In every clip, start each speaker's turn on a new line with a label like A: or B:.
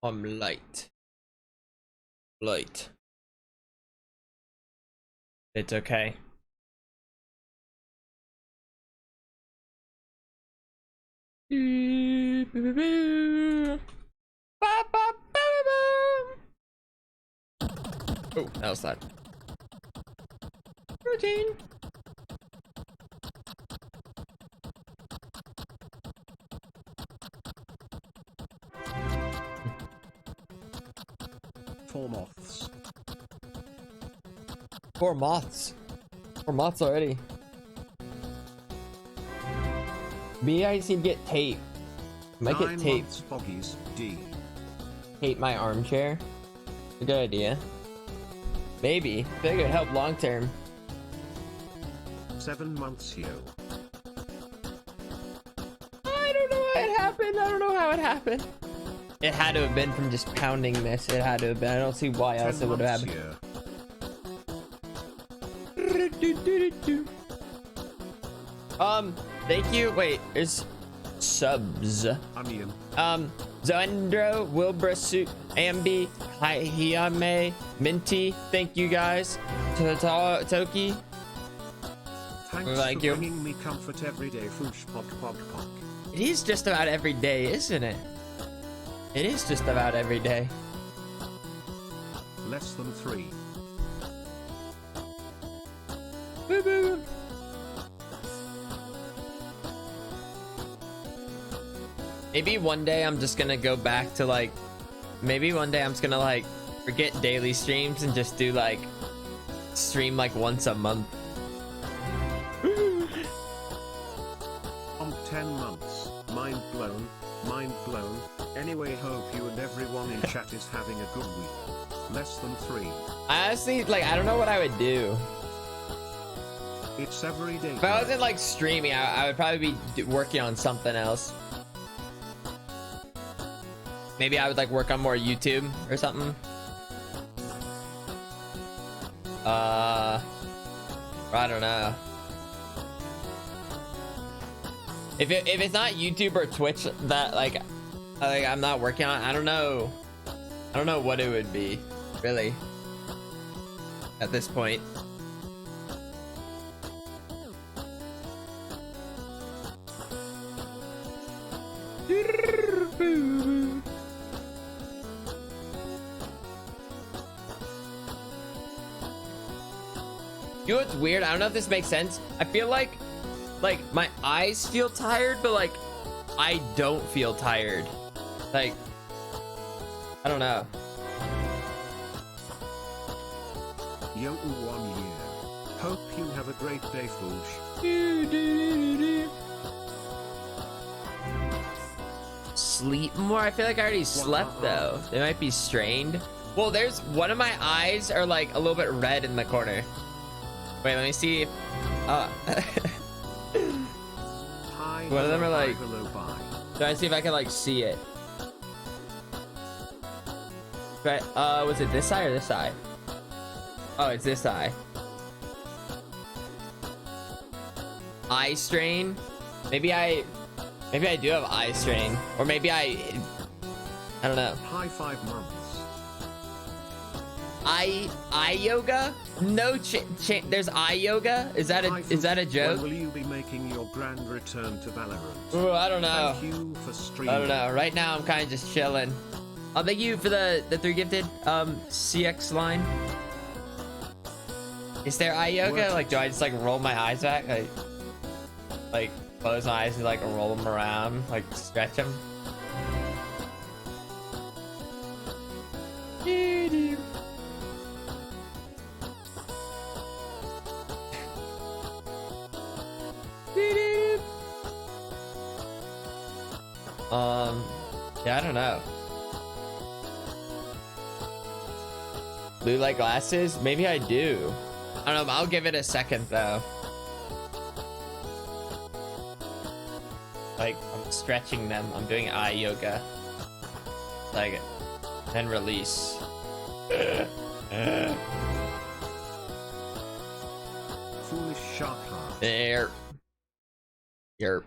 A: I'm light. Light. It's okay. Oh, that was loud. Routine.
B: Four moths.
A: Four moths. Four moths already. Me, I just need to get tape. Might get tape.
B: Boggies, D.
A: Tape my armchair. A good idea. Maybe. I think it would help long term.
B: 7 months, yo.
A: I don't know how it happened. I don't know how it happened. It had to have been from just pounding this. It had to have been. I don't see why else it would have happened. Thank you. Wait, there's subs.
B: Onion.
A: Zendro, Wilbrasu, Ambi, Hiyame, Minty. Thank you guys. Toki.
B: Thanks
A: Thank
B: for
A: you.
B: bringing me comfort every day. Foosh pog pog pog.
A: It is just about every day, isn't it? It is just about every day.
B: Less than 3.
A: Boo boo. Maybe one day I'm just gonna go back to like, maybe one day I'm just gonna like forget daily streams and just do like stream like once a month.
B: 10 months. Mind blown. Mind blown. Anyway, hope you and everyone in chat is having a good week. Less than 3.
A: I honestly, like, I don't know what I would do.
B: It's every day.
A: If I wasn't like streaming, I would probably be working on something else. Maybe I would like work on more YouTube or something. I don't know. If it's not YouTube or Twitch that like I'm not working on, I don't know what it would be really at this point. You know what's weird? I don't know if this makes sense. I feel like my eyes feel tired, but like I don't feel tired. Like I don't know.
B: Yo, 1 year. Hope you have a great day, Foosh.
A: Sleep more? I feel like I already slept though. They might be strained. Well, there's one of my eyes are like a little bit red in the corner. Wait, let me see. One of them are like, trying to see if I can like see it. Right, was it this eye or this eye? Oh, it's this eye. Eye strain? Maybe I do have eye strain, or maybe I don't know.
B: High 5 months.
A: Eye yoga? No, there's eye yoga. Is that a joke?
B: When will you be making your grand return to Valorant?
A: Ooh, I don't know.
B: Thank you for streaming.
A: I don't know. Right now, I'm kind of just chilling. Thank you for the 3 gifted CX line. Is there eye yoga? Like, do I just like roll my eyes back? Like close my eyes and like roll them around, like stretch them. Yeah, I don't know. Blue light glasses? Maybe I do. I don't know. I'll give it a second though. Like, I'm stretching them. I'm doing eye yoga. Like, and release.
B: Foolish shark heart.
A: There. Yerp.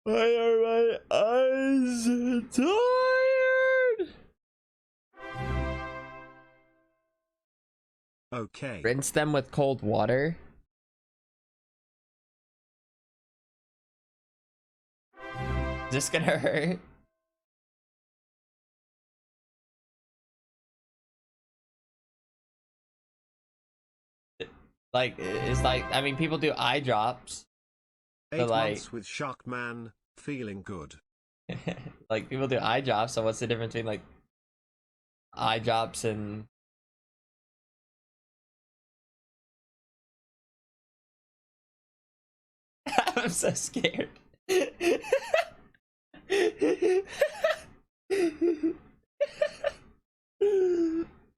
A: Why are my eyes tired?
B: Okay.
A: Rinse them with cold water. Is this gonna hurt? Like, it's like, I mean, people do eye drops.
B: 8
A: like-
B: months with Sharkman, feeling good.
A: Like, people do eye drops, so what's the difference between like eye drops and I'm so scared. I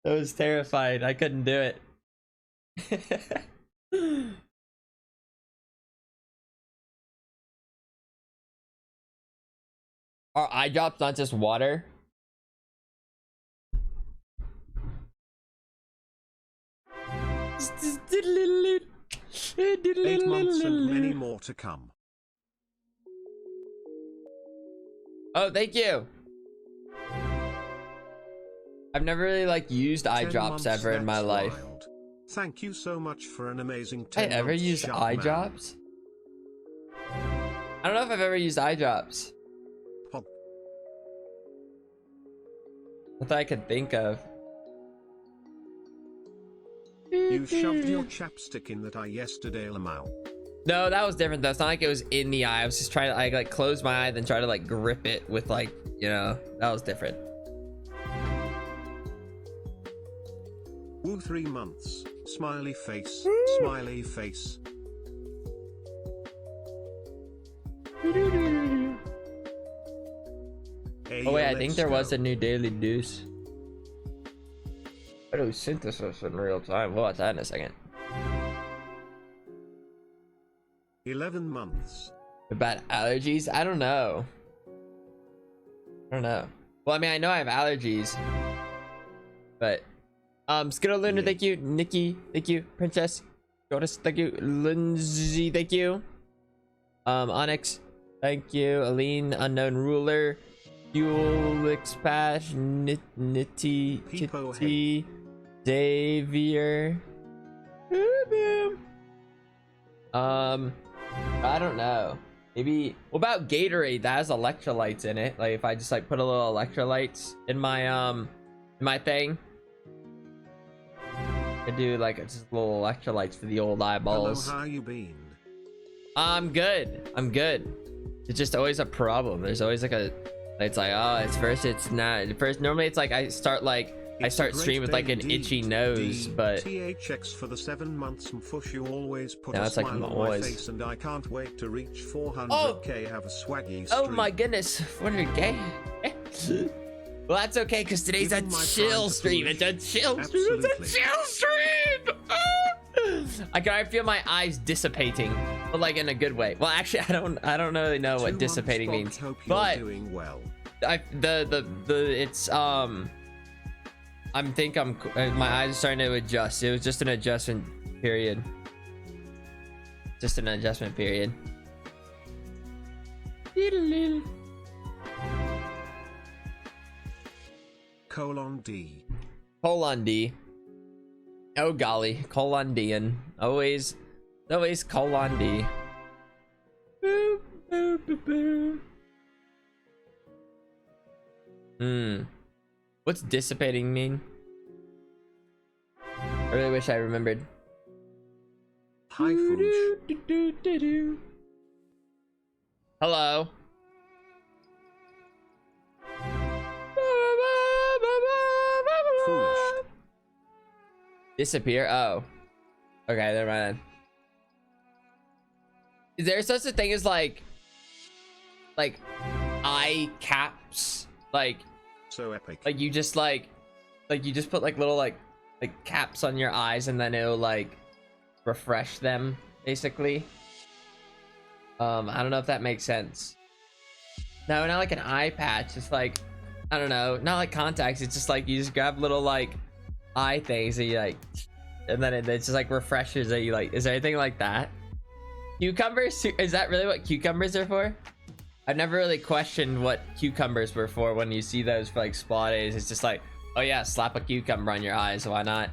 A: was terrified. I couldn't do it. Are eye drops not just water?
B: 8 months and many more to come.
A: Oh, thank you. I've never really like used eye
B: 10
A: drops
B: months,
A: ever in my
B: that's
A: life.
B: wild. Thank you so much for an amazing
A: I
B: 10
A: ever
B: months,
A: used eye
B: Sharkman.
A: drops? I don't know if I've ever used eye drops.
B: Pop.
A: Not that I could think of.
B: You shoved your chapstick in that eye yesterday, Lamau.
A: No, that was different though. It's not like it was in the eye. I was just trying to, I like close my eye, then try to like grip it with like, you know, that was different.
B: Woo 3 months. Smiley face. Smiley face.
A: Oh wait, I think there was a new daily deuce. Photosynthesis in real time. We'll watch that in a second.
B: 11 months.
A: About allergies? I don't know. I don't know. Well, I mean, I know I have allergies. But Skittle Lunar,
B: Yeah.
A: thank you. Nikki, thank you. Princess, Goddess, thank you. Lindsay, thank you. Onyx, thank you. Aline, Unknown Ruler, Fuel Expash, Nitty,
B: Peepo
A: Kitty, Xavier. Boom. I don't know. Maybe. What about Gatorade? That has electrolytes in it. Like if I just like put a little electrolytes in my thing. I do like just little electrolytes for the old eyeballs.
B: Hello, how you been?
A: I'm good. I'm good. It's just always a problem. There's always like a. It's like, oh, it's first. It's not first. Normally, it's like I start
B: It's a
A: start
B: great
A: stream with like
B: day
A: an
B: indeed.
A: itchy nose, but
B: THX for the 7 months and Fush, you always put
A: No,
B: a
A: it's like
B: smile on
A: always.
B: my face and I can't wait to reach 400k.
A: Oh!
B: Have a swaggy stream.
A: oh my goodness, 400k. Well, that's okay because today's
B: Give
A: a
B: him my
A: chill
B: time to
A: stream.
B: foolish.
A: It's a chill stream.
B: Absolutely.
A: It's a chill stream. I can feel my eyes dissipating, but like in a good way. Well, actually, I don't really know
B: 2
A: what
B: months,
A: dissipating
B: Bob,
A: means,
B: hope you're
A: but
B: doing well.
A: it's my eyes are starting to adjust. It was just an adjustment period. Just an adjustment period.
B: Colon D.
A: Colon D. Oh golly, colon D-ing. Always colon D. Boop, boop, boop, boop. What's dissipating mean? I really wish I remembered.
B: Hi, Fush.
A: Hello.
B: Foolish.
A: Disappear? Oh. Okay, never mind. Is there such a thing as like eye caps? Like
B: So epic.
A: you just you just put like little like caps on your eyes and then it'll like refresh them basically. I don't know if that makes sense. No, not like an eye patch. It's like, I don't know, not like contacts. It's just like you just grab little like eye things and you like, and then it just like refreshes that you like. Is there anything like that? Cucumbers? Is that really what cucumbers are for? I've never really questioned what cucumbers were for when you see those for like spa days. It's just like, oh yeah, slap a cucumber on your eyes. Why not?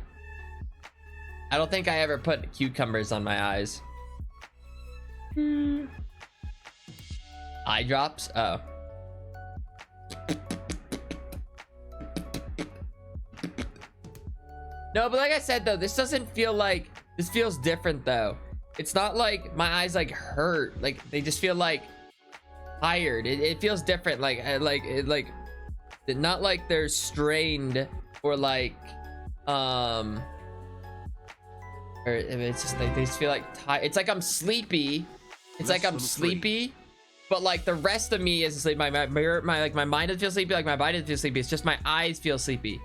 A: I don't think I ever put cucumbers on my eyes. Eye drops? Oh. No, but like I said though, this doesn't feel like, this feels different though. It's not like my eyes like hurt, like they just feel like tired. It feels different, like not like they're strained or like or it's just like they just feel like tired. It's like I'm sleepy. It's like I'm sleepy, but like the rest of me is asleep. My like my mind doesn't feel sleepy, like my body doesn't feel sleepy. It's just my eyes feel sleepy.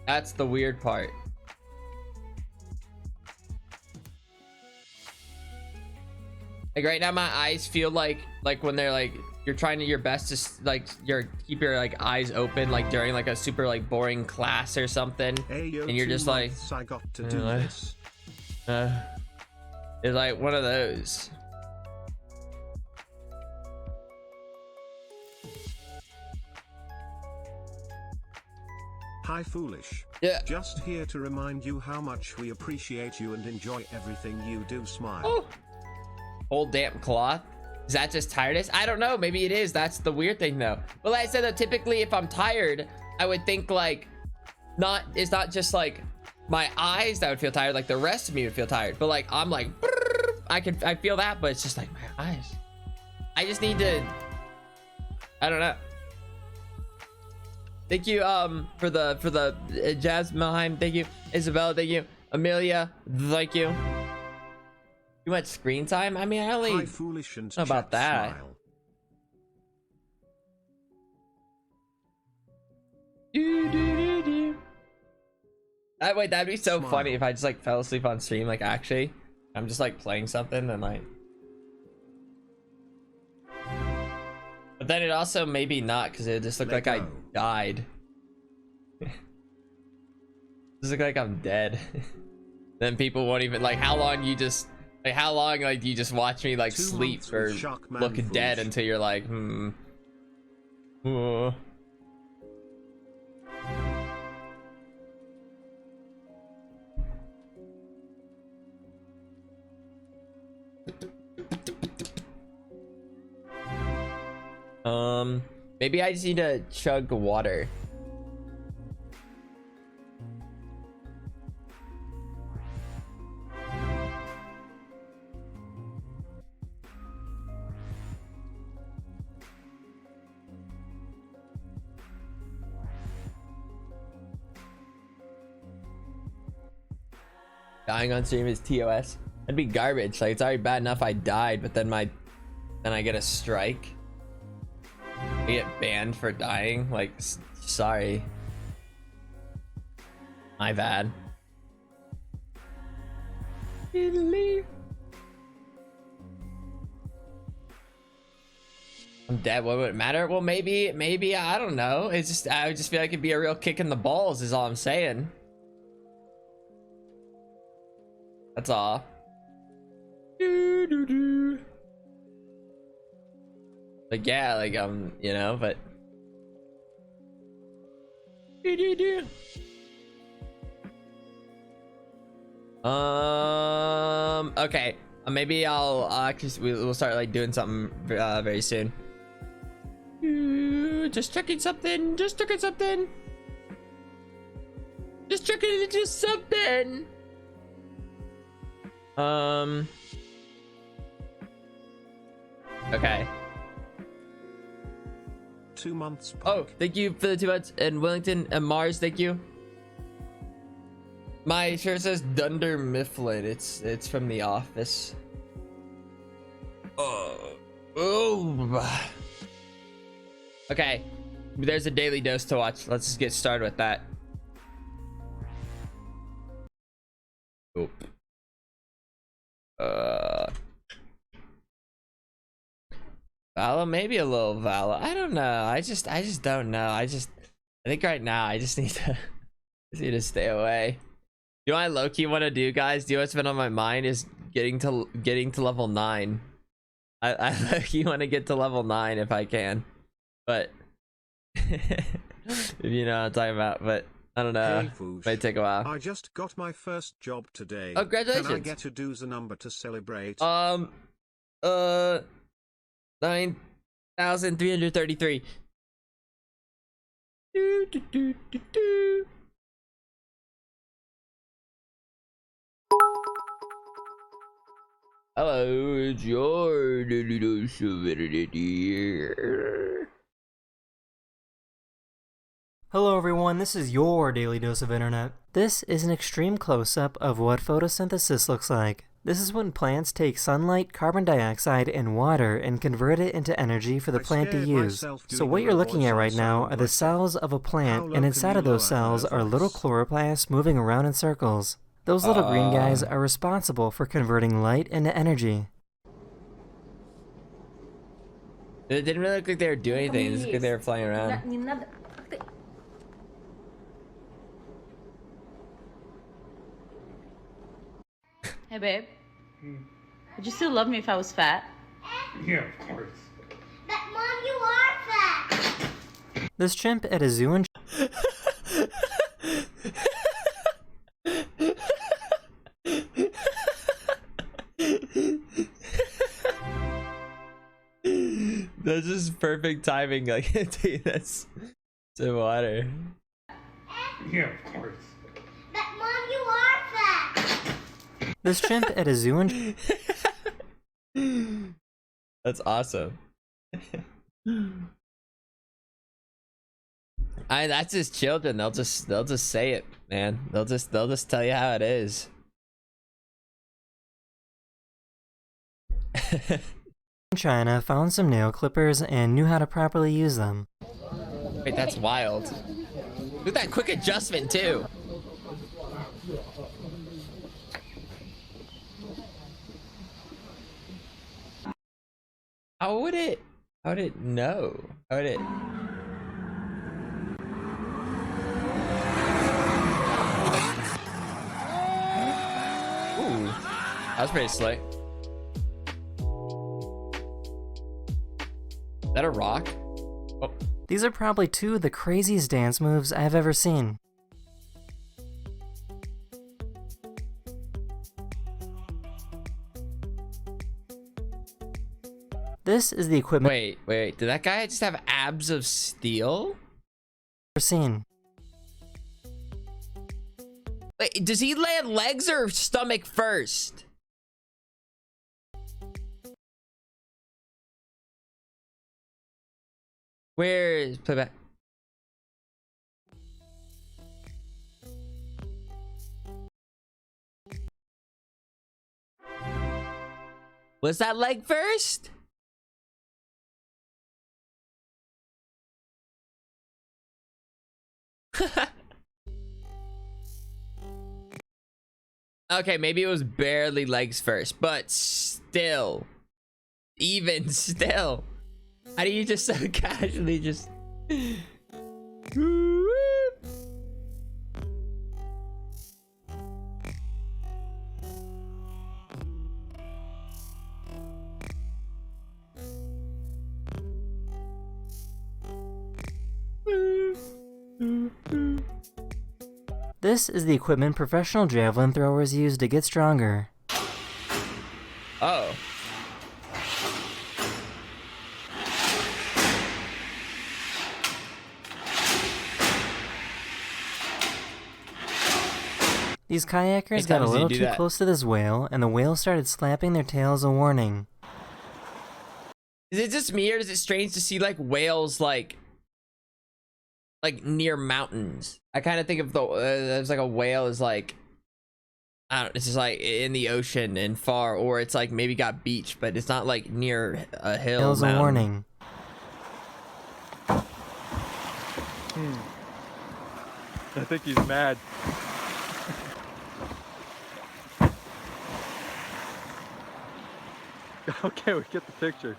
A: That's the weird part. Like right now my eyes feel like when they're like you're trying to your best to like keep your like eyes open like during like a super like boring class or something,
B: Ayo,
A: and you're just like
B: I got to do this.
A: It's like one of those.
B: Hi Foolish.
A: Yeah.
B: Just here to remind you how much we appreciate you and enjoy everything you do. Smile.
A: Oh. Old damp cloth. Is that just tiredness? I don't know. Maybe it is. That's the weird thing though. But like I said, though, typically if I'm tired, I would think like it's not just like my eyes that would feel tired, like the rest of me would feel tired. But like I'm like I feel that, but it's just like my eyes. I just need to, I don't know. Thank you for the Jasmine, thank you. Isabella, thank you. Amelia, thank you. Too much screen time? I mean, I only
B: Hi, Foolish and
A: know about that.
B: Smile.
A: Wait, that'd be so
B: Smile.
A: funny if I just like fell asleep on stream. Like actually, I'm just like playing something and like. But then it also maybe not, because it just looked like I died. Just look like I'm dead. Then people won't even like how long you just like how long like you just watch me like
B: 2
A: sleep
B: months
A: or
B: with Shockman
A: look dead
B: Foolish.
A: until you're like maybe I just need to chug water. Dying on stream is TOS. That'd be garbage. Like it's already bad enough I died, but then I get a strike. I get banned for dying. Like sorry. My bad. I'm dead. What would it matter? Well, maybe I don't know. It's just I would just feel like it'd be a real kick in the balls is all I'm saying. That's all. Like yeah, like you know, but okay. Maybe I'll cause we'll start like doing something very soon. Just checking something. Just checking something. Just checking into something. Okay.
B: 2 months.
A: Oh, thank you for the 2 months. And Wellington and Mars, thank you. My shirt says Dunder Mifflin. It's from The Office. Oh. Okay. There's a daily dose to watch. Let's just get started with that. Oop. Vala, maybe a little Vala. I don't know. I just don't know. I think right now I just need to stay away. You know what I low-key want to do, guys? Do you know what's been on my mind is getting to level 9. I you want to get to level 9 if I can, but if you know what I'm talking about. But I don't know.
B: Hey, Foosh,
A: might take a while.
B: I just got my first job today.
A: Oh, congratulations!
B: Can I get a do's a number to celebrate?
A: 9,333. Do, do, do, do, do. Hello, it's your daily dose of internet here.
C: Hello everyone, this is your Daily Dose of Internet. This is an extreme close-up of what photosynthesis looks like. This is when plants take sunlight, carbon dioxide, and water and convert it into energy for the plant to use. So what you're looking at right now are the cells of a plant, and inside of those cells are little chloroplasts moving around in circles. Those little green guys are responsible for converting light into energy.
A: It didn't really look like they were doing anything, it looked like they were flying around.
D: Hey babe, would you still love me if I was fat?
E: Yeah, of course.
F: But Mom, you are fat.
C: This chimp at a zoo in
A: That's just perfect timing, like take this to water.
E: Yeah, of course.
F: But Mom, you are fat.
C: This chimp at a zoo in
A: That's awesome. That's just children. They'll just say it, man. They'll just tell you how it is.
C: China found some nail clippers and knew how to properly use them.
A: Wait, that's wild. Look at that quick adjustment too. How would it know? How would it? Ooh, that was pretty slick. Is that a rock? Oh.
C: These are probably two of the craziest dance moves I've ever seen. This is the equipment
A: Wait, did that guy just have abs of steel?
C: I've seen.
A: Wait, does he land legs or stomach first? Where is playback? Was that leg first? Okay, maybe it was barely legs first, but still, even still, how do you just so casually just?
C: This is the equipment professional javelin throwers use to get stronger.
A: Oh.
C: These kayakers
A: Hey,
C: got a
A: Thomas,
C: little
A: you do
C: too
A: that.
C: close to this whale, and the whale started slapping their tail as a warning.
A: Is it just me, or is it strange to see like whales like near mountains? I kind of think of the there's like a whale is like, I don't, it's just like in the ocean and far, or it's like maybe got beach, but it's not like near a hill.
C: Tail as a
A: mountain.
C: warning.
G: I think he's mad. Okay, we get the picture.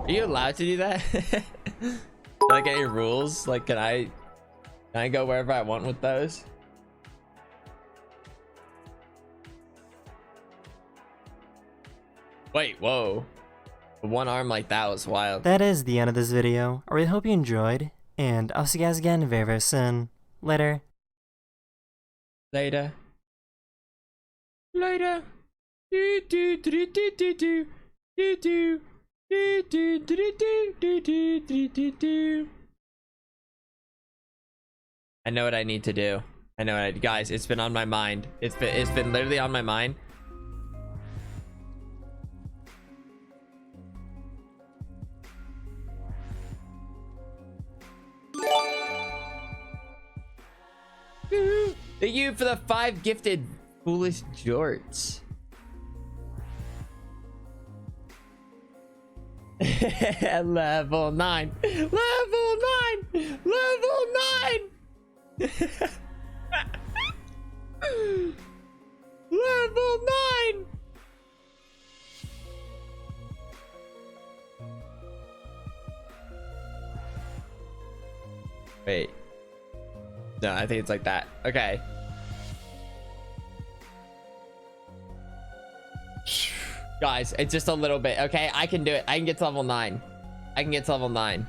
A: Are you allowed to do that? Like any rules? Like, can I go wherever I want with those? Wait, whoa. One arm like that was wild.
C: That is the end of this video. I really hope you enjoyed, and I'll see you guys again very, very soon. Later.
A: Later. Later. Do do do do do do do do do do do do do do do do. I know what I need to do. I know what I, guys, it's been on my mind. It's been literally on my mind. Thank you for the 5 gifted foolish jorts. Level 9. Level 9. Level 9. Level 9. Wait. No, I think it's like that. Okay. Guys, it's just a little bit. Okay, I can do it. I can get to level 9. I can get to level 9.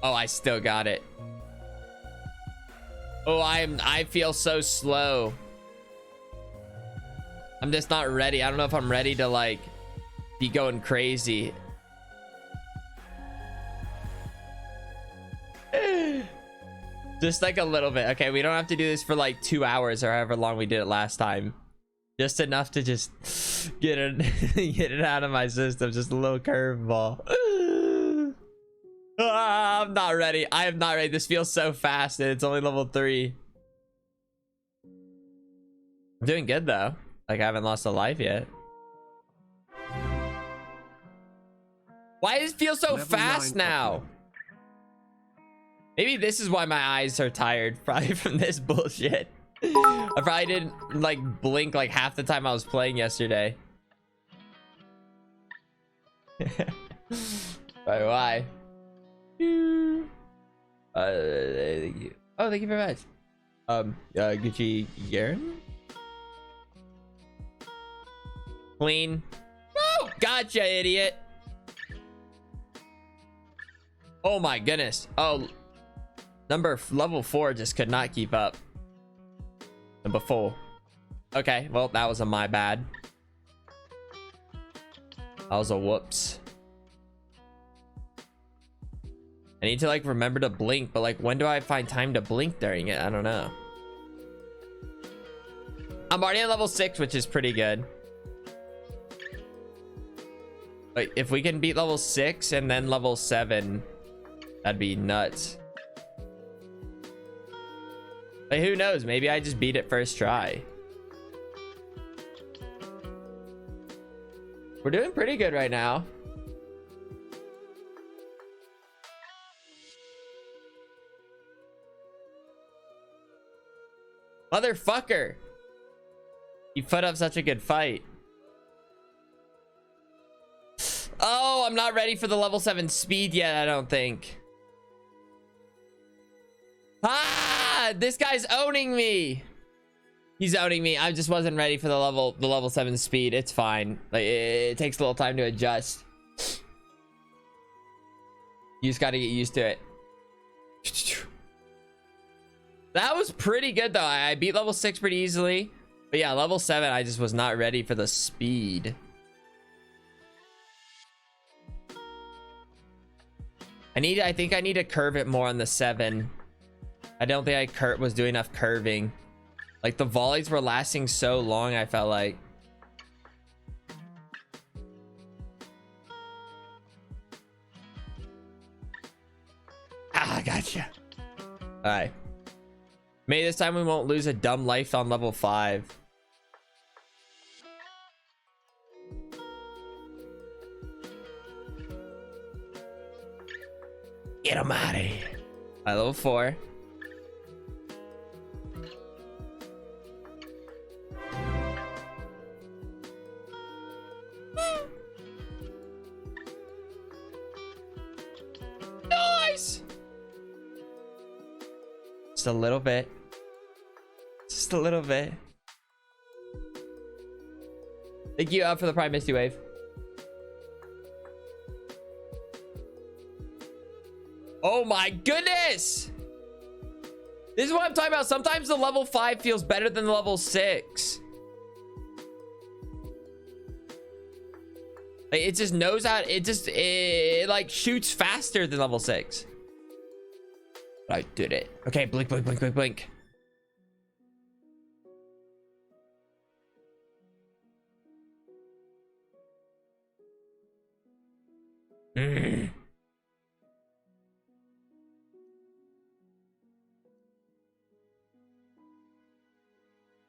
A: Oh, I still got it. Oh, I feel so slow. I'm just not ready. I don't know if I'm ready to like be going crazy. Just like a little bit. Okay, we don't have to do this for like 2 hours or however long we did it last time. Just enough to just get it get it out of my system. Just a little curveball. I'm not ready. I am not ready. This feels so fast and it's only level 3. I'm doing good though. Like I haven't lost a life yet. Why does it feel so
B: Level
A: fast
B: 9
A: now?
B: upload.
A: Maybe this is why my eyes are tired. Probably from this bullshit. I probably didn't like blink like half the time I was playing yesterday. Why? Thank you. Oh, thank you very much. Gucci Garen? Clean. Oh, gotcha, idiot. Oh my goodness. Oh, level 4 just could not keep up. Number 4. Okay, well, that was a my bad. That was a whoops. I need to like remember to blink, but like when do I find time to blink during it? I don't know. I'm already at level 6, which is pretty good. Like if we can beat level 6 and then level 7, that'd be nuts. Like who knows? Maybe I just beat it first try. We're doing pretty good right now. Motherfucker! You put up such a good fight. Oh, I'm not ready for the level 7 speed yet, I don't think. Ah, this guy's owning me. He's owning me. I just wasn't ready for the level 7 speed. It's fine. Like it takes a little time to adjust. You just got to get used to it. That was pretty good though. I beat level 6 pretty easily. But yeah, level 7, I just was not ready for the speed. I think I need to curve it more on the 7. I don't think I was doing enough curving. Like the volleys were lasting so long, I felt like. Ah, gotcha. All right. Maybe this time we won't lose a dumb life on level 5. Get him out of here. At level 4. Just a little bit. Just a little bit. Thank you for the Prime Misty Wave. Oh my goodness! This is what I'm talking about. Sometimes the level 5 feels better than the level 6. Like, it just knows how, it like shoots faster than level 6. But I did it. Okay, blink, blink, blink, blink, blink.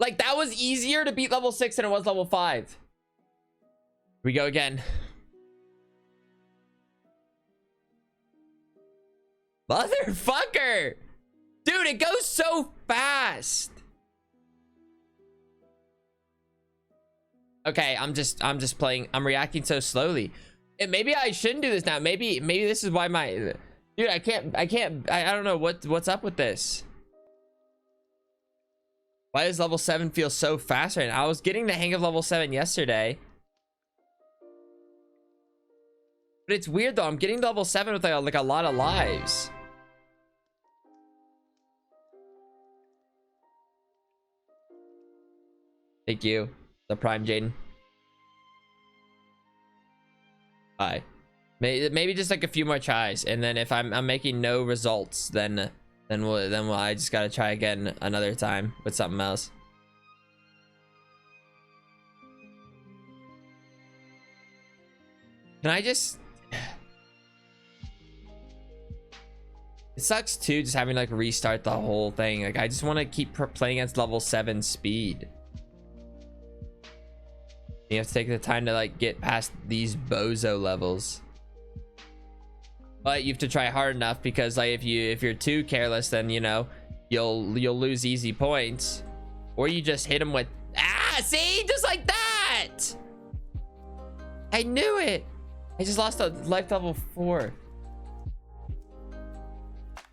A: Like, that was easier to beat level 6 than it was level 5. Here we go again. Motherfucker! Dude, it goes so fast. Okay, I'm just playing. I'm reacting so slowly. And maybe I shouldn't do this now. Maybe this is why my dude, I don't know what's up with this. Why does level 7 feel so fast right now? I was getting the hang of level 7 yesterday. But it's weird though. I'm getting to level 7 with like a lot of lives. Thank you, the Prime Jaden. Bye. Maybe just like a few more tries, and then if I'm making no results, then I just gotta try again another time with something else. Can I just? It sucks too, just having to like restart the whole thing. Like, I just want to keep playing against level 7 speed. You have to take the time to like get past these bozo levels. But you have to try hard enough, because like if you're too careless, then you know you'll lose easy points, or you just hit them with see, just like that. I knew it. I just lost a life level 4.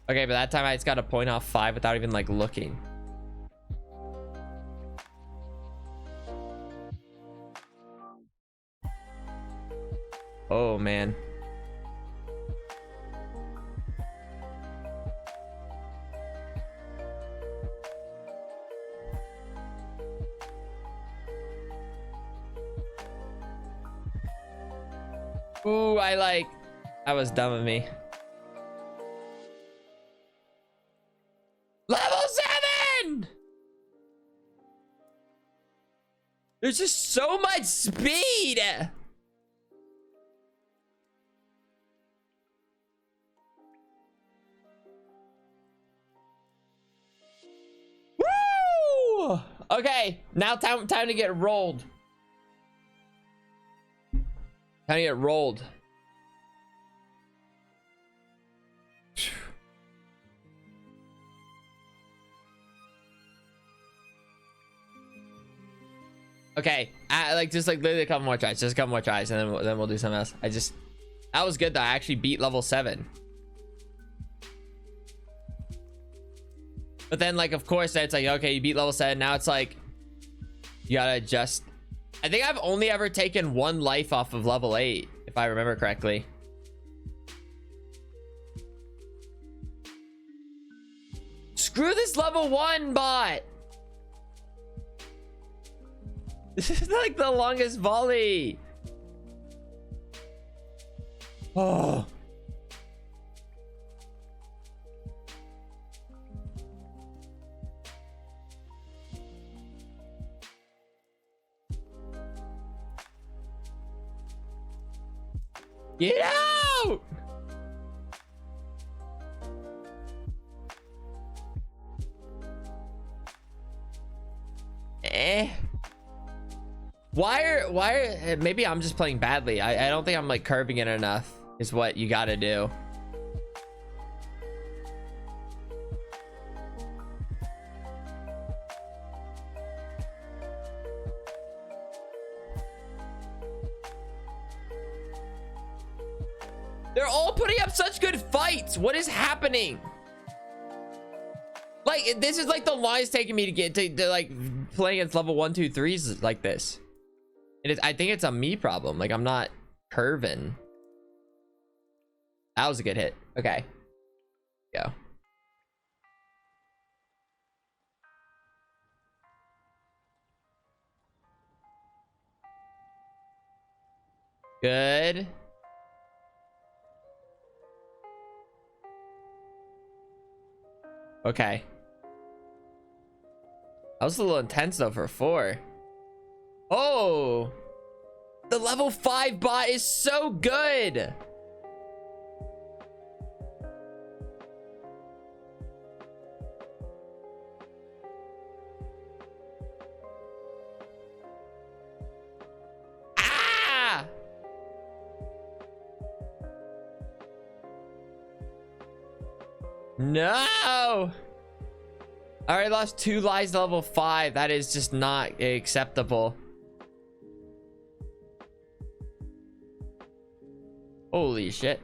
A: Okay, but that time I just got a point off 5 without even like looking. Oh man. Ooh, that was dumb of me. Level 7! There's just so much speed. Woo! Okay, now time to get rolled. Time to get rolled. Okay, just literally a couple more tries, just a couple more tries, and then we'll do something else. That was good though. I actually beat level 7. But then like, of course, it's like, okay, you beat level 7. Now it's like, you gotta adjust. I think I've only ever taken 1 life off of level 8, if I remember correctly. Screw this level 1 bot. This is like the longest volley. Oh. Get out! Why are maybe I'm just playing badly. I don't think I'm like curving it enough is what you gotta do. They're all putting up such good fights. What is happening? like, this is like the longest taking me to get to like playing against level 1, 2, 3s like this. I think it's a me problem. Like, I'm not curving. That was a good hit. Okay. Go. Good. Okay. That was a little intense though for 4. Oh! The level 5 bot is so good! Ah! No! I already lost 2 lives to level 5. That is just not acceptable. Holy shit.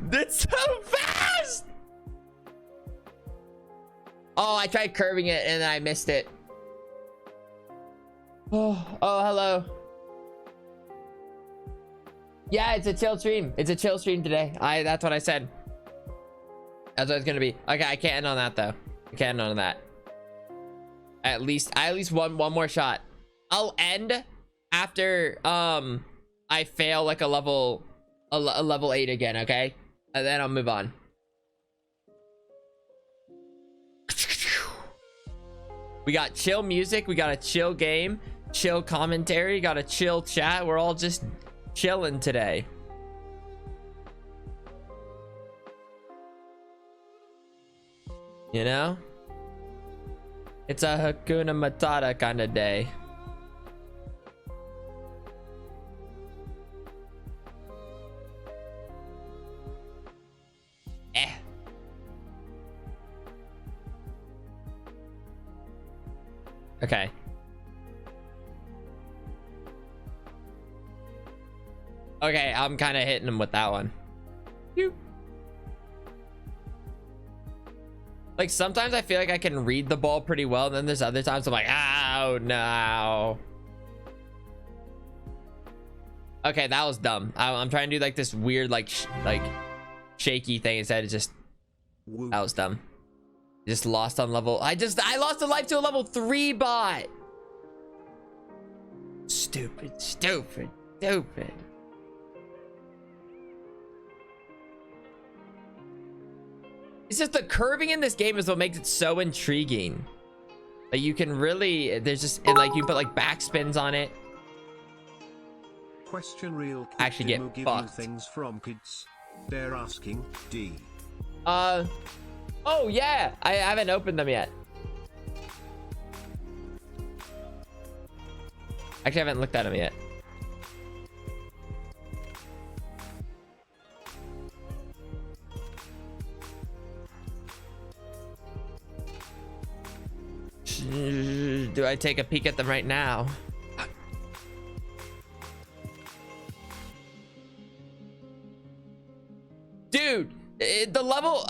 A: That's so fast. Oh, I tried curving it and I missed it. Oh, hello. Yeah, it's a chill stream. It's a chill stream today. That's what I said. That's what it's gonna be. Okay, I can't end on that though. I can't end on that. At least one more shot. I'll end after I fail like a level 8 again, okay? And then I'll move on. We got chill music, we got a chill game, chill commentary, got a chill chat. We're all just chilling today. You know? It's a Hakuna Matata kind of day. Okay. Okay, I'm kind of hitting him with that one. Like, sometimes I feel like I can read the ball pretty well, and then there's other times I'm like, oh no. Okay, that was dumb. I'm trying to do like this weird like shaky thing instead of just... That was dumb. Just lost on level... I lost a life to a level 3 bot. Stupid. It's just the curving in this game is what makes it so intriguing. Like, you can really... There's just... And like, you can put like backspins on it.
B: Question real quick.
A: Actually get
B: give
A: fucked.
B: You things from kids. They're asking, D.
A: Oh yeah, I haven't opened them yet. Actually, I haven't looked at them yet. Do I take a peek at them right now? Dude, the level...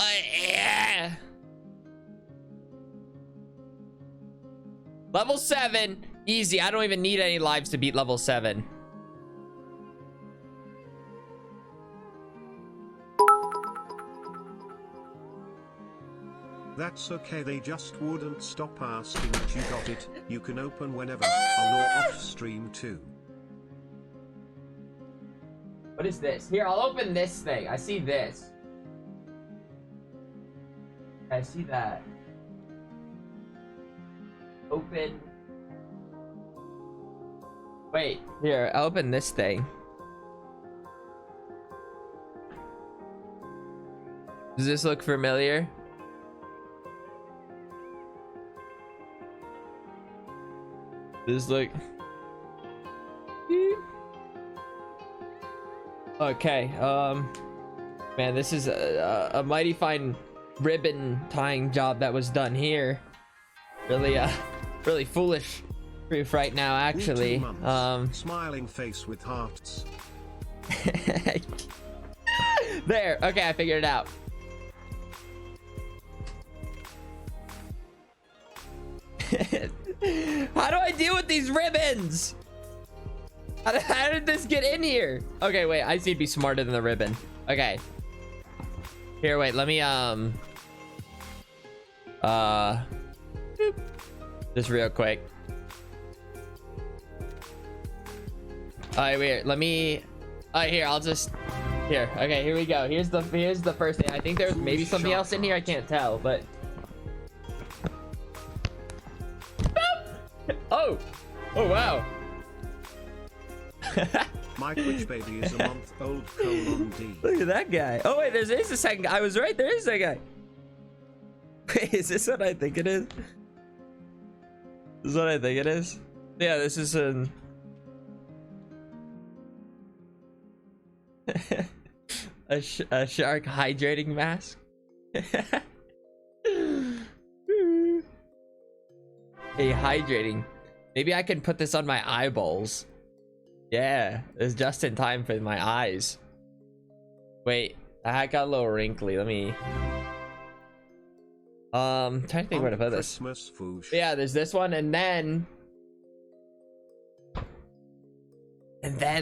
A: Level 7, easy. I don't even need any lives to beat level 7.
B: That's okay, they just wouldn't stop asking if you got it. You can open whenever, on or off stream too.
A: What is this? Here, I'll open this thing. I see this. I see that. Open. Wait, here, I'll open this thing. Does this look familiar? This look... Okay, man, this is a mighty fine ribbon tying job that was done here. Really, really foolish proof right now, actually.
B: Smiling face with hearts.
A: There, okay, I figured it out. How do I deal with these ribbons? How did this get in here? Okay, wait, I just need to be smarter than the ribbon. Okay. Here, wait, let me, just real quick. Alright, wait, let me, here, I'll just, here, okay, here we go. Here's the first thing. I think there's maybe something else in here, I can't tell, but. Oh! Oh, wow.
B: My Twitch baby is a month old, :D.
A: Look at that guy. Oh wait, there's a second guy. I was right, there is a guy. Wait, is this what I think it is? This is what I think it is? Yeah, this is an a shark hydrating mask. Hey, hydrating. Maybe I can put this on my eyeballs. Yeah, it's just in time for my eyes. Wait, that got a little wrinkly. Let me trying to think where to put this. Yeah, there's this one, and then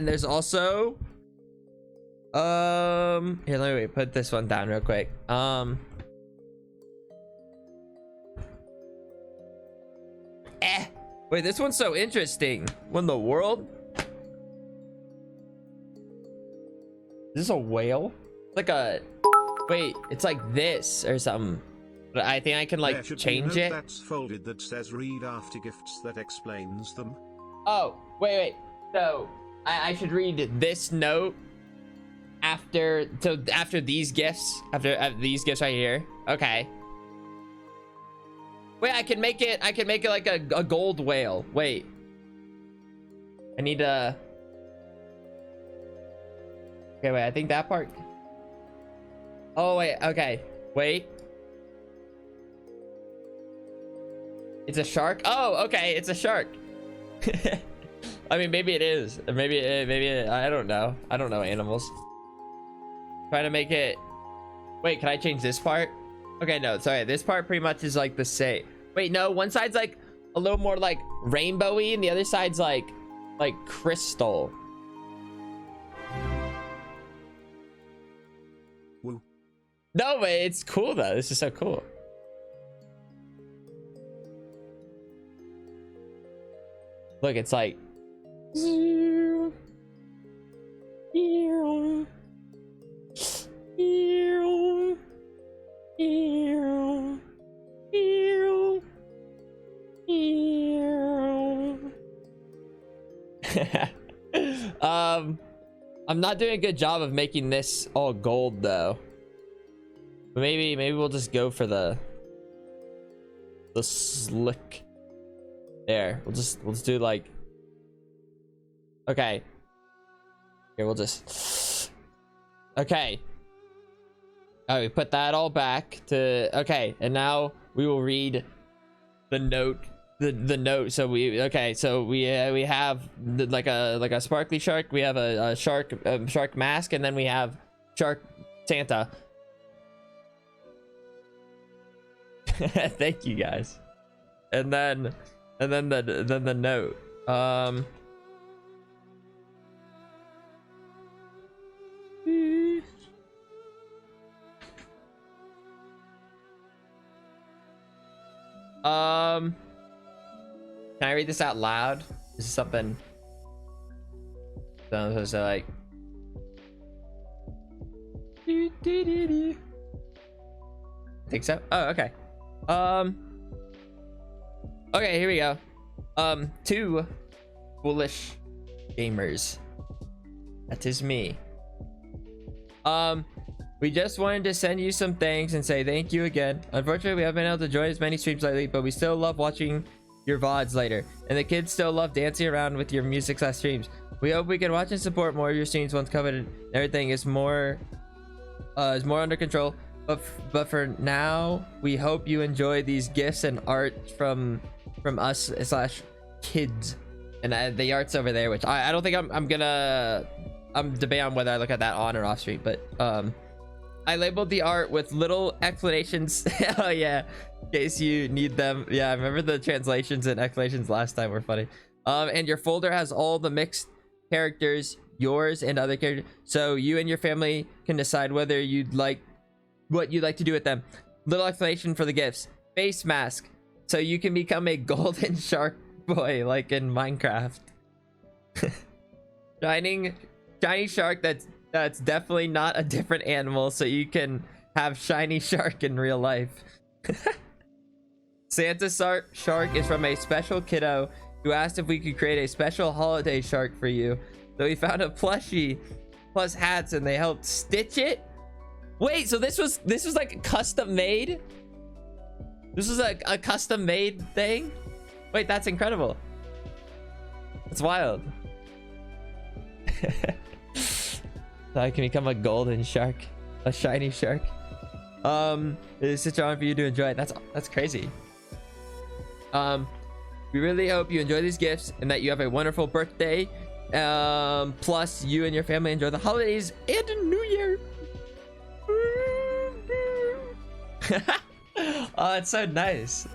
A: there's also here, let me put this one down real quick. Wait, this one's so interesting. What in the world? Is this a whale? It's like a, wait, it's like this or something. But I think I can like change it.
B: That's folded that says read after gifts that explains them.
A: Oh, wait. So I should read this note after these gifts, after these gifts right here. Okay. Wait, I can make it like a gold whale. Wait. I need to. Okay, wait, I think that part. Oh, wait, okay. Wait. It's a shark? Oh, okay, it's a shark. I mean, maybe it is. Maybe I don't know. I don't know animals. Trying to make it. Wait, can I change this part? Okay, no, sorry. This part pretty much is like the same. Wait, no, one side's like a little more like rainbowy and the other side's like crystal.
B: Woo.
A: No, but it's cool though. This is so cool. Look, it's like I'm not doing a good job of making this all gold though. But maybe we'll just go for the slick. There, we'll just do like, okay. Here, we'll just, okay. All right, we put that all back to, okay, and now we will read the note, the note. So we have like a sparkly shark. We have a shark mask, and then we have Shark Santa. Thank you guys. And then the note. Can I read this out loud? This is something. So like. I think so. Oh, okay. Okay, here we go. Two foolish gamers. That is me. We just wanted to send you some thanks and say thank you again. Unfortunately, we haven't been able to join as many streams lately, but we still love watching your VODs later, and the kids still love dancing around with your music / streams. We hope we can watch and support more of your streams once COVID and everything is more under control. But for now, we hope you enjoy these gifts and art from us / kids. And the art's over there, which I don't think I'm debating on whether I look at that on or off stream, but I labeled the art with little explanations. Oh yeah, in case you need them. Yeah, I remember the translations and explanations last time were funny. And your folder has all the mixed characters, yours and other characters, so you and your family can decide whether what you'd like to do with them. Little explanation for the gifts: face mask, so you can become a golden shark boy like in Minecraft. shiny shark that's definitely not a different animal, so you can have shiny shark in real life. Santa shark is from a special kiddo who asked if we could create a special holiday shark for you, so we found a plushie plus hats and they helped stitch it. Wait, so this was like custom made? This was like a custom made thing? Wait, that's incredible. That's wild. So I can become a golden shark, a shiny shark. It is such an honor for you to enjoy it. That's crazy. We really hope you enjoy these gifts and that you have a wonderful birthday. Plus you and your family enjoy the holidays and a new year. Oh, that's so nice.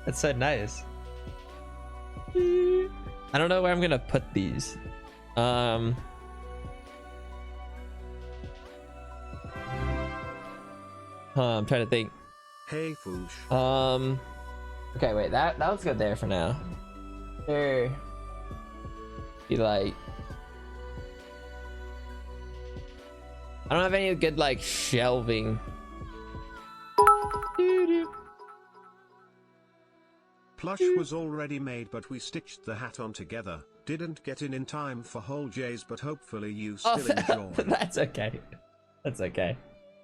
A: That's so nice. I don't know where I'm gonna put these. I'm trying to think.
B: Hey, Foosh.
A: Okay, wait, that was good there for now. There. Be like, I don't have any good like shelving.
B: Plush was already made, but we stitched the hat on together. Didn't get in time for whole J's, but hopefully you still enjoy.
A: That's okay. That's okay.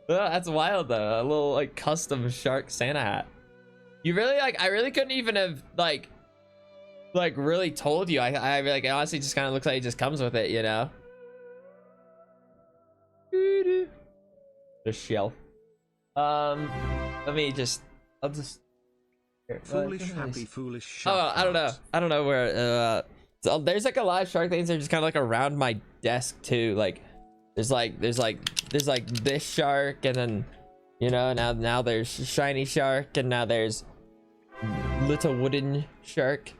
A: Well, that's wild though. A little like custom shark Santa hat. You really like? I really couldn't even have like really told you. I like, it honestly just kind of looks like it just comes with it, you know. The shell. Let me just. I'll just. Here,
B: Foolish, happy, foolish.
A: Oh, I don't know. I don't know where. So there's like a lot of shark things that are just kind of like around my desk too. Like, there's like this shark, and then, you know, now there's shiny shark, and now there's little wooden shark.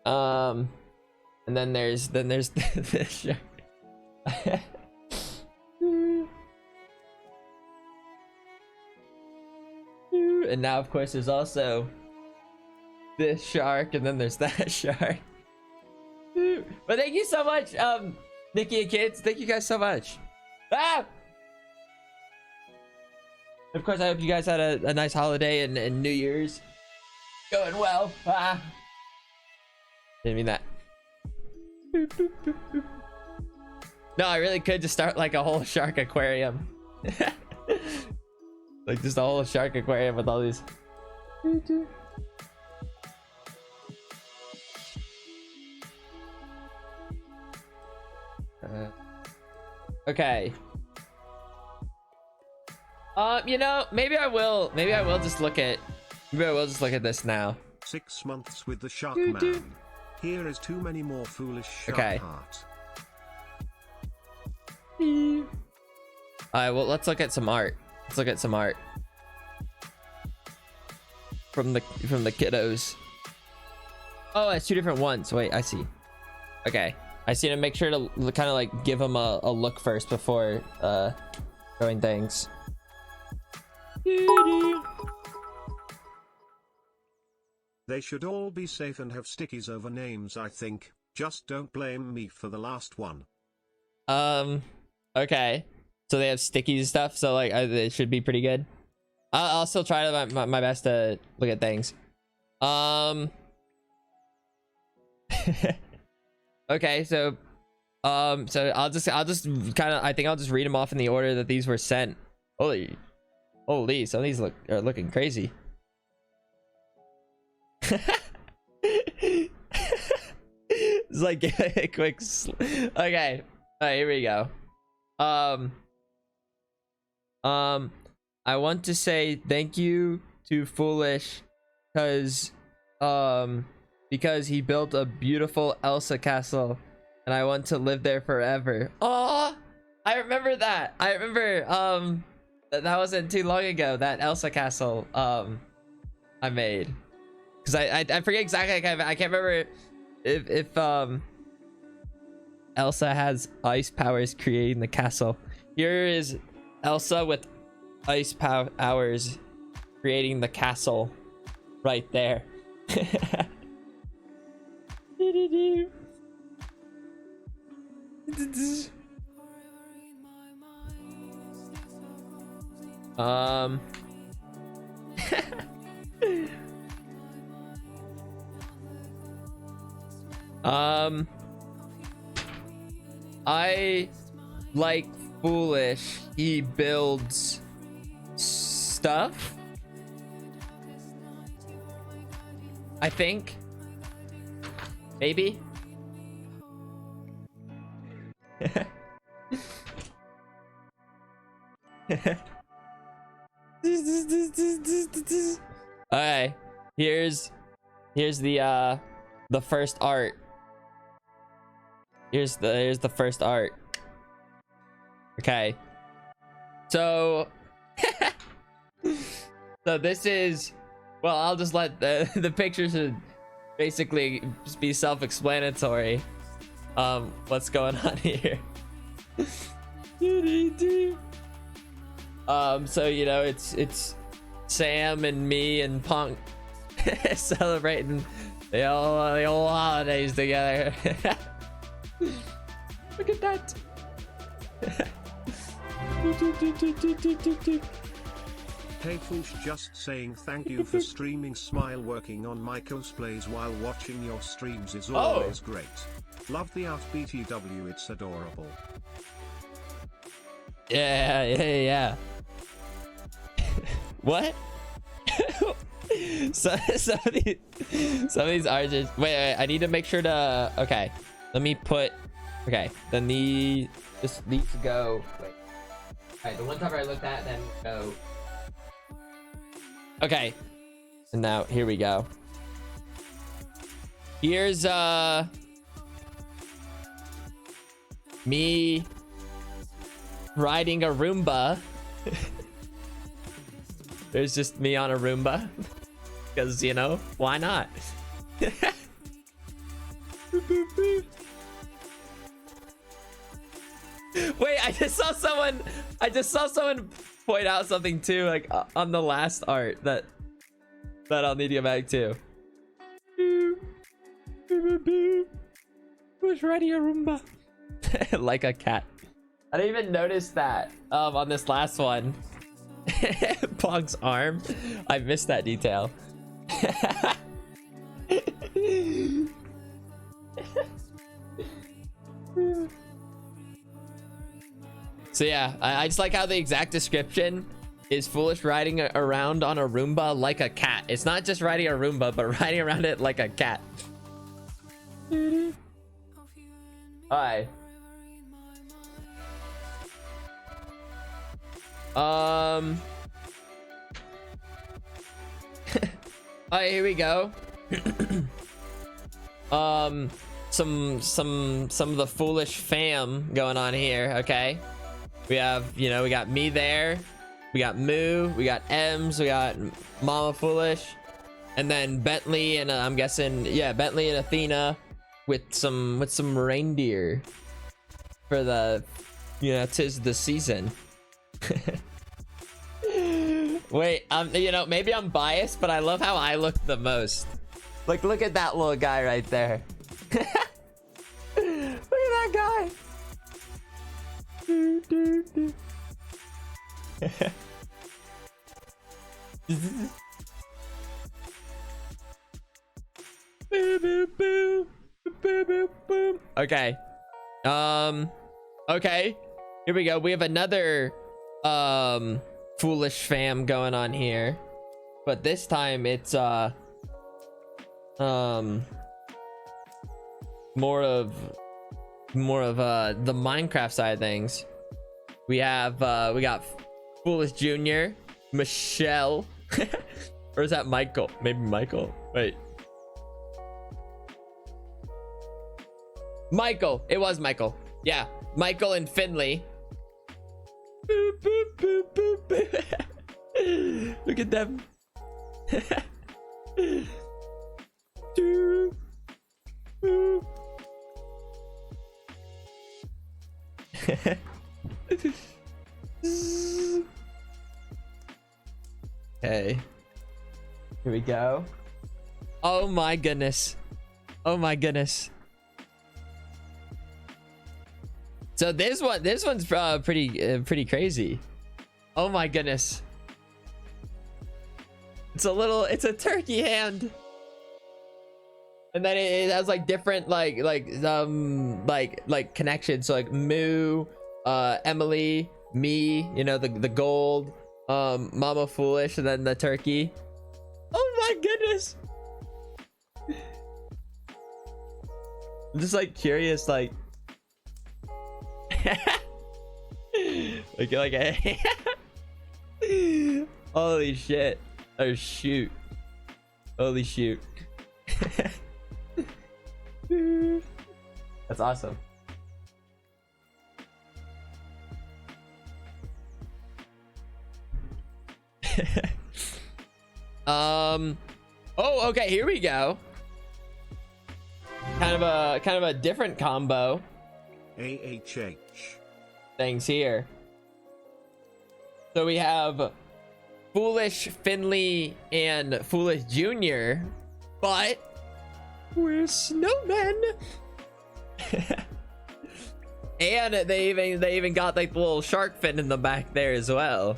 A: And then there's this shark. And now of course there's also this shark, and then there's that shark. But thank you so much, Nikki and kids. Thank you guys so much. Ah! Of course, I hope you guys had a nice holiday and New Year's going well. Ah! Didn't mean that. No, I really could just start like a whole shark aquarium. Like just a whole shark aquarium with all these. Okay. You know, maybe I will just look at this now.
B: 6 months with the shark man. Here is too many more foolish shark heart.
A: Alright, well, let's look at some art. Let's look at some art from the kiddos. Oh, it's 2 different ones. Wait, I see. Okay, I see. To make sure to kind of like give them a look first before showing things.
B: They should all be safe and have stickies over names, I think. Just don't blame me for the last one.
A: Okay. So they have sticky stuff, so like it should be pretty good. I'll still try my best to look at things. Okay, so I'll just kind of, I think I'll just read them off in the order that these were sent. Holy, some of these are looking crazy. It's like a quick. Okay. All right. Here we go. I want to say thank you to Foolish, because he built a beautiful Elsa castle, and I want to live there forever. Oh, I remember that. I remember that wasn't too long ago, that Elsa castle I made, because I forget exactly. I can't remember if Elsa has ice powers creating the castle. Here is Elsa with ice powers creating the castle right there. I like Foolish. He builds stuff, I think. Maybe. Okay, here's the first art. Here's the first art. Okay, so so this is, well, I'll just let the pictures should basically just be self-explanatory. What's going on here? So you know, it's Sam and me and Punk celebrating the old holidays together. Look at that.
B: Hey Foosh, just saying thank you for streaming. Smile, working on my cosplays while watching your streams is always great. Love the outbeat EW, it's adorable.
A: Yeah. What? Some of these are just wait, I need to make sure to, okay, let me put, okay, then just needs to go, wait, all right, the one cover I looked at, then go, okay, and now here we go. Here's me riding a Roomba. There's just me on a Roomba, because, you know, why not? Wait, I just saw someone point out something too, like on the last art that I'll need to get back to. Who's riding a Roomba? Like a cat. I didn't even notice that on this last one. Pog's arm. I missed that detail. So yeah, I just like how the exact description is Foolish riding around on a Roomba like a cat. It's not just riding a Roomba, but riding around it like a cat. Hi. Alright, here we go. Some of the Foolish fam going on here. Okay, we have, you know, we got me there, we got Moo, we got Ems, we got Mama Foolish, and then Bentley and I'm guessing, yeah, Bentley and Athena with some reindeer for the, you know, 'tis the season. Wait, you know, maybe I'm biased, but I love how I look the most. Like, look at that little guy right there. Look at that guy. Okay. Okay. Here we go. We have another Foolish fam going on here, but this time it's more of the Minecraft side of things. We got Foolish Junior, Michelle, or is that Michael? Maybe Michael. Wait, Michael. It was Michael. Yeah, Michael and Finley. Boop, boop, boop, boop, boop. Look at them. Okay, here we go. Oh my goodness. Oh my goodness. So this one's pretty crazy. Oh my goodness. It's a turkey hand. And then it has like different like connections. So like Moo, Emily, me, you know, the gold, Mama Foolish, and then the turkey. Oh my goodness. I'm just like curious, like like holy shit. Oh shoot. Holy shoot. That's awesome. Oh, okay, here we go. Kind of a different combo
B: AHH.
A: things here. So we have Foolish Finley and Foolish Junior, but we're snowmen. And they even got like the little shark fin in the back there as well.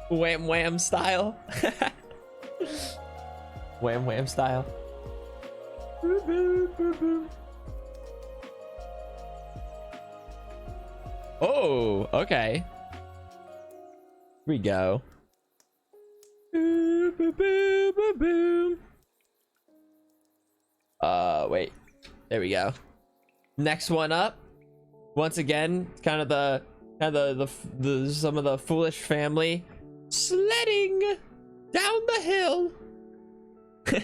A: Wham wham style. Wham wham style. Oh, okay. Here we go. Wait. There we go. Next one up. Once again, kind of the some of the Foolish family sledding down the hill. Do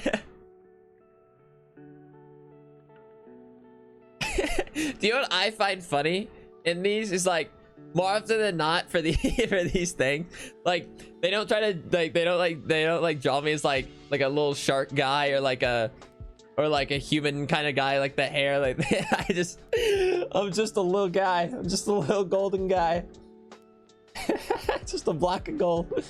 A: you know what I find funny in these is like more often than not for the for these things, like they don't try to like they don't draw me as like a little shark guy or like a human kind of guy, like the hair, like I'm just a little guy. I'm just a little golden guy. Just a block of gold.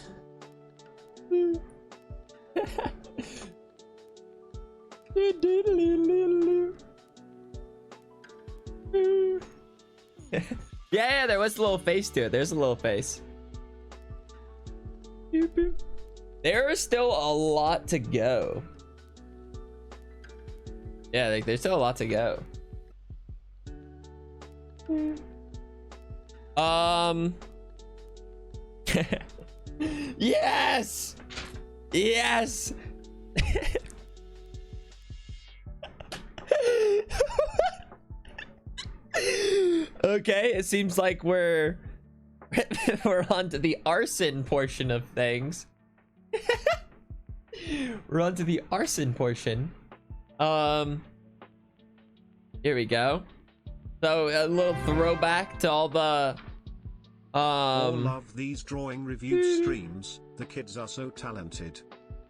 A: Yeah, there was a little face to it. There's a little face. There is still a lot to go. Yeah, like there's still a lot to go. Yes! Yes! Okay, it seems like we're on to the arson portion of things. We're on to the arson portion. Here we go. So a little throwback to all the
B: All love these drawing review streams. The kids are so talented.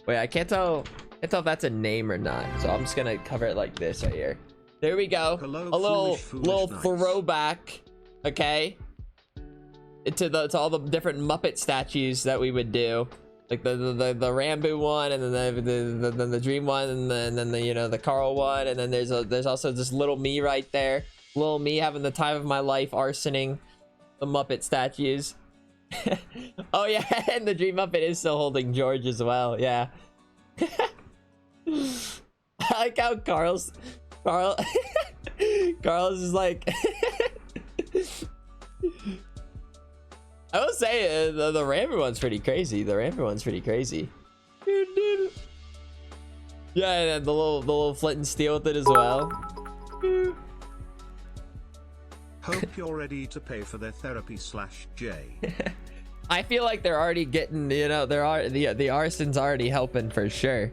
A: Wait, I can't tell if that's a name or not, so I'm just gonna cover it like this right here. There we go.
B: Hello,
A: A little
B: foolish knights.
A: throwback, okay, to all the different Muppet statues that we would do, like the Rambo one, and then the Dream one, and then the, you know, the Carl one, and then there's also this little me right there, little me having the time of my life arsoning the Muppet statues. Oh yeah, and the Dream Muppet is still holding George as well. Yeah. I like how Carl's is like I will say the Rammer one's pretty crazy. The Rammer one's pretty crazy. Yeah, and the little flint and steel with it as well.
B: Hope you're ready to pay for their therapy/J.
A: I feel like they're already getting, you know, the arson's already helping for sure.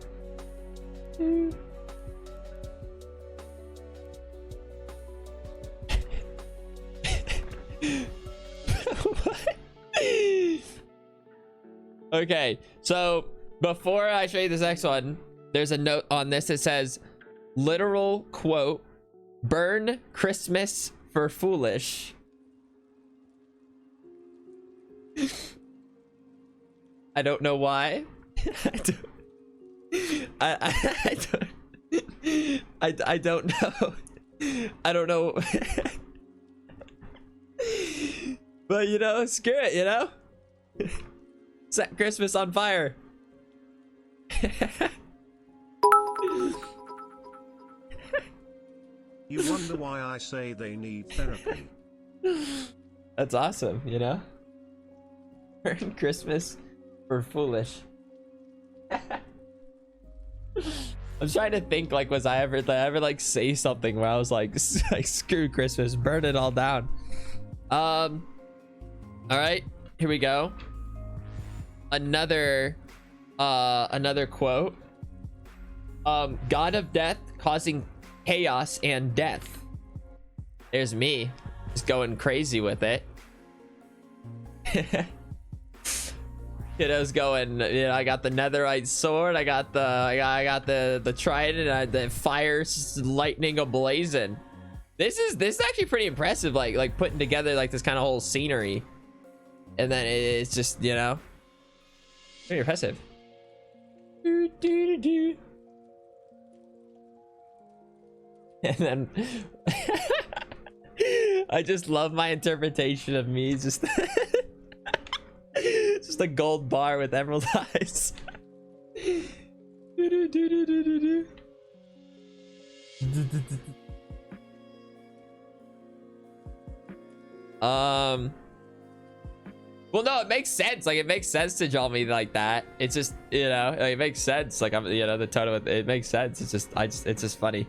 A: Okay, so before I show you this next one, there's a note on this that says, literal quote, burn Christmas for foolish. I don't know why. I don't know. I don't know. But you know, screw it, you know? Set Christmas on fire.
B: You wonder why I say they need therapy.
A: That's awesome, you know? Burn Christmas for foolish. I'm trying to think, like, was I ever like say something where I was like screw Christmas, burn it all down. All right, here we go. Another quote. God of death causing chaos and death. There's me just going crazy with it. Kiddo's going, you know, I got the netherite sword, I got the trident, and the fire lightning ablazing. This is actually pretty impressive, like putting together like this kind of whole scenery, and then it's just, you know, pretty impressive. And then I just love my interpretation of me just just a gold bar with emerald eyes. Well, no, it makes sense. Like, it makes sense to draw me like that. It's just, you know, like, it makes sense. Like, I'm, you know, the tone of it makes sense. It's just, it's just funny.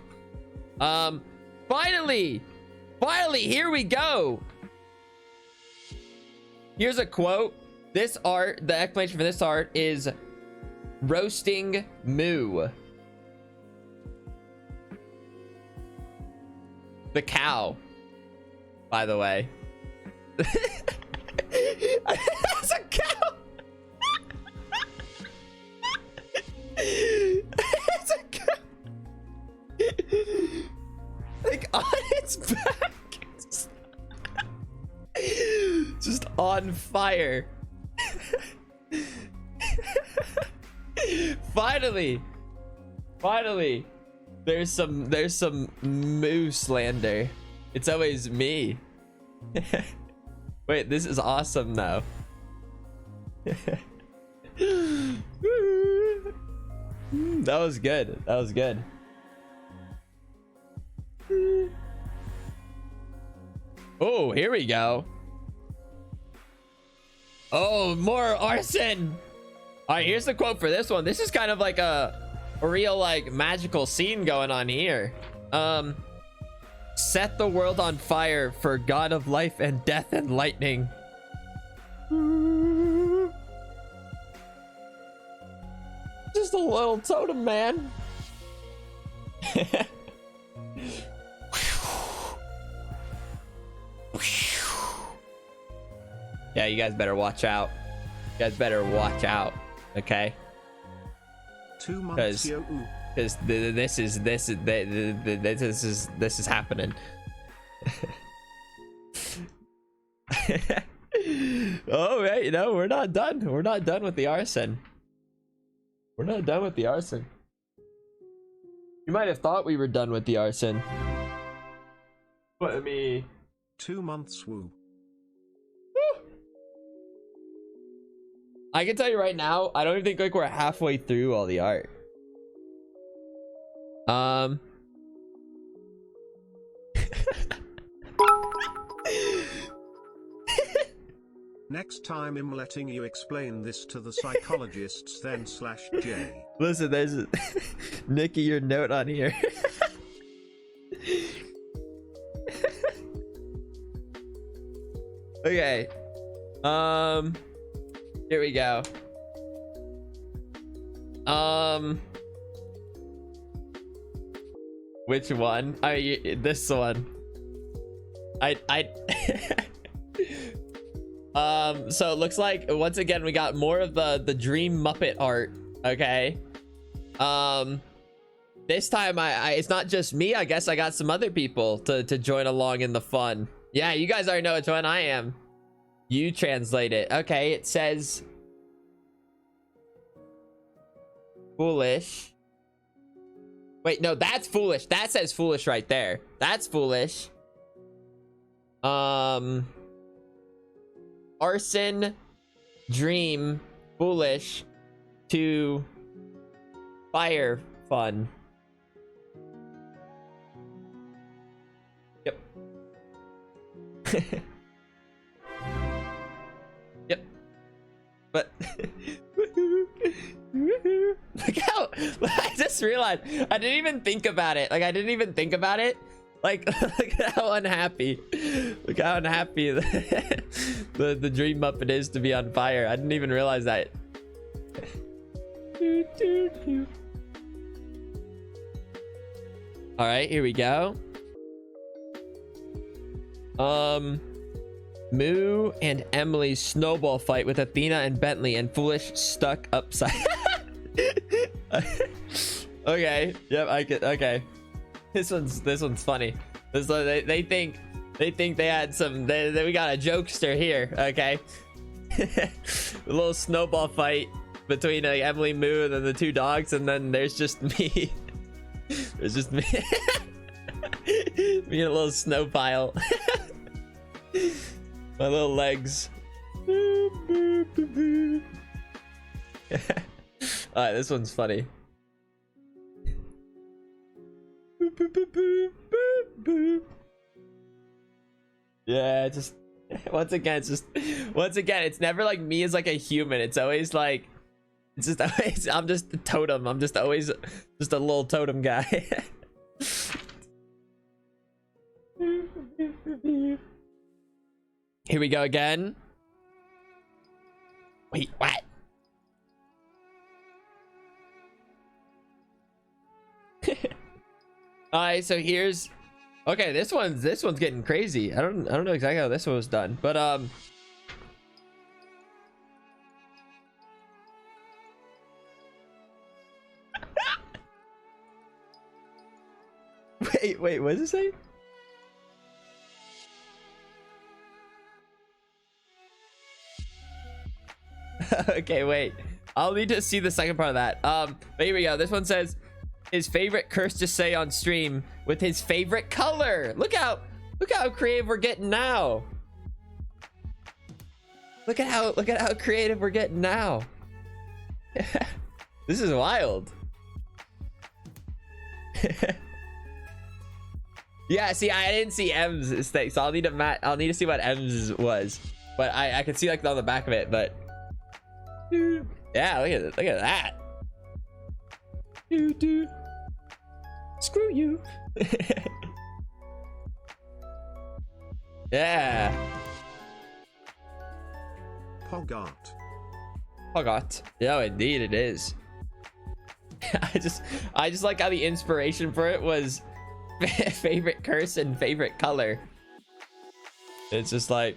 A: Finally, here we go. Here's a quote. This art, the explanation for this art is roasting moo. The cow, by the way. That's a cow. It's a cow. Like on its back. Just on fire. Finally, there's some moo slander. It's always me. Wait, this is awesome though. That was good. That was good. Oh, here we go. Oh, more arson. All right, here's the quote for this one. This is kind of like a real like magical scene going on here. Set the world on fire for God of life and death and lightning. Just a little totem man. Yeah, you guys better watch out. You guys better watch out, okay?
B: 2 months.
A: Because this is happening. Oh, wait, you know, we're not done. We're not done with the arson. We're not done with the arson. You might have thought we were done with the arson. But I mean,
B: 2 months. Woo.
A: I can tell you right now, I don't even think like we're halfway through all the art.
B: Next time I'm letting you explain this to the psychologists then /J.
A: Listen, there's Nikki, your note on here. Okay. Here we go. Which one? This one. So it looks like once again we got more of the dream Muppet art. Okay. This time it's not just me. I guess I got some other people to join along in the fun. Yeah, you guys already know which one I am. You translate it. Okay, it says foolish. Wait, no, that's foolish. That says foolish right there. That's foolish. Arson, dream, foolish, to fire, fun. Yep. Yep. But look how I just realized I didn't even think about it. Like I didn't even think about it. Like look at how unhappy. Look how unhappy the dream Muppet is to be on fire. I didn't even realize that. All right, here we go. Moo and Emily's snowball fight with Athena and Bentley, and Foolish stuck upside. Okay, yep, I get. Okay, this one's funny. This one, they think they had some. We got a jokester here. Okay, a little snowball fight between Emily, Moo, and then the two dogs, and then there's just me. There's just me. Me in a little snow pile. My little legs. Alright, this one's funny. Yeah, just once again, it's never like me as like a human. It's always like it's just always I'm just a totem. I'm just always just a little totem guy. Here we go again. Wait, what? Alright, so here's okay, this one's getting crazy. I don't know exactly how this one was done, but wait, what does it say? Okay, wait, I'll need to see the second part of that. But here we go. This one says his favorite curse to say on stream with his favorite color. Look how creative we're getting now. Look at how creative we're getting now. This is wild. Yeah, see, I didn't see M's thing, so I'll need to see what M's was. But I can see like on the back of it, but yeah, look at that. Screw you. Yeah. Pogot. Yeah, indeed it is. I just like how the inspiration for it was favorite curse and favorite color. It's just like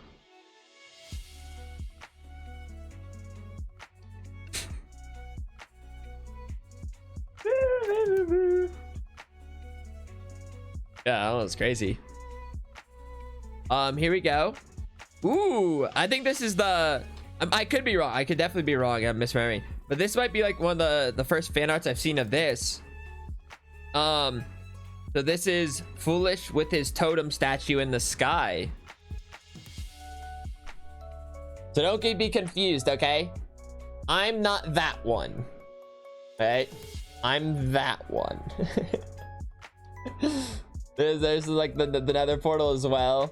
A: yeah, that was crazy. Here we go. Ooh, I think this is the I could be wrong. I could definitely be wrong. I'm misremembering, but this might be like one of the first fan arts I've seen of this. So this is Foolish with his totem statue in the sky. So don't be confused, okay? I'm not that one. Right? I'm that one. There's like the nether portal as well.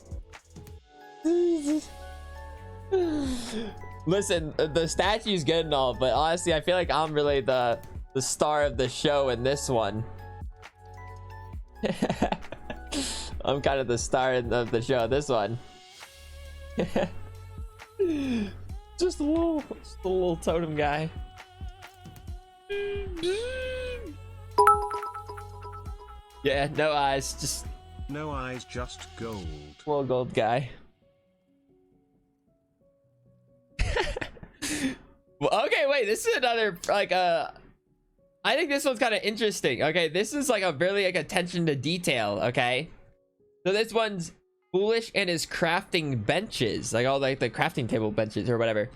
A: Listen, the statue's good and all, but honestly, I feel like I'm really the star of the show in this one. I'm kind of the star of the show in this one. just a little totem guy. Yeah, no eyes, just
B: no eyes, just gold.
A: little gold guy. Well, okay, wait, this is another like I think this one's kind of interesting. Okay, this is like a really like attention to detail. Okay, so this one's foolish and is crafting benches, like all like the crafting table benches or whatever.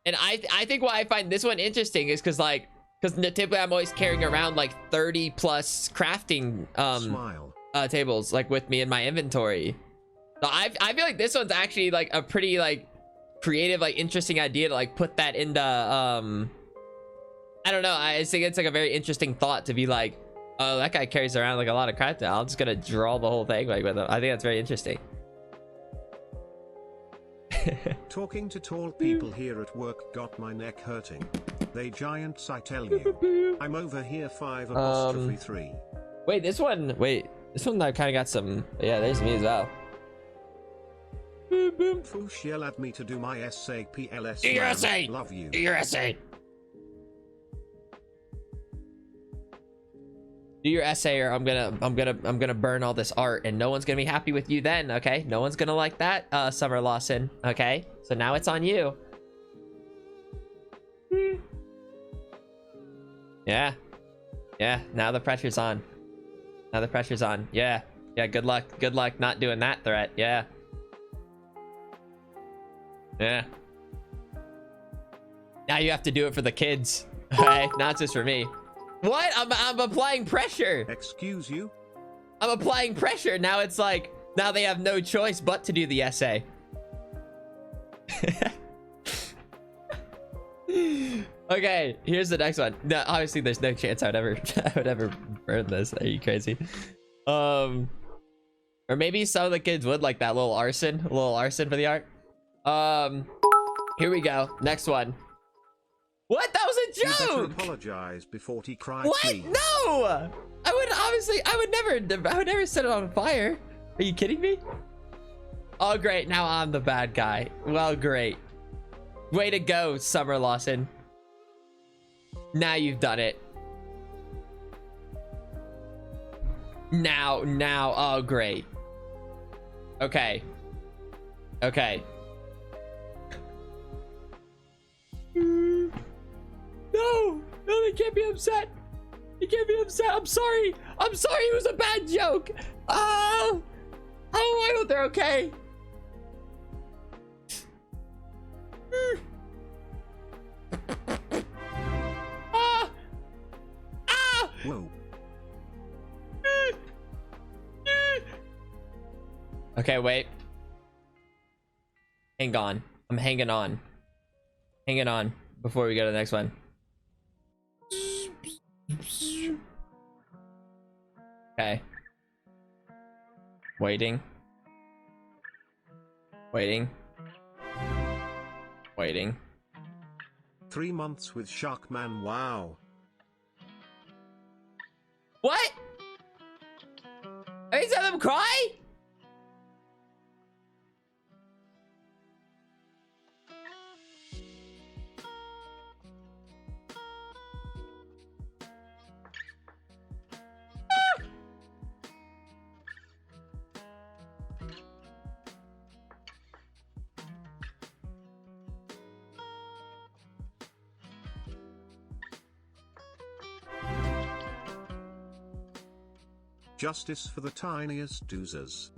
A: And I think why I find this one interesting is because typically I'm always carrying around like 30 plus crafting tables like with me in my inventory. So I feel like this one's actually like a pretty like creative, like interesting idea to like put that into I don't know, I just think it's like a very interesting thought to be like, oh, that guy carries around like a lot of crafting, I'm just gonna draw the whole thing like with him. I think that's very interesting.
B: Talking to tall people here at work got my neck hurting. They giants, I tell you. I'm over here 5'3".
A: Wait, this one I kind of got some. Yeah, there's me as well.
B: Foosh yell at me to do my essay. PLS.
A: Do your essay.
B: Love you.
A: Do your essay. Do your essay, or I'm gonna burn all this art, and no one's gonna be happy with you then. Okay, no one's gonna like that, Summer Lawson. Okay, so now it's on you. Yeah, now the pressure's on. Yeah, good luck not doing that threat. Yeah. Now you have to do it for the kids. Okay, not just for me. What? I'm applying pressure.
B: Excuse you?
A: I'm applying pressure. Now it's like, now they have no choice but to do the essay. Okay, here's the next one. No, obviously there's no chance I would ever burn this. Are you crazy? Or maybe some of the kids would like that little arson for the art. Here we go. Next one. What? That was a joke.
B: You better apologize before he cries.
A: What?
B: Please.
A: No! I would never set it on fire. Are you kidding me? Oh, great. Now I'm the bad guy. Well, great. Way to go, Summer Lawson. Now you've done it. Now, oh, great. Okay. No, they can't be upset. I'm sorry. It was a bad joke. Oh, I hope they're okay.
B: Whoa.
A: Okay, wait. Hang on. I'm hanging on. Before we go to the next one. Okay. Waiting.
B: 3 months with Sharkman. Wow.
A: What? Are you telling them cry?
B: Justice for the tiniest doozers.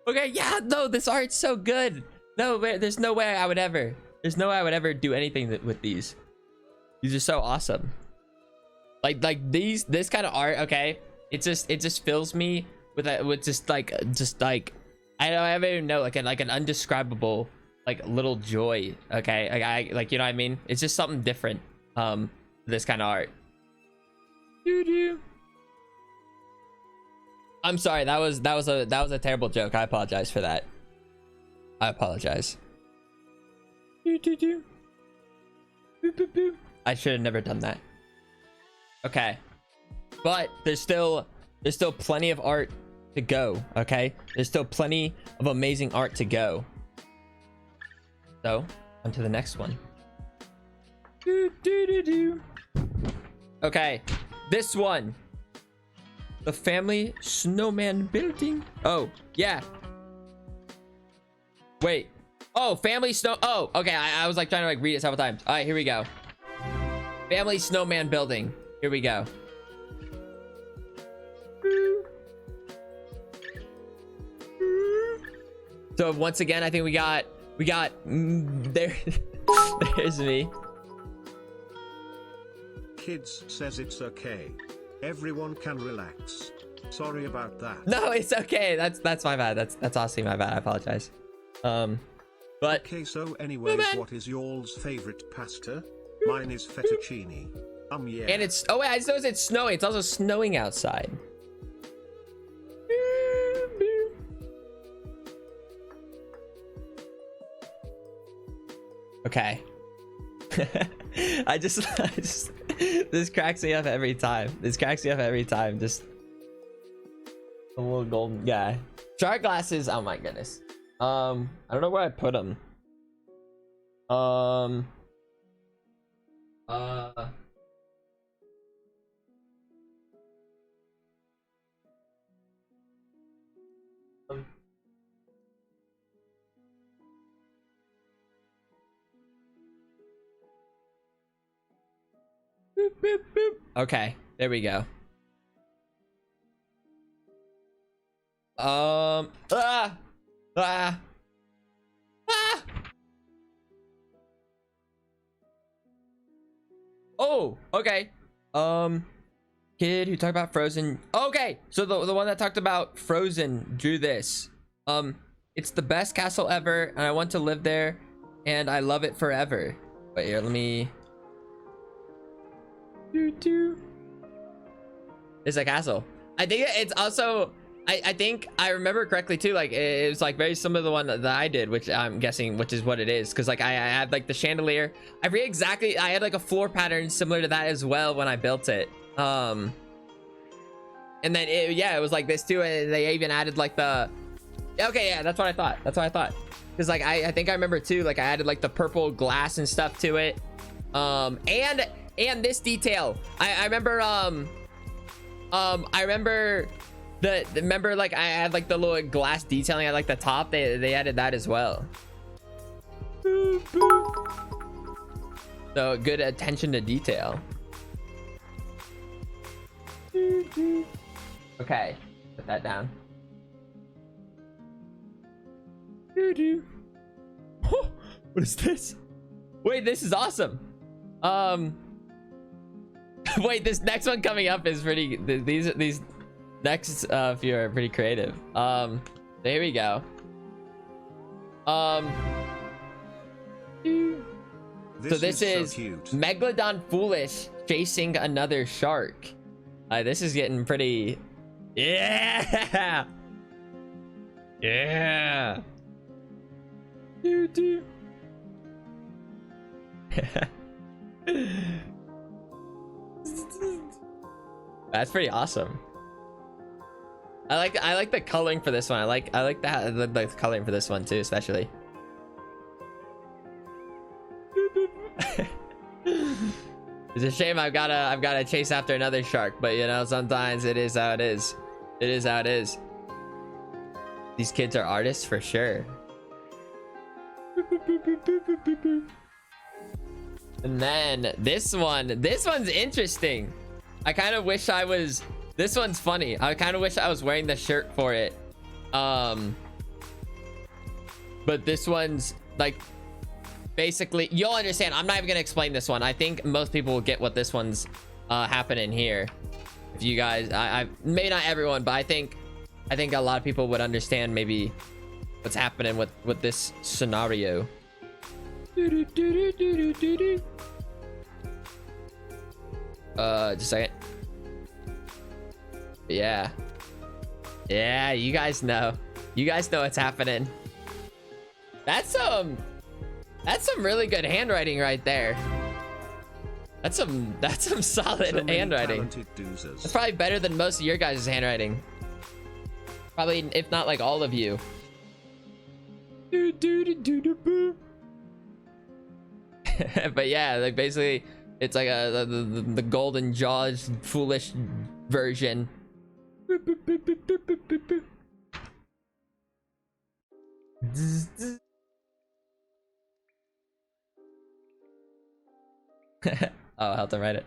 A: Okay, yeah, no, this art's so good. No, there's no way I would ever. There's no way I would ever do anything with these. These are so awesome. Like this kind of art, okay? It just fills me with just like I don't even know, like an undescribable like little joy. Okay, like you know what I mean? It's just something different. This kind of art. I'm sorry, that was a terrible joke. I apologize for that. I apologize. I should have never done that. Okay, but there's still plenty of art to go. Okay, there's still plenty of amazing art to go. So on to the next one. Okay, this one, the family snowman building. Oh yeah, wait, oh, family snow, oh okay, I was like trying to like read it several times. All right, here we go. Family snowman building, here we go. So once again, I think we got there. There's me.
B: Kids says it's okay. Everyone can relax. Sorry about that.
A: No, it's okay. That's my bad. That's honestly my bad. I apologize. But
B: okay, so anyways, what is y'all's favorite pasta? Mine is fettuccine. Yeah.
A: And it's, oh wait, I just noticed it's snowing. It's also snowing outside. Okay. I just this cracks me up every time. This cracks me up every time. Just a little golden guy. Shark glasses. Oh my goodness. I don't know where I put them. Boop, boop, boop. Okay, there we go. Ah! Oh, okay. Kid who talked about Frozen. Okay, so the one that talked about Frozen drew this. It's the best castle ever, and I want to live there, and I love it forever. But here, let me. It's a castle. I think it's also. I think I remember correctly too. Like it was like very similar to the one that I did, which I'm guessing, which is what it is, because like I had like the chandelier. I forget exactly. I had like a floor pattern similar to that as well when I built it. And then it was like this too, and they even added like the. Okay, yeah, that's what I thought. That's what I thought. Because like I think I remember too. Like I added like the purple glass and stuff to it. And this detail. I remember. I remember. Remember like I had like the little glass detailing at like the top. They added that as well. So good attention to detail. Okay, put that down. What is this? Wait, this is awesome. Wait, this next one coming up is pretty. These next few are pretty creative. So here we go. So this is so Megalodon Foolish chasing another shark. This is getting pretty. Yeah. Yeah. That's pretty awesome. I like the coloring for this one. I like the coloring for this one too, especially. It's a shame I've gotta chase after another shark, but you know, sometimes it is how it is. It is how it is. These kids are artists for sure. And then this one's interesting. I kind of wish I was. This one's funny. I kind of wish I was wearing the shirt for it. but this one's like basically, you'll understand. I'm not even gonna explain this one. I think most people will get what this one's happening here. If you guys, I maybe not everyone, but I think a lot of people would understand maybe what's happening with this scenario. Just a second. Yeah, you guys know what's happening. That's some really good handwriting right there. That's some solid handwriting. That's probably better than most of your guys' handwriting. Probably, if not like all of you. But yeah, like basically it's like the golden jaws foolish version. Oh, I'll have to write it.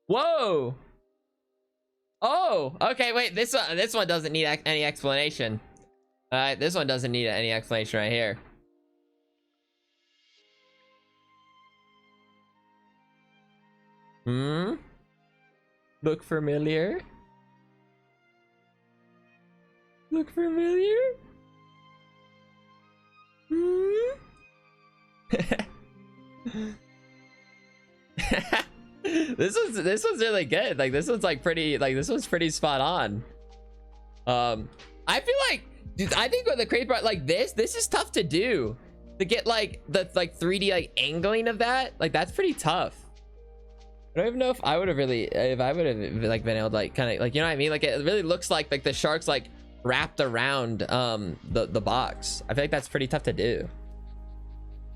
A: Whoa. Oh, okay, wait, this one doesn't need any explanation. All right, this one doesn't need any explanation right here. Look familiar? Look familiar? This one's really good. Like this one's like pretty, like this one's pretty spot on. I feel like, dude, I think with the crazy part like this is tough to do, to get like the like 3D like angling of that. Like that's pretty tough. I don't even know if I would have really, if I would have like been able to like kind of like, you know what I mean? Like it really looks like the shark's like wrapped around the box. I feel like that's pretty tough to do.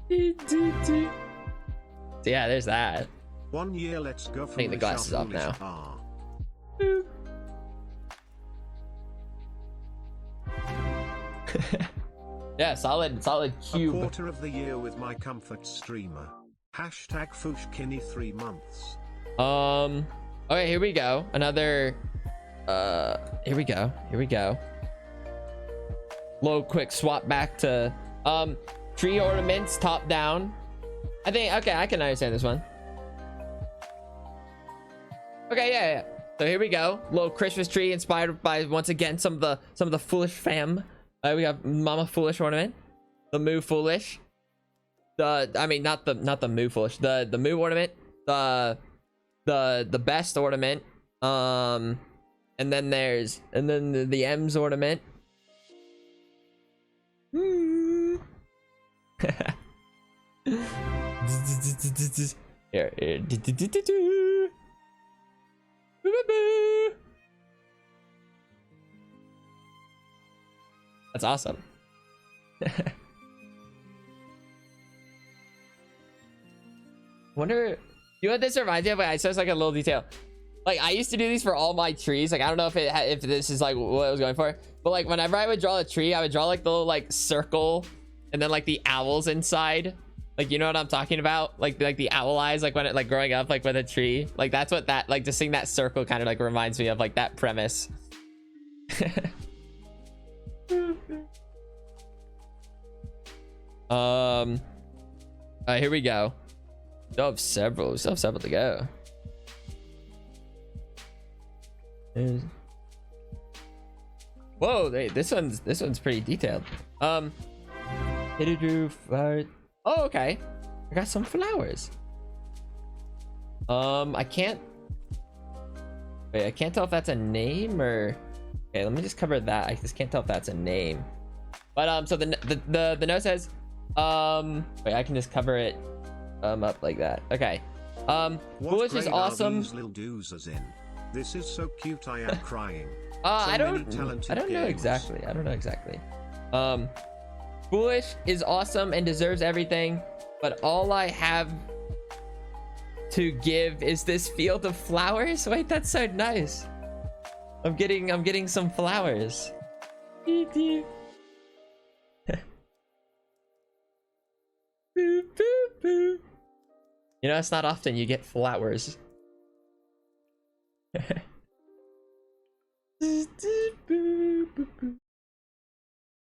A: So yeah, there's that.
B: 1 year, let's go.
A: Take the glasses off now. Yeah, solid cube.
B: A quarter of the year with my comfort streamer. Hashtag Fushkini 3 months.
A: Okay, here we go. Another here we go. Little quick swap back to tree ornaments top down. I think, okay, I can understand this one. Okay, yeah. So here we go. Little Christmas tree inspired by, once again, some of the foolish fam. We got Mama Foolish ornament, the Moo Foolish, I mean not the Moo Foolish, the Moo ornament, the best ornament, and then the M's ornament. Here. That's awesome. Wonder, you know what this reminds me of? I saw like a little detail. Like I used to do these for all my trees. Like I don't know if this is like what I was going for, but like whenever I would draw a tree, I would draw like the little like circle, and then like the owls inside. Like, you know what I'm talking about? Like the owl eyes, like when it like growing up, like with a tree. Like that's what that, like just seeing that circle kind of like reminds me of, like that premise. Here we go. Still have several to go. Whoa, this one's pretty detailed. Oh, okay. I got some flowers. I can't tell if that's a name or, okay, let me just cover that. I just can't tell if that's a name. But so the note says, wait, I can just cover it up like that. Okay. Foolish is awesome.
B: This is so cute, I am crying.
A: I don't know exactly. Foolish is awesome and deserves everything, but all I have to give is this field of flowers. Wait, that's so nice. I'm getting some flowers. You know, it's not often you get flowers.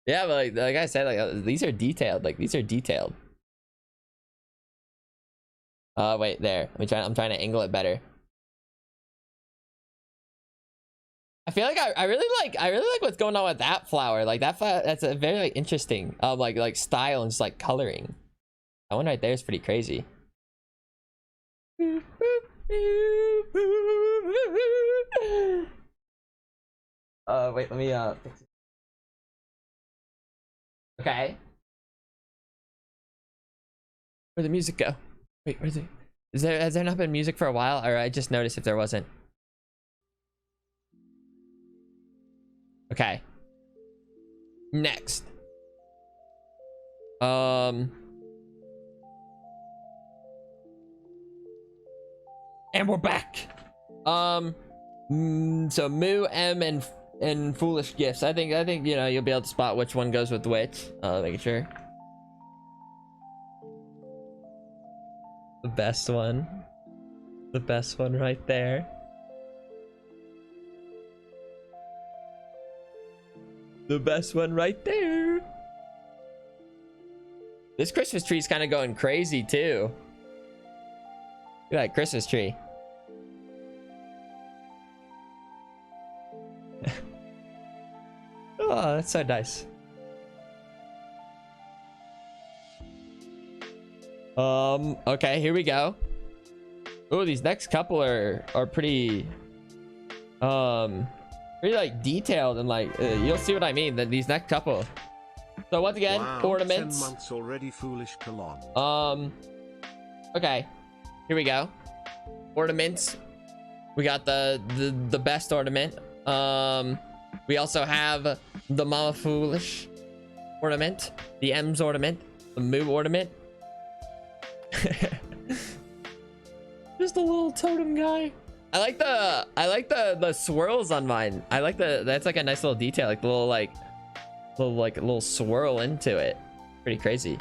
A: Yeah, but like I said, like these are detailed. Like these are detailed. Wait, there. I'm trying to angle it better. I feel like I really like what's going on with that flower. Like that flower, that's a very like interesting like style and just like coloring. That one right there is pretty crazy. Wait, let me fix it. Okay. Where'd the music go? Wait, where's it? Has there not been music for a while? Or I just noticed if there wasn't. Okay. Next. And we're back. So Moo, M, and Foolish Gifts. I think you know you'll be able to spot which one goes with which. Making sure. The best one. The best one right there. The best one right there. This Christmas tree's kind of going crazy too. Look at that Christmas tree. Oh, that's so nice. Okay, here we go. Oh, these next couple are pretty pretty like detailed and like you'll see what I mean. That these next couple. So once again,
B: wow,
A: ornaments.
B: 10 months already, Foolish Cologne.
A: Okay, here we go. Ornaments. We got the best ornament. We also have the Mama Foolish ornament, the M's ornament, the Moo ornament. Just a little totem guy. I like the swirls on mine. I like that's like a nice little detail, like the little swirl into it. Pretty crazy.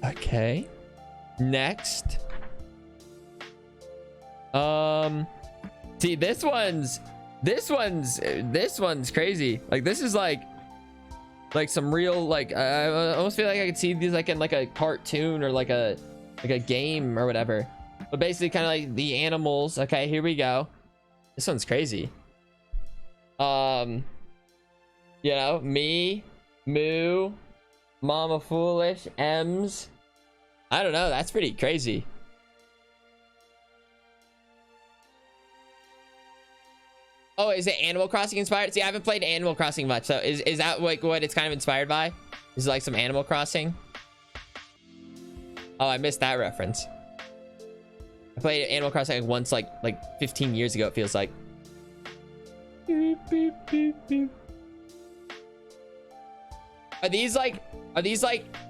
A: Okay. Next. See, this one's crazy. Like this is like some real like I almost feel like I could see these like in like a cartoon or like a game or whatever. But basically kind of like the animals. Okay, here we go. This one's crazy. You know, me, Moo, Mama Foolish, M's. I don't know, that's pretty crazy. Oh, is it Animal Crossing inspired? See, I haven't played Animal Crossing much, so is that like what it's kind of inspired by? Is it like some Animal Crossing? Oh, I missed that reference. I played Animal Crossing like once, like 15 years ago, it feels like. Beep, beep, beep, beep. Are these like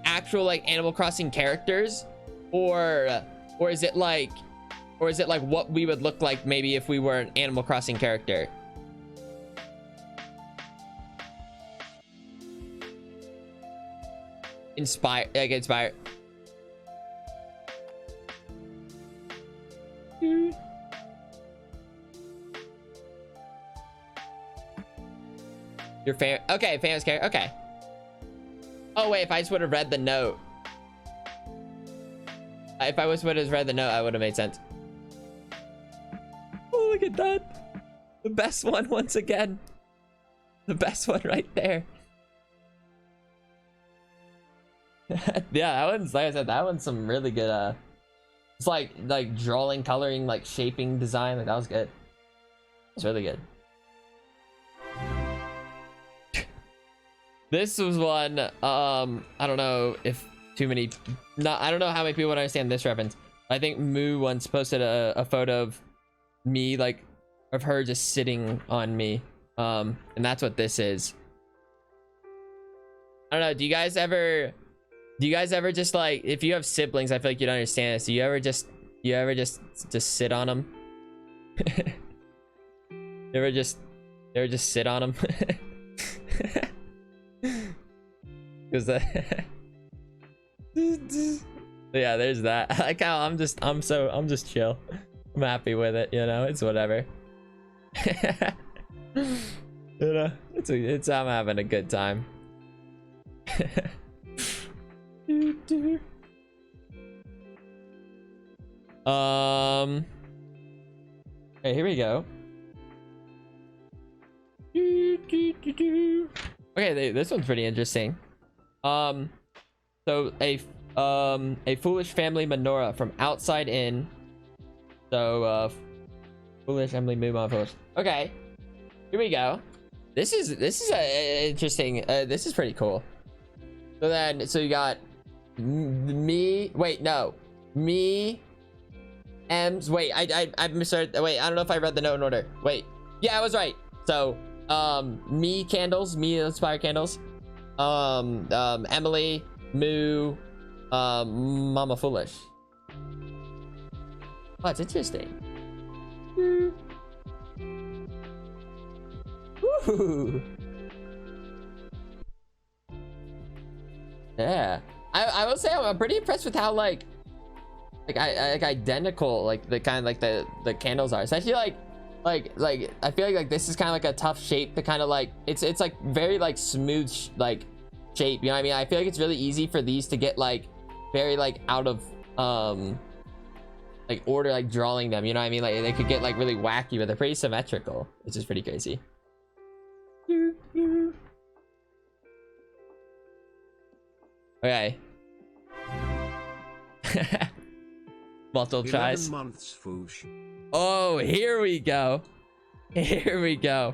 A: actual like Animal Crossing characters, or is it like what we would look like maybe if we were an Animal Crossing character? Inspired. Your okay, famous character. Okay. Oh wait, if I just would have read the note. If I would have read the note, I would have made sense. Oh, look at that. The best one once again. The best one right there. Yeah, that one's, like I said, that one's some really good it's like drawing, coloring, like shaping design. Like that was good. It's really good. This was one, I don't know if I don't know how many people would understand this reference. I think Moo once posted a photo of me, like, of her just sitting on me. And that's what this is. I don't know, do you guys ever just like, if you have siblings, I feel like you'd understand this. Do you ever just sit on them? you ever just sit on them? Because yeah, there's that. Like how I'm just chill. I'm happy with it, you know. It's whatever. You know, it's I'm having a good time. Okay, here we go. Okay, this one's pretty interesting. So a foolish family menorah from outside in. So foolish Emily Moon foolish. Okay, here we go. This is interesting. This is pretty cool. So you got me. Wait, no, me. M's. Wait, I misheard. Wait, I don't know if I read the note in order. Wait, yeah, I was right. So me candles, me inspired candles. Emily, Moo, Mama Foolish. Oh, it's interesting. Woo. Yeah, I will say I'm pretty impressed with how like identical like the kind of like the candles are, especially like I feel like this is kind of like a tough shape to kind of like it's like very like smooth like shape, you know what I mean? I feel like it's really easy for these to get like very like out of like order, like drawing them, you know what I mean? Like they could get like really wacky, but they're pretty symmetrical, which is pretty crazy. Okay. Multiple tries.
B: 11 months, Foosh.
A: Oh, here we go. Here we go.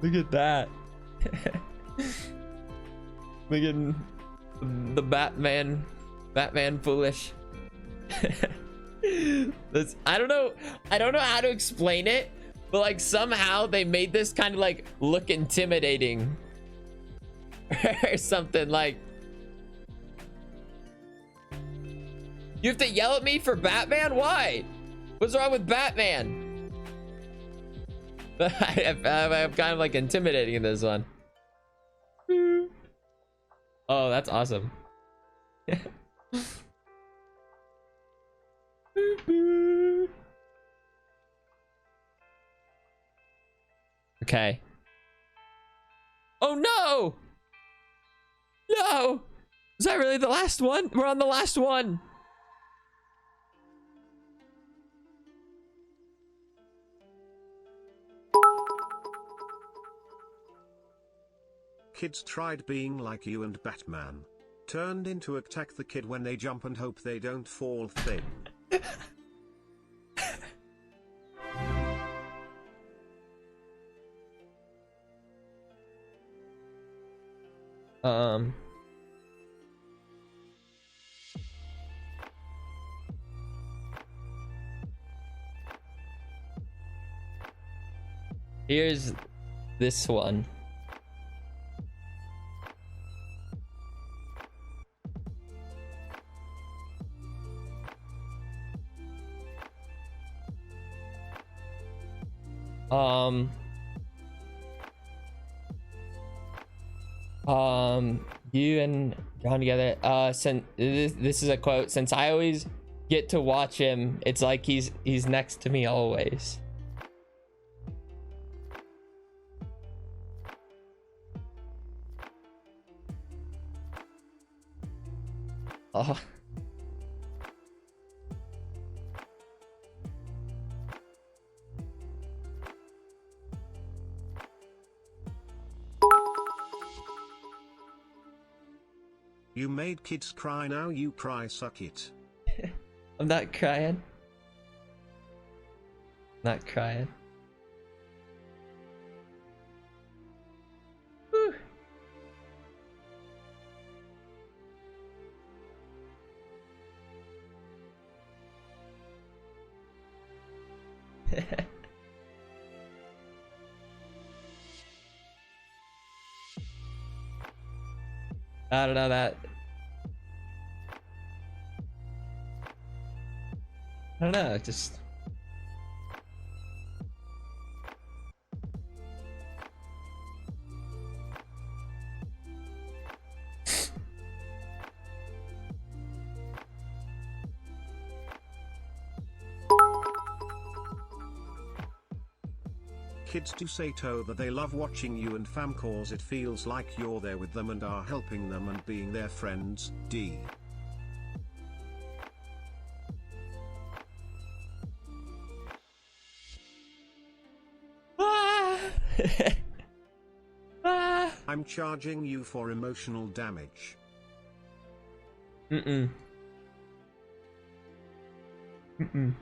A: Look at that. Look at the Batman foolish. I don't know how to explain it, but like somehow they made this kind of like look intimidating or something. Like you have to yell at me for Batman? Why? What's wrong with Batman? I'm kind of like intimidating in this one. Oh, that's awesome. Okay. Oh no! No! Is that really the last one? We're on the last one.
B: Kids tried being like you and Batman. Turned into attack the kid when they jump and hope they don't fall thing.
A: Here's this one. You and John together. Since this is a quote. Since I always get to watch him, it's like he's next to me always. Oh.
B: You made kids cry, now you cry, suck it.
A: I'm not crying. Not crying. Whew. I don't know that. I don't know, just.
B: Kids do say to that they love watching you and fam cause it feels like you're there with them and are helping them and being their friends. D. I'm charging you for emotional damage.
A: Mm-mm. Mm-mm.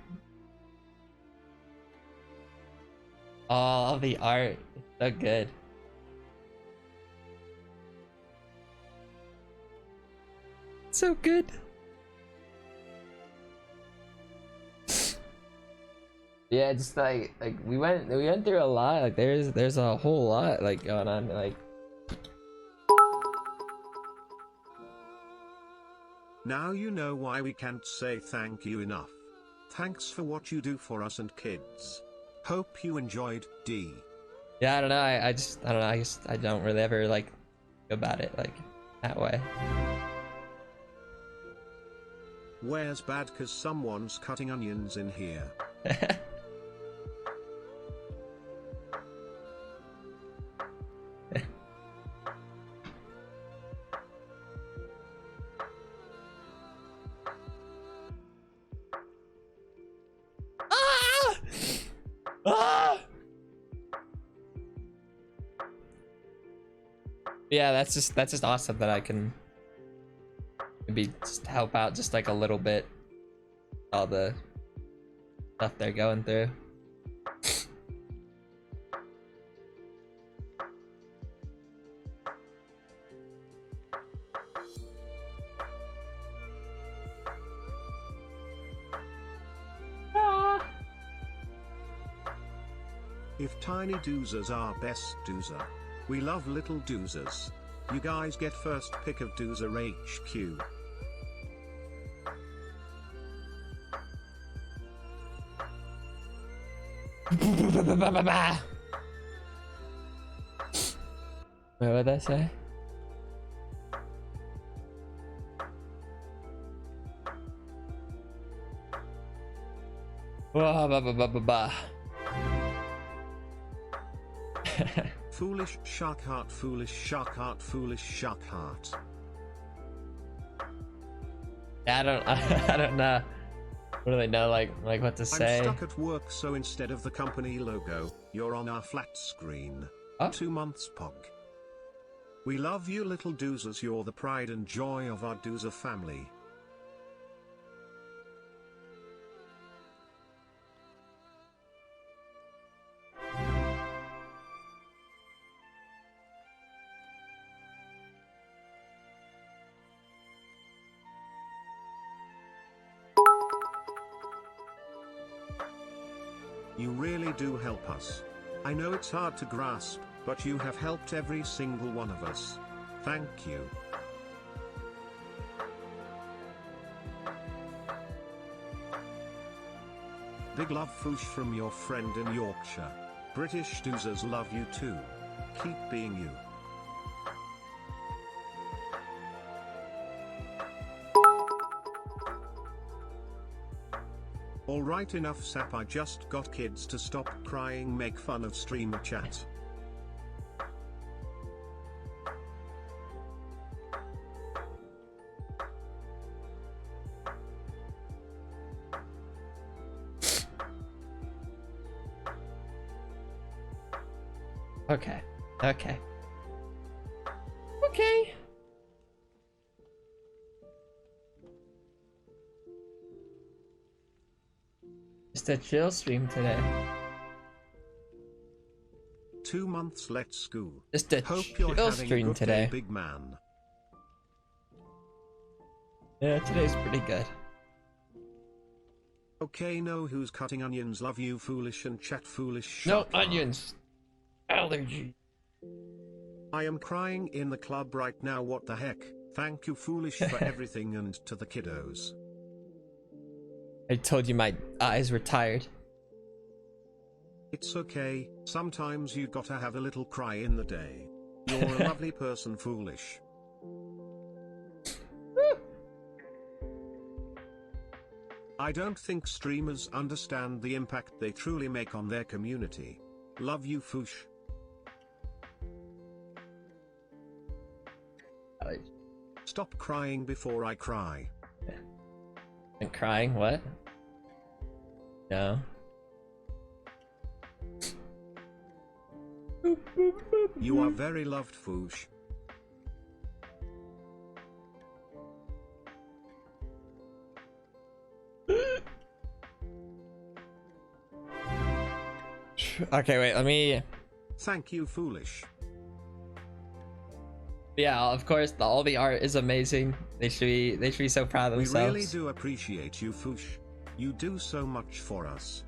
A: Oh, the art. So good. So good. Yeah, just like we went through a lot. Like there's a whole lot like going on. Like
B: Now you know why we can't say thank you enough. Thanks for what you do for us and kids. Hope you enjoyed, D.
A: yeah, I don't know. I don't know. I don't really ever like go about it like that way.
B: Where's bad cause someone's cutting onions in here.
A: Ah! Yeah, that's just awesome that I can maybe just help out just like a little bit all the stuff they're going through.
B: If tiny doozers are best doozer. We love little doozers. You guys get first pick of doozer HQ.
A: Wait, what'd I say? Wah, ba, ba, ba, ba, ba.
B: Foolish shark heart, foolish shark heart, foolish shark heart.
A: Yeah, I don't know. I don't really know like what to say.
B: I'm stuck at work, so instead of the company logo, you're on our flat screen.
A: Oh.
B: 2 months pog. We love you little doozers, you're the pride and joy of our doozer family. You really do help us. I know it's hard to grasp, but you have helped every single one of us. Thank you. Big love Foosh from your friend in Yorkshire. British doozers love you too. Keep being you. Alright, enough sap, I just got kids to stop crying, make fun of streamer chat.
A: Okay. Okay. Okay. Just a chill stream today.
B: 2 months, let's go.
A: Just a
B: Hope you're
A: chill
B: having a
A: stream
B: good
A: today.
B: day, big man.
A: Yeah, today's pretty good.
B: Okay, know who's cutting onions, love you foolish and chat foolish.
A: No
B: shark heart.
A: onions. Allergy.
B: I am crying in the club right now, what the heck. Thank you foolish for everything and to the kiddos.
A: I told you my eyes were tired.
B: It's okay, sometimes you gotta have a little cry in the day. You're a lovely person, Foolish. I don't think streamers understand the impact they truly make on their community. Love you, Foosh. Stop crying before I cry.
A: And crying? What? No.
B: You are very loved, Foosh.
A: Okay, wait, let me...
B: Thank you, Foolish.
A: Yeah, of course, all the art is amazing. They should be so proud of
B: We
A: themselves.
B: really do appreciate you, Foosh. You do so much for us.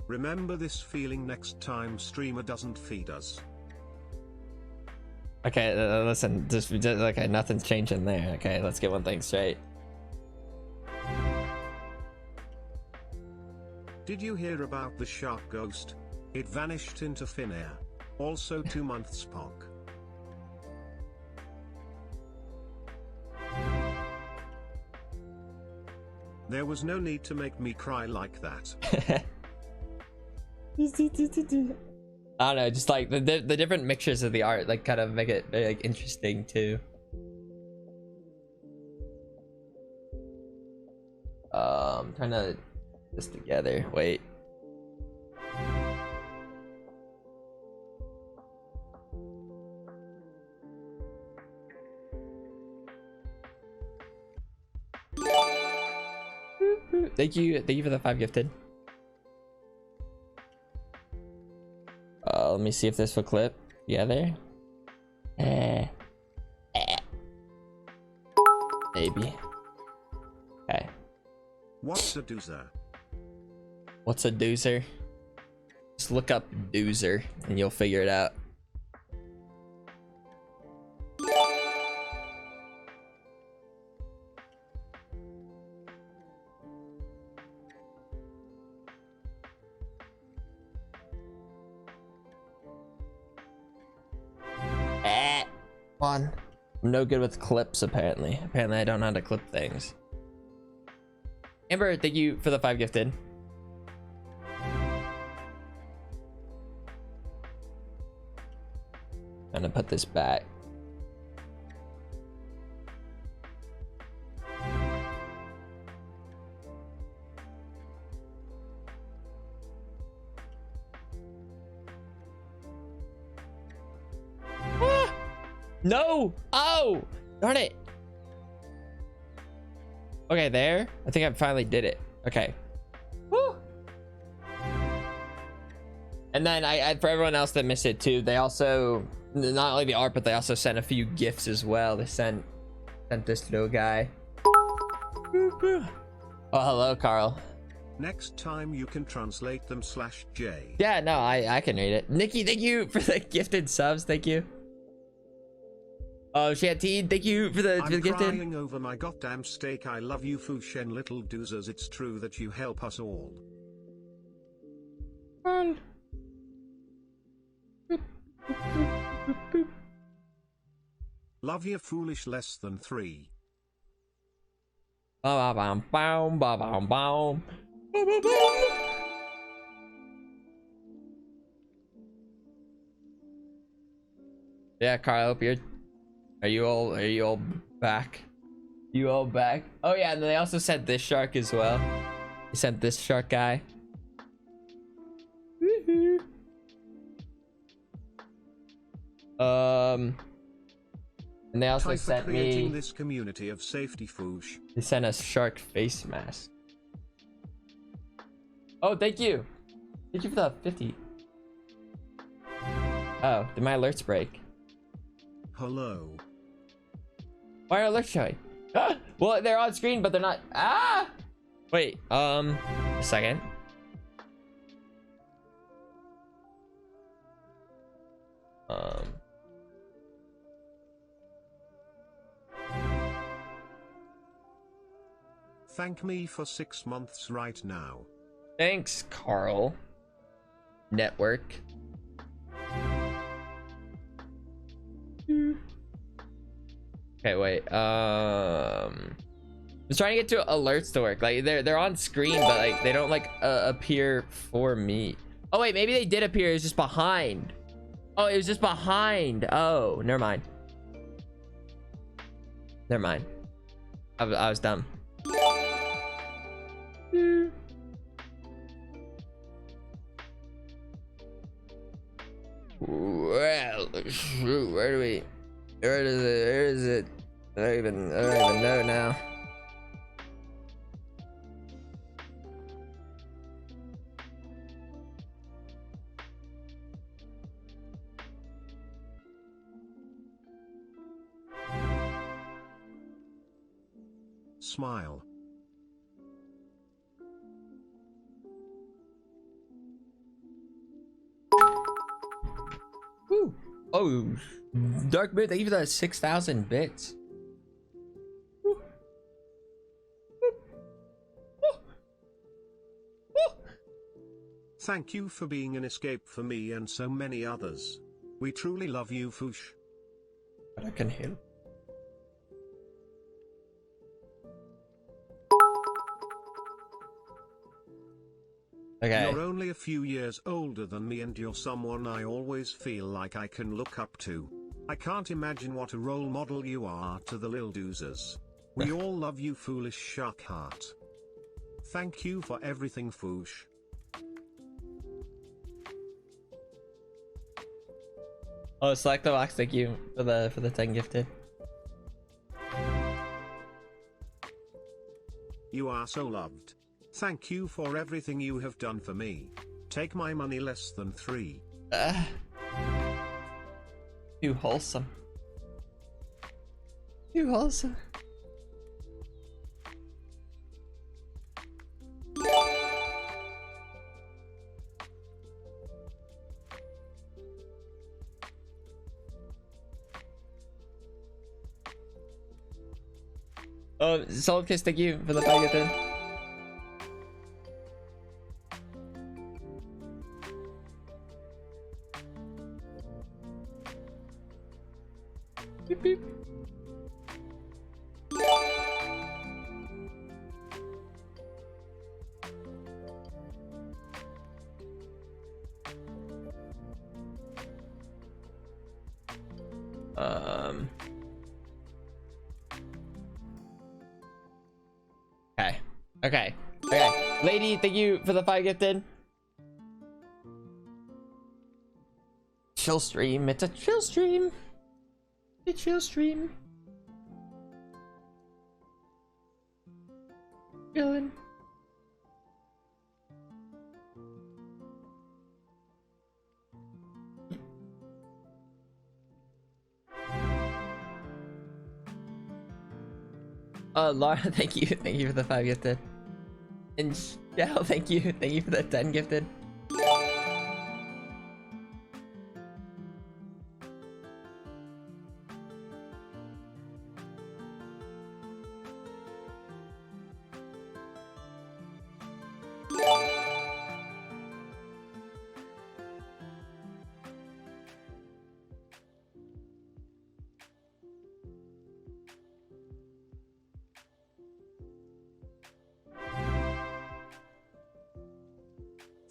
B: Remember this feeling next time streamer doesn't feed us.
A: Okay, listen, just okay, nothing's changing there. Okay, let's get one thing straight.
B: Did you hear about the shark ghost? It vanished into thin air. Also 2 months POC. There was no need to make me cry like that.
A: I don't know, just like the different mixtures of the art, like kind of make it very, like, interesting too. Trying to put this together. Wait. Thank you for the 5 gifted. Let me see if this will clip together. Maybe. Okay.
B: What's a doozer?
A: What's a doozer? Just look up doozer and you'll figure it out. Come on. I'm no good with clips, apparently. Apparently I don't know how to clip things. Amber, thank you for the 5 gifted. I'm gonna put this back. Ah! No! Oh! Darn it! Okay, there. I think I finally did it. Okay. Woo! And then I for everyone else that missed it too, they also, not only the art, but they also sent a few gifts as well. They sent this little guy. Oh, hello, Carl.
B: Next time you can translate them /J.
A: Yeah, no, I can read it. Nikki, thank you for the gifted subs. Thank you. Oh, Shantine, thank you for the
B: I'm
A: gifted.
B: crying over my goddamn steak. I love you, Foosh and little doozers. It's true that you help us all. Love you, Foolish less than 3.
A: Ba ba bam bam ba bam bam. Yeah, Carl, I hope you're. Are you all back? You all back? Oh yeah, and they also sent this shark as well. They sent this shark guy. And they also
B: Time for
A: sent
B: creating
A: me.
B: this community of safety, Foosh.
A: They sent us shark face mask. Oh, thank you. Thank you for the 50. Oh, did my alerts break?
B: Hello.
A: Why are alerts showing? Ah! Well, they're on screen, but they're not. Ah! Wait, a second.
B: Thank me for 6 months right now.
A: Thanks, Carl. Network. Okay, wait. I was trying to get to alerts to work. Like they're on screen, but like they don't like appear for me. Oh wait, maybe they did appear. It's just behind. Oh, it was just behind. Oh, never mind. Never mind. I was dumb. Well, shoot, where is it? Where is it? I don't even know now.
B: Smile.
A: Woo. Oh, Dark Moon, thank you for that 6,000 bits. Woo. Woo. Woo. Woo.
B: Thank you for being an escape for me and so many others. We truly love you, Foosh.
A: But I can help. Okay.
B: You're only a few years older than me and you're someone I always feel like I can look up to. I can't imagine what a role model you are to the Lil Doozers. We all love you, foolish shark heart. Thank you for everything, Foosh.
A: Oh, select the box. Thank you for the 10 gifted.
B: You are so loved. Thank you for everything you have done for me. Take my money less than 3.
A: Too wholesome. Too wholesome. Oh, Soul Kiss, thank you for the 5 gifted. Beep, beep. Okay. Lady, thank you for the 5 gifted. Chill stream. It's a chill stream. It's a chill stream. Chillin'. Laura, thank you for the 5 gifted. And Shell, thank you for the 10 gifted.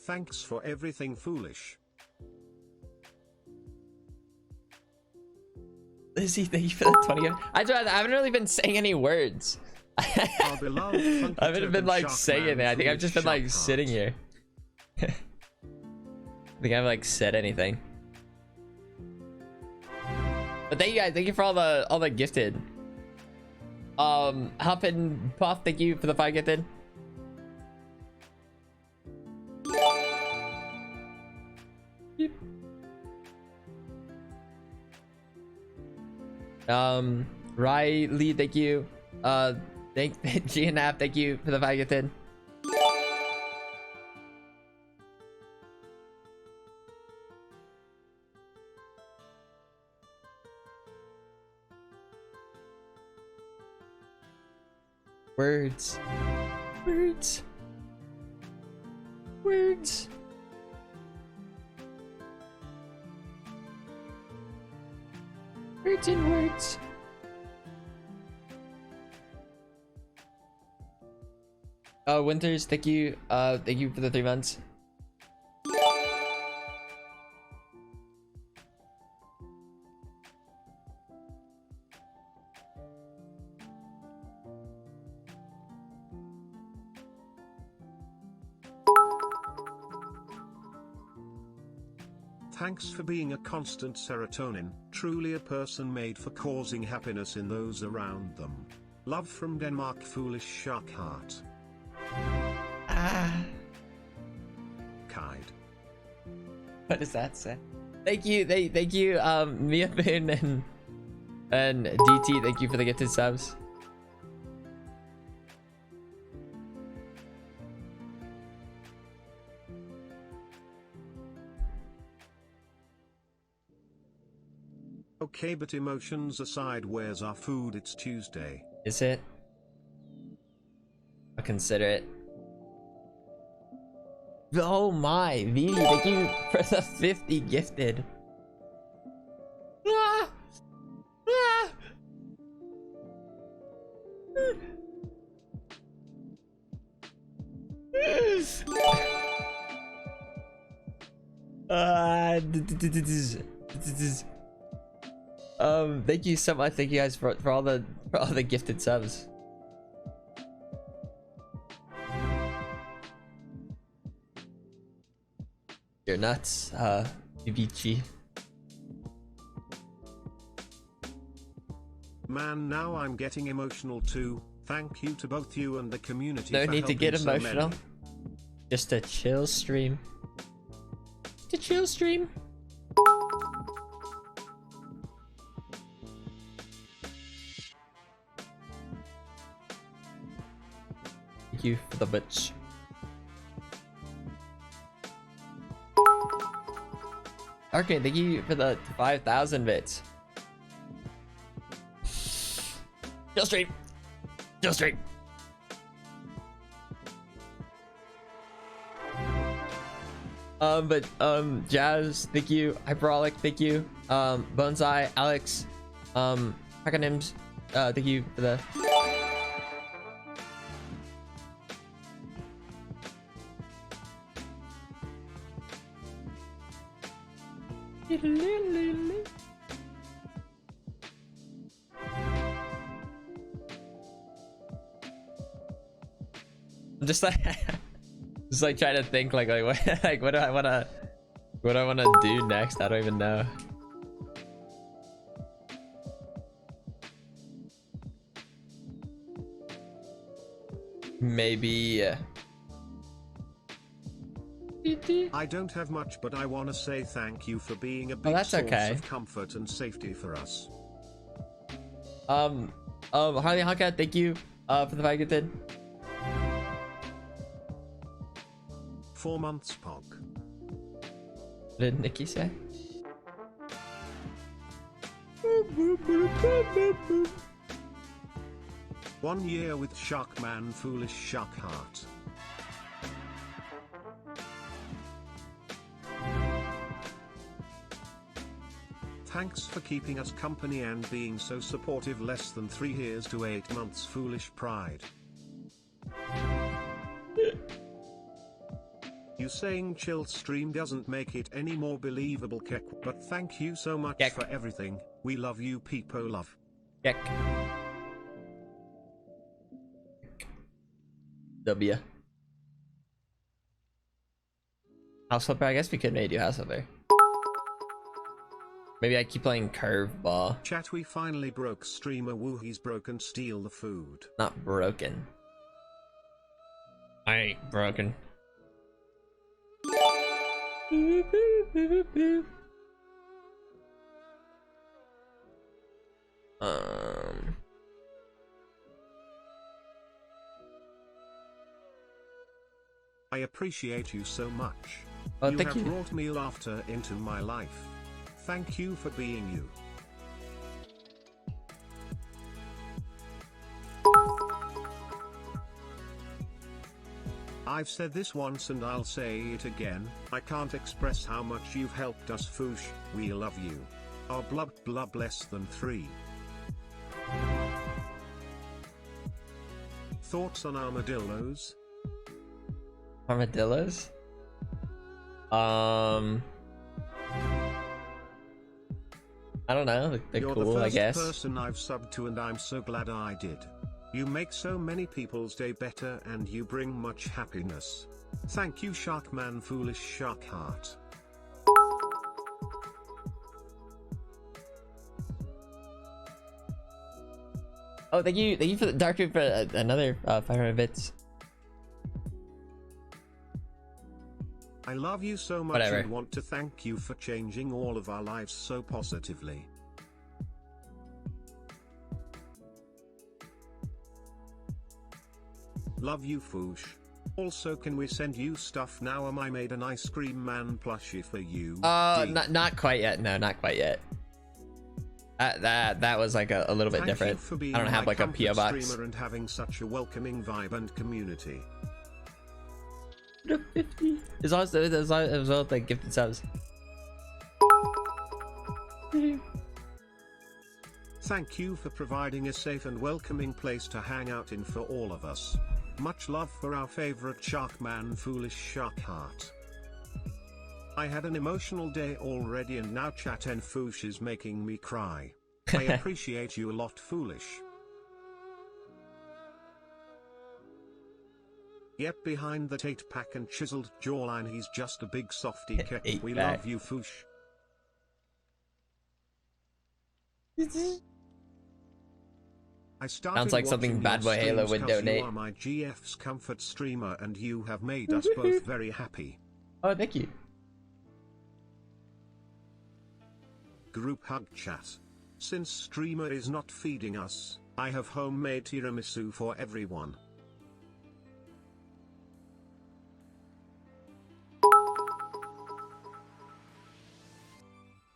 B: Thanks for everything, foolish.
A: Lizzie, thank you for the 20 gifted. I haven't really been saying any words. I haven't been like saying it. I think I've just been like sitting here. I think I've like said anything. But thank you guys. Thank you for all the gifted. Huff and Puff, thank you for the 5 gifted. Riley, thank you. Thank Gianap, thank you for the 5 gifted. Words. Words. Words. Words and words. Winters, thank you for the 3 months.
B: Thanks for being a constant serotonin, truly a person made for causing happiness in those around them. Love from Denmark, foolish shark heart. Kide.
A: What does that say? Thank you, thank you, Mia Boon and DT, thank you for the gifted subs.
B: Okay, but emotions aside, where's our food? It's Tuesday.
A: Is it? I'll consider it. Oh my, VD, thank you for the 50 gifted. Ah! Ah! Thank you so much. Thank you guys for all the gifted subs. You're nuts, Ibichi.
B: Man, now I'm getting emotional too. Thank you to both you and the community.
A: No
B: for
A: need to get
B: helping so
A: emotional.
B: many.
A: Just a chill stream. To chill stream. Thank you for the bitch. Okay, thank you for the 5,000 bits. Chill stream. Chill stream. Jazz, thank you. Hyperolic, thank you. Bonsai, Alex, Hacanims, thank you for the. I'm just like trying to think like what what do I wanna do next? I don't even know. Maybe
B: I don't have much, but I want to say thank you for being a big
A: that's
B: source
A: okay.
B: of comfort and safety for us.
A: Harley Haka, thank you for the 5 gifted.
B: 4 months, Pog.
A: What did Nikki say?
B: One year with Sharkman, foolish shark heart. Thanks for keeping us company and being so supportive. Less than 3 years to 8 months, foolish pride. You saying chill stream doesn't make it any more believable, Kek, but thank you so much
A: Kek.
B: for everything. We love you, people love.
A: Check. W. House flipper, I guess we could maybe do house flipper. Maybe I keep playing curveball.
B: Chat, we finally broke streamer woo, he's broken, steal the food.
A: Not broken. I ain't broken.
B: I appreciate you so much.
A: Oh,
B: You
A: thank
B: have
A: you.
B: brought me laughter into my life. Thank you for being you. I've said this once and I'll say it again, I can't express how much you've helped us, Foosh. We love you. Our blub blub less than 3. Thoughts on armadillos?
A: Armadillos? I don't know. They're
B: You're
A: cool,
B: the
A: I
B: first
A: guess.
B: person I've subbed to and I'm so glad I did. You make so many people's day better and you bring much happiness. Thank you, Sharkman Foolish Shark Heart.
A: Oh, thank you for the Dark Room for another 500 bits.
B: I love you so much
A: Whatever.
B: and want to thank you for changing all of our lives so positively. Love you, Foosh. Also, can we send you stuff now? I made an ice cream man plushie for you. D.
A: Not quite yet. No, not quite yet. That was like a little bit
B: Thank
A: different.
B: you for being
A: I don't have
B: my
A: like a
B: comfort
A: PO box.
B: streamer and having such a welcoming vibe and community.
A: 50. As well as the gifted subs.
B: Thank you for providing a safe and welcoming place to hang out in for all of us. Much love for our favorite Sharkman Foolish Shark Heart. I had an emotional day already and now chat and Foosh is making me cry. I appreciate you a lot, Foolish. Yep, behind that 8-pack and chiseled jawline he's just a big softy kitten. We love you, Foosh. I started
A: Sounds like something
B: watching
A: Bad
B: your
A: Boy Halo
B: streams
A: would
B: 'cause
A: donate.
B: You are my GF's comfort streamer and you have made us both very happy.
A: Oh, thank you.
B: Group hug chat. Since streamer is not feeding us, I have homemade tiramisu for everyone.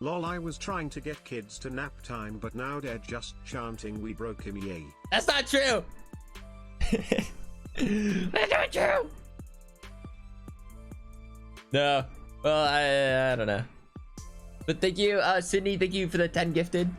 B: Lol, I was trying to get kids to nap time but now they're just chanting we broke him, yay.
A: That's not true. That's not true. No. Well, I don't know. But thank you, Sydney. Thank you for the 10 gifted.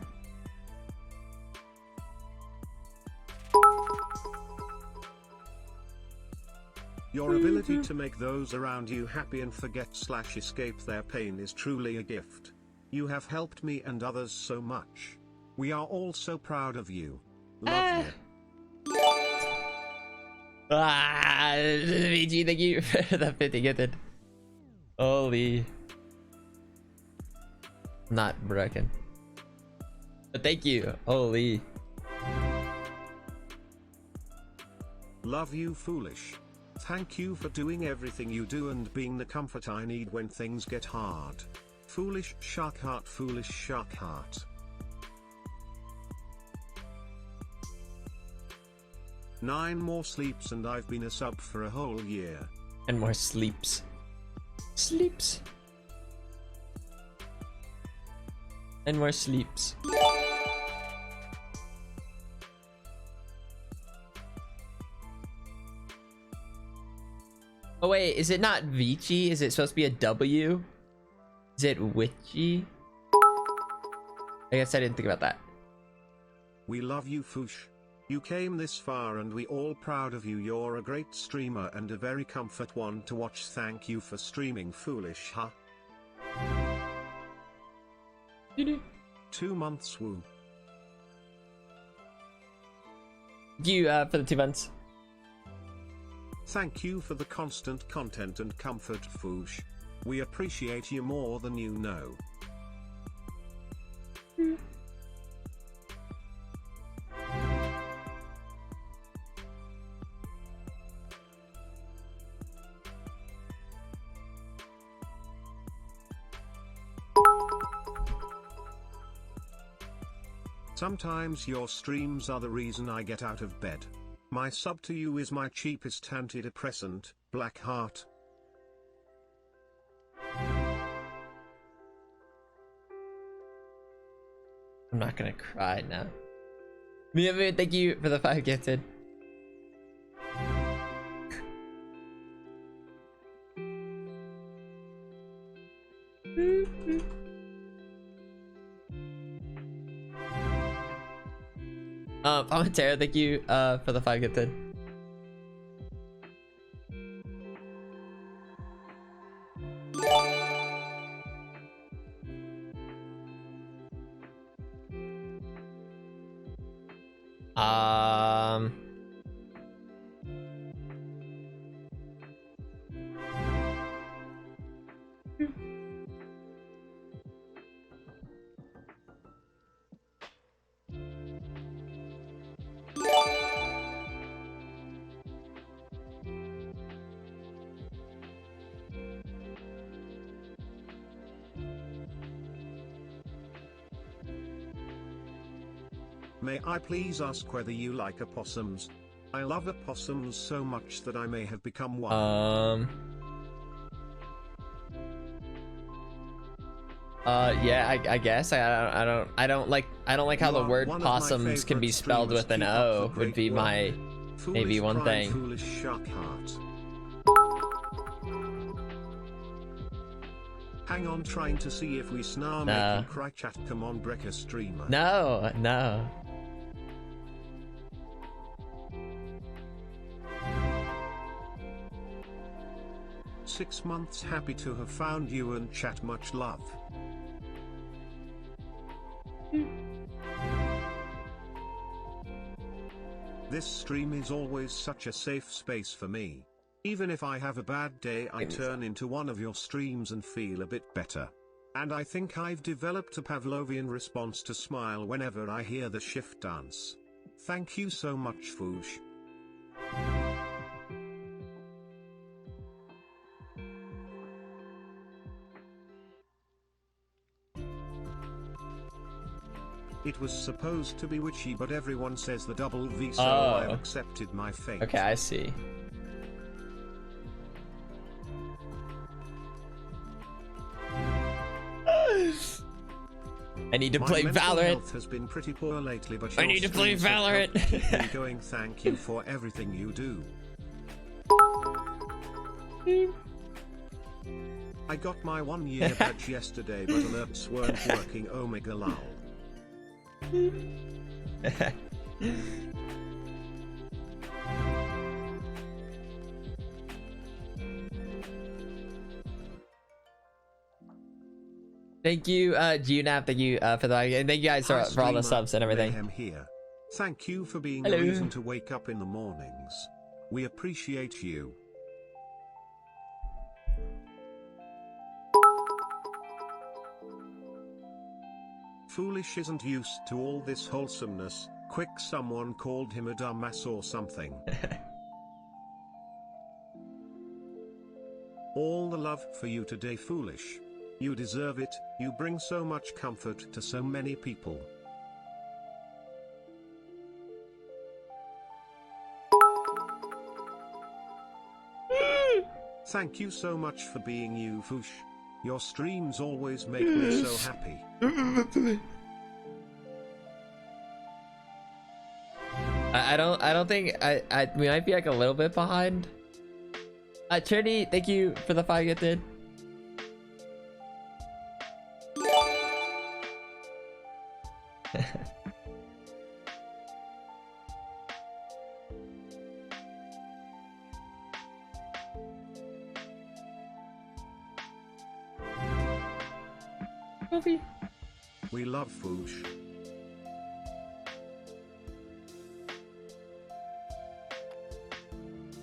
B: Your ability to make those around you happy and forget/escape their pain is truly a gift. You have helped me and others so much. We are all so proud of you. Love you.
A: VG, thank you for the 50 gifted. Holy. Not broken. But thank you. Holy.
B: Love you, Foolish. Thank you for doing everything you do and being the comfort I need when things get hard. Foolish Shark Heart, Foolish Shark Heart. Nine more sleeps and I've been a sub for a whole year.
A: And more sleeps. Sleeps. And more sleeps. Oh wait, is it not Vici? Is it supposed to be a W? Is it Witchy? I guess I didn't think about that.
B: We love you, Foosh. You came this far and we all proud of you. You're a great streamer and a very comfort one to watch. Thank you for streaming, Foolish, huh? 2 months, woo.
A: Thank you for the 2 months.
B: Thank you for the constant content and comfort, Foosh. We appreciate you more than you know. Sometimes your streams are the reason I get out of bed. My sub to you is my cheapest antidepressant, Black Heart.
A: I'm not gonna cry now. Mia, thank you for the 5 gifted. Palmentero, thank you for the 5 gifted.
B: May I please ask whether you like opossums? I love opossums so much that I may have become one.
A: Yeah, I guess I don't like how the word possums can be spelled with an O. Would be my maybe one thing.
B: Foolish shark heart. Hang on, trying to see if we snarl make you cry. Chat, come on, break a streamer.
A: No.
B: 6 months, happy to have found you and chat, much love. This stream is always such a safe space for me. Even if I have a bad day, I turn into one of your streams and feel a bit better. And I think I've developed a Pavlovian response to smile whenever I hear the shift dance. Thank you so much, Foosh. It was supposed to be witchy, but everyone says the double V, so I've accepted my fate.
A: Okay, I see. I need to play Valorant.
B: Has been pretty poor lately, but
A: I need to play Valorant.
B: Going, thank you for everything you do. I got my 1-year badge yesterday, but alerts weren't working. Omega lol.
A: Thank you, GUNAP. Thank you for the thank you guys for all the subs and everything.
B: I'm here. Thank you for being
A: Hello.
B: a reason to wake up in the mornings. We appreciate you. Foolish isn't used to all this wholesomeness. Quick, someone called him a dumbass or something. All the love for you today, Foolish. You deserve it. You bring so much comfort to so many people. Thank you so much for being you, Foosh. Your streams always make me so happy.
A: I don't think we might be like a little bit behind. Trinity, thank you for the 5 gifted.
B: We love Foosh.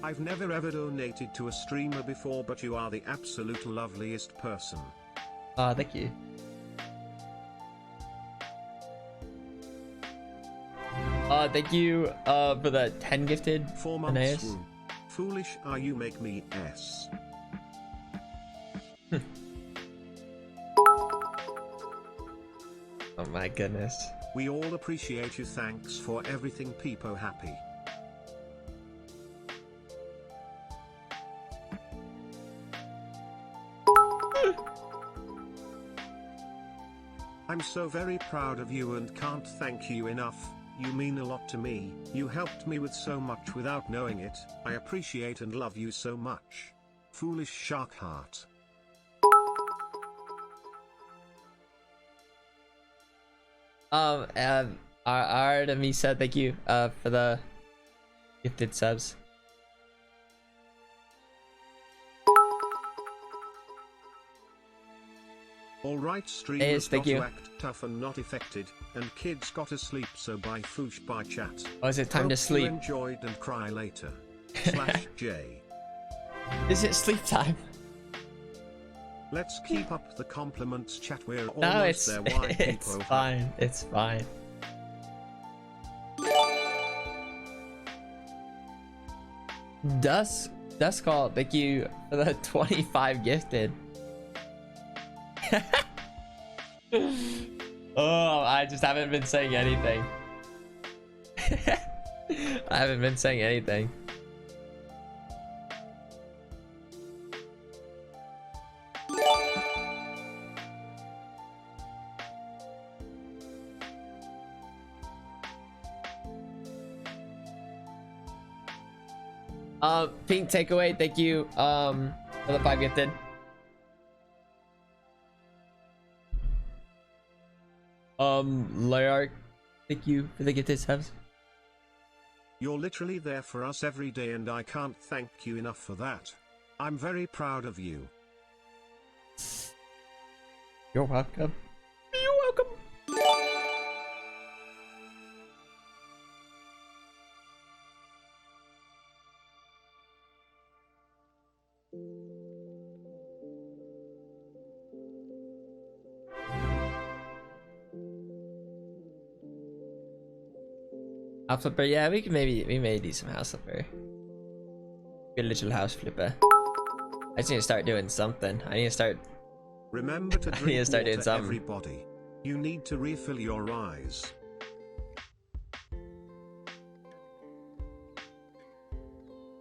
B: I've never ever donated to a streamer before, but you are the absolute loveliest person.
A: Thank you. Thank you for the 10 gifted.
B: 4 months. Swoon. Foolish, are you make me S.
A: Oh my goodness.
B: We all appreciate you. Thanks for everything, Peepo Happy. I'm so very proud of you and can't thank you enough. You mean a lot to me. You helped me with so much without knowing it. I appreciate and love you so much. Foolish shark heart.
A: Artemisa, thank you for the gifted subs.
B: Alright, streamers
A: thank
B: got
A: you.
B: to act tough and not affected, and kids got to sleep, so bye Foosh, bye chat.
A: Oh, is it time to
B: Hope
A: sleep?
B: You enjoyed and cry later. /J.
A: Is it sleep time?
B: Let's keep up the compliments, chat. We're almost
A: No, it's
B: there. Why
A: it's
B: people?
A: fine. It's fine. Dusk Call, thank you for the 25 gifted. Oh, I just haven't been saying anything. I haven't been saying anything. Pink takeaway, thank you for the 5 gifted. Layark, thank you for the gifted subs.
B: You're literally there for us every day, and I can't thank you enough for that. I'm very proud of you.
A: You're welcome. You're welcome. House flipper, yeah, we may do some house flipper. Good little house flipper. I just need to start doing something. I need to start.
B: Remember to
A: I need to
B: drink
A: start doing
B: water,
A: something.
B: everybody. You need to refill your eyes.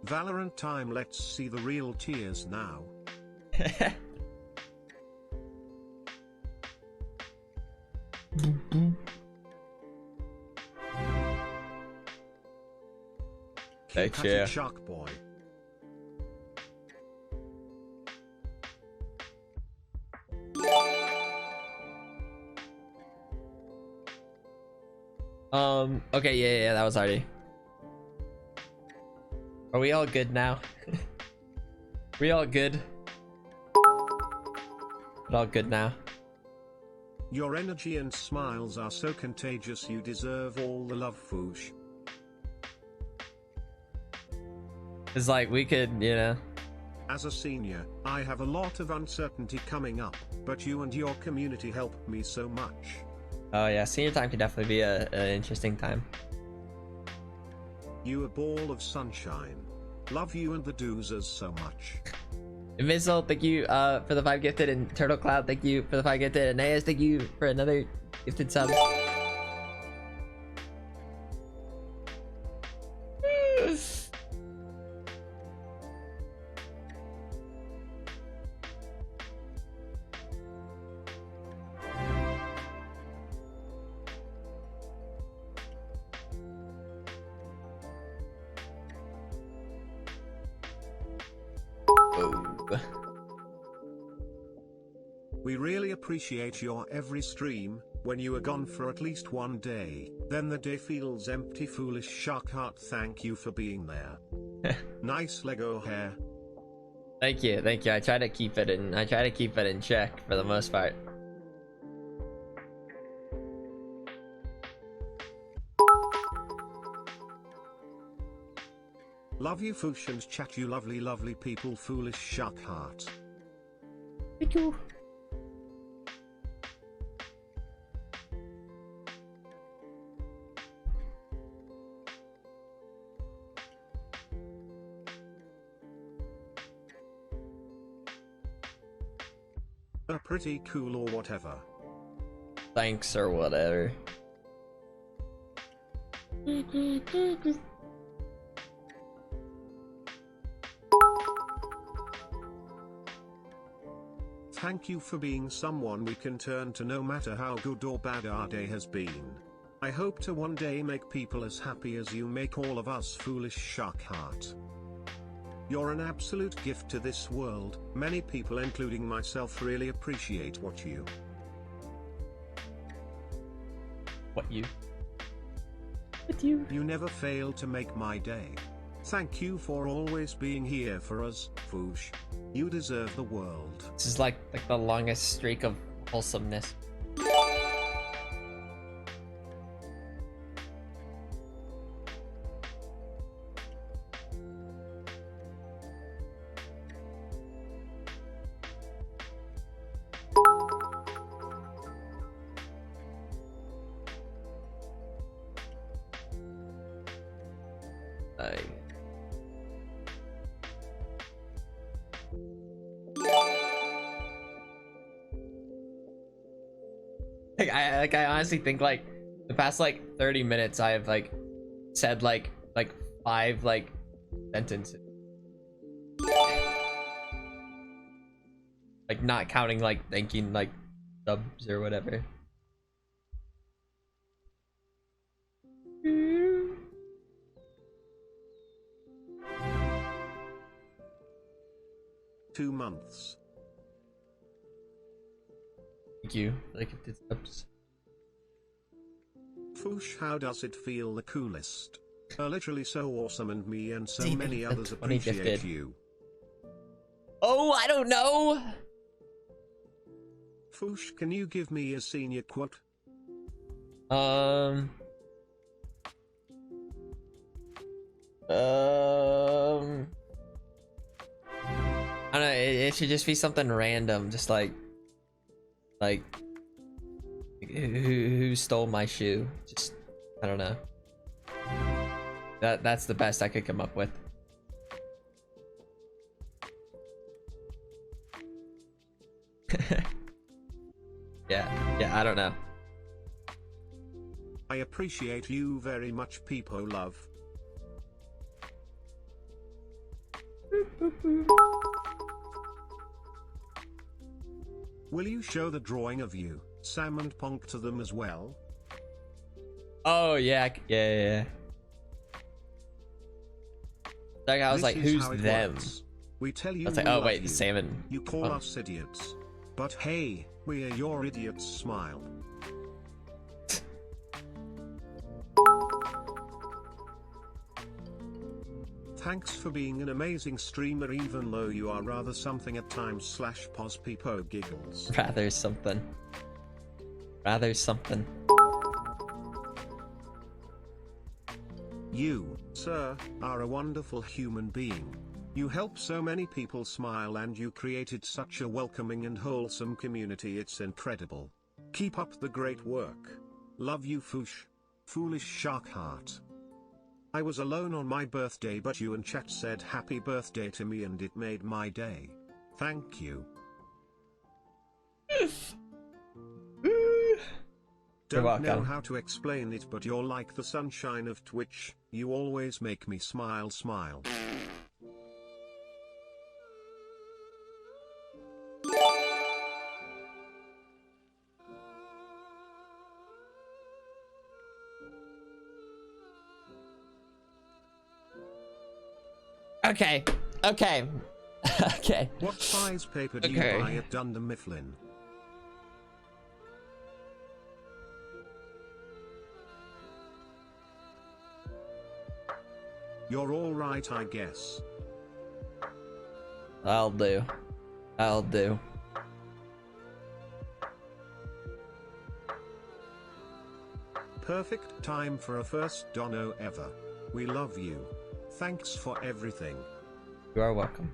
B: Valorant time, let's see the real tears now.
A: Thank
B: Keep at
A: you.
B: it, Shark Boy.
A: Okay, yeah, that was already. Are we all good now? We all good? We're all good now.
B: Your energy and smiles are so contagious, you deserve all the love, Foosh.
A: It's like we could, you know.
B: As a senior, I have a lot of uncertainty coming up, but you and your community help me so much.
A: Oh yeah, senior time could definitely be an interesting time.
B: You a ball of sunshine. Love you and the doozers so much.
A: Invincible, thank you for the 5 gifted, and Turtle Cloud, thank you for the 5 gifted, and Naas, thank you for another gifted sub.
B: We really appreciate your every stream. When you are gone for at least one day, then the day feels empty. Foolish shark heart, thank you for being there. Nice Lego hair.
A: Thank you. I try to keep it in check for the most part.
B: Love you, Foosh, and chat, you lovely, lovely people. Foolish shark heart.
A: Thank you.
B: Pretty cool or whatever.
A: Thanks or whatever.
B: Thank you for being someone we can turn to no matter how good or bad our day has been. I hope to one day make people as happy as you make all of us. Foolish shark heart. You're an absolute gift to this world. Many people, including myself, really appreciate what you.
A: with you.
B: You never fail to make my day. Thank you for always being here for us, Foosh. You deserve the world.
A: This is like the longest streak of wholesomeness. I honestly think like the past like 30 minutes I have like said like 5 like sentences, like not counting like thanking like subs or whatever.
B: Two months.
A: Thank you. Like it did subs.
B: Foosh, how does it feel the coolest? Literally so awesome, and me and so
A: See,
B: many
A: that's
B: others
A: 20
B: appreciate
A: gifted.
B: you.
A: Oh, I don't know.
B: Foosh, can you give me a senior quote?
A: I don't know, it should just be something random, just like who stole my shoe? Just I don't know. That's the best I could come up with. Yeah, I don't know.
B: I appreciate you very much, Peepo love. Will you show the drawing of you, Sam and Ponk to them as well?
A: Oh yeah. Like I was
B: This
A: like,
B: is
A: who's
B: how it
A: them?
B: works. We tell you
A: I was like,
B: we
A: oh
B: love
A: wait,
B: you.
A: salmon.
B: You call
A: Oh.
B: us idiots. But hey, we're your idiots, smile. Thanks for being an amazing streamer, even though you are rather something at times. / pos Peepo giggles.
A: Rather something. Rather something.
B: You, sir, are a wonderful human being. You help so many people smile, and you created such a welcoming and wholesome community. It's incredible. Keep up the great work. Love you, Foosh. Foolish shark heart. I was alone on my birthday, but you and chat said happy birthday to me, and it made my day. Thank you. Don't know
A: welcome.
B: how to explain it, but you're like the sunshine of Twitch. You always make me smile.
A: Okay. Okay.
B: What size paper do
A: Okay.
B: you buy at Dunder Mifflin? You're alright, I guess.
A: I'll do.
B: Perfect time for a first dono ever. We love you. Thanks for everything.
A: You are welcome.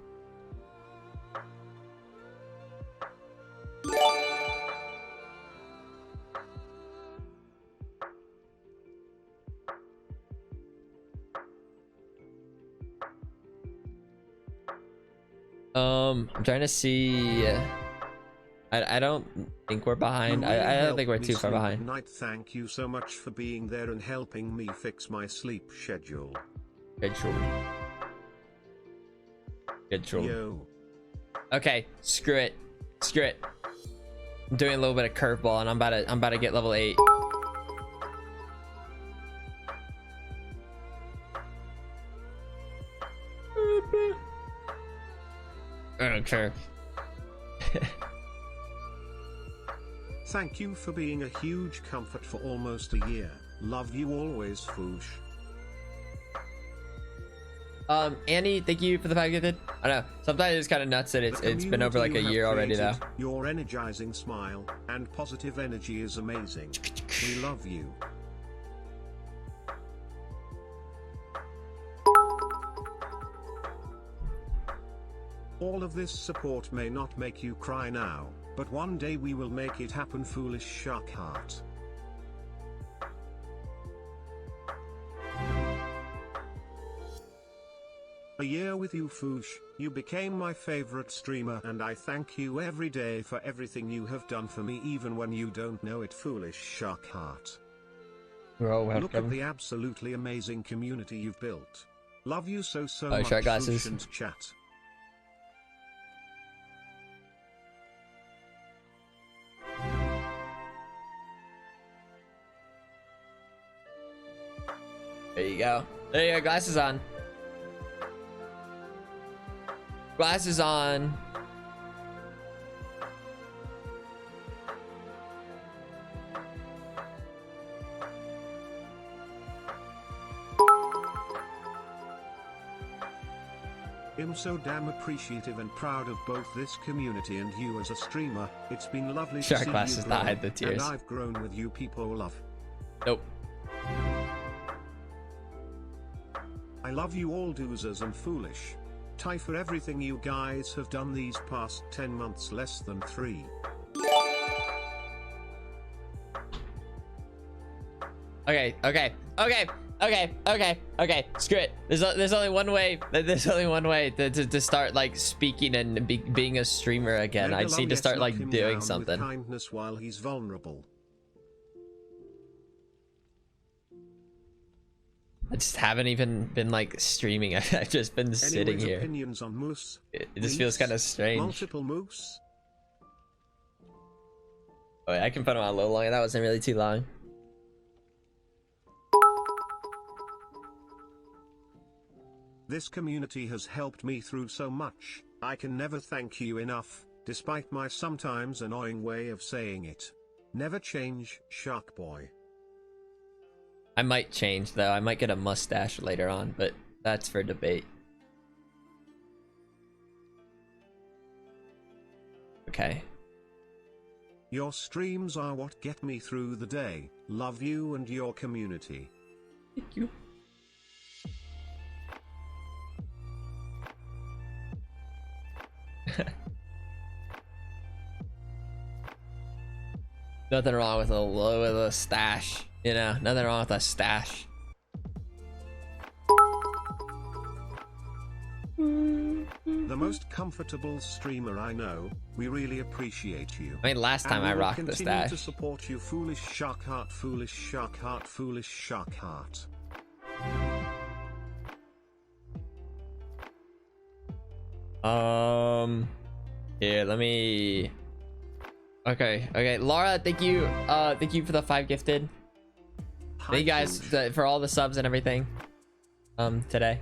A: I'm trying to see. I don't think we're behind.
B: You really
A: I don't
B: helped
A: think we're
B: me
A: too far
B: sleep at
A: behind.
B: night. Thank you so much for being there and helping me fix my sleep schedule.
A: Schedule.
B: Yo.
A: Okay, screw it. I'm doing a little bit of curveball, and I'm about to get level 8. Okay.
B: Thank you for being a huge comfort for almost a year. Love you always, Foosh.
A: Annie, thank you for the 5 gifted. I don't know. Sometimes it's kind of nuts that it's been over like a year already though.
B: Your energizing smile and positive energy is amazing. We love you. All of this support may not make you cry now, but one day we will make it happen, foolish shark heart. A year with you, Foosh, you became my favorite streamer, and I thank you every day for everything you have done for me, even when you don't know it, foolish shark heart. Look at the absolutely amazing community you've built. Love you so much,
A: shark glasses.
B: Foosh and chat.
A: There you go. There you go. Glasses on. Glasses on.
B: I'm so damn appreciative and proud of both this community and you as a streamer. It's been lovely to
A: Shark
B: see
A: glasses
B: you
A: that
B: grow,
A: hide the tears.
B: and I've grown with you, people. Love.
A: Nope.
B: I love you all, doozers and foolish. Tie for everything you guys have done these past 10 months, less than 3.
A: Okay. Screw it. There's only one way. There's only one way to start like speaking and being a streamer again. I just need to start like doing something.
B: With kindness while he's vulnerable.
A: I just haven't even been like streaming. I've just been sitting here.
B: Opinions on moose.
A: It just feels kind of strange.
B: Multiple moose.
A: Oh, yeah, I can put them on a little longer. That wasn't really too long.
B: This community has helped me through so much. I can never thank you enough, despite my sometimes annoying way of saying it. Never change, Shark Boy.
A: I might change though. I might get a mustache later on, but that's for debate. Okay.
B: Your streams are what get me through the day. Love you and your community.
A: Thank you. Nothing wrong with a stash, you know. Nothing wrong with a stash.
B: The most comfortable streamer I know. We really appreciate you.
A: I mean, last time I rocked the stash.
B: Continue to support you, foolish shark heart, foolish shark heart, foolish shark heart.
A: Here, let me. Okay, Laura, thank you for the 5 gifted. Thank you guys for all the subs and everything. Today.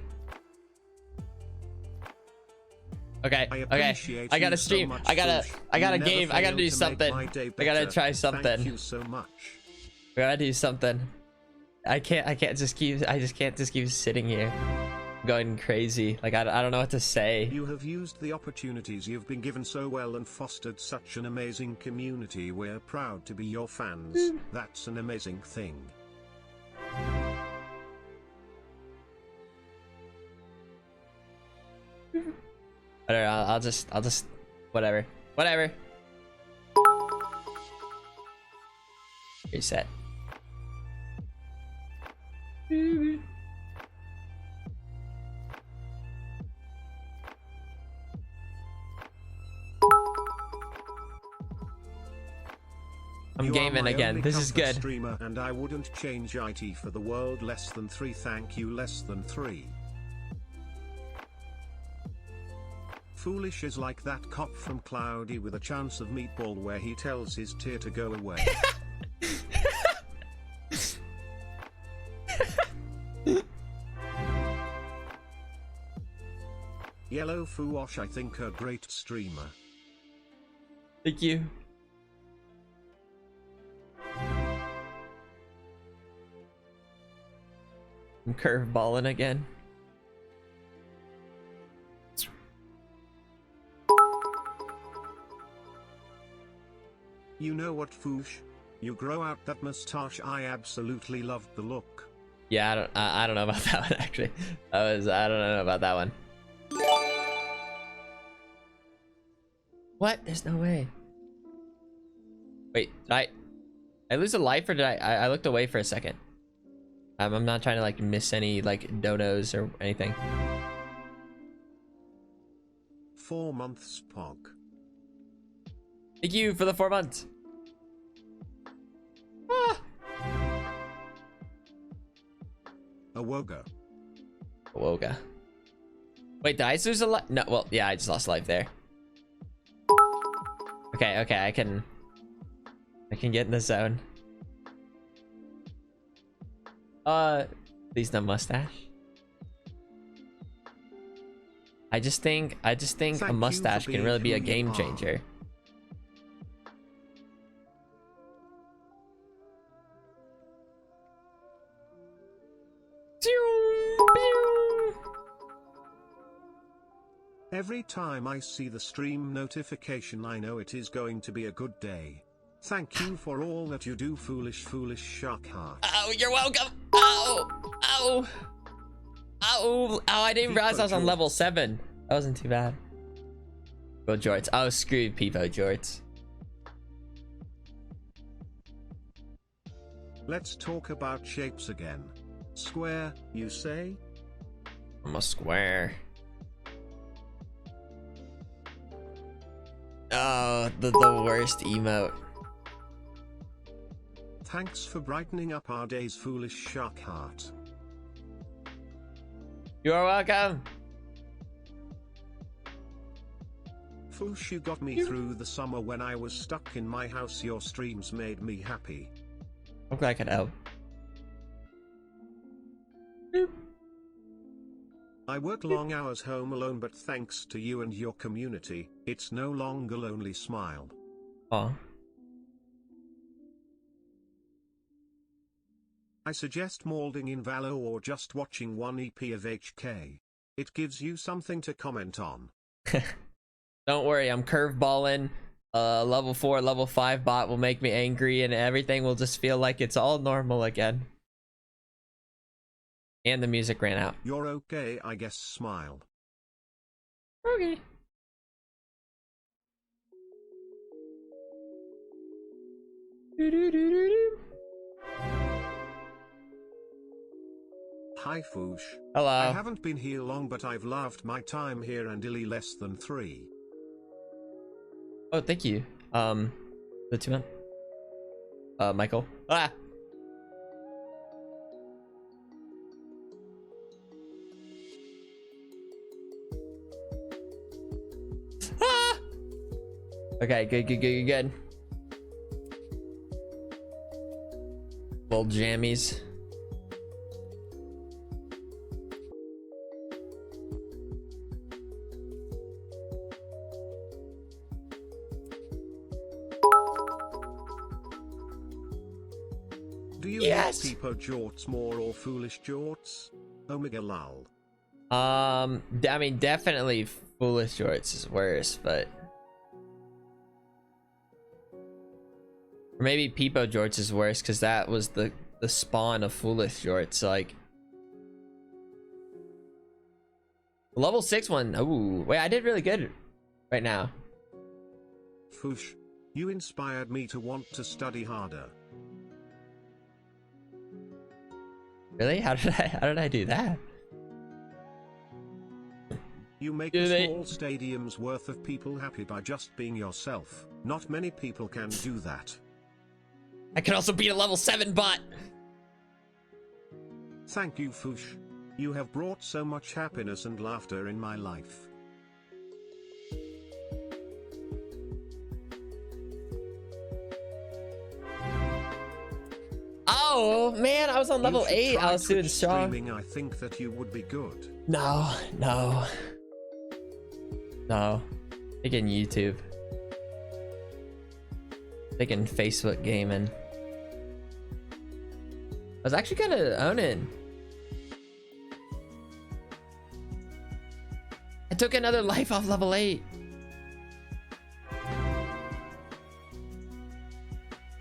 A: Okay. I gotta stream.
B: So
A: I gotta game. I gotta do something. I gotta try something.
B: Thank you so much.
A: I gotta do something. I can't just keep sitting here going crazy. Like I don't know what to say.
B: You have used the opportunities you've been given so well and fostered such an amazing community. We're proud to be your fans. That's an amazing thing.
A: Whatever, I'll just whatever. Reset. I'm gaming again. This is good.
B: Streamer, and I wouldn't change IT for the world. Less than 3. Thank you. Less than 3. Foolish is like that cop from Cloudy with a Chance of Meatball where he tells his tear to go away. Yellow Foosh, I think a great streamer.
A: Thank you. I'm curveballing again.
B: You know what, Foosh? You grow out that mustache. I absolutely loved the look.
A: Yeah, I don't know about that one actually. I don't know about that one. What? There's no way. Wait, did I lose a life or did I looked away for a second. I'm not trying to like miss any like donos or anything.
B: 4 months, Pog.
A: Thank you for the 4 months. Ah.
B: Awoga.
A: Awoga. Wait, did I lose a life? No, well, yeah, I just lost a life there. Okay, I can get in the zone. Please no mustache. I just think a mustache can really be a game changer.
B: Every time I see the stream notification, I know it is going to be a good day. Thank you for all that you do, foolish shark heart.
A: Oh, you're welcome. Ow, ow, ow, ow! I didn't realize I was on level 7. That wasn't too bad. Well, jorts. Oh, screw Peepo jorts.
B: Let's talk about shapes again. Square, you say?
A: I'm a square. Oh, the worst emote.
B: Thanks for brightening up our days, foolish shark heart.
A: You are welcome.
B: Foosh, you got me through the summer when I was stuck in my house. Your streams made me happy.
A: I'm glad I could help.
B: I work long hours home alone, but thanks to you and your community, it's no longer lonely. Smile.
A: Aw.
B: I suggest molding in Valo or just watching one EP of HK. It gives you something to comment on.
A: Don't worry, I'm curveballing. Level 4, level 5 bot will make me angry and everything will just feel like it's all normal again. And the music ran out.
B: You're okay, I guess. Smile.
A: Okay.
B: Hi Foosh.
A: Hello.
B: I haven't been here long, but I've loved my time here and illy less than 3.
A: Oh, thank you. The 2 man. Michael. Ah. Ah! Okay, good. Bold jammies.
B: Do you
A: Yes.
B: like Peepo jorts more or foolish jorts? Omega lol.
A: I mean, definitely foolish jorts is worse, but or maybe Peepo jorts is worse because that was the spawn of foolish jorts. Like the level 6 one. Ooh, wait, I did really good right now.
B: Foosh, you inspired me to want to study harder.
A: Really? How did I do that?
B: You make
A: Do
B: a
A: they-
B: small stadium's worth of people happy by just being yourself. Not many people can do that.
A: I can also beat a level 7 bot.
B: Thank you, Foosh. You have brought so much happiness and laughter in my life.
A: Oh man, I was on level
B: You should
A: 8.
B: try
A: I was doing
B: Twitch
A: strong.
B: streaming. I think that you would be good.
A: No. Taking YouTube. Taking Facebook gaming. I was actually kind of owning I took another life off level 8.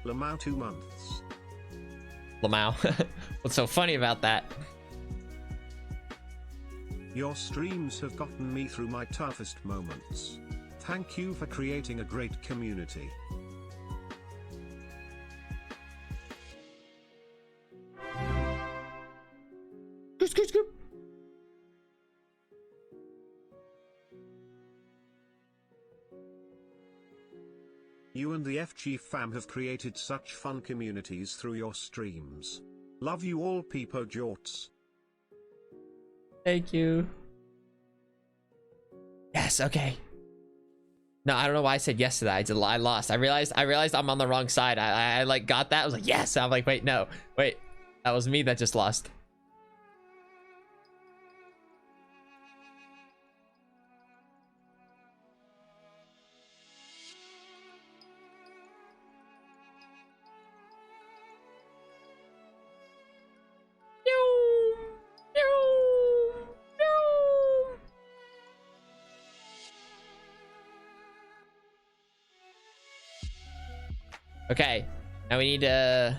B: Lamau 2 months.
A: Lamau. What's so funny about that?
B: Your streams have gotten me through my toughest moments. Thank you for creating a great community. You and the FG fam have created such fun communities through your streams. Love you all, Peepo Jorts.
A: Thank you. Yes, okay. No, I don't know why I said yes to that. I lost. I realized I'm on the wrong side. I like got that. I was like, yes. I'm like, wait, no. Wait. That was me that just lost. Okay, now we need to...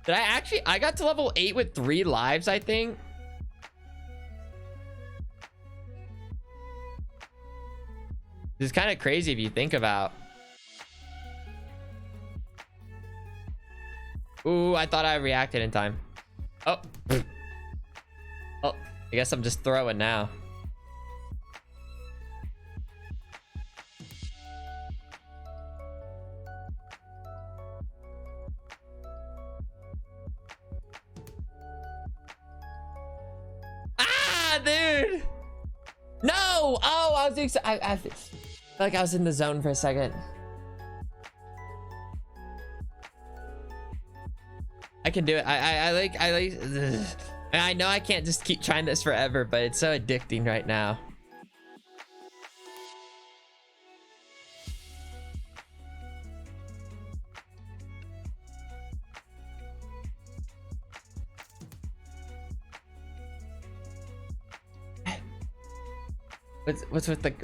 A: Did I got to level 8 with 3 lives, I think. This is kind of crazy if you think about. Ooh, I thought I reacted in time. Oh. Oh, I guess I'm just throwing now. Dude, no! Oh, I was I felt like I was in the zone for a second. I can do it. I like ugh. And I know I can't just keep trying this forever, but it's so addicting right now.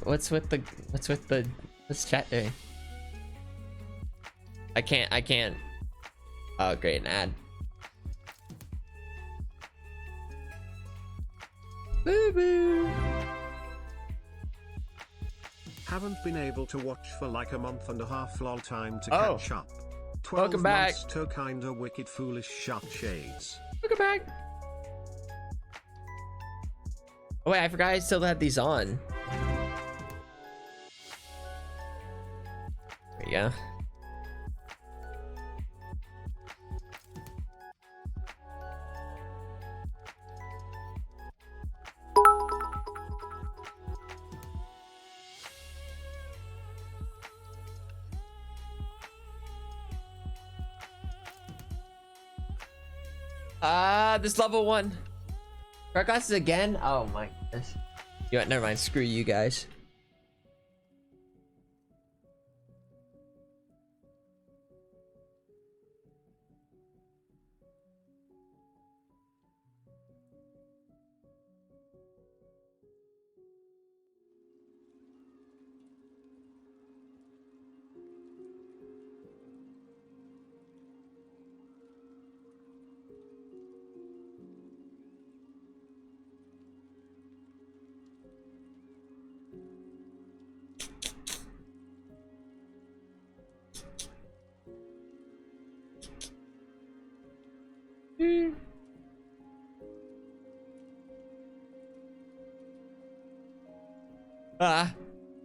A: What's chat doing? I can't. Oh, great, an ad. Boo boo.
B: Haven't been able to watch for like a month and a half. Lol, time to
A: Oh.
B: catch up. 12
A: Welcome back.
B: months to kinda wicked foolish shut shades.
A: Welcome back. Oh wait, I forgot I still had these on. There you go. This level 1. Dark glasses again? Oh my goodness. You know what? Never mind. Screw you guys.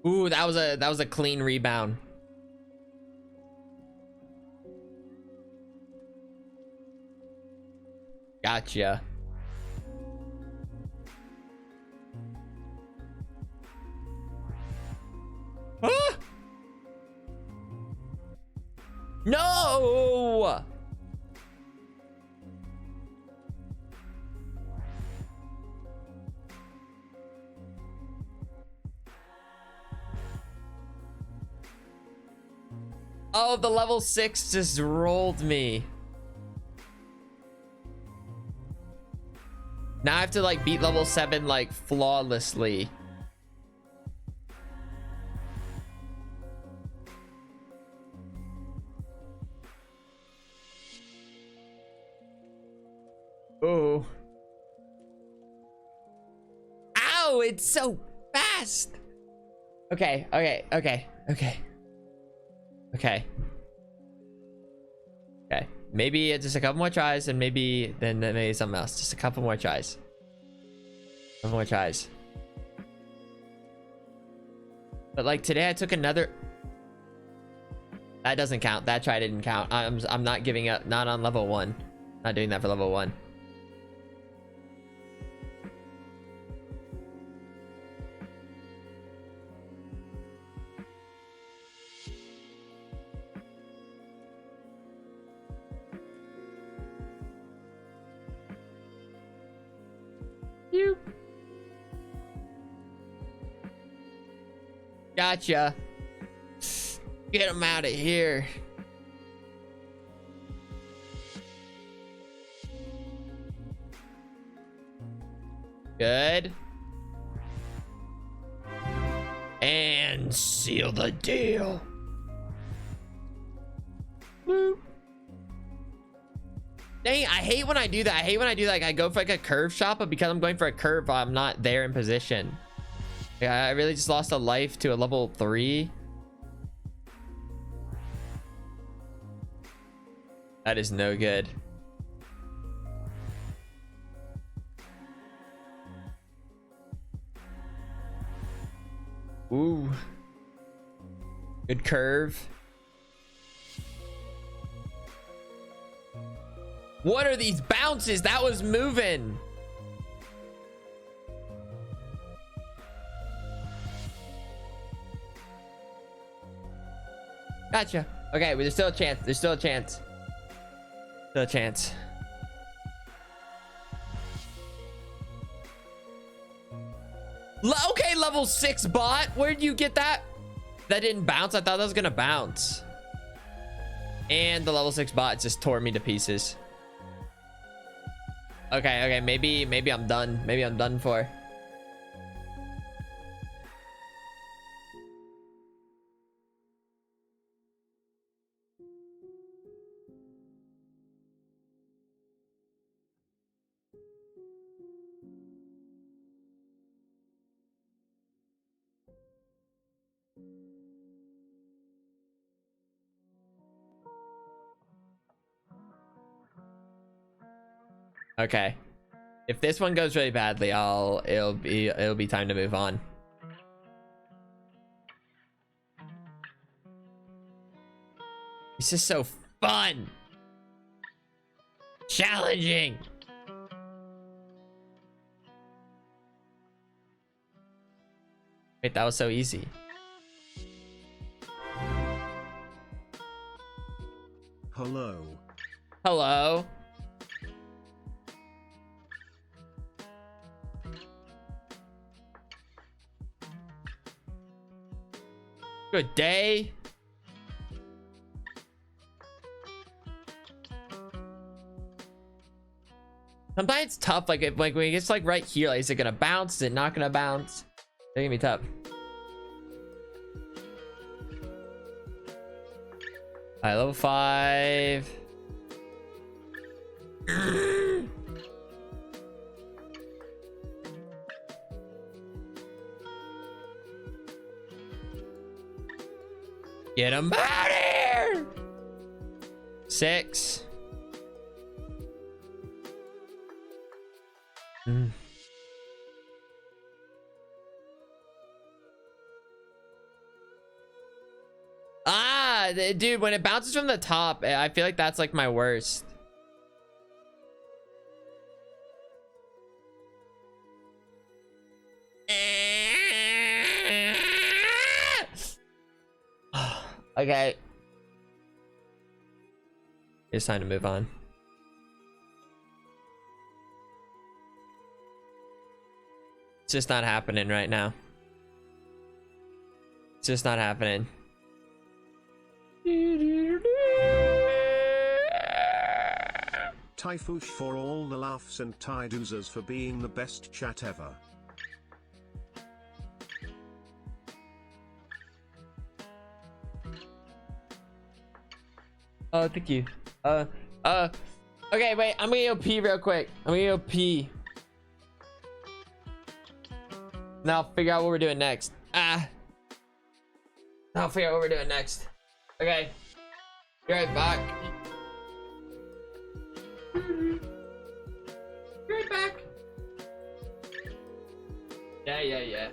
A: Ooh, that was a clean rebound. Gotcha. Ah! No! Oh, the level 6 just rolled me. Now I have to like beat level 7 like flawlessly. Oh. Ow, it's so fast. Okay. Maybe it's just a couple more tries, and maybe then maybe something else. Just a couple more tries. But like today I took another. That doesn't count. That try didn't count. I'm not giving up. Not on level 1. Not doing that for level 1. You. Gotcha. Get him out of here. Good. And seal the deal. Woo. Dang, I hate when I do that. I hate when I do like I go for like a curve shot, but because I'm going for a curve, I'm not there in position. Yeah, I really just lost a life to a level 3. That is no good. Ooh. Good curve. What are these bounces? That was moving. Gotcha. Okay, but there's still a chance. There's still a chance. Still a chance. Okay, level 6 bot. Where'd you get that? That didn't bounce. I thought that was gonna bounce. And the level 6 bot just tore me to pieces. Okay, maybe I'm done. Maybe I'm done for. Okay. If this one goes really badly, it'll be time to move on. This is so fun. Challenging. Wait, that was so easy.
B: Hello.
A: Hello. Good day. Sometimes it's tough, like when it gets like right here, like is it gonna bounce? Is it not gonna bounce? It's gonna be tough. All right, level 5. Get him out of here. 6. Dude, when it bounces from the top, I feel like that's like my worst. Okay. It's time to move on. It's just not happening right now. It's just not happening.
B: Typhoosh for all the laughs and Tidoozers for being the best chat ever.
A: Oh, thank you. Okay, wait, I'm gonna go pee real quick. I'm gonna go pee. Now figure out what we're doing next. Now figure out what we're doing next. Okay. Be right back. Be right back. Yeah.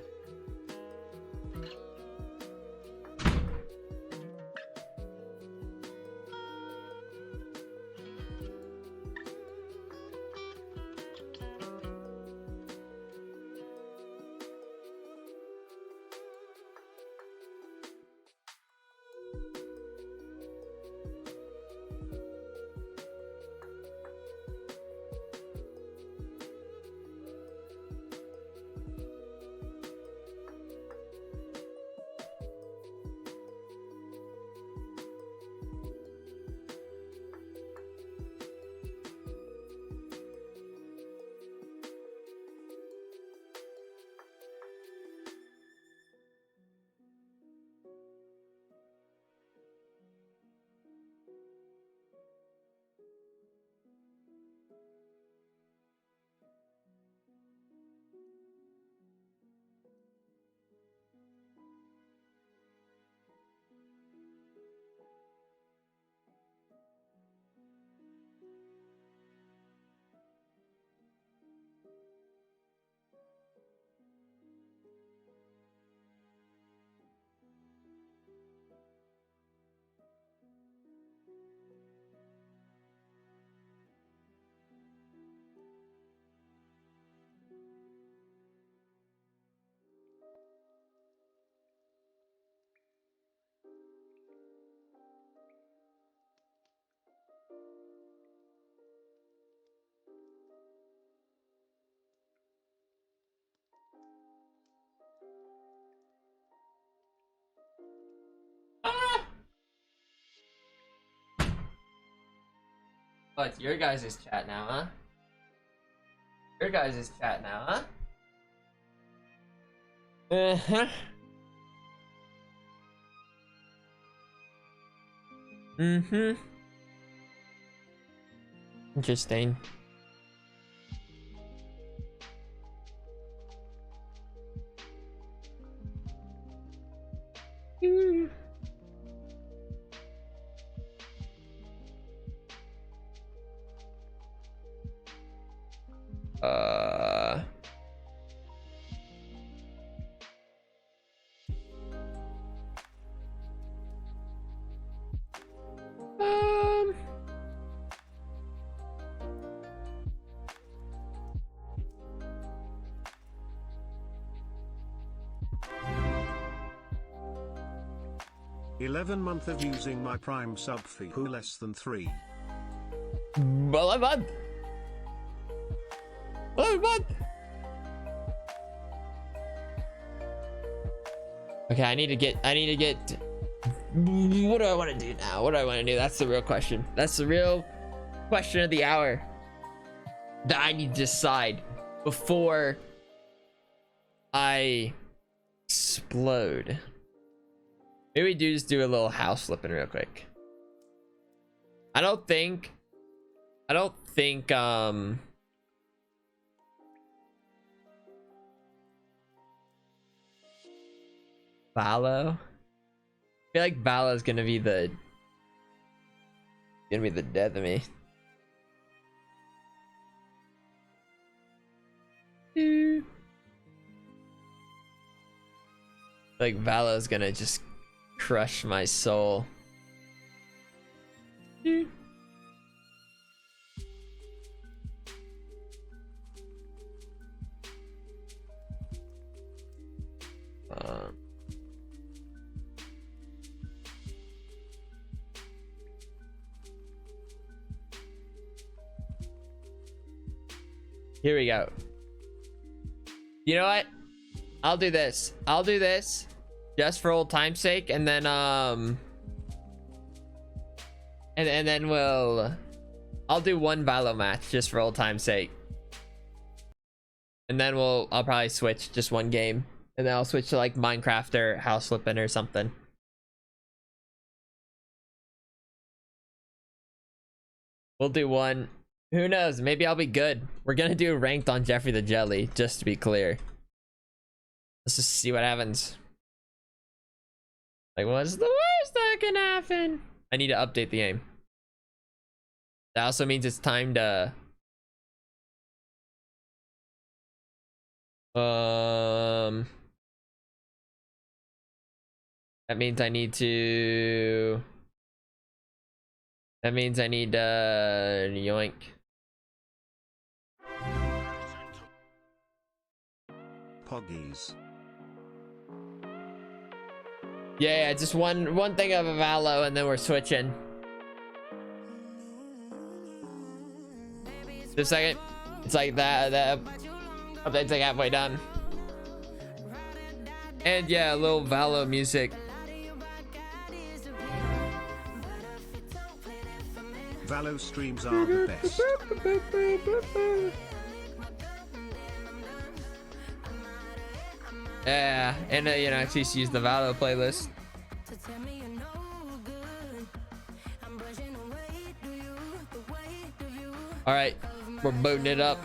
A: Oh, it's your guys' chat now, huh? Your guys' chat now, huh? Uh-huh. Mm-hmm. Interesting. Uh... Um...
B: 11 month of using my Prime sub fee who less than 3.
A: Well, I'm on. Okay, I need to get what do I want to do now? What do I want to do? That's the real question. That's the real question of the hour that I need to decide before I explode. Maybe we do just do a little house flipping real quick. I don't think Valo. I feel like Valo's gonna be the death of me. Like Valo's gonna just crush my soul. Here we go. You know what? I'll do this. I'll do this just for old time's sake, and then and then I'll do one Valo match just for old time's sake. And then I'll probably switch just one game, and then I'll switch to like Minecraft or house flipping or something. We'll do one Who knows? Maybe I'll be good. We're gonna do ranked on Jeffrey the Jelly, just to be clear. Let's just see what happens. Like, what's the worst that can happen? I need to update the game. That also means it's time to that means I need to yoink.
B: Poggies.
A: Yeah, just one thing of a Valo and then we're switching. Just a second. It's like that update's like halfway done. And yeah, a little Valo music.
B: Valo streams are the best.
A: Yeah, and you know, I just use the Valo playlist. All right, we're booting it up.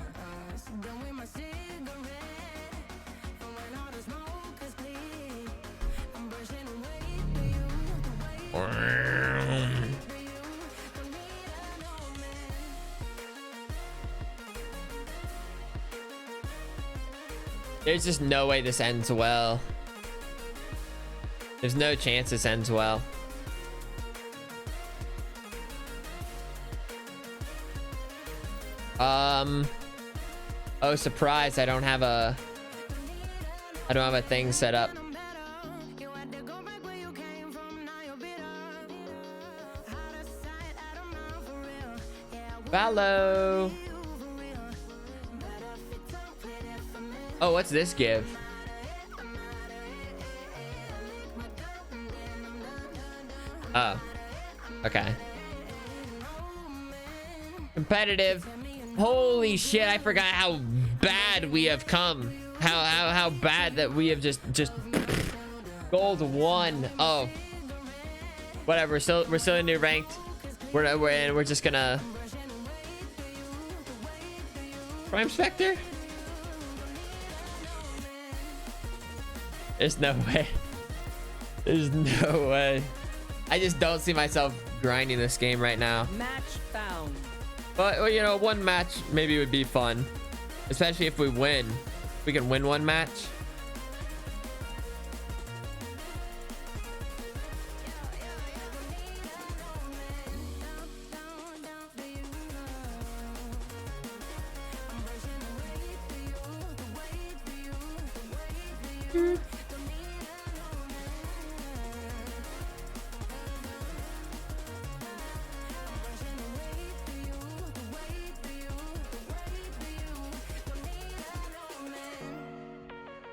A: There's just no way this ends well. There's no chance this ends well. Oh, surprise, I don't have a thing set up. Valo. Oh, what's this give? Oh, okay. Competitive. Holy shit, I forgot how bad we have come. How bad that we have just gold 1. Oh, whatever. We're still in new ranked. We're just gonna Prime Spectre. There's no way. There's no way. I just don't see myself grinding this game right now.
H: Match found.
A: But well, you know, one match maybe would be fun, especially if we win. We can win one match.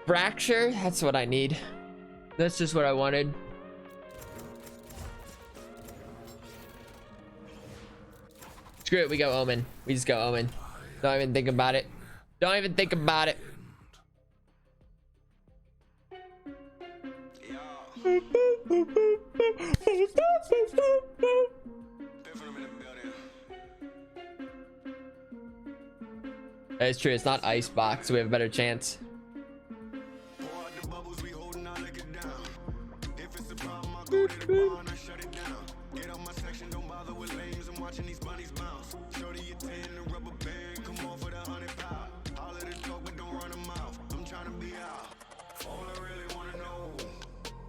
A: Fracture, that's what I need. That's just what I wanted. Screw it, we go Omen. We just go Omen. Don't even think about it. Don't even think about it. That's true, it's not Icebox, so we have a better chance.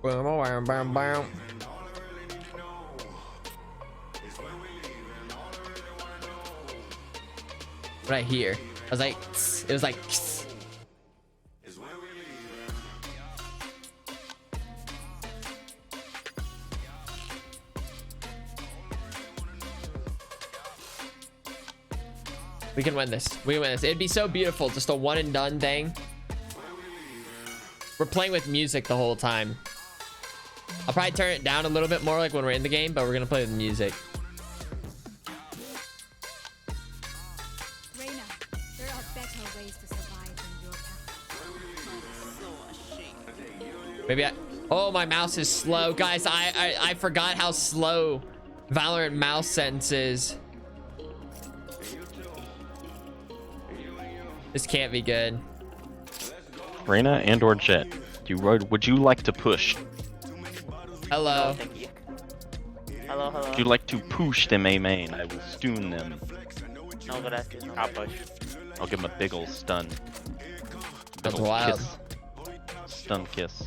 A: Bam, bam, bam. Right here. I was like, it was like. We can win this. We can win this. It'd be so beautiful. Just a one and done thing. We're playing with music the whole time. I'll probably turn it down a little bit more like when we're in the game, but we're gonna play with music.
I: Reina, there are better ways to survive than your path.
A: Maybe oh, my mouse is slow. Guys, I forgot how slow Valorant mouse sense is. This can't be good.
H: Reyna and or Jet, would you like to push?
A: Hello.
J: Thank you. Hello, hello.
H: Would you like to push them A main? I will stun them.
J: No, gracias. I'll push.
H: I'll give them a big ol' stun.
A: That's
H: Big ol'
A: wild.
H: Kiss. Stun kiss.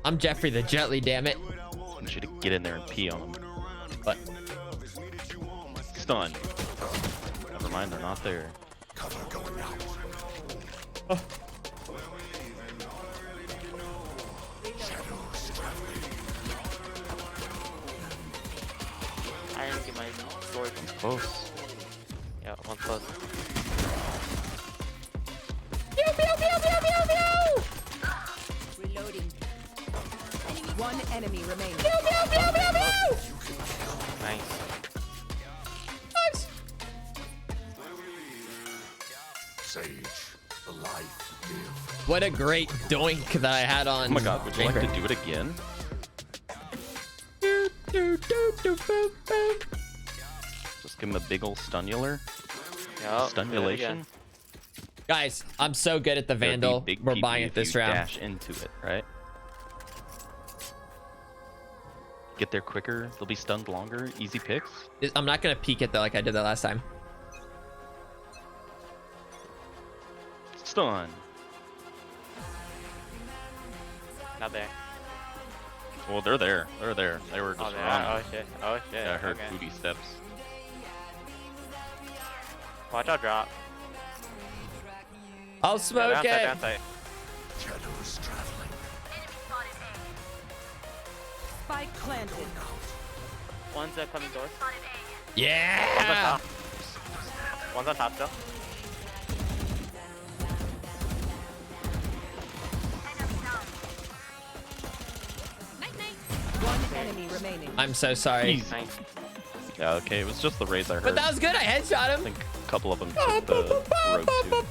A: I'm Jeffrey the Jetly, damn it.
H: I want you to get in there and pee on them.
A: What?
H: Stun. Never mind, they're not there.
A: Oh.
J: I didn't get my sword.
H: Close.
J: Yeah, one's close.
A: Pew, pew, pew, pew, pew, pew!
I: Reloading. One enemy remaining.
A: Pew, pew, pew, pew, pew!
J: Nice.
A: Nice. What a great doink that I had on.
H: Oh my god, would you like to do it again? Just give him a big ol' stunular.
J: Yep.
H: Stunulation.
A: Guys, I'm so good at the
H: There'd be
A: Vandal.
H: big
A: We're
H: PP
A: buying it
H: if
A: this
H: you
A: round.
H: Dash into it, right? Get there quicker. They'll be stunned longer. Easy picks.
A: I'm not gonna peek it though, like I did that last time.
H: Stun.
J: Not there.
H: Well, they're there. They're there. They were
J: Oh,
H: just
J: there.
H: running.
J: Oh shit. Oh shit.
H: Yeah, I heard
J: Okay.
H: booty steps.
J: Watch out, drop.
A: I'll smoke
J: Downside,
A: it.
J: downside.
I: Spike planted.
J: One's coming doors. One's on
A: Yeah.
J: top. One's on top still.
I: One enemy remaining.
A: I'm so sorry.
J: Nice.
H: Yeah, okay. It was just the raids I heard.
A: But that was good. I headshot
H: I
A: him.
H: think a couple of them took the rogue too.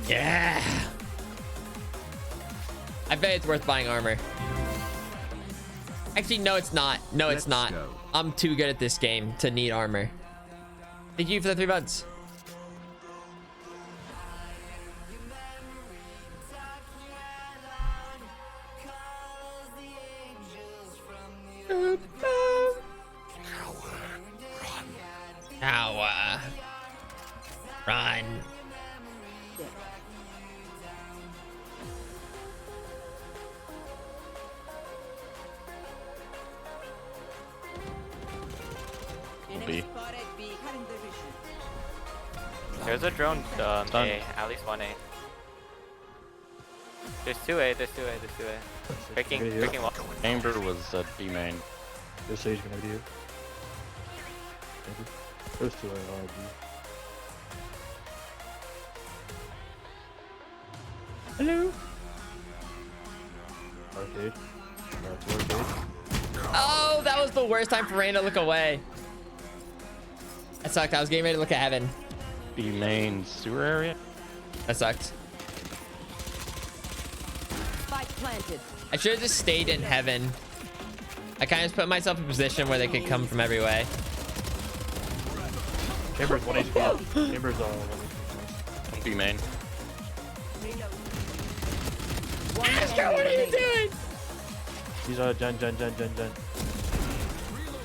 A: Yeah. I bet it's worth buying armor. Actually, no, it's not. No, it's
B: Let's
A: not.
B: go.
A: I'm too good at this game to need armor. Thank you for the 3 months. Ow. Run.
H: B.
J: There's a drone.
H: Stun.
J: A. At least one A. There's 2A. There's 2A. There's 2A. Breaking wall.
H: Amber was B main.
G: There's Sage gonna be here. There's two RB.
A: Hello.
G: Arcade. That's arcade.
A: Oh, that was the worst time for Rain to look away. That sucked. I was getting ready to look at heaven.
H: B main sewer area.
A: That sucked.
I: Spike planted.
A: I should have just stayed in heaven. I kind of put myself in a position where they could come from every way.
G: Chamber's 1 HP. Chamber's 1 HP.
H: B main.
A: Astro, what are you doing?
G: He's Gen.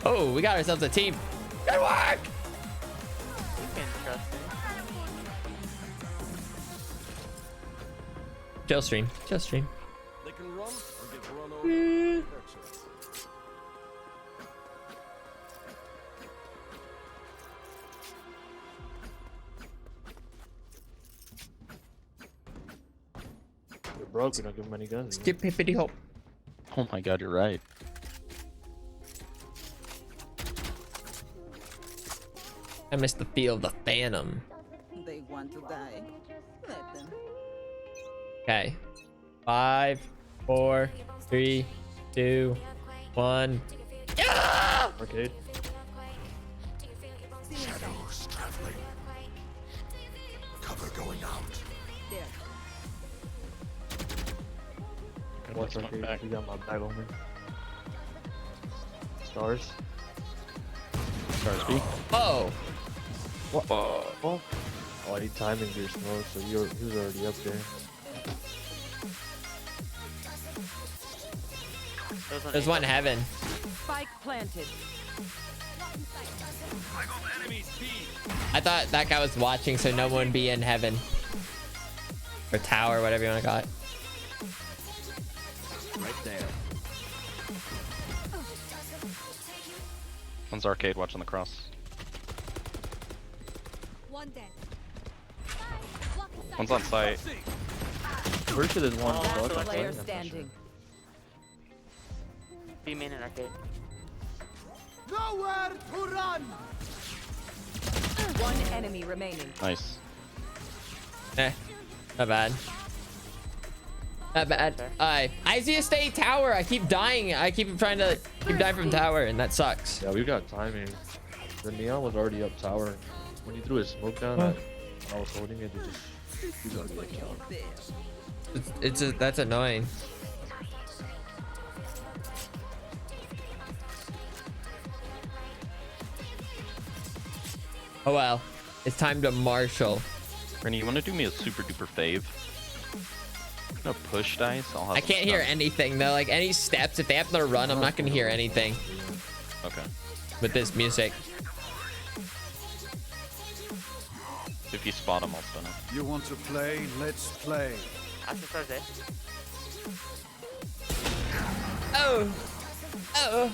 A: Oh, we got ourselves a team. Good work.
J: Interesting.
A: Chill stream. Chill stream.
K: They can run or get run over.
G: They're broke, we don't give them any guns.
A: Skip hippity hop.
H: Oh my god, you're right.
A: I missed the feel of the phantom.
I: They want to die. Let them.
A: Okay. 5, 4, 3, 2, 1. Yeah!
G: Arcade.
K: Shadows traveling. Cover going out.
G: What's okay?
H: back.
G: You got my back on me. Stars.
H: Stars B.
A: Oh.
G: What? Oh, I need timing your smoke, so he was already up there.
A: There's one in heaven.
I: Spike planted.
A: I thought that guy was watching, so no one would be in heaven. Or tower, whatever you want to call it.
K: Right there.
H: One's arcade watching the cross. One's on site.
G: Pretty sure there's one.
J: Oh,
G: dog on
I: Player
G: site.
I: standing.
J: B main and arcade.
I: Nowhere to run. One enemy remaining.
H: Nice.
A: Not bad. Not bad. I see a stay tower. I keep dying. I keep trying to die from tower, and that sucks.
G: Yeah, we got timing. The neon was already up tower. When he threw his smoke down, I was holding it. He's already up tower.
A: That's annoying. Oh well, it's time to marshal.
H: Rennie, you want to do me a super duper fave? No push dice. I'll have
A: I can't hear anything though. Like any steps, if they happen to run, I'm not gonna hear anything.
H: Okay.
A: With this music.
H: If you spot him, I'll stun him.
K: You want to play? Let's play.
J: Astra stars there.
A: Oh, oh,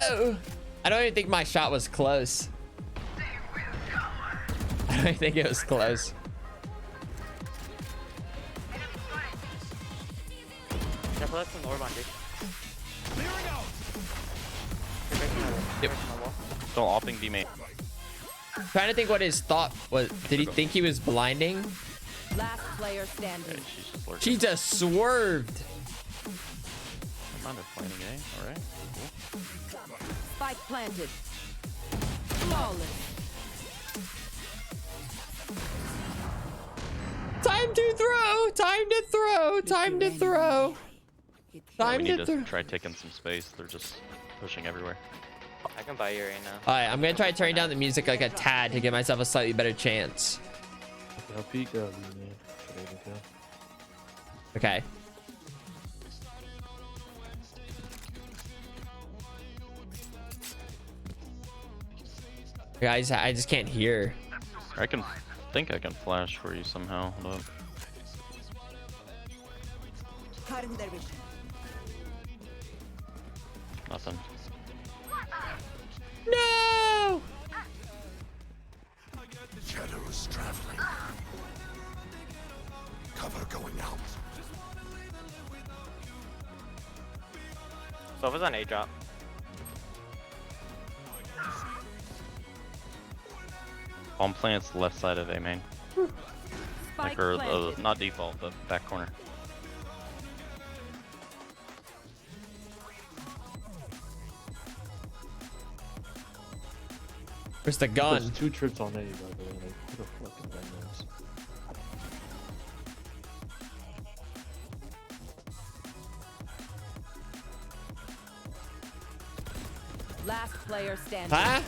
A: oh! I don't even think my shot was close. I don't think it was close.
J: Careful, that's some orb on dude.
A: Yep.
H: Still offing B mate.
A: Trying to think what his thought was. Did he think he was blinding?
I: Last player standing.
H: Okay, she's just lurking.
A: She just swerved.
H: I'm not planning A. Alright. Cool.
I: Spike planted. Flawless.
A: Time to throw! Time to throw! Time to throw!
H: We
A: Time
H: need
A: to
H: to
A: throw!
H: try taking some space. They're just pushing everywhere.
J: I can buy you right now.
A: Alright, I'm gonna try turning down the music like a tad to give myself a slightly better chance.
G: Okay, I'll peek man.
A: Okay. Guys, I just can't hear.
H: I think I can flash for you somehow. Hold up. Nothing.
A: No!
K: Shadows traveling. Cover going out.
J: So it was on A drop.
H: Bomb plants left side of A main. Like, or not default, but back corner.
A: Where's the gun?
G: There's 2 trips on A, by the way. Like, who the fuck is that noise?
I: Last player standing.
A: Huh?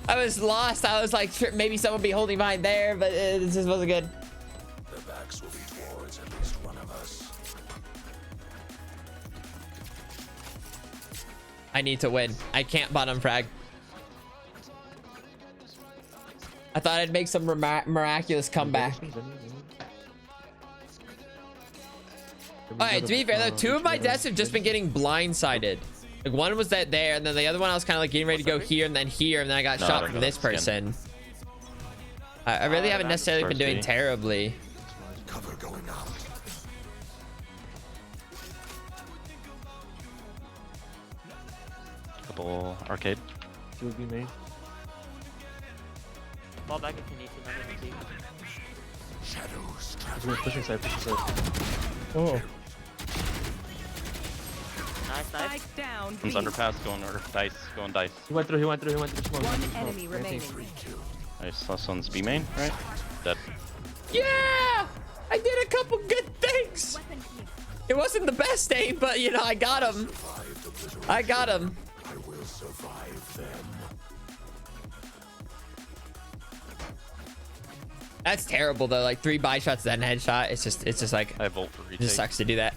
A: I was lost. I was like, maybe someone would be holding behind there, but this just wasn't good.
K: Their backs will be towards at least one of us.
A: I need to win. I can't bottom frag. I thought I'd make some miraculous comeback. Alright, to be fair though, 2 of my deaths have just been getting blindsided. Like one was that there, and then the other one I was kind of like getting ready to go here and then here, and then I got shot from this person. I really haven't necessarily been doing terribly.
K: Cover going out.
H: Couple arcade.
G: 2 would be main.
J: Fall back if you need to. None of you see.
K: Shadows
G: He's going
K: traveling.
G: push inside, push inside. Oh.
J: Nice, nice.
I: Spike down.
H: One's
I: B.
H: underpass going or dice, going dice.
G: He went through, he went through. Smoke.
I: One enemy remaining.
H: Nice. Last one's B main, right? Dead.
A: Yeah! I did a couple good things. It wasn't the best aim, but you know, I got him. I got him.
K: I will survive them.
A: That's terrible though. Like 3 buy shots, then headshot. It's just like
H: I vote for
A: it
H: retake.
A: just sucks to do that.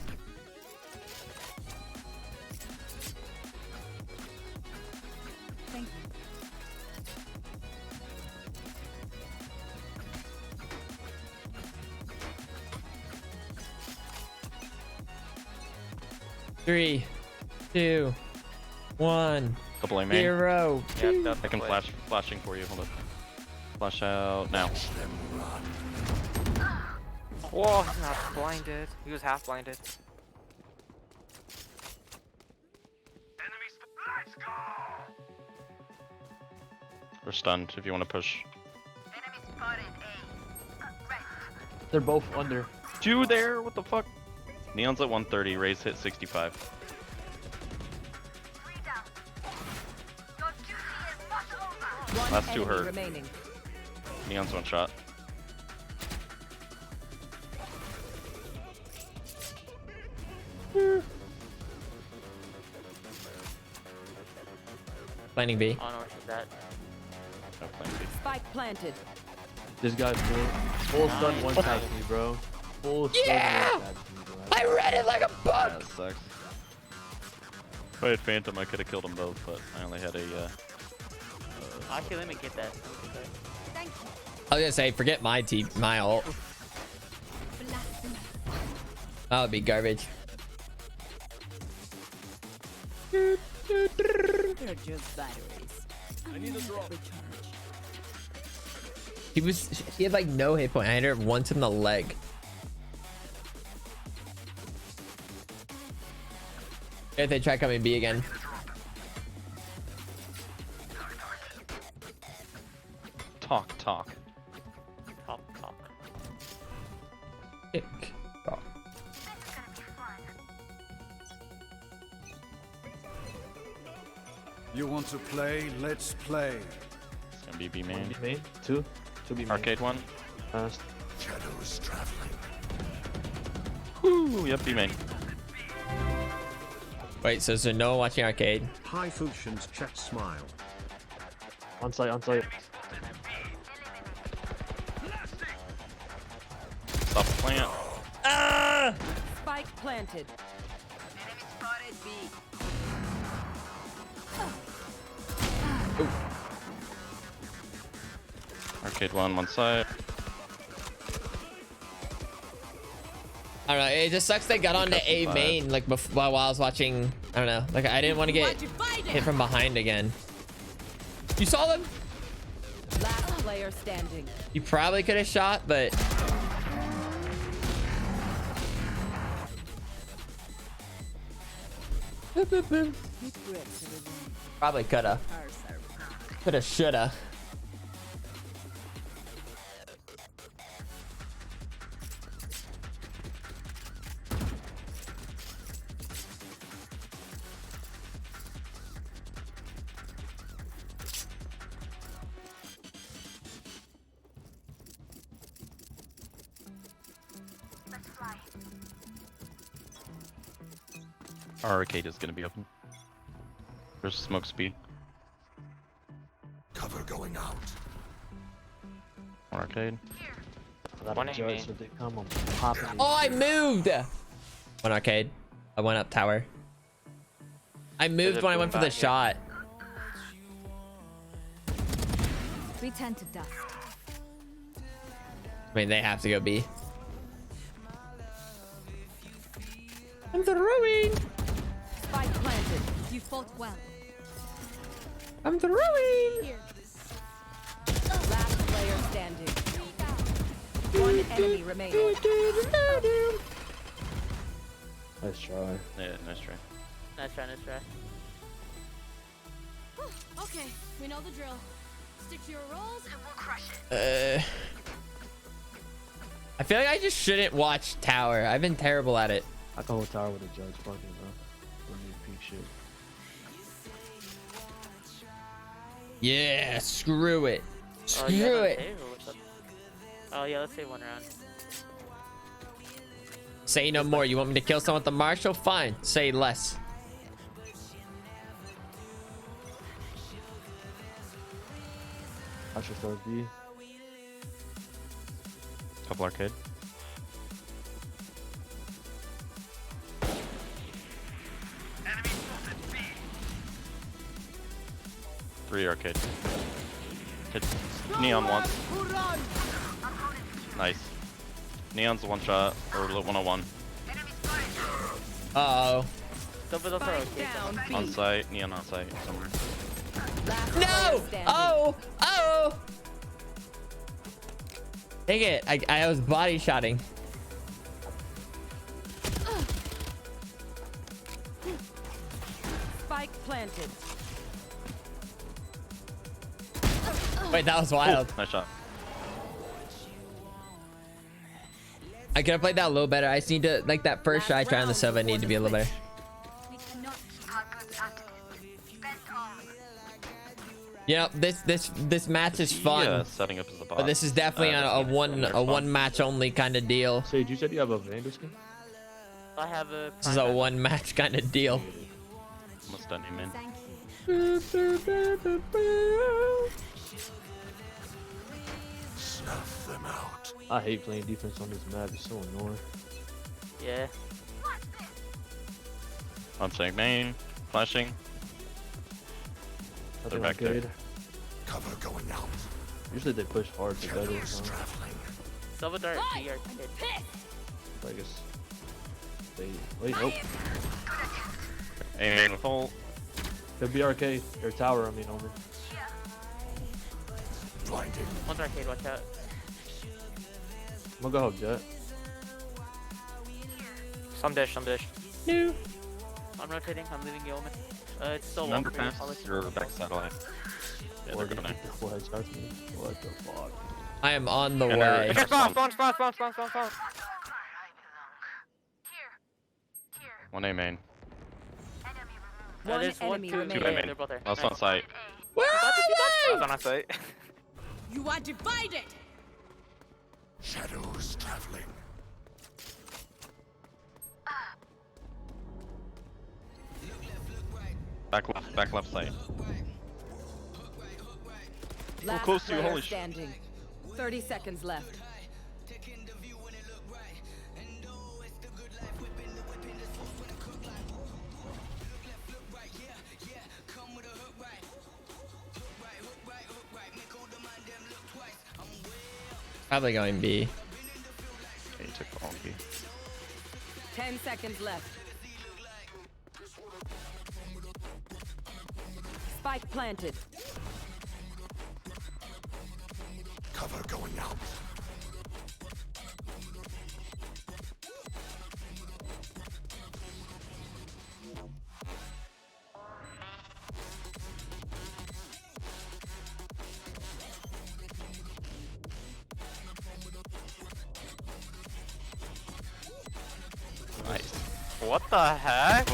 I: Thank you.
A: Three, 2, 1,
H: Couple A main.
A: 0.
J: Yeah,
H: I can flashing for you. Hold up. Flash out now.
J: Whoa, he's not blinded. He was half blinded.
H: We're stunned if you want to push.
G: They're both under.
H: 2 there. What the fuck? Neon's at 130. Raze hit 65.
I: One
H: Last 2
I: enemy
H: hurt.
I: remaining.
H: Neon's 1 shot.
A: Planning B.
J: Oh no, she's that.
H: No plan B.
I: Spike planted.
G: This guy's full stun one tap me, bro. Full stun
A: Yeah!
G: one tap me, bro.
A: I read it like a
H: Yeah,
A: book.
H: that sucks. If I had Phantom, I could have killed them both, but I only had a.
J: Actually, let me get that.
I: Thank you.
A: I was gonna say, forget my ult. That would be garbage.
I: They're just batteries. I need a drop.
A: He had like no hit point. I hit her once in the leg. If they try coming B again.
H: Talk.
J: Top.
A: Tick tock.
K: You want to play? Let's play.
H: It's gonna be B
G: One
H: main.
G: B main. Two B main.
H: Arcade 1.
G: Fast.
K: Shadows traveling.
H: Woo! Yep, B main.
A: Wait, so is there no one watching arcade?
B: Hi Fusion's chat smile.
G: On site, on site.
H: Stop the plant.
A: Ah!
I: Spike planted.
H: Arcade 1 side.
A: I don't know. It just sucks they got onto A main like while I was watching. I don't know. Like I didn't want to get hit from behind again. You saw them?
I: Last player standing.
A: You probably could have shot, but probably coulda. Coulda, shoulda.
H: Our arcade is gonna be open. There's smoke speed.
K: Cover going out.
H: Arcade.
J: One A main.
G: So they come, I'm popping these.
A: Oh, I moved. One arcade. I went up tower. I moved when I went for the shot.
I: We tend to dust.
A: I mean, they have to go B. I'm throwing.
I: Spike planted. You fought well.
A: I'm throwing.
I: Last player standing. One enemy remaining.
G: Nice try.
H: Yeah, nice try.
J: Nice try.
F: Okay, we know the drill. Stick to your roles and we'll crush it.
A: I feel like I just shouldn't watch tower. I've been terrible at it.
G: I can hold tower with a judge, fucking bro. Don't need peak shit.
A: Yeah, screw it.
J: Oh,
A: Screw
J: you guys on
A: it.
J: A or what's up? Oh yeah, let's say 1 round.
A: Say no more. You want me to kill someone with the Marshall? Fine. Say less.
G: I should start B.
H: Couple arcade. Three arcade. Hit Neon once. Nice. Neon's one shot, or 101.
A: Uh-oh.
J: Double down.
H: On site, Neon on site somewhere.
A: No! Oh! Oh! Dang it. I was body shotting.
I: Spike planted.
A: Wait, that was wild.
H: Nice shot.
A: I could have played that a little better. I just need to, like, that first try on the sub, I need to be a little better. You know, this match is fun.
H: Yeah, setting up as a bot.
A: But this is definitely a one match only kind of deal.
G: Sage, you said you have a Vandal skin?
J: I have a.
A: This is a one match kind of deal.
H: Almost done, you man.
K: Snuff them out.
G: I hate playing defense on this map. It's so annoying.
J: Yeah.
H: I'm saying main, flashing. They're back there.
K: Cover going out.
G: Usually they push hard together.
K: Traveling.
J: Silver dart, B arcade.
G: I guess. Wait, nope.
H: Aiming with ult.
G: Could be arcade or tower. I mean, only.
K: Blinding.
J: One's arcade, watch out.
G: I'm gonna go help Jet.
J: Some dish.
A: No.
J: I'm rotating, I'm leaving Yeoman. It's still
H: Remember
J: one for you,
H: pass
J: I'll let you
H: your
J: know.
H: back satellite. Yeah, they're going in.
G: What the fuck?
A: I am on the
H: And
A: way.
H: they're-
J: Spawn.
H: One A main.
J: There's one,
I: enemy
J: two,
I: remaining.
H: Two A main.
J: they're both there.
H: Last
J: Nice.
H: on site.
A: Where are
J: I was
A: they?
J: on site.
F: You are divided.
K: Shadows traveling.
H: Back left side.
I: Last
H: close to you,
I: player
H: holy sh-
I: standing. 30 seconds left.
A: Probably going B.
H: Okay, you took the whole key.
I: 10 seconds left. Spike planted.
K: Cover going out.
H: Nice.
J: What the heck?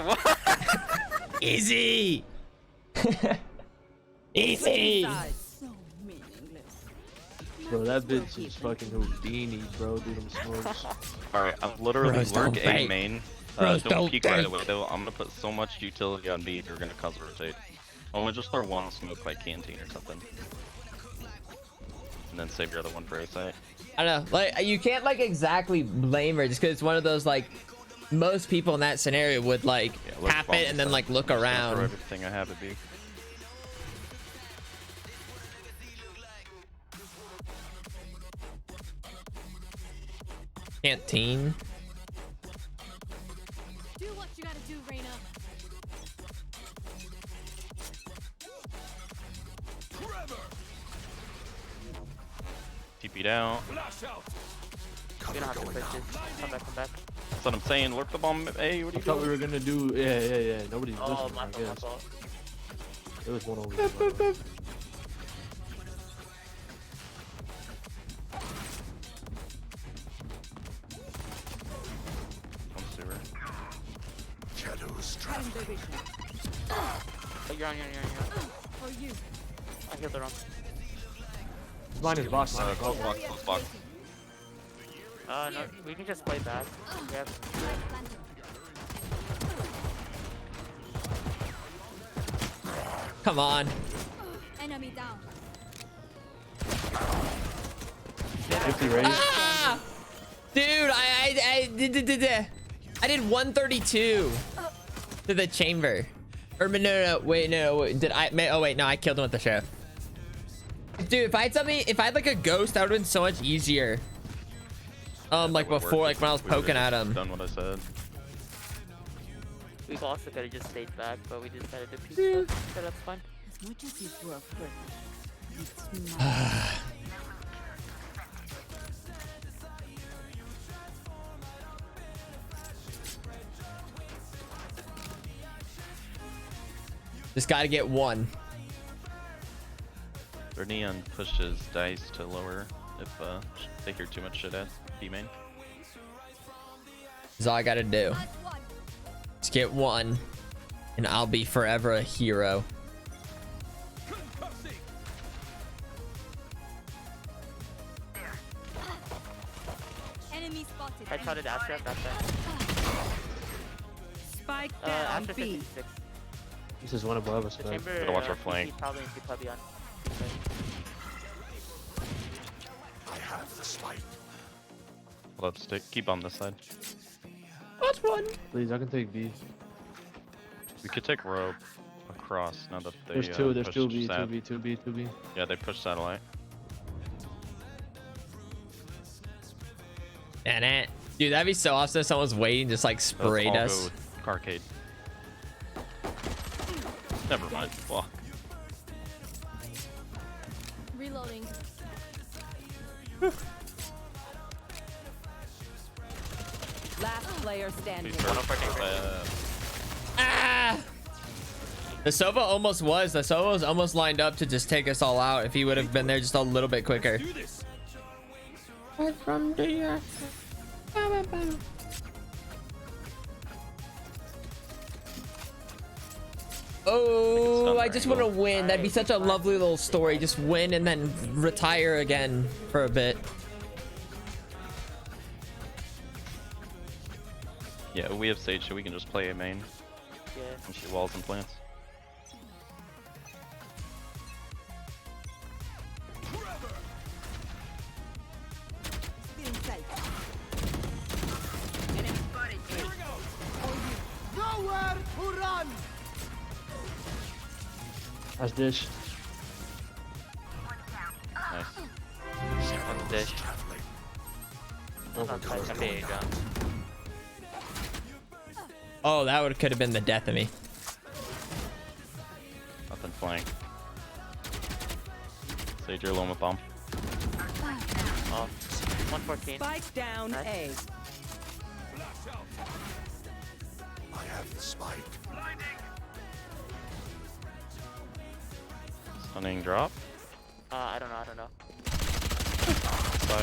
J: What?
A: Easy. Easy.
I: So meaningless.
G: Bro, that bitch is fucking Houdini, bro. Dude, I'm smokes.
H: Alright, I'm literally
A: Bros,
H: lurk
A: don't
H: A
A: bait.
H: main.
A: Bros,
H: Don't
A: don't
H: peek right
A: bait.
H: away though. I'm gonna put so much utility on B, you're gonna cause rotate. I'm gonna just throw one smoke like canteen or something. And then save your other one for A site.
A: I don't know. Like, you can't like exactly blame her just because it's one of those like most people in that scenario would like
H: Yeah, let's
A: tap
H: bomb
A: it and then
H: this
A: like
H: side.
A: look
H: I'm just gonna
A: around.
H: throw everything I have at B.
A: Canteen.
F: Do what you gotta do, Reyna.
H: TP down.
J: You don't have to push it. Come back.
H: That's what I'm saying. Lurk the bomb A. What are
G: I
H: you
G: thought we
H: doing?
G: were gonna do. Yeah. Nobody's
J: Oh,
G: listening,
J: my
G: I
J: fault, my
G: guess.
J: fault.
G: There was one over there.
H: I'm sewer.
K: Shadows traveling.
J: Oh, you're on.
F: For you.
J: I healed the wrong.
L: Mine is box. Mine is
H: Close
L: box.
H: box, close box.
J: No, we can just play back. We have...
A: Come on.
F: Enemy down.
G: 50 raise.
A: Ah! Dude, I did 132 to the chamber. Or no, wait, did I? Oh wait, no, I killed him with the sheriff. Dude, if I had something, if I had like a ghost, that would have been so much easier. Like before, like when I was poking at him.
H: Done what I said.
J: We also could have just stayed back, but we decided to peek. So that's fine.
I: As much as you were afraid, it's not.
A: Just gotta get one.
H: Their neon pushes dice to lower if they hear too much shit at B main.
A: That's all I gotta do. Just get one, and I'll be forever a hero.
F: Enemy spotted.
J: I tried to dash trap, that's it.
I: Spike down
J: After
I: B.
J: 56.
L: This is one above us.
J: The
L: Man.
J: chamber.
H: Gotta watch our flank.
J: He's probably on.
K: I have the spike.
H: Let's keep on this side.
A: That's one.
L: Please, I can take B.
H: We could take rope across now that they
L: There's two. There's
H: pushed
L: 2B.
H: sat.
L: 2B. 2B. 2B.
H: Yeah, they pushed satellite.
A: And it, dude, that'd be so awesome if someone's waiting, just like sprayed
H: Let's all
A: us.
H: go with Carcade. Never mind. Fuck.
F: Reloading.
I: Last player standing.
A: Ah! The Sova almost was. The Sova was almost lined up to just take us all out if he would have been there just a little bit quicker. From the oh, I just want to win. That'd be such a lovely little story. Just win and then retire again for a bit.
H: Yeah, we have Sage, so we can just play a main.
J: Yeah.
H: And shoot walls and plants.
K: Nowhere to run.
L: That's dish.
H: Nice.
J: That's dish. Okay,
A: Oh, that could have been the death of me.
H: Nothing flank. Sage, you're alone with bomb.
J: Oh, 114.
I: Spike down
J: Nice.
I: A.
K: I have the spike.
H: Stunning drop.
J: I don't know.
H: So,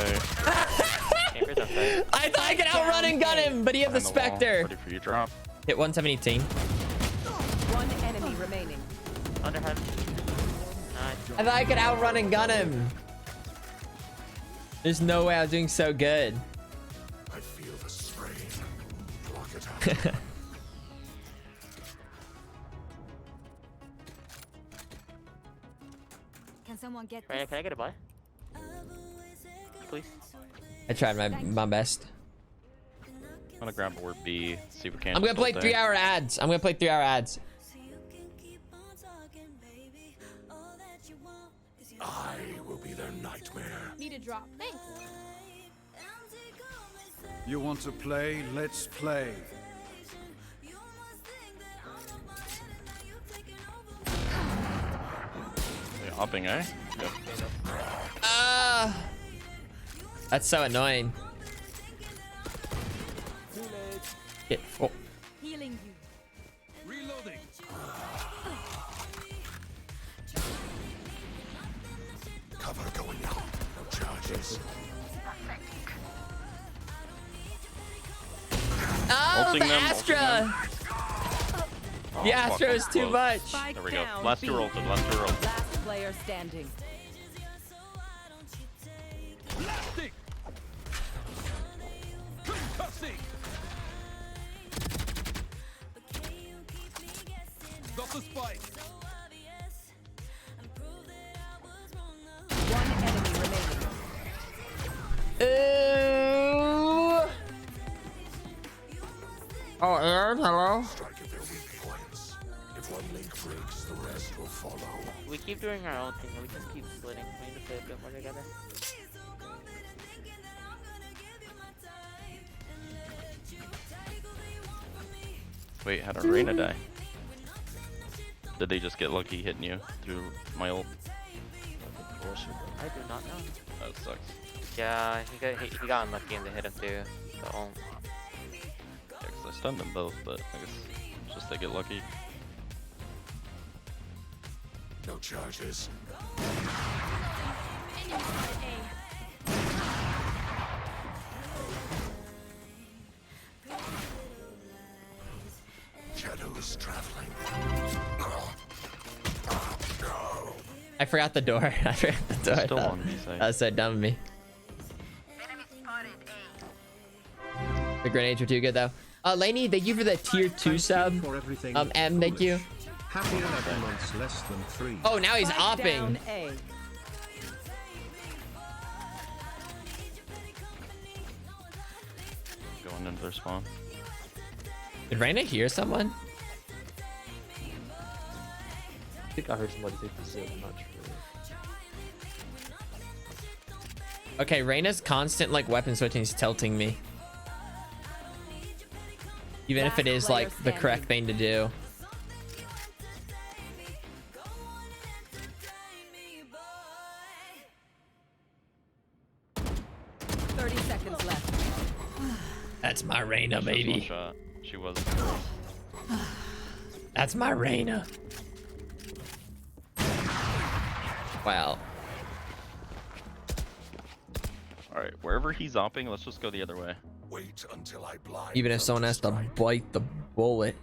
J: Chamber's outside.
A: I thought I could outrun and gun him, but he had the
H: behind wall,
A: Spectre.
H: ready for you drop.
A: Hit 117.
I: One enemy remaining.
J: Underhand. Nice.
A: I thought I could outrun and gun him. There's no way I was doing so good.
K: I feel the strain. Block it out.
F: Can someone get
J: Right,
F: this?
J: can I get a buy? Please.
A: I tried my best.
H: I'm gonna grab board B, see if we can.
A: I'm gonna
H: just
A: play
H: hold
A: 3
H: there.
A: hour ads. I'm gonna play 3 hour ads.
K: I will be their nightmare.
F: Need a drop. Thanks.
K: You want to play? Let's play.
H: Yeah, hopping, eh? Yep.
A: Ah, that's so annoying. Get oh.
F: Healing you.
K: Reloading. Cover going out. No charges.
A: Oh,
H: Ulting
A: the
H: them,
A: Astra.
H: Oh,
A: The
H: fuck,
A: Astra is
H: I'm
A: too
H: close.
A: much.
I: Spike
H: There we go.
I: down
H: Last
I: B.
H: two ulted, last two ulted.
I: Last player standing.
K: Got the spike.
I: One enemy remaining.
A: Oh, Aaron, hello.
K: Strike at their weak points. If one link breaks, the rest will follow.
J: We keep doing our own thing. We just keep splitting. We need to play a bit more together.
H: Wait, how did Reyna die? Did they just get lucky hitting you through my ult?
J: I do not know.
H: That sucks.
J: Yeah, he got unlucky and they hit him through the ult.
H: Yeah, 'cause I stunned them both, but I guess it's just they get lucky.
K: No charges.
F: Enemy spotted A.
K: Shadows traveling.
A: I forgot the door. I forgot the door.
H: Still on B side.
A: That was so dumb of me. The grenades were too good though. Lainey, thank you for the tier 2 sub. M, thank you.
B: Happy 11 months less than 3.
A: Oh, now he's
I: Spike
A: opping.
I: down A.
H: Going into their spawn.
A: Did Reyna hear someone?
L: I think I heard somebody take the sip. I'm not sure.
A: Okay, Reyna's constant like weapon switching is tilting me. Even if it is like the correct thing to do.
I: Seconds left.
A: That's my Reyna,
H: She was one
A: baby.
H: shot. She was.
A: That's my Reyna. Wow.
H: Alright, wherever he's opping, let's just go the other way.
K: Wait until I blind.
A: Even if someone has to bite the bullet.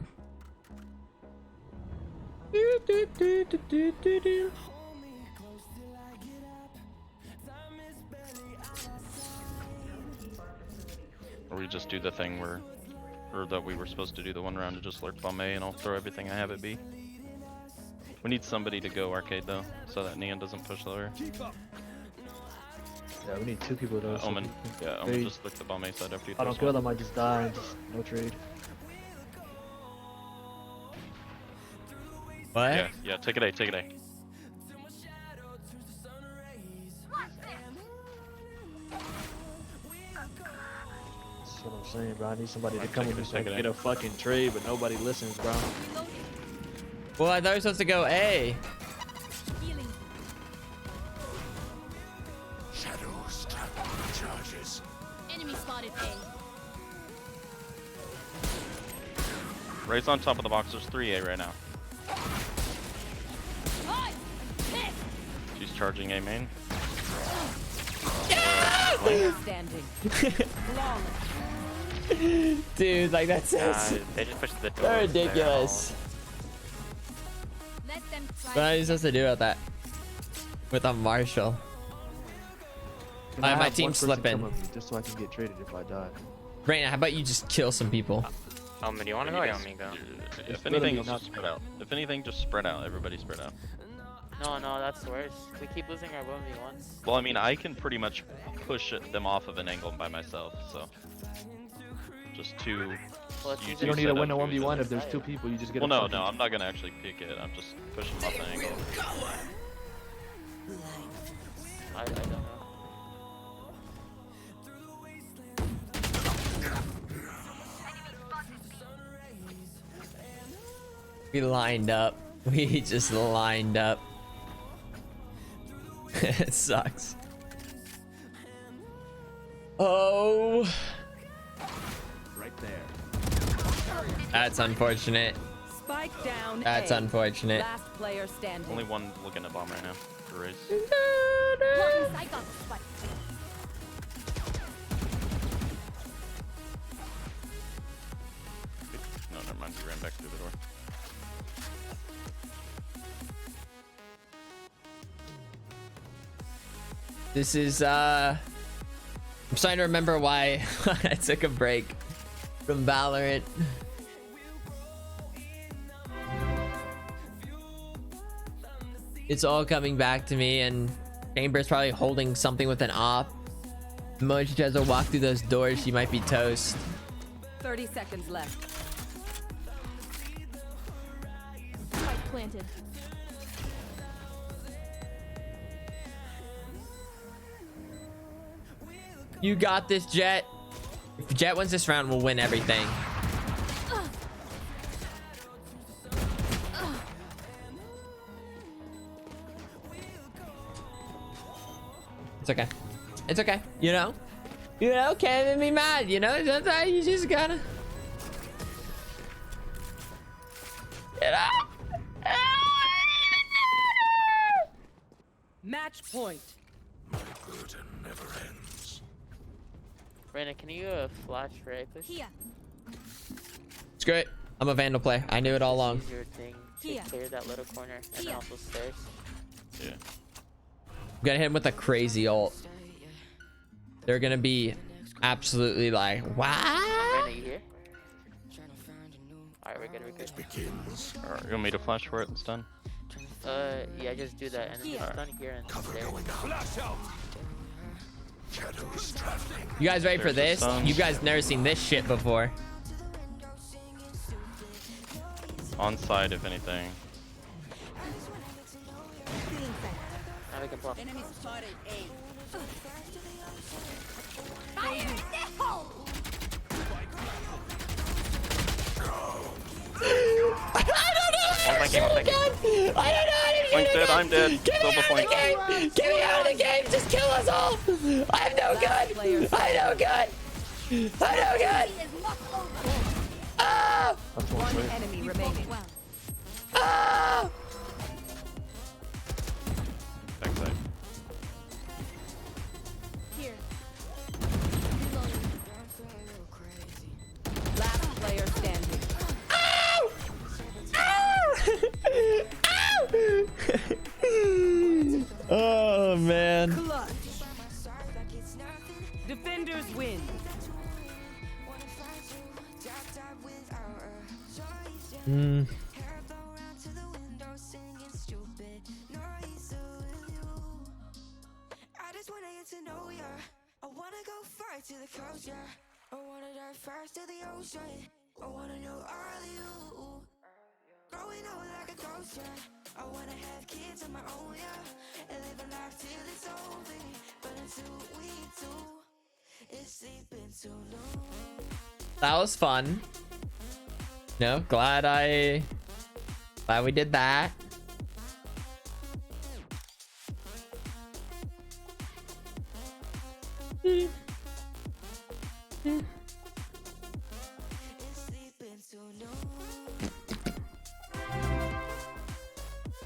H: Or we just do the thing where, or that we were supposed to do the one round to just lurk bomb A and I'll throw everything I have at B. We need somebody to go arcade though, so that Neon doesn't push lower.
L: Yeah, we need 2 people though. so
H: Omen,
L: we can
H: yeah, Omen
L: trade.
H: just look the bomb A side after you
L: I
H: throw
L: don't kill, I might just die and just no trade.
A: What?
H: Yeah, yeah, take it A, take it A.
L: That's what I'm saying, bro. I need somebody to
H: Alright,
L: come
H: take
L: with
H: it,
L: me so I
H: take
L: can
H: it
L: get a fucking trade, but nobody listens, bro.
A: Well, I thought we were supposed to go A.
F: Healing.
K: Shadows traveling. Charges.
F: Enemy spotted A.
H: Ray's on top of the box, there's 3A right now.
F: Hi! Hit!
H: She's charging A main.
I: Player standing. Long.
A: Dude, like that's so
J: They just pushed the door.
A: so ridiculous.
F: Let them try.
A: What are you supposed to do about that? With a Marshall.
L: Can
A: My
L: I have one
A: team's
L: person
A: slipping.
L: come with me just so I can get traded if I die.
A: Reyna, how about you just kill some people?
J: Omen, do you want to go or you want me to go?
H: If
L: literally
H: anything, let's
L: not-
H: just spread out. If anything, just spread out. Everybody spread out.
J: No, that's worse. We keep losing our 1v1s.
H: Well, I mean, I can pretty much push them off of an angle by myself, so. Just 2.
J: Well, it's
H: You
J: easy
L: You don't need to
H: set
L: win
H: up
L: a
H: to each
L: 1v1
H: other.
L: if there's 2 people, you just get
H: Well,
L: a
H: no,
L: fucking-
H: no, I'm not gonna actually pick it. I'm just pushing them off an angle.
J: I don't know.
A: We lined up. We just lined up. It sucks. Oh.
K: Right there.
A: That's unfortunate.
I: Spike down.
A: That's
I: A.
A: unfortunate.
I: Last player standing.
H: Only one looking at bomb right now. For Raze.
F: Marcus, I got the spike.
H: No, never mind. He ran back through the door.
A: This is I'm starting to remember why I took a break from Valorant. It's all coming back to me, and Chamber's probably holding something with an op. The moment she tries to walk through those doors, she might be toast.
I: 30 seconds left.
F: Spike planted.
A: You got this, Jet. If Jet wins this round, we'll win everything. It's okay. It's okay. You know? You know, can't be mad. You know? Sometimes you just gotta... You know?
I: Match point.
K: My burden never ends.
J: Brandon, can you flash right, please?
F: Here.
A: It's great. I'm a Vandal player. I knew it all along.
J: Use your thing to clear that little corner and then also stairs.
H: Yeah.
A: I'm gonna hit him with a crazy ult. They're gonna be absolutely like, wow.
J: Brandon, you here? Alright, we're good, we're good.
K: Begins.
H: Alright, you want me to flash for it this time?
J: Yeah, just do that and then just stand here and
K: Cover
J: stare.
K: going out. Flash out. Shadows traveling.
A: You guys ready for
H: There's
A: this?
H: the sun.
A: You guys never seen this shit before.
H: On side, if anything.
J: Now we can block.
I: Enemy spotted A.
F: Fire in the hole!
A: I don't know.
H: One flanking, one flanking.
A: I don't know how to
H: Flank's
A: get
H: dead, I'm dead.
A: Get me
H: Silver
A: out
H: flank.
A: of the game. Get me out of the game. Just kill us all. I'm no good. I'm no good. I'm no good. Oh.
L: That's one
I: One
L: straight.
I: enemy remaining.
A: Oh.
H: Backside.
F: Here.
I: Last player standing.
A: Ow! Ow! Oh man.
I: Clutch. Defenders win.
M: I just wanna get to know ya. I wanna go far to the coast, yeah. I wanna dive first to the ocean. I wanna know all of you. Growing up like a ghost, yeah. I wanna have kids of my own, yeah. And live a life till it's over. But until we do, it's sleeping too long.
A: That was fun. No, glad we did that.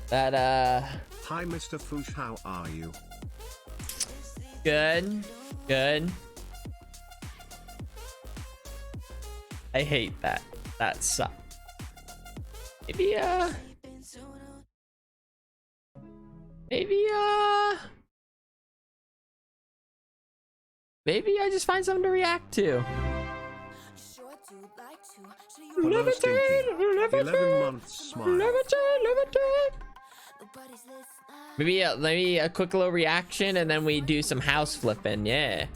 A: That
B: Hi Mr. Foosh, how are you?
A: good. Good. I hate that. That sucks. Maybe maybe I just find something to react to.
B: Hello, Stinky. 11 months smile.
A: Maybe a quick little reaction and then we do some house flipping. Yeah.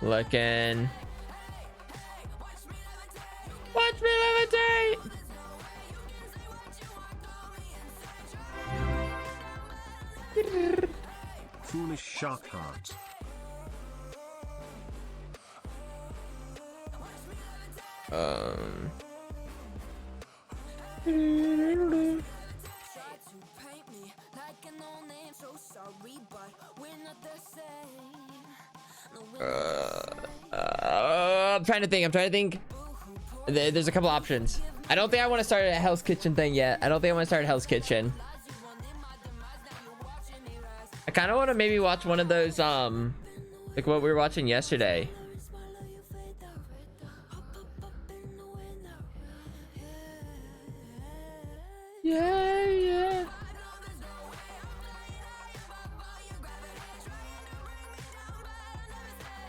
A: Looking. Watch me levitate.
B: Foolish shark heart.
A: I'm trying to think. There's a couple options. I don't think I want to start a Hell's Kitchen thing yet. I don't think I want to start Hell's Kitchen. I kind of want to maybe watch one of those, like what we were watching yesterday. Yeah, yeah.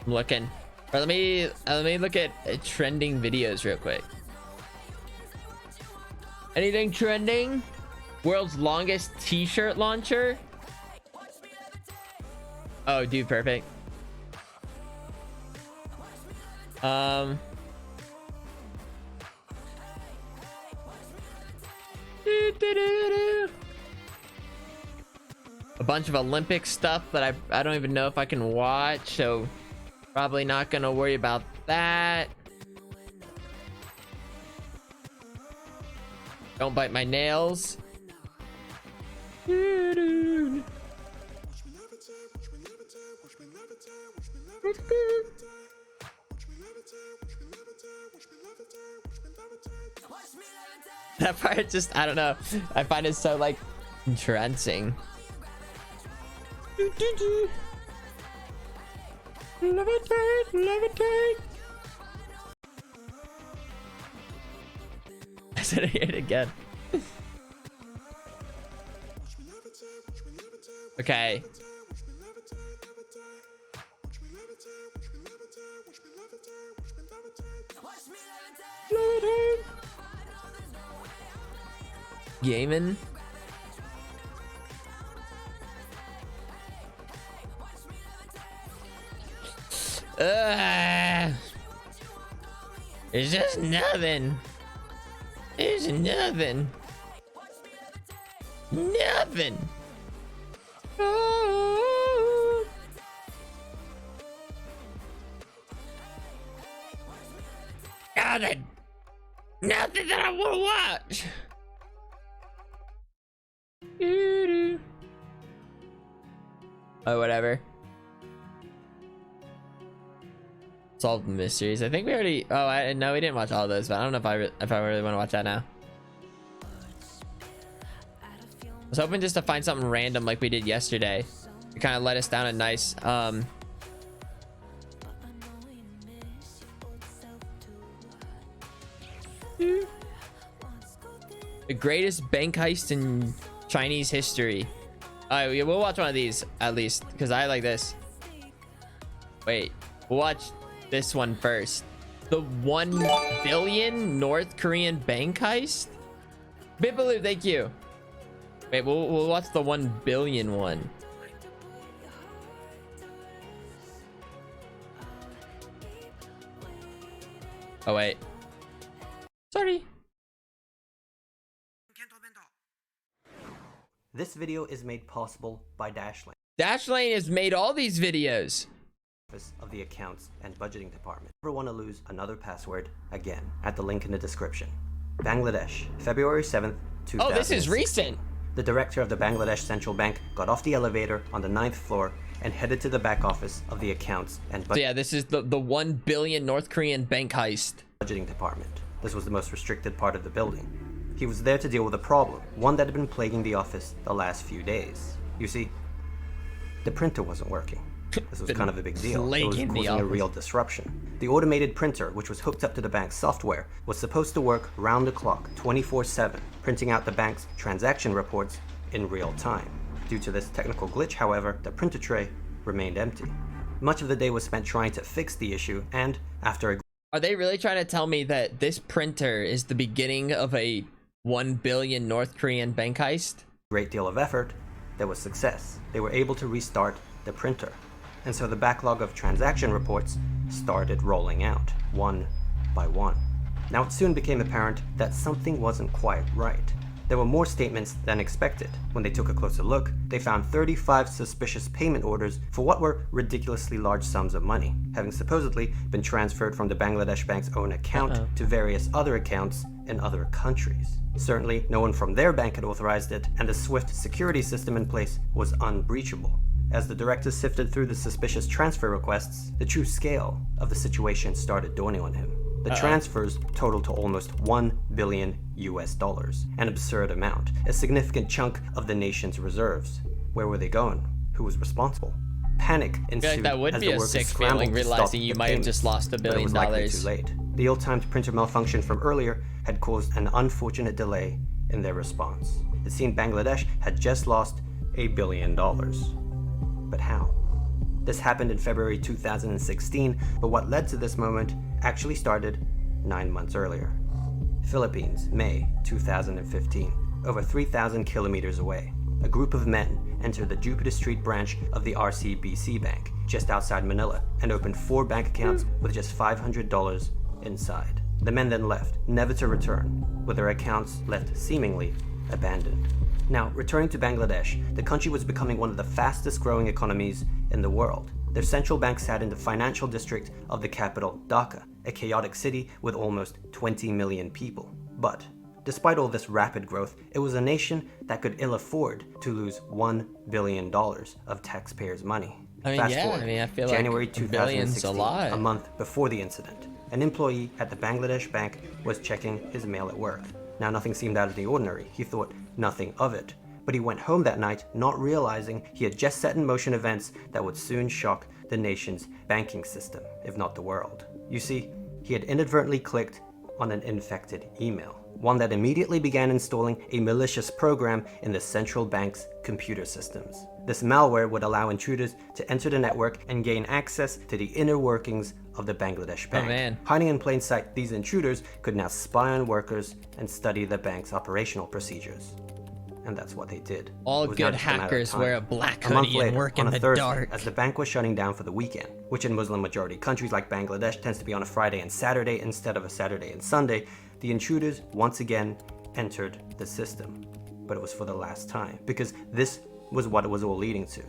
A: I'm looking. Or let me look at trending videos real quick. Anything trending? World's longest t-shirt launcher. Oh, dude, perfect. A bunch of Olympic stuff that I don't even know if I can watch, so probably not gonna worry about that. Don't bite my nails. That part just, I don't know. I find it so like entrancing. Levitate, levitate. I said it again. Okay. Gaming. It's just nothing. There's nothing. Nothing. Oh. Nothing that I want to watch. Oh, whatever. Solve the mysteries. I think we already. Oh, no, we didn't watch all those, but I don't know if I really want to watch that now. I was hoping just to find something random like we did yesterday. It kind of let us down a nice. The greatest bank heist in Chinese history. We'll watch one of these at least because I like this. Wait, we'll watch this one first. The 1 billion North Korean bank heist. Bibbaloo, thank you. Wait, we'll watch the 1 billion one. Oh wait. Sorry.
N: This video is made possible by Dashlane.
A: Dashlane has made all these videos.
N: Of the accounts and budgeting department. Never want to lose another password again at the link in the description. Bangladesh, February 7th, 2016.
A: Oh, this is recent.
N: The director of the Bangladesh Central Bank got off the elevator on the 9th floor and headed to the back office of the accounts and
A: so yeah, this is the 1 billion North Korean bank heist.
N: Budgeting department. This was the most restricted part of the building. He was there to deal with a problem, one that had been plaguing the office the last few days. You see, the printer wasn't working. This was kind of a big deal. It was causing a real disruption. The automated printer, which was hooked up to the bank's software, was supposed to work round the clock, 24/7, printing out the bank's transaction reports in real time. Due to this technical glitch, however, the printer tray remained empty. Much of the day was spent trying to fix the issue, and after a...
A: Are they really trying to tell me that this printer is the beginning of a 1 billion North Korean bank heist?
N: Great deal of effort, there was success. They were able to restart the printer. And so the backlog of transaction reports started rolling out, one by one. Now it soon became apparent that something wasn't quite right. There were more statements than expected. When they took a closer look, they found 35 suspicious payment orders for what were ridiculously large sums of money, having supposedly been transferred from the Bangladesh bank's own account to various other accounts in other countries. Certainly, no one from their bank had authorized it, and the swift security system in place was unbreachable. As the director sifted through the suspicious transfer requests, the true scale of the situation started dawning on him. The transfers totaled to almost $1 billion US, an absurd amount, a significant chunk of the nation's reserves. Where were they going? Who was responsible? Panic
A: I feel
N: ensued
A: like that would
N: as
A: be
N: the
A: a
N: workers
A: sick
N: scrambled
A: feeling,
N: to stop
A: realizing
N: the
A: you might have just
N: payments,
A: lost $1
N: but it was
A: billion.
N: likely too late. The ill-timed printer malfunction from earlier had caused an unfortunate delay in their response. It seemed Bangladesh had just lost $1 billion. But how? This happened in February 2016, but what led to this moment actually started 9 months earlier. Philippines, May 2015, over 3,000 kilometers away. A group of men entered the Jupiter Street branch of the RCBC Bank just outside Manila and opened 4 bank accounts with just $500 inside. The men then left, never to return, with their accounts left seemingly abandoned. Now, returning to Bangladesh, the country was becoming one of the fastest growing economies in the world. Their central bank sat in the financial district of the capital, Dhaka, a chaotic city with almost 20 million people. But despite all this rapid growth, it was a nation that could ill afford to lose $1 billion of taxpayers' money. Fast forward,
A: I feel
N: January
A: like billion's
N: 2016,
A: a lot.
N: a month before the incident, an employee at the Bangladesh bank was checking his mail at work. Now, nothing seemed out of the ordinary. He thought nothing of it. But he went home that night not realizing he had just set in motion events that would soon shock the nation's banking system, if not the world. You see, he had inadvertently clicked on an infected email, one that immediately began installing a malicious program in the central bank's computer systems. This malware would allow intruders to enter the network and gain access to the inner workings of the Bangladesh bank. Hiding in plain sight, these intruders could now spy on workers and study the bank's operational procedures. And that's what they did.
A: All good hackers wear a black hoodie and work in the dark.
N: As the bank was shutting down for the weekend, which in Muslim-majority countries like Bangladesh tends to be on a Friday and Saturday instead of a Saturday and Sunday, the intruders once again entered the system. But it was for the last time, because this was what it was all leading to.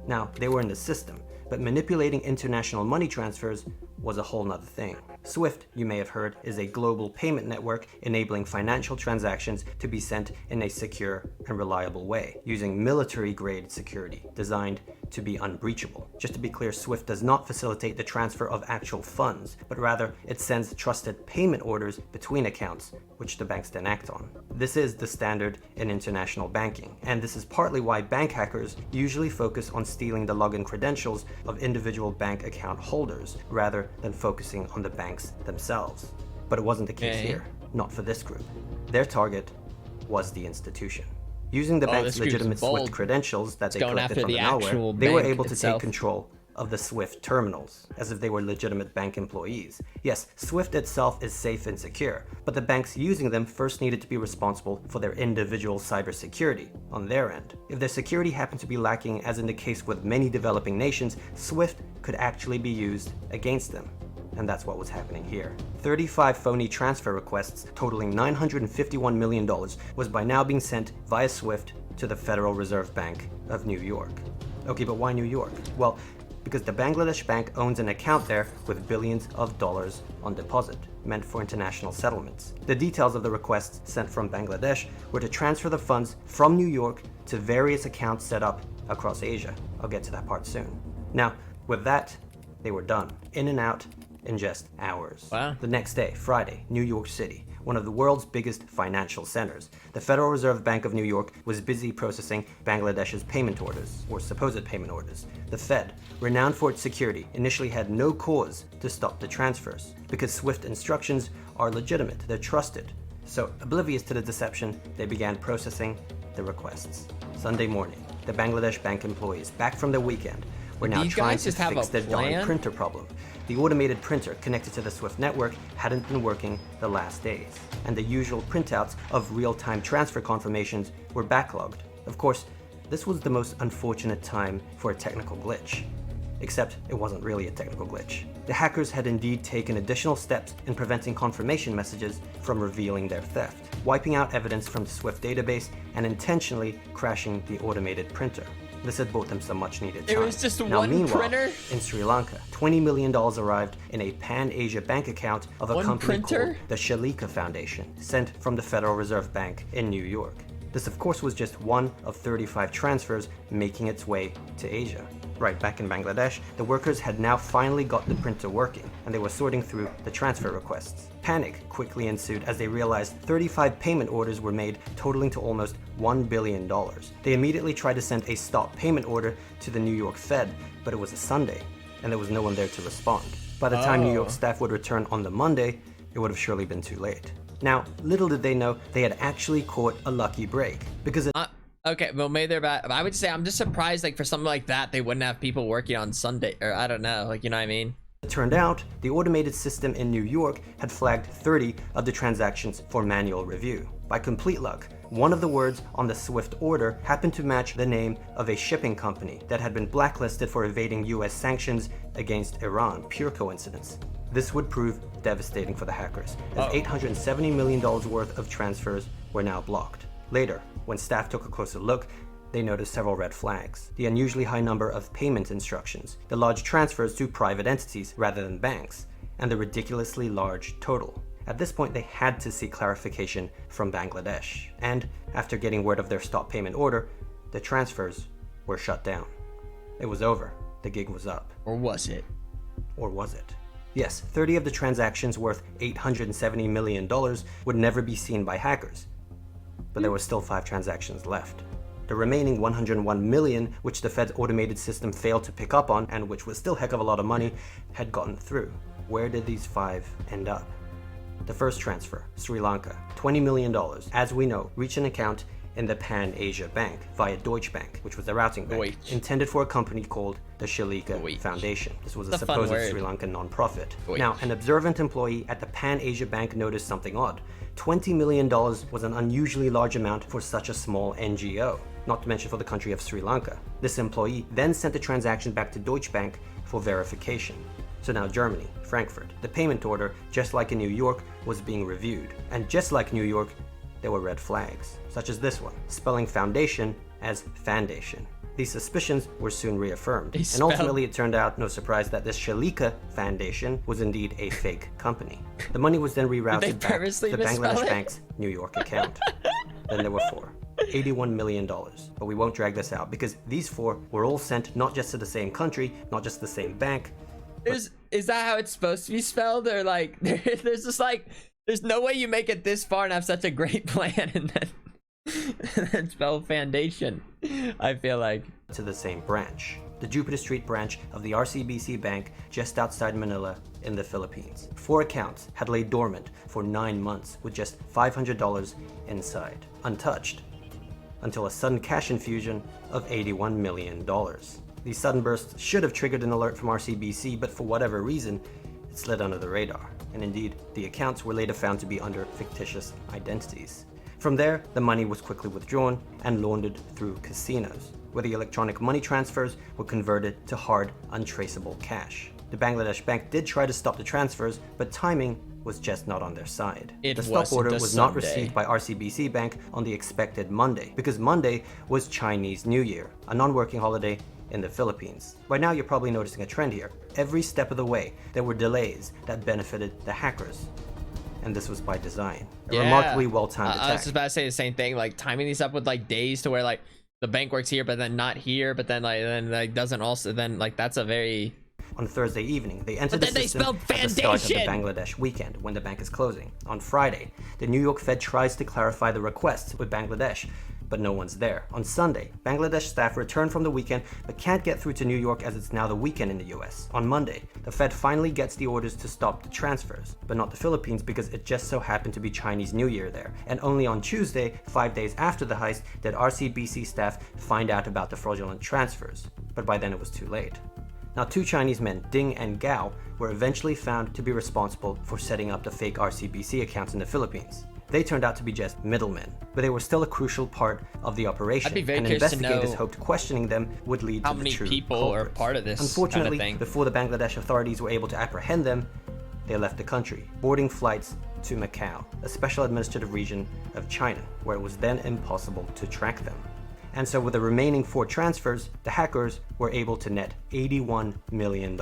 N: Now, they were in the system, but manipulating international money transfers was a whole nother thing. SWIFT, you may have heard, is a global payment network enabling financial transactions to be sent in a secure and reliable way, using military-grade security designed to be unbreachable. Just to be clear, SWIFT does not facilitate the transfer of actual funds, but rather it sends trusted payment orders between accounts, which the banks then act on. This is the standard in international banking, and this is partly why bank hackers usually focus on stealing the login credentials of individual bank account holders, rather than focusing on the banks themselves. But it wasn't the case here, not for this group. Their target was the institution. Using the bank's legitimate SWIFT credentials that they collected from the malware, they were able to take control of the SWIFT terminals, as if they were legitimate bank employees. Yes, SWIFT itself is safe and secure, but the banks using them first needed to be responsible for their individual cybersecurity on their end. If their security happened to be lacking, as in the case with many developing nations, SWIFT could actually be used against them. And that's what was happening here. 35 phony transfer requests totaling $951 million was by now being sent via SWIFT to the Federal Reserve Bank of New York. Okay, but why New York? Well, because the Bangladesh bank owns an account there with billions of dollars on deposit, meant for international settlements. The details of the requests sent from Bangladesh were to transfer the funds from New York to various accounts set up across Asia. I'll get to that part soon. Now, with that, they were done. In and out in just hours.
A: Wow.
N: The next day, Friday, New York City, one of the world's biggest financial centers. The Federal Reserve Bank of New York was busy processing Bangladesh's payment orders, or supposed payment orders. The Fed, renowned for its security, initially had no cause to stop the transfers, because SWIFT instructions are legitimate, they're trusted. So, oblivious to the deception, they began processing the requests. Sunday morning, the Bangladesh bank employees, back from their weekend, were now trying to fix their darn printer problem. The automated printer connected to the SWIFT network hadn't been working the last days, and the usual printouts of real-time transfer confirmations were backlogged. Of course, this was the most unfortunate time for a technical glitch. Except it wasn't really a technical glitch. The hackers had indeed taken additional steps in preventing confirmation messages from revealing their theft, wiping out evidence from the SWIFT database and intentionally crashing the automated printer. This had bought them some much-needed time.
A: It was just
N: now,
A: one
N: meanwhile,
A: printer?
N: in Sri Lanka, $20 million arrived in a Pan-Asia bank account of a company called the CHILLLLL Foundation, sent from the Federal Reserve Bank in New York. This, of course, was just one of 35 transfers making its way to Asia. Right, back in Bangladesh, the workers had now finally got the printer working, and they were sorting through the transfer requests. Panic quickly ensued as they realized 35 payment orders were made, totaling to almost $1 billion. They immediately tried to send a stop payment order to the New York Fed, but it was a Sunday, and there was no one there to respond. By the time New York staff would return on the Monday, it would have surely been too late. Now, little did they know they had actually caught a lucky break, because
A: okay, well, maybe they're bad. I would say I'm just surprised, like, for something like that, they wouldn't have people working on Sunday, or I don't know, like, you know what I mean?
N: It turned out, the automated system in New York had flagged 30 of the transactions for manual review. By complete luck, one of the words on the SWIFT order happened to match the name of a shipping company that had been blacklisted for evading US sanctions against Iran. Pure coincidence. This would prove devastating for the hackers, as $870 million worth of transfers were now blocked. Later, when staff took a closer look, they noticed several red flags. The unusually high number of payment instructions, the large transfers to private entities rather than banks, and the ridiculously large total. At this point, they had to seek clarification from Bangladesh, and after getting word of their stop payment order, the transfers were shut down. It was over. The gig was up.
A: Or was it?
N: Or was it? Yes, 30 of the transactions worth $870 million would never be seen by hackers, but there were still 5 transactions left. The remaining 101 million, which the Fed's automated system failed to pick up on, and which was still a heck of a lot of money, had gotten through. Where did these 5 end up? The first transfer, Sri Lanka, $20 million, as we know, reached an account in the Pan Asia Bank via Deutsche Bank, which was the routing bank, intended for a company called the CHILLLLL Foundation. This was a supposed Sri Lankan non-profit. Now, an observant employee at the Pan Asia Bank noticed something odd. $20 million was an unusually large amount for such a small NGO, not to mention for the country of Sri Lanka. This employee then sent the transaction back to Deutsche Bank for verification. So now Germany, Frankfurt, the payment order, just like in New York, was being reviewed. And just like New York, there were red flags, such as this one, spelling foundation as Foundation. These suspicions were soon reaffirmed, and ultimately it turned out, no surprise, that this CHILLLLL Foundation was indeed a fake company. The money was then rerouted back to the Bangladesh Bank's New York account. Then there were 4. $81 million. But we won't drag this out, because these 4 were all sent not just to the same country, not just the same bank.
A: Is that how it's supposed to be spelled? Or like, there's just like, there's no way you make it this far and have such a great plan and then spell foundation, I feel like.
N: To the same branch, the Jupiter Street branch of the RCBC Bank just outside Manila in the Philippines. 4 accounts had laid dormant for 9 months with just $500 inside, untouched, until a sudden cash infusion of $81 million. These sudden bursts should have triggered an alert from RCBC, but for whatever reason, it slid under the radar. And indeed, the accounts were later found to be under fictitious identities. From there, the money was quickly withdrawn and laundered through casinos, where the electronic money transfers were converted to hard, untraceable cash. The Bangladesh Bank did try to stop the transfers, but timing was just not on their side. The stop order was not received by RCBC Bank on the expected Monday, because Monday was Chinese New Year, a non-working holiday in the Philippines. By now, you're probably noticing a trend here. Every step of the way, there were delays that benefited the hackers. And this was by design. A remarkably well-timed attack.
A: I was just about to say the same thing, like timing these up with like days to where like the bank works here, but then not here, but then doesn't also, then like that's a very...
N: On Thursday evening, they entered the system at the start of the Bangladesh weekend when the bank is closing. On Friday, the New York Fed tries to clarify the requests with Bangladesh, but no one's there. On Sunday, Bangladesh staff return from the weekend but can't get through to New York as it's now the weekend in the US. On Monday, the Fed finally gets the orders to stop the transfers, but not the Philippines because it just so happened to be Chinese New Year there. And only on Tuesday, 5 days after the heist, did RCBC staff find out about the fraudulent transfers. But by then it was too late. Now, 2 Chinese men, Ding and Gao, were eventually found to be responsible for setting up the fake RCBC accounts in the Philippines. They turned out to be just middlemen, but they were still a crucial part of the operation, and investigators hoped questioning them would lead to the true culprits. How many people are part of this? Unfortunately, kind of before the Bangladesh authorities were able to apprehend them, they left the country, boarding flights to Macau, a special administrative region of China, where it was then impossible to track them. And so with the remaining 4 transfers, the hackers were able to net $81 million.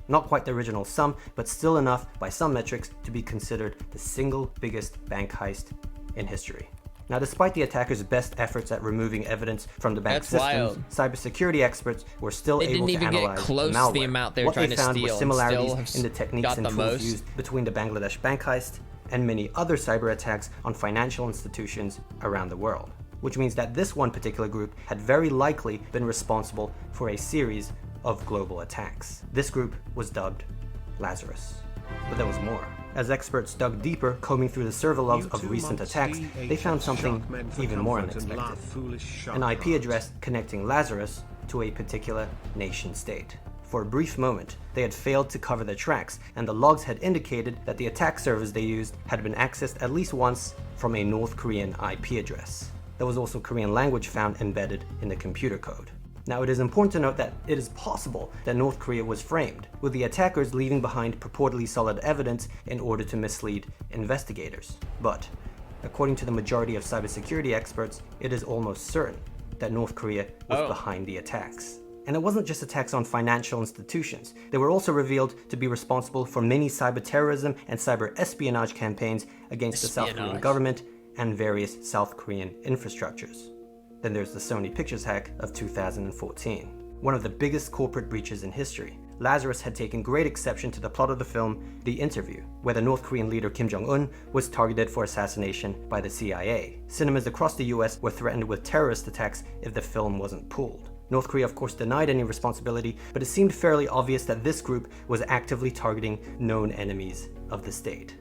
N: Not quite the original sum, but still enough by some metrics to be considered the single biggest bank heist in history. Now, despite the attackers' best efforts at removing evidence from the bank's
A: That's
N: systems,
A: wild.
N: cybersecurity experts were still
A: They
N: able
A: didn't
N: to
A: even get
N: analyze
A: close
N: the
A: to
N: malware.
A: the amount they were
N: What
A: trying
N: they
A: to
N: found
A: steal
N: were
A: and
N: similarities
A: still
N: in the techniques
A: got
N: and
A: the
N: tools
A: most.
N: used between the Bangladesh bank heist and many other cyber attacks on financial institutions around the world, which means that this one particular group had very likely been responsible for a series of global attacks. This group was dubbed Lazarus. But there was more. As experts dug deeper, combing through the server logs of recent attacks, they found something even more unexpected. An IP address connecting Lazarus to a particular nation state. For a brief moment, they had failed to cover their tracks, and the logs had indicated that the attack servers they used had been accessed at least once from a North Korean IP address. There was also Korean language found embedded in the computer code. Now, it is important to note that it is possible that North Korea was framed, with the attackers leaving behind purportedly solid evidence in order to mislead investigators. But, according to the majority of cybersecurity experts, it is almost certain that North Korea was behind the attacks. And it wasn't just attacks on financial institutions. They were also revealed to be responsible for many cyber terrorism and cyber espionage campaigns against the South Korean government and various South Korean infrastructures. Then there's the Sony Pictures hack of 2014, one of the biggest corporate breaches in history. Lazarus had taken great exception to the plot of the film The Interview, where the North Korean leader Kim Jong-un was targeted for assassination by the CIA. Cinemas across the US were threatened with terrorist attacks if the film wasn't pulled. North Korea of course denied any responsibility, but it seemed fairly obvious that this group was actively targeting known enemies of the state.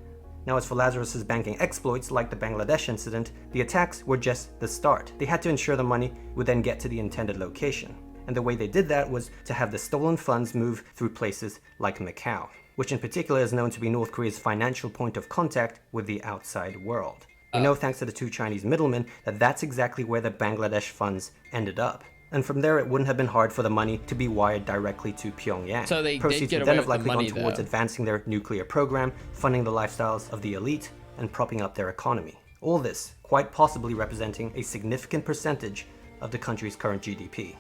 N: Now, as for Lazarus's banking exploits, like the Bangladesh incident, the attacks were just the start. They had to ensure the money would then get to the intended location. And the way they did that was to have the stolen funds move through places like Macau, which in particular is known to be North Korea's financial point of contact with the outside world. We know, thanks to the two Chinese middlemen, that that's exactly where the Bangladesh funds ended up. And from there, it wouldn't have been hard for the money to be wired directly to Pyongyang.
A: So they
N: Proceeds
A: did get
N: would
A: away
N: then have
A: with the
N: likely
A: money,
N: gone towards
A: though.
N: advancing their nuclear program, funding the lifestyles of the elite, and propping up their economy. All this quite possibly representing a significant percentage of the country's current GDP.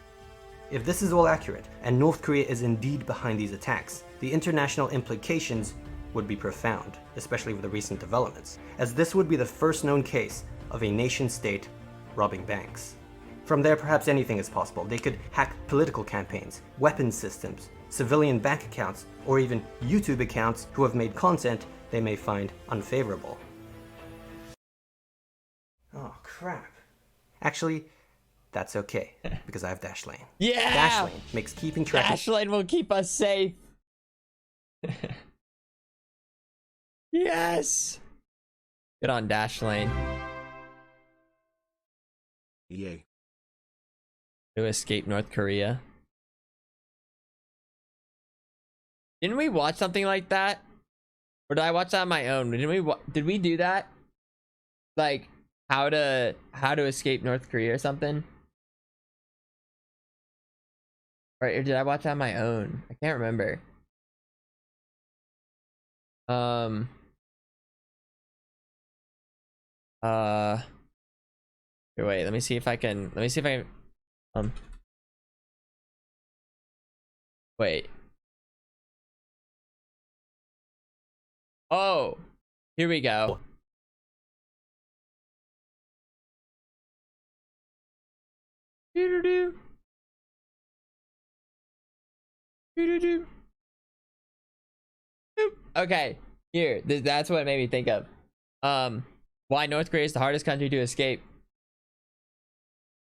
N: If this is all accurate, and North Korea is indeed behind these attacks, the international implications would be profound, especially with the recent developments, as this would be the first known case of a nation-state robbing banks. From there, perhaps anything is possible. They could hack political campaigns, weapons systems, civilian bank accounts, or even YouTube accounts who have made content they may find unfavorable. Oh, crap. Actually, that's okay, because I have Dashlane.
A: Yeah!
N: Dashlane makes keeping track of...
A: Dashlane will keep us safe. Yes! Good on Dashlane.
B: Yay.
A: To escape North Korea. Didn't we watch something like that? Or did I watch that on my own? Did we do that? Like how to escape North Korea or something? Or did I watch that on my own? I can't remember. Wait, let me see if I can wait. Oh, here we go. Doo-doo-doo. Doo-doo-doo. Boop. Okay, here. That's what it made me think of. Why North Korea is the hardest country to escape.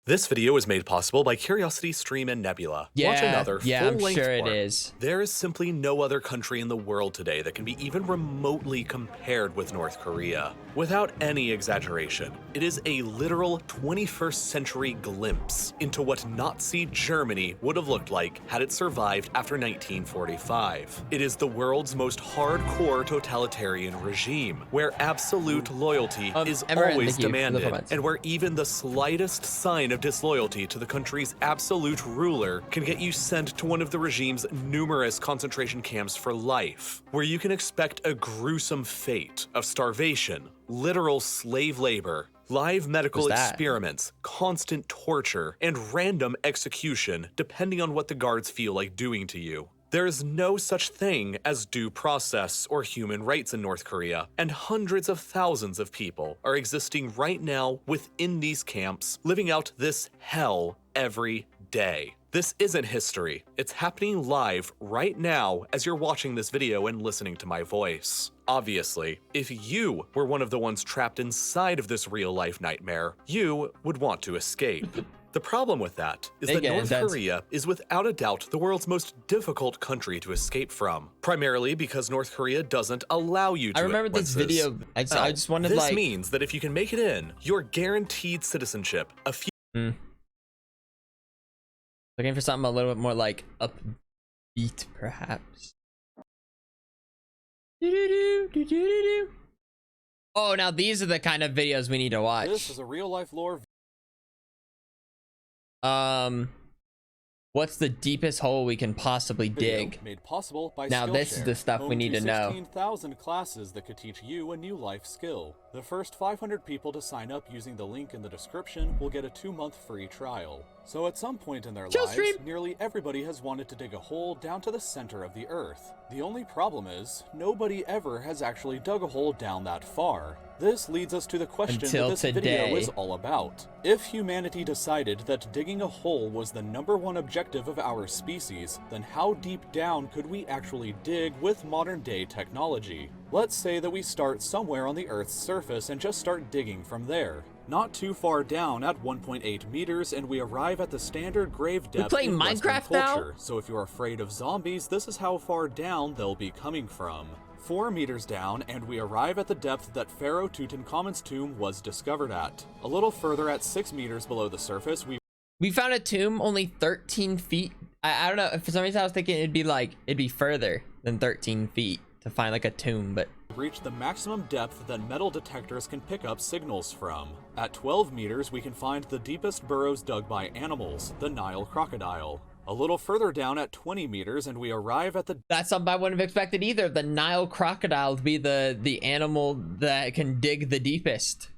O: This video is made possible by Curiosity Stream and Nebula. Watch another
A: I'm
O: full-length
A: sure it
O: part.
A: is.
O: There is simply no other country in the world today that can be even remotely compared with North Korea. Without any exaggeration, it is a literal 21st century glimpse into what Nazi Germany would have looked like had it survived after 1945. It is the world's most hardcore totalitarian regime, where absolute loyalty is
A: Emma,
O: always
A: thank you for the
O: demanded,
A: comments.
O: and where even the slightest sign of disloyalty to the country's absolute ruler can get you sent to one of the regime's numerous concentration camps for life, where you can expect a gruesome fate of starvation, literal slave labor, live medical experiments, constant torture, and random execution depending on what the guards feel like doing to you. There is no such thing as due process or human rights in North Korea, and hundreds of thousands of people are existing right now within these camps, living out this hell every day. This isn't history. It's happening live right now as you're watching this video and listening to my voice. Obviously, if you were one of the ones trapped inside of this real-life nightmare, you would want to escape. The problem with that is that North Korea is without a doubt the world's most difficult country to escape from, primarily because North Korea doesn't allow you to.
A: I remember this video. I just wanted
O: this means that if you can make it in, you're guaranteed citizenship.
A: Looking for something a little bit more like upbeat, perhaps. Oh, now these are the kind of videos we need to watch.
P: This is a real-life lore.
A: What's the deepest hole we can possibly dig?
P: Made possible by
A: now this is the stuff we need to know.
P: 16,000 classes that could teach you a new life skill. The first 500 people to sign up using the link in the description will get a 2-month free trial. So at some point in their lives, nearly everybody has wanted to dig a hole down to the center of the earth. The only problem is, nobody ever has actually dug a hole down that far. This leads us to the question that this video is all about. If humanity decided that digging a hole was the #1 objective of our species, then how deep down could we actually dig with modern-day technology? Let's say that we start somewhere on the Earth's surface and just start digging from there. Not too far down at 1.8 meters, and we arrive at the standard grave depth in Western culture. So if you're afraid of zombies, this is how far down they'll be coming from. 4 meters down, and we arrive at the depth that Pharaoh Tutankhamun's tomb was discovered at. A little further at 6 meters below the surface,
A: we found a tomb only 13 feet. I don't know, for some reason I was thinking it'd be further than 13 feet to find like a tomb, but
P: reach the maximum depth that metal detectors can pick up signals from. At 12 meters, we can find the deepest burrows dug by animals, the Nile crocodile. A little further down at 20 meters, and we arrive at the...
A: That's something I wouldn't have expected either. The Nile crocodile to be the animal that can dig the deepest.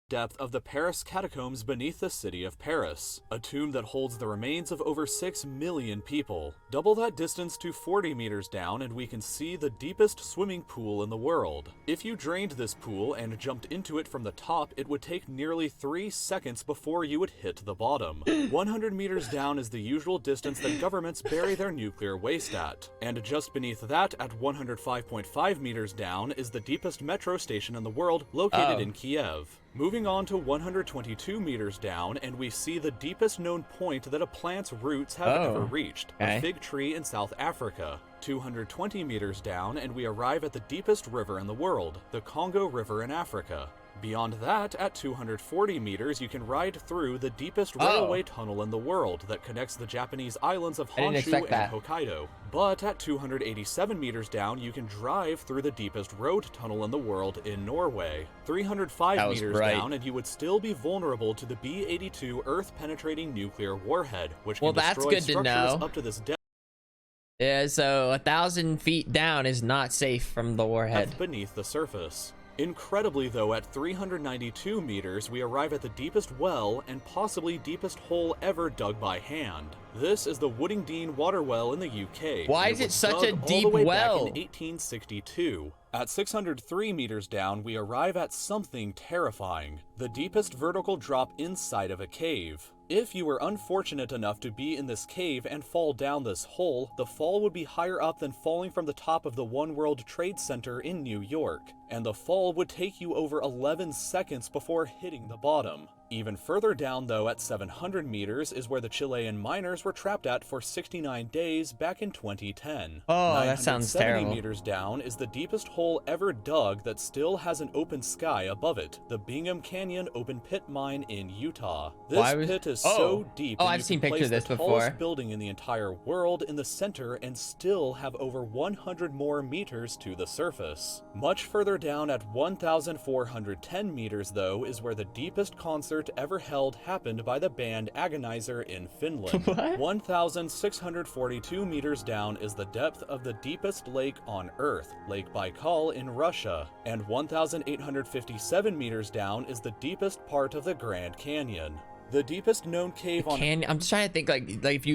P: Depth of the Paris catacombs beneath the city of Paris, a tomb that holds the remains of over 6 million people. Double that distance to 40 meters down and we can see the deepest swimming pool in the world. If you drained this pool and jumped into it from the top, it would take nearly 3 seconds before you would hit the bottom. 100 meters down is the usual distance that governments bury their nuclear waste at. And just beneath that, at 105.5 meters down, is the deepest metro station in the world, located in Kiev. Moving on to 122 meters down, and we see the deepest known point that a plant's roots have ever reached, a fig tree in South Africa. 220 meters down, and we arrive at the deepest river in the world, the Congo River in Africa. Beyond that, at 240 meters, you can ride through the deepest railway tunnel in the world that connects the Japanese islands of Honshu and Hokkaido. But at 287 meters down, you can drive through the deepest road tunnel in the world in Norway. 305 meters down, and you would still be vulnerable to the B-82 Earth-penetrating nuclear warhead, which can destroy structures up to this depth.
A: Yeah, so 1,000 feet down is not safe from the warhead.
P: Beneath the surface. Incredibly though, at 392 meters, we arrive at the deepest well and possibly deepest hole ever dug by hand. This is the Woodingdean water well in the UK.
A: Why is it such a deep
P: well?
A: well?
P: Back in 1862. At 603 meters down, we arrive at something terrifying. The deepest vertical drop inside of a cave. If you were unfortunate enough to be in this cave and fall down this hole, the fall would be higher up than falling from the top of the One World Trade Center in New York, and the fall would take you over 11 seconds before hitting the bottom. Even further down though, at 700 meters, is where the Chilean miners were trapped at for 69 days back in 2010.
A: Oh, that sounds terrible.
P: 970 meters down is the deepest hole ever dug that still has an open sky above it, the Bingham Canyon open pit mine in Utah. This pit is so deep
A: I've seen pictures of this before.
P: Tallest building in the entire world in the center and still have over 100 more meters to the surface. Much further down at 1,410 meters though is where the deepest concert ever held happened by the band Agonizer in Finland. 1,642 meters down is the depth of the deepest lake on Earth, Lake Baikal in Russia, and 1,857 meters down is the deepest part of the Grand Canyon. The deepest known cave on
A: I'm just trying to think, like if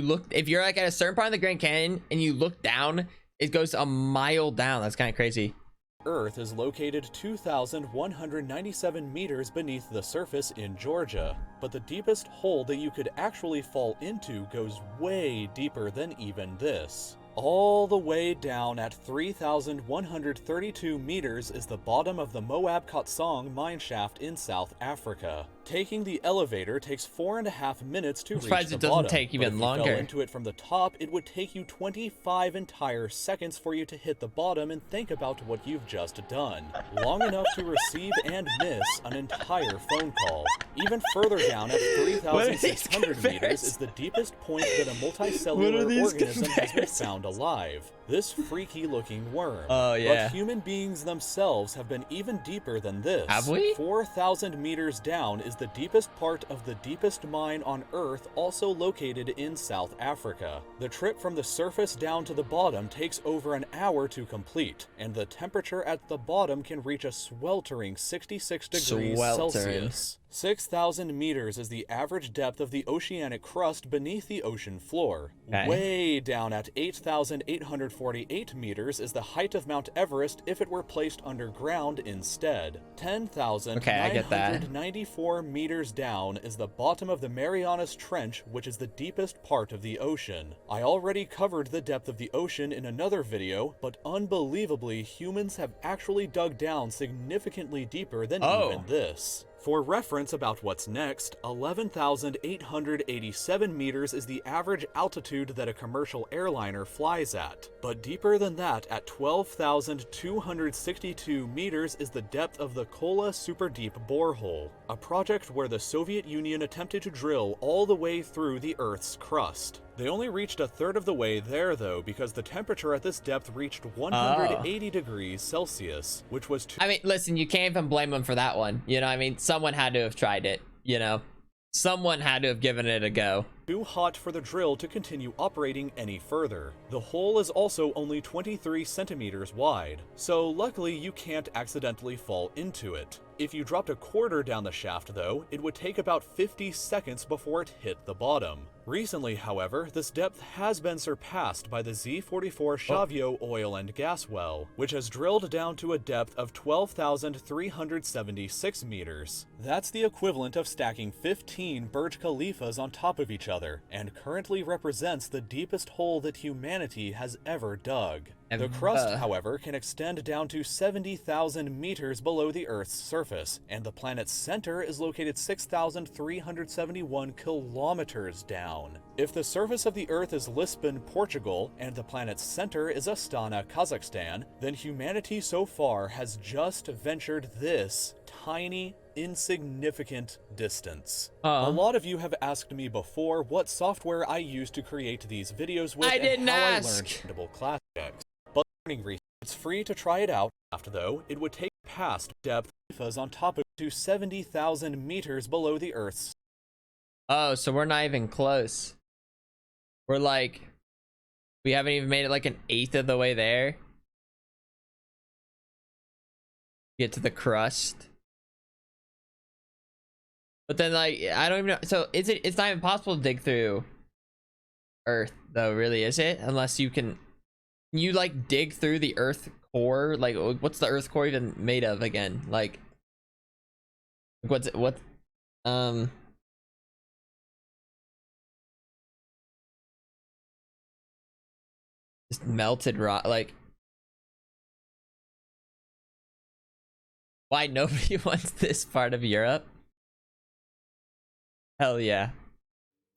A: you're like at a certain part of the Grand Canyon and you look down, it goes a mile down. That's kind of crazy.
P: Earth is located 2,197 meters beneath the surface in Georgia, but the deepest hole that you could actually fall into goes way deeper than even this. All the way down at 3,132 meters is the bottom of the Moab Kotsong mineshaft in South Africa. Taking the elevator takes 4.5 minutes to reach the bottom.
A: It doesn't take even
P: but if you
A: longer.
P: fell into it from the top, it would take you 25 entire seconds for you to hit the bottom and think about what you've just done. Long enough to receive and miss an entire phone call. Even further down at 3,600 meters is the deepest point that a multicellular organism has been found alive. This freaky looking worm.
A: Oh yeah.
P: But human beings themselves have been even deeper than this.
A: Have we?
P: 4,000 meters down is the deepest part of the deepest mine on Earth, also located in South Africa. The trip from the surface down to the bottom takes over an hour to complete, and the temperature at the bottom can reach a sweltering 66 degrees Celsius. 6,000 meters is the average depth of the oceanic crust beneath the ocean floor.
A: Okay.
P: Way down at 8,848 meters is the height of Mount Everest if it were placed underground instead. 10,994 meters down is the bottom of the Marianas Trench, which is the deepest part of the ocean. I already covered the depth of the ocean in another video, but unbelievably, humans have actually dug down significantly deeper than even this. For reference about what's next, 11,887 meters is the average altitude that a commercial airliner flies at. But deeper than that, at 12,262 meters is the depth of the Kola Super Deep Borehole, a project where the Soviet Union attempted to drill all the way through the Earth's crust. They only reached a third of the way there though, because the temperature at this depth reached 180 degrees Celsius, which was
A: I mean, listen, you can't even blame them for that one. You know, I mean, someone had to have tried it, you know? Someone had to have given it a go.
P: Too hot for the drill to continue operating any further. The hole is also only 23 centimeters wide, so luckily you can't accidentally fall into it. If you dropped a quarter down the shaft though, it would take about 50 seconds before it hit the bottom. Recently, however, this depth has been surpassed by the Z44 Shavio oil and gas well, which has drilled down to a depth of 12,376 meters. That's the equivalent of stacking 15 Burj Khalifas on top of each other, and currently represents the deepest hole that humanity has ever dug. The crust, however, can extend down to 70,000 meters below the Earth's surface, and the planet's center is located 6,371 kilometers down. If the surface of the Earth is Lisbon, Portugal, and the planet's center is Astana, Kazakhstan, then humanity so far has just ventured this tiny, insignificant distance. A lot of you have asked me before what software I use to create these videos with and how I learned Mandible Classics. But learning research, it's free to try it out. After though, it would take past depth on top of to 70,000 meters below the Earth's.
A: Oh, so we're not even close. We're like, we haven't even made it like an eighth of the way there. Get to the crust. But then, like, I don't even know. So it's not even possible to dig through Earth though, really, is it? Unless you can you like dig through the Earth core? Like, what's the Earth core even made of again? Like, what's it, what just melted rock. Like, why nobody wants this part of Europe? Hell yeah.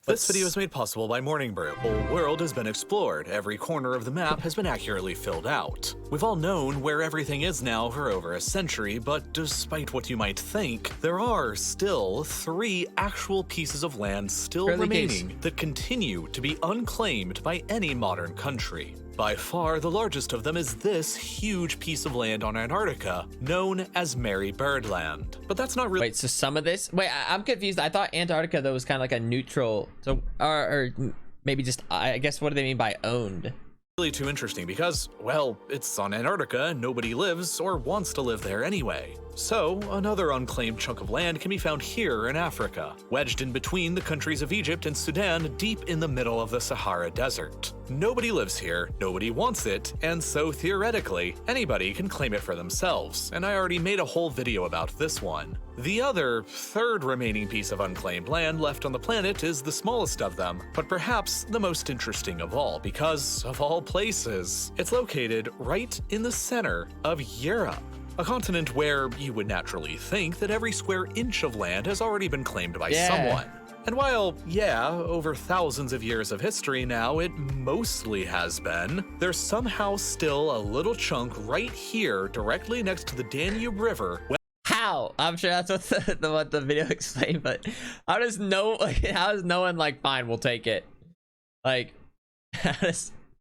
O: This video is made possible by Morning Brew. The whole world has been explored. Every corner of the map has been accurately filled out. We've all known where everything is now for over a century, but despite what you might think, there are still 3 actual pieces of land still remaining that continue to be unclaimed by any modern country. By far, the largest of them is this huge piece of land on Antarctica, known as Mary Birdland. But that's not really—
A: Wait, so some of this— Wait, I'm confused. I thought Antarctica, though, was kind of like a neutral— So, or maybe just— I guess, what do they mean by owned?
O: really too interesting because, well, it's on Antarctica and nobody lives or wants to live there anyway. So, another unclaimed chunk of land can be found here in Africa, wedged in between the countries of Egypt and Sudan, deep in the middle of the Sahara Desert. Nobody lives here, nobody wants it, and so theoretically, anybody can claim it for themselves, and I already made a whole video about this one. The other, third remaining piece of unclaimed land left on the planet is the smallest of them, but perhaps the most interesting of all, because, of all places, it's located right in the center of Europe. A continent where you would naturally think that every square inch of land has already been claimed by someone. And while, yeah, over thousands of years of history now, it mostly has been, there's somehow still a little chunk right here directly next to the Danube River.
A: How? I'm sure that's what the video explained, but how does no one like, fine, we'll take it? Like,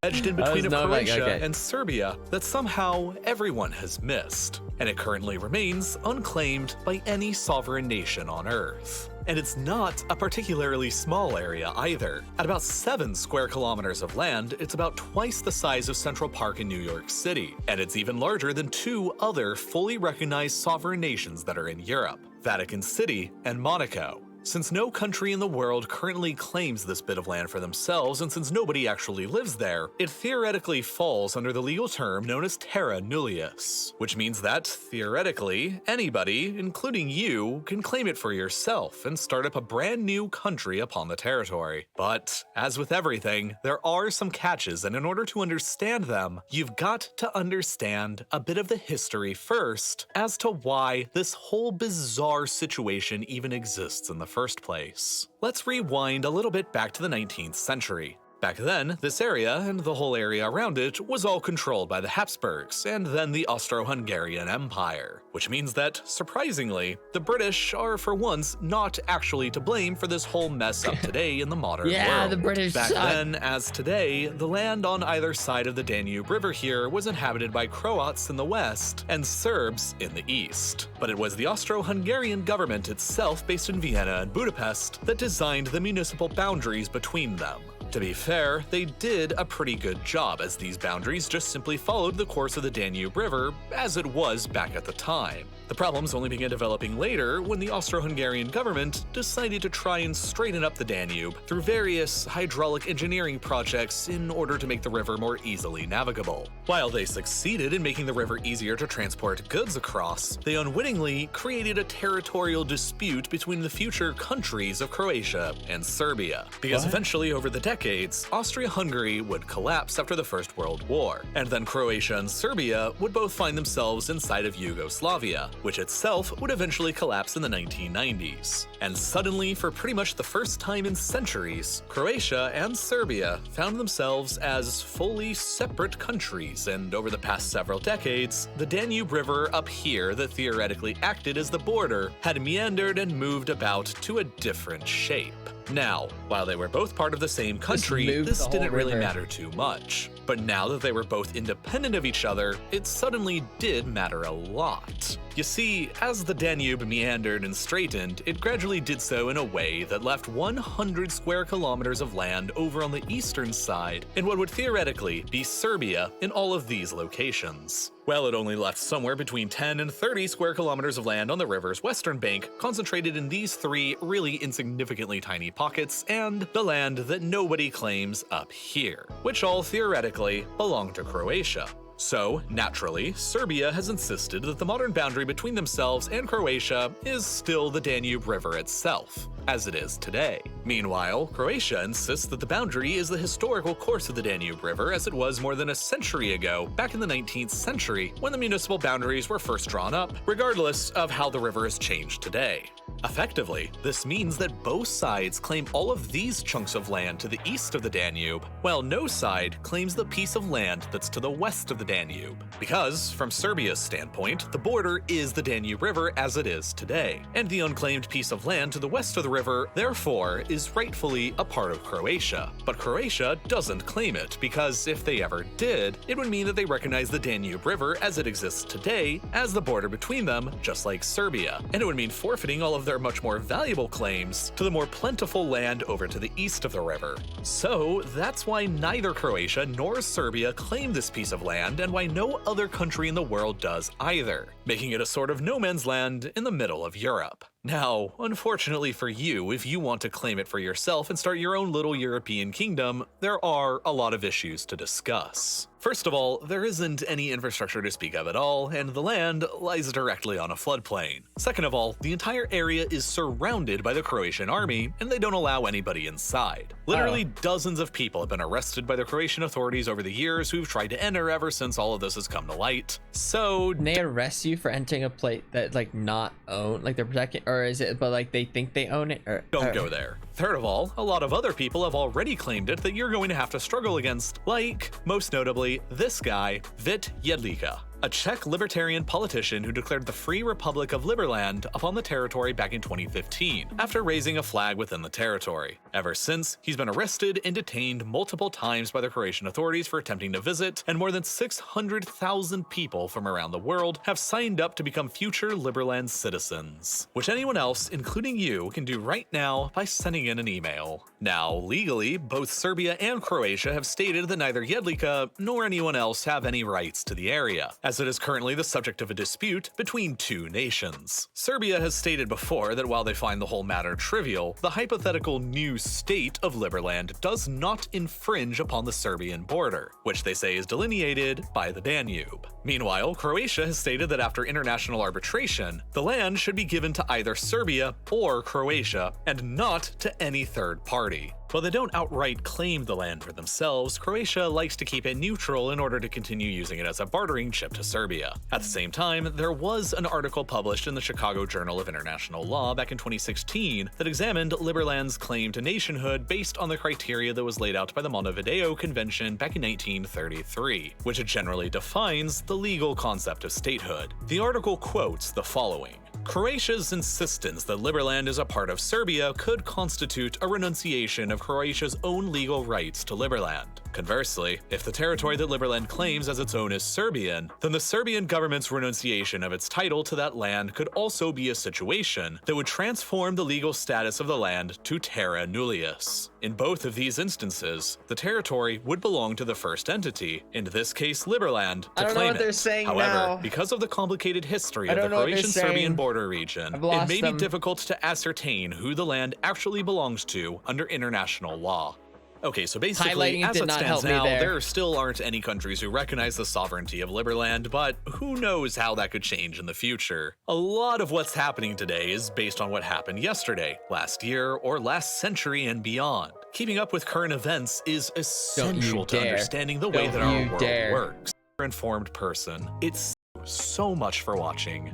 O: Wedged in between Croatia and Serbia that somehow everyone has missed, and it currently remains unclaimed by any sovereign nation on Earth. And it's not a particularly small area either. At about 7 square kilometers of land, it's about twice the size of Central Park in New York City, and it's even larger than 2 other fully recognized sovereign nations that are in Europe, Vatican City and Monaco. Since no country in the world currently claims this bit of land for themselves, and since nobody actually lives there, it theoretically falls under the legal term known as terra nullius, which means that, theoretically, anybody, including you, can claim it for yourself and start up a brand new country upon the territory. But, as with everything, there are some catches, and in order to understand them, you've got to understand a bit of the history first as to why this whole bizarre situation even exists in the first place. Let's rewind a little bit back to the 19th century. Back then, this area, and the whole area around it, was all controlled by the Habsburgs, and then the Austro-Hungarian Empire. Which means that, surprisingly, the British are for once not actually to blame for this whole mess up today in the modern world.
A: The British
O: Back
A: suck.
O: then, as today, the land on either side of the Danube River here was inhabited by Croats in the west and Serbs in the east. But it was the Austro-Hungarian government itself, based in Vienna and Budapest, that designed the municipal boundaries between them. To be fair, they did a pretty good job, as these boundaries just simply followed the course of the Danube River as it was back at the time. The problems only began developing later when the Austro-Hungarian government decided to try and straighten up the Danube through various hydraulic engineering projects in order to make the river more easily navigable. While they succeeded in making the river easier to transport goods across, they unwittingly created a territorial dispute between the future countries of Croatia and Serbia. Because eventually, over the decades, Austria-Hungary would collapse after the First World War, and then Croatia and Serbia would both find themselves inside of Yugoslavia, which itself would eventually collapse in the 1990s. And suddenly, for pretty much the first time in centuries, Croatia and Serbia found themselves as fully separate countries, and over the past several decades, the Danube River up here that theoretically acted as the border had meandered and moved about to a different shape. Now, while they were both part of the same country, this didn't really matter too much. But now that they were both independent of each other, it suddenly did matter a lot. You see, as the Danube meandered and straightened, it gradually did so in a way that left 100 square kilometers of land over on the eastern side in what would theoretically be Serbia in all of these locations. Well, it only left somewhere between 10 and 30 square kilometers of land on the river's western bank, concentrated in these 3 really insignificantly tiny pockets, and the land that nobody claims up here, which all theoretically belong to Croatia. So, naturally, Serbia has insisted that the modern boundary between themselves and Croatia is still the Danube River itself, as it is today. Meanwhile, Croatia insists that the boundary is the historical course of the Danube River as it was more than a century ago, back in the 19th century, when the municipal boundaries were first drawn up, regardless of how the river has changed today. Effectively, this means that both sides claim all of these chunks of land to the east of the Danube, while no side claims the piece of land that's to the west of the Danube. Because, from Serbia's standpoint, the border is the Danube River as it is today, and the unclaimed piece of land to the west of the river, therefore, is rightfully a part of Croatia. But Croatia doesn't claim it, because if they ever did, it would mean that they recognize the Danube River as it exists today as the border between them, just like Serbia. And it would mean forfeiting all of their much more valuable claims to the more plentiful land over to the east of the river. So that's why neither Croatia nor Serbia claim this piece of land, and why no other country in the world does either, making it a sort of no man's land in the middle of Europe. Now, unfortunately for you, if you want to claim it for yourself and start your own little European kingdom, there are a lot of issues to discuss. First of all, there isn't any infrastructure to speak of at all, and the land lies directly on a floodplain. Second of all, the entire area is surrounded by the Croatian army, and they don't allow anybody inside. Literally dozens of people have been arrested by the Croatian authorities over the years who've tried to enter ever since all of this has come to light. So
A: they arrest you for entering a place that like not owned, like they're protecting, or is it but like they think they own it? Or
O: don't go there. Third of all, a lot of other people have already claimed it that you're going to have to struggle against, like, most notably, this guy, Vit Jedlička, a Czech libertarian politician who declared the Free Republic of Liberland upon the territory back in 2015, after raising a flag within the territory. Ever since, he's been arrested and detained multiple times by the Croatian authorities for attempting to visit, and more than 600,000 people from around the world have signed up to become future Liberland citizens, which anyone else, including you, can do right now by sending in an email. Now, legally, both Serbia and Croatia have stated that neither Jedlička nor anyone else have any rights to the area, as it is currently the subject of a dispute between two nations. Serbia has stated before that while they find the whole matter trivial, the hypothetical new state of Liberland does not infringe upon the Serbian border, which they say is delineated by the Danube. Meanwhile, Croatia has stated that after international arbitration, the land should be given to either Serbia or Croatia, and not to any third party. While they don't outright claim the land for themselves, Croatia likes to keep it neutral in order to continue using it as a bartering chip to Serbia. At the same time, there was an article published in the Chicago Journal of International Law back in 2016 that examined Liberland's claim to nationhood based on the criteria that was laid out by the Montevideo Convention back in 1933, which generally defines the legal concept of statehood. The article quotes the following: Croatia's insistence that Liberland is a part of Serbia could constitute a renunciation of Croatia's own legal rights to Liberland. Conversely, if the territory that Liberland claims as its own is Serbian, then the Serbian government's renunciation of its title to that land could also be a situation that would transform the legal status of the land to terra nullius. In both of these instances, the territory would belong to the first entity, in this case Liberland, to
A: I don't
O: claim
A: know what
O: it.
A: they're saying
O: However,
A: now.
O: because of the complicated history
A: I
O: of the
A: don't know what they're
O: Croatian-Serbian
A: saying.
O: border region,
A: I've
O: it
A: lost
O: may
A: them.
O: be difficult to ascertain who the land actually belongs to under international law. Okay, so basically,
A: Highlighting it
O: as
A: did
O: it
A: not
O: stands
A: help me
O: now,
A: there.
O: there still aren't any countries who recognize the sovereignty of Liberland, but who knows how that could change in the future. A lot of what's happening today is based on what happened yesterday, last year, or last century and beyond. Keeping up with current events is essential to
A: dare.
O: understanding the way
A: Don't
O: that our
A: you
O: world
A: dare.
O: works. Informed person, it's so much for watching.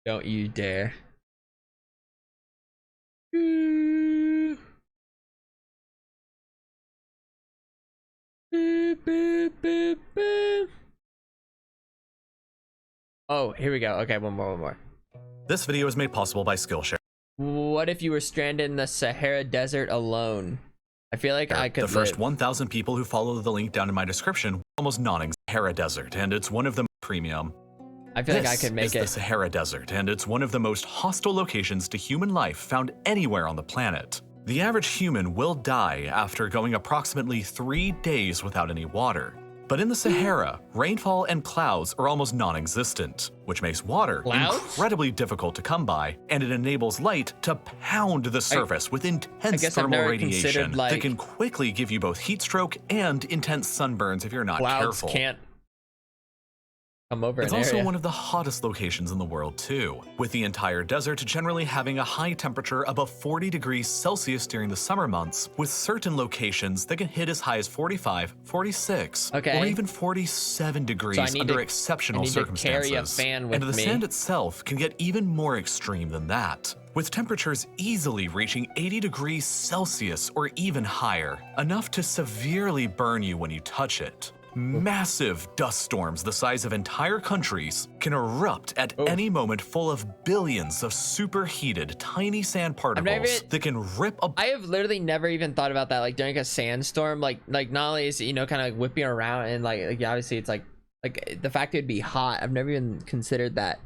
A: Don't you dare. Oh, here we go. Okay, one more.
O: This video is made possible by Skillshare.
A: What if you were stranded in the Sahara Desert alone? I feel like I could
O: The first
A: live.
O: 1,000 people who follow the link down in my description almost non-existent Sahara Desert, and it's one of the premium.
A: I feel like I could make
O: This
A: it.
O: is the Sahara Desert, and it's one of the most hostile locations to human life found anywhere on the planet. The average human will die after going approximately 3 days without any water. But in the Sahara, rainfall and clouds are almost non-existent, which makes water incredibly difficult to come by, and it enables light to pound the surface with intense
A: guess I've
O: thermal
A: never
O: radiation
A: considered, like,
O: that can quickly give you both heat stroke and intense sunburns if you're not
A: Clouds
O: careful.
A: can't come over
O: It's
A: an
O: also
A: area.
O: one of the hottest locations in the world too, with the entire desert generally having a high temperature above 40 degrees Celsius during the summer months, with certain locations that can hit as high as 45, 46,
A: Okay.
O: or even 47 degrees
A: So I need
O: under
A: to-
O: exceptional
A: I need to
O: circumstances.
A: carry a fan
O: and
A: with
O: the
A: me.
O: sand itself can get even more extreme than that, with temperatures easily reaching 80 degrees Celsius or even higher, enough to severely burn you when you touch it. Massive dust storms the size of entire countries can erupt at any moment, full of billions of superheated tiny sand particles that can rip a...
A: I have literally never even thought about that, like during a sandstorm, like not only is it, you know, kind of like whipping around and like obviously it's like the fact it'd be hot. I've never even considered that.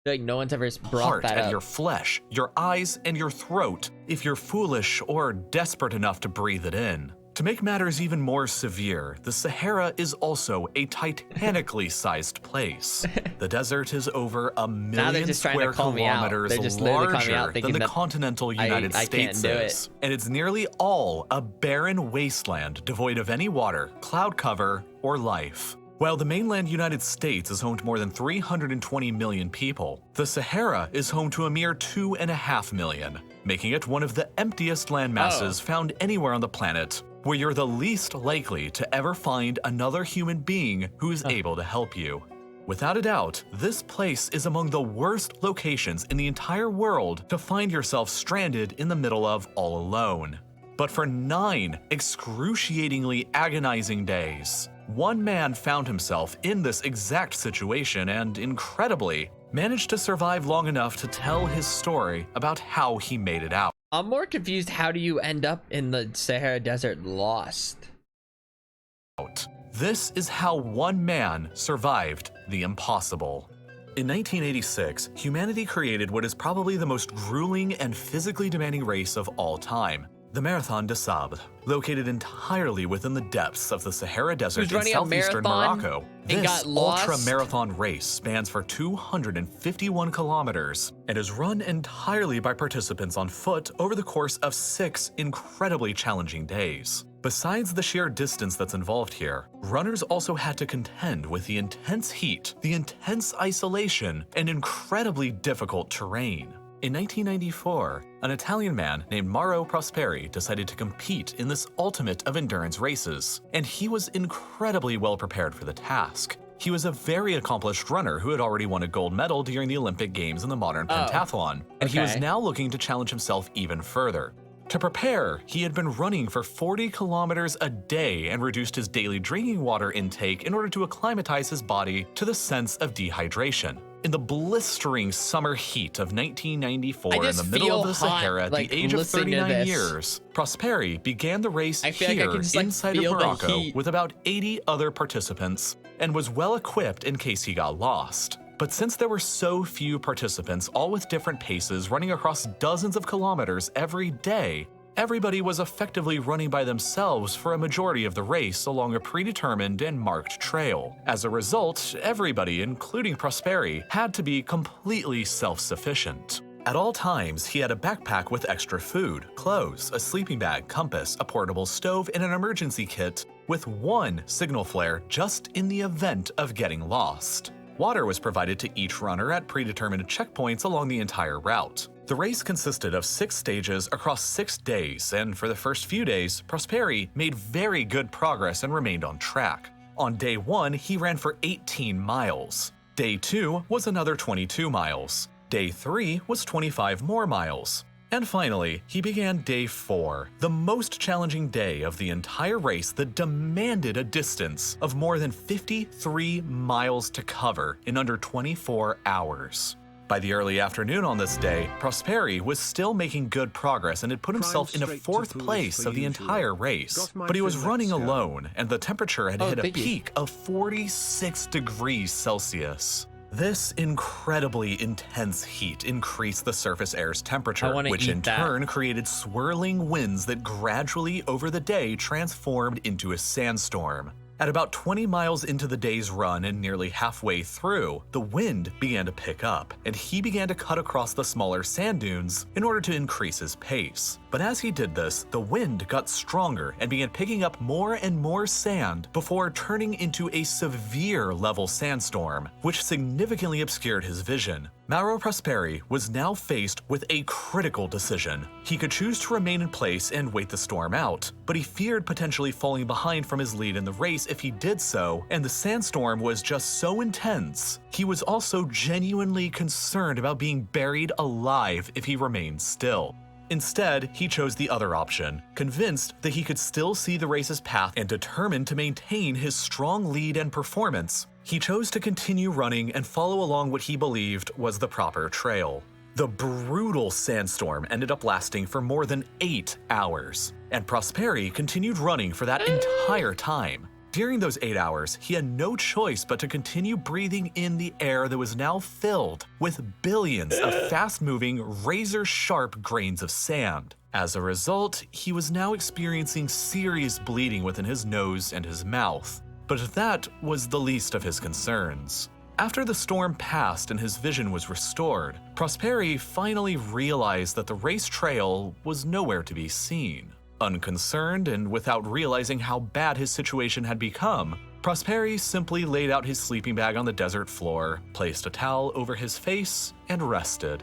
A: Like no one's ever brought
O: heart
A: that
O: and
A: up.
O: your flesh, your eyes and your throat, if you're foolish or desperate enough to breathe it in. To make matters even more severe, the Sahara is also a titanically sized place. The desert is over 1 million square kilometers larger than the continental United States is, and it's nearly all a barren wasteland devoid of any water, cloud cover, or life. While the mainland United States is home to more than 320 million people, the Sahara is home to a mere 2.5 million, making it one of the emptiest landmasses found anywhere on the planet, where you're the least likely to ever find another human being who is able to help you. Without a doubt, this place is among the worst locations in the entire world to find yourself stranded in the middle of all alone. But for 9 excruciatingly agonizing days, one man found himself in this exact situation and, incredibly, managed to survive long enough to tell his story about how he made it out.
A: I'm more confused. How do you end up in the Sahara Desert lost?
O: This is how one man survived the impossible. In 1986, humanity created what is probably the most grueling and physically demanding race of all time, the Marathon des Sables. Located entirely within the depths of the Sahara Desert in southeastern Morocco, this ultra-marathon race spans for 251 kilometers and is run entirely by participants on foot over the course of 6 incredibly challenging days. Besides the sheer distance that's involved here, runners also had to contend with the intense heat, the intense isolation, and incredibly difficult terrain. In 1994, an Italian man named Mauro Prosperi decided to compete in this ultimate of endurance races, and he was incredibly well prepared for the task. He was a very accomplished runner who had already won a gold medal during the Olympic Games in the modern pentathlon, and he was now looking to challenge himself even further. To prepare, he had been running for 40 kilometers a day and reduced his daily drinking water intake in order to acclimatize his body to the sense of dehydration. In the blistering summer heat of 1994 in the middle of the Sahara at the age of 39 years, Prosperi began the race here inside of Morocco with about 80 other participants and was well equipped in case he got lost. But since there were so few participants, all with different paces running across dozens of kilometers every day, everybody was effectively running by themselves for a majority of the race along a predetermined and marked trail. As a result, everybody, including Prosperi, had to be completely self-sufficient. At all times, he had a backpack with extra food, clothes, a sleeping bag, compass, a portable stove, and an emergency kit with 1 signal flare just in the event of getting lost. Water was provided to each runner at predetermined checkpoints along the entire route. The race consisted of 6 stages across 6 days, and for the first few days, Prosperi made very good progress and remained on track. On day 1, he ran for 18 miles. Day 2 was another 22 miles. Day 3 was 25 more miles. And finally, he began day 4, the most challenging day of the entire race that demanded a distance of more than 53 miles to cover in under 24 hours. By the early afternoon on this day, Prosperi was still making good progress and had put himself in a 4th place of the entire race. But he was running alone, and the temperature had hit a peak of 46 degrees Celsius. This incredibly intense heat increased the surface air's temperature, which in turn created swirling winds that gradually over the day transformed into a sandstorm. At about 20 miles into the day's run and nearly halfway through, the wind began to pick up, and he began to cut across the smaller sand dunes in order to increase his pace. But as he did this, the wind got stronger and began picking up more and more sand before turning into a severe level sandstorm, which significantly obscured his vision. Mauro Prosperi was now faced with a critical decision. He could choose to remain in place and wait the storm out, but he feared potentially falling behind from his lead in the race if he did so, and the sandstorm was just so intense. He was also genuinely concerned about being buried alive if he remained still. Instead, he chose the other option, convinced that he could still see the race's path and determined to maintain his strong lead and performance. He chose to continue running and follow along what he believed was the proper trail. The brutal sandstorm ended up lasting for more than 8 hours, and Prosperi continued running for that entire time. During those 8 hours, he had no choice but to continue breathing in the air that was now filled with billions of fast-moving, razor-sharp grains of sand. As a result, he was now experiencing serious bleeding within his nose and his mouth. But that was the least of his concerns. After the storm passed and his vision was restored, Prosperi finally realized that the race trail was nowhere to be seen. Unconcerned and without realizing how bad his situation had become, Prosperi simply laid out his sleeping bag on the desert floor, placed a towel over his face, and rested.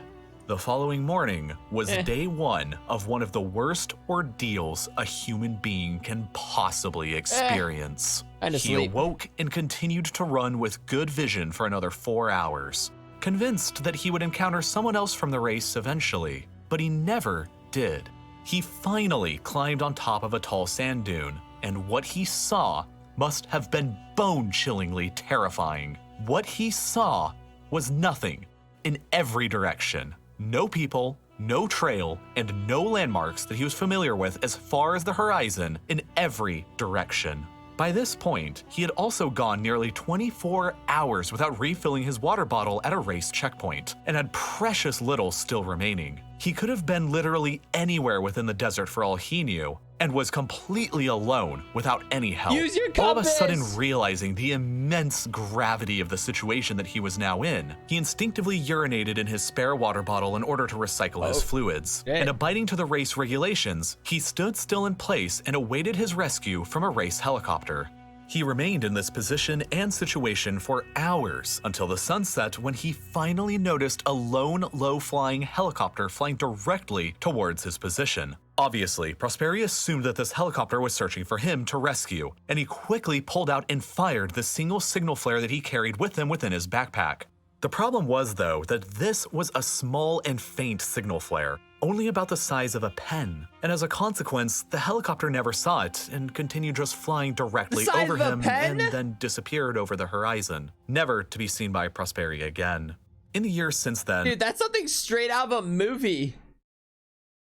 O: The following morning was day 1 of one of the worst ordeals a human being can possibly experience. He awoke and continued to run with good vision for another 4 hours, convinced that he would encounter someone else from the race eventually, but he never did. He finally climbed on top of a tall sand dune, and what he saw must have been bone-chillingly terrifying. What he saw was nothing in every direction. No people, no trail, and no landmarks that he was familiar with as far as the horizon in every direction. By this point, he had also gone nearly 24 hours without refilling his water bottle at a race checkpoint, and had precious little still remaining. He could have been literally anywhere within the desert for all he knew, and was completely alone without any help.
A: Use your
O: All of a
A: compass!
O: sudden realizing the immense gravity of the situation that he was now in, he instinctively urinated in his spare water bottle in order to recycle his fluids. And abiding to the race regulations, he stood still in place and awaited his rescue from a race helicopter. He remained in this position and situation for hours until the sunset, when he finally noticed a lone, low-flying helicopter flying directly towards his position. Obviously, Prosperi assumed that this helicopter was searching for him to rescue, and he quickly pulled out and fired the single signal flare that he carried with him within his backpack. The problem was, though, that this was a small and faint signal flare, only about the size of a pen, and as a consequence, the helicopter never saw it and continued just flying directly over him and then disappeared over the horizon, never to be seen by Prosperi again. In the years since then—
A: Dude, that's something straight out of a movie.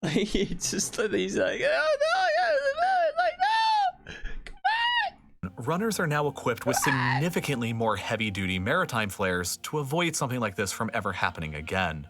A: Like, he's like, oh no, like, no!
O: Runners are now equipped with significantly more heavy-duty maritime flares to avoid something like this from ever happening again.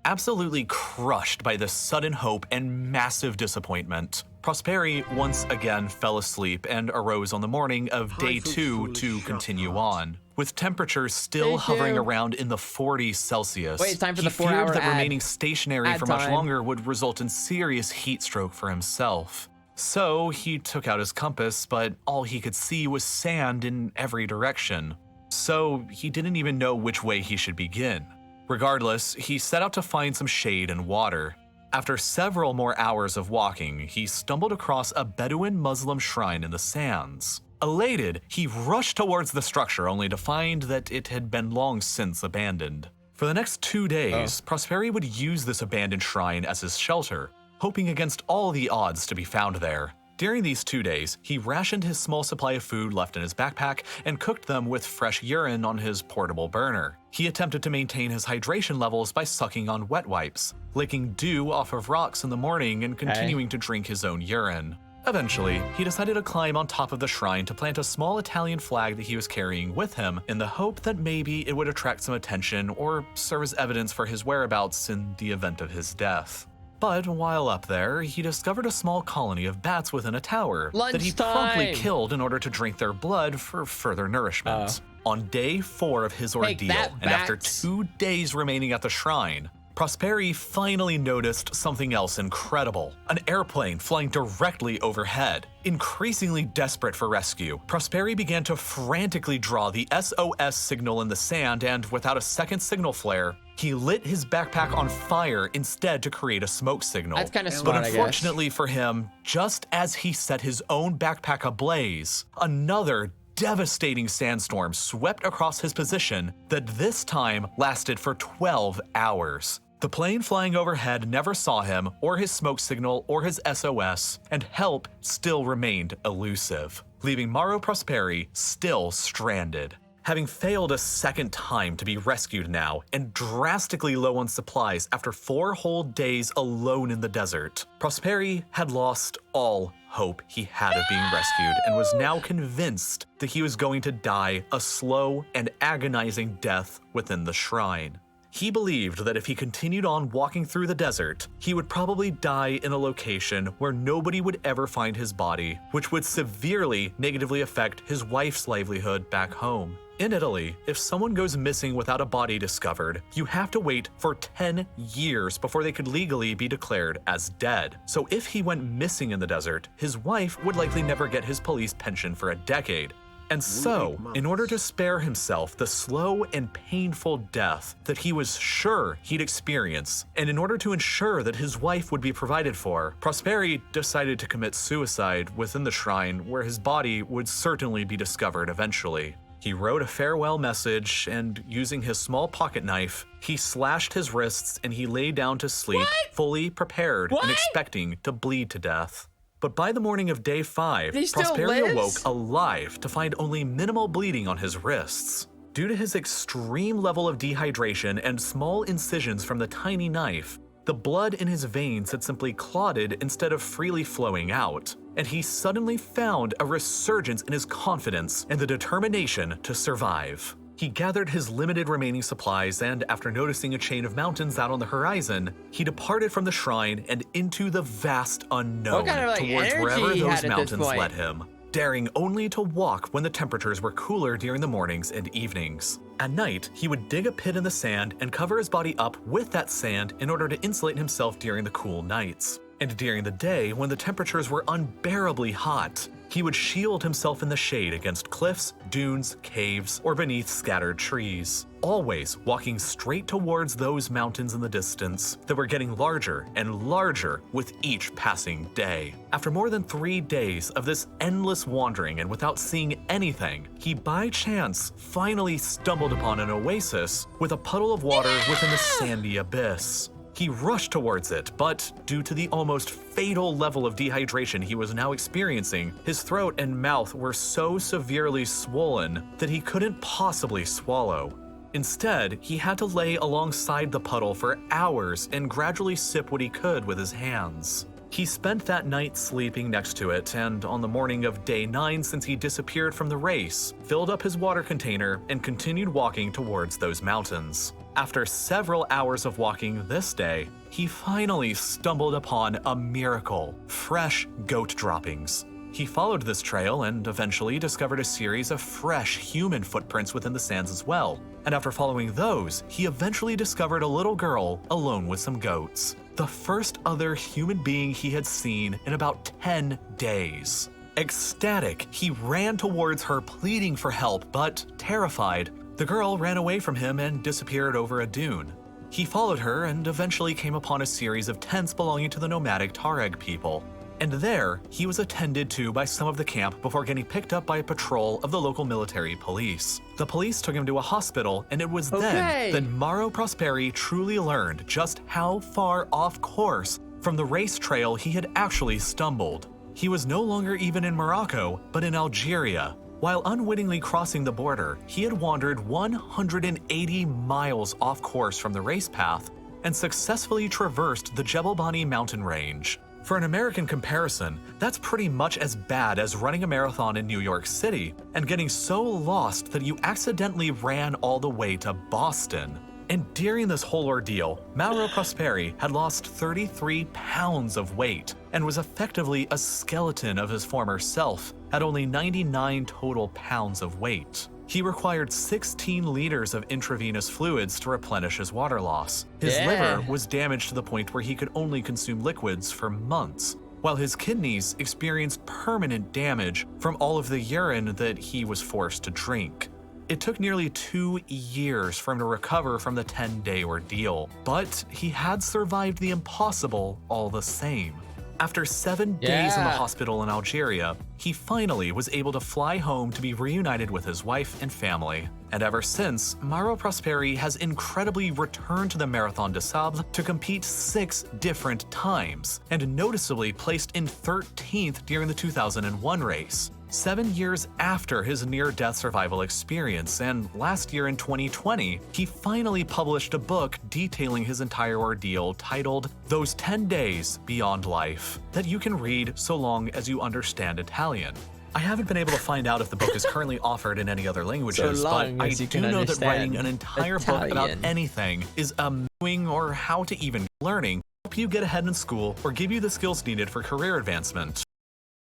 O: Absolutely crushed by this sudden hope and massive disappointment, Prosperi once again fell asleep and arose on the morning of day 2 to continue on. With temperatures still hovering around in the 40s Celsius,
A: wait, it's time for the
O: he feared
A: 4-hour
O: that
A: ad.
O: remaining stationary for much longer would result in serious heat stroke for himself. So he took out his compass, but all he could see was sand in every direction. So he didn't even know which way he should begin. Regardless, he set out to find some shade and water. After several more hours of walking, he stumbled across a Bedouin Muslim shrine in the sands. Elated, he rushed towards the structure only to find that it had been long since abandoned. For the next 2 days, Prosperi would use this abandoned shrine as his shelter, hoping against all the odds to be found there. During these 2 days, he rationed his small supply of food left in his backpack and cooked them with fresh urine on his portable burner. He attempted to maintain his hydration levels by sucking on wet wipes, licking dew off of rocks in the morning, and continuing to drink his own urine. Eventually, he decided to climb on top of the shrine to plant a small Italian flag that he was carrying with him in the hope that maybe it would attract some attention or serve as evidence for his whereabouts in the event of his death. But while up there, he discovered a small colony of bats within a tower that he promptly killed in order to drink their blood for further nourishment. On day 4 of his ordeal, and after 2 days remaining at the shrine, Prosperi finally noticed something else incredible: an airplane flying directly overhead. Increasingly desperate for rescue, Prosperi began to frantically draw the SOS signal in the sand, and without a second signal flare, he lit his backpack on fire instead to create a smoke signal.
A: That's kind of smart,
O: But unfortunately for him, just as he set his own backpack ablaze, another devastating sandstorm swept across his position that this time lasted for 12 hours. The plane flying overhead never saw him, or his smoke signal, or his SOS, and help still remained elusive, leaving Mauro Prosperi still stranded. Having failed a second time to be rescued now, and drastically low on supplies after 4 whole days alone in the desert, Prosperi had lost all hope he had of being rescued and was now convinced that he was going to die a slow and agonizing death within the shrine. He believed that if he continued on walking through the desert, he would probably die in a location where nobody would ever find his body, which would severely negatively affect his wife's livelihood back home. In Italy, if someone goes missing without a body discovered, you have to wait for 10 years before they could legally be declared as dead. So if he went missing in the desert, his wife would likely never get his police pension for a decade. And so, in order to spare himself the slow and painful death that he was sure he'd experience, and in order to ensure that his wife would be provided for, Prosperi decided to commit suicide within the shrine where his body would certainly be discovered eventually. He wrote a farewell message, and using his small pocket knife, he slashed his wrists and he lay down to sleep, fully prepared and expecting to bleed to death. But by the morning of day 5, Prosperi awoke alive to find only minimal bleeding on his wrists. Due to his extreme level of dehydration and small incisions from the tiny knife, the blood in his veins had simply clotted instead of freely flowing out, and he suddenly found a resurgence in his confidence and the determination to survive. He gathered his limited remaining supplies, and after noticing a chain of mountains out on the horizon, he departed from the shrine and into the vast unknown towards wherever those mountains led him, daring only to walk when the temperatures were cooler during the mornings and evenings. At night, he would dig a pit in the sand and cover his body up with that sand in order to insulate himself during the cool nights. And during the day, when the temperatures were unbearably hot, he would shield himself in the shade against cliffs, dunes, caves, or beneath scattered trees, always walking straight towards those mountains in the distance that were getting larger and larger with each passing day. After more than 3 days of this endless wandering and without seeing anything, he by chance finally stumbled upon an oasis with a puddle of water within the sandy abyss. He rushed towards it, but due to the almost fatal level of dehydration he was now experiencing, his throat and mouth were so severely swollen that he couldn't possibly swallow. Instead, he had to lay alongside the puddle for hours and gradually sip what he could with his hands. He spent that night sleeping next to it, and on the morning of day 9 since he disappeared from the race, filled up his water container and continued walking towards those mountains. After several hours of walking this day, he finally stumbled upon a miracle: fresh goat droppings. He followed this trail and eventually discovered a series of fresh human footprints within the sands as well. And after following those, he eventually discovered a little girl alone with some goats. The first other human being he had seen in about 10 days. Ecstatic, he ran towards her pleading for help, but terrified, the girl ran away from him and disappeared over a dune. He followed her and eventually came upon a series of tents belonging to the nomadic Tuareg people. And there, he was attended to by some of the camp before getting picked up by a patrol of the local military police. The police took him to a hospital, and it was then that Mauro Prosperi truly learned just how far off course from the race trail he had actually stumbled. He was no longer even in Morocco, but in Algeria. While unwittingly crossing the border, he had wandered 180 miles off course from the race path and successfully traversed the Jebel Bani mountain range. For an American comparison, that's pretty much as bad as running a marathon in New York City and getting so lost that you accidentally ran all the way to Boston. And during this whole ordeal, Mauro Prosperi had lost 33 pounds of weight and was effectively a skeleton of his former self at only 99 total pounds of weight. He required 16 liters of intravenous fluids to replenish his water loss. His liver was damaged to the point where he could only consume liquids for months, while his kidneys experienced permanent damage from all of the urine that he was forced to drink. It took nearly 2 years for him to recover from the 10-day ordeal, but he had survived the impossible all the same. After 7 days in the hospital in Algeria, he finally was able to fly home to be reunited with his wife and family. And ever since, Mauro Prosperi has incredibly returned to the Marathon des Sables to compete 6 different times, and noticeably placed in 13th during the 2001 race. 7 years after his near-death survival experience, and last year in 2020, he finally published a book detailing his entire ordeal titled Those 10 Days Beyond Life, that you can read so long as you understand Italian. I haven't been able to find out if the book is currently offered in any other languages, but I do know that writing an entire book about anything is amazing, or how to even learning, help you get ahead in school or give you the skills needed for career advancement.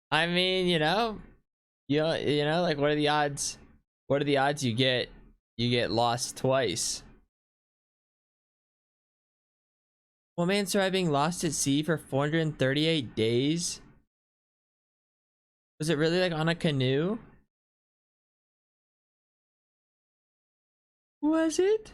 A: I mean, you know, like what are the odds? What are the odds you get lost twice? One man survived being lost at sea for 438 days. Was it really like on a canoe? Was it?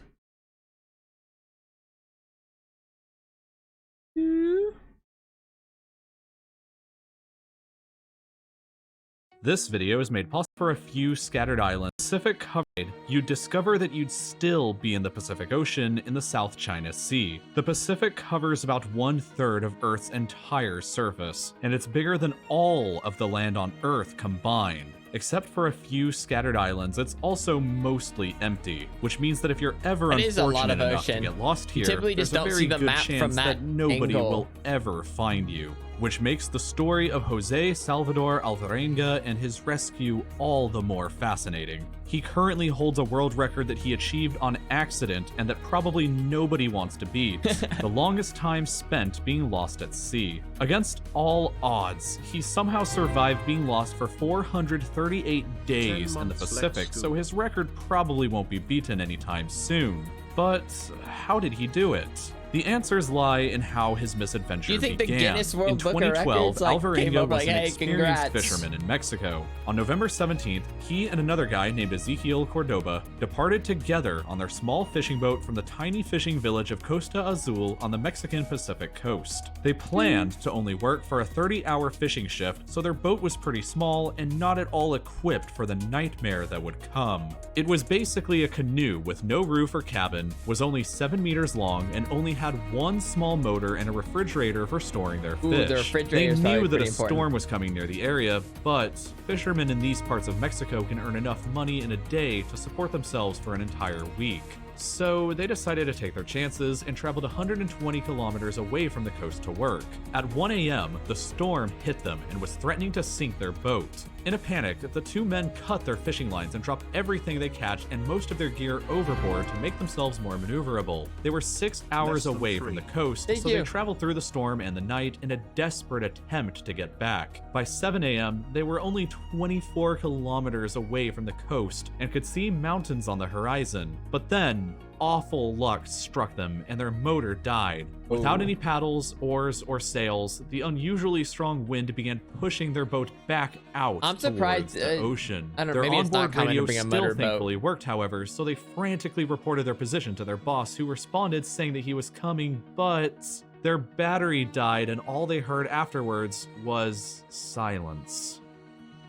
P: This video is made possible for a few scattered islands. Pacific covered, you'd discover that you'd still be in the Pacific Ocean in the South China Sea. The Pacific covers about 1/3 of Earth's entire surface, and it's bigger than all of the land on Earth combined. Except for a few scattered islands, it's also mostly empty, which means that if you're ever unfortunate enough to get lost here, there's a very good chance that nobody will ever find you. Which makes the story of Jose Salvador Alvarenga and his rescue all the more fascinating. He currently holds a world record that he achieved on accident and that probably nobody wants to beat. The longest time spent being lost at sea. Against all odds, he somehow survived being lost for 438 days in the Pacific, so his record probably won't be beaten anytime soon. But how did he do it? The answers lie in how his misadventure began.
A: Do you think the Guinness World
P: in
A: Book of
P: 2012,
A: Records came
P: Alvarenga
A: up
P: was
A: like,
P: an
A: hey,
P: experienced
A: congrats.
P: fisherman in Mexico. On November 17th, he and another guy named Ezequiel Cordoba departed together on their small fishing boat from the tiny fishing village of Costa Azul on the Mexican Pacific coast. They planned to only work for a 30-hour fishing shift, so their boat was pretty small and not at all equipped for the nightmare that would come. It was basically a canoe with no roof or cabin, was only 7 meters long, and only had one small motor and a refrigerator for storing their fish. They knew that a storm was coming near the area, but fishermen in these parts of Mexico can earn enough money in a day to support themselves for an entire week. So they decided to take their chances and traveled 120 kilometers away from the coast to work. At 1 a.m., the storm hit them and was threatening to sink their boat. In a panic, the two men cut their fishing lines and dropped everything they catch and most of their gear overboard to make themselves more maneuverable. They were 6 hours away from the coast, so they traveled through the storm and the night in a desperate attempt to get back. By 7 a.m., they were only 24 kilometers away from the coast and could see mountains on the horizon. But then, awful luck struck them and their motor died. Without any paddles, oars, or sails, the unusually strong wind began pushing their boat back out towards the ocean. Their onboard radio still thankfully worked, however, so they frantically reported their position to their boss, who responded saying that he was coming, but their battery died and all they heard afterwards was silence.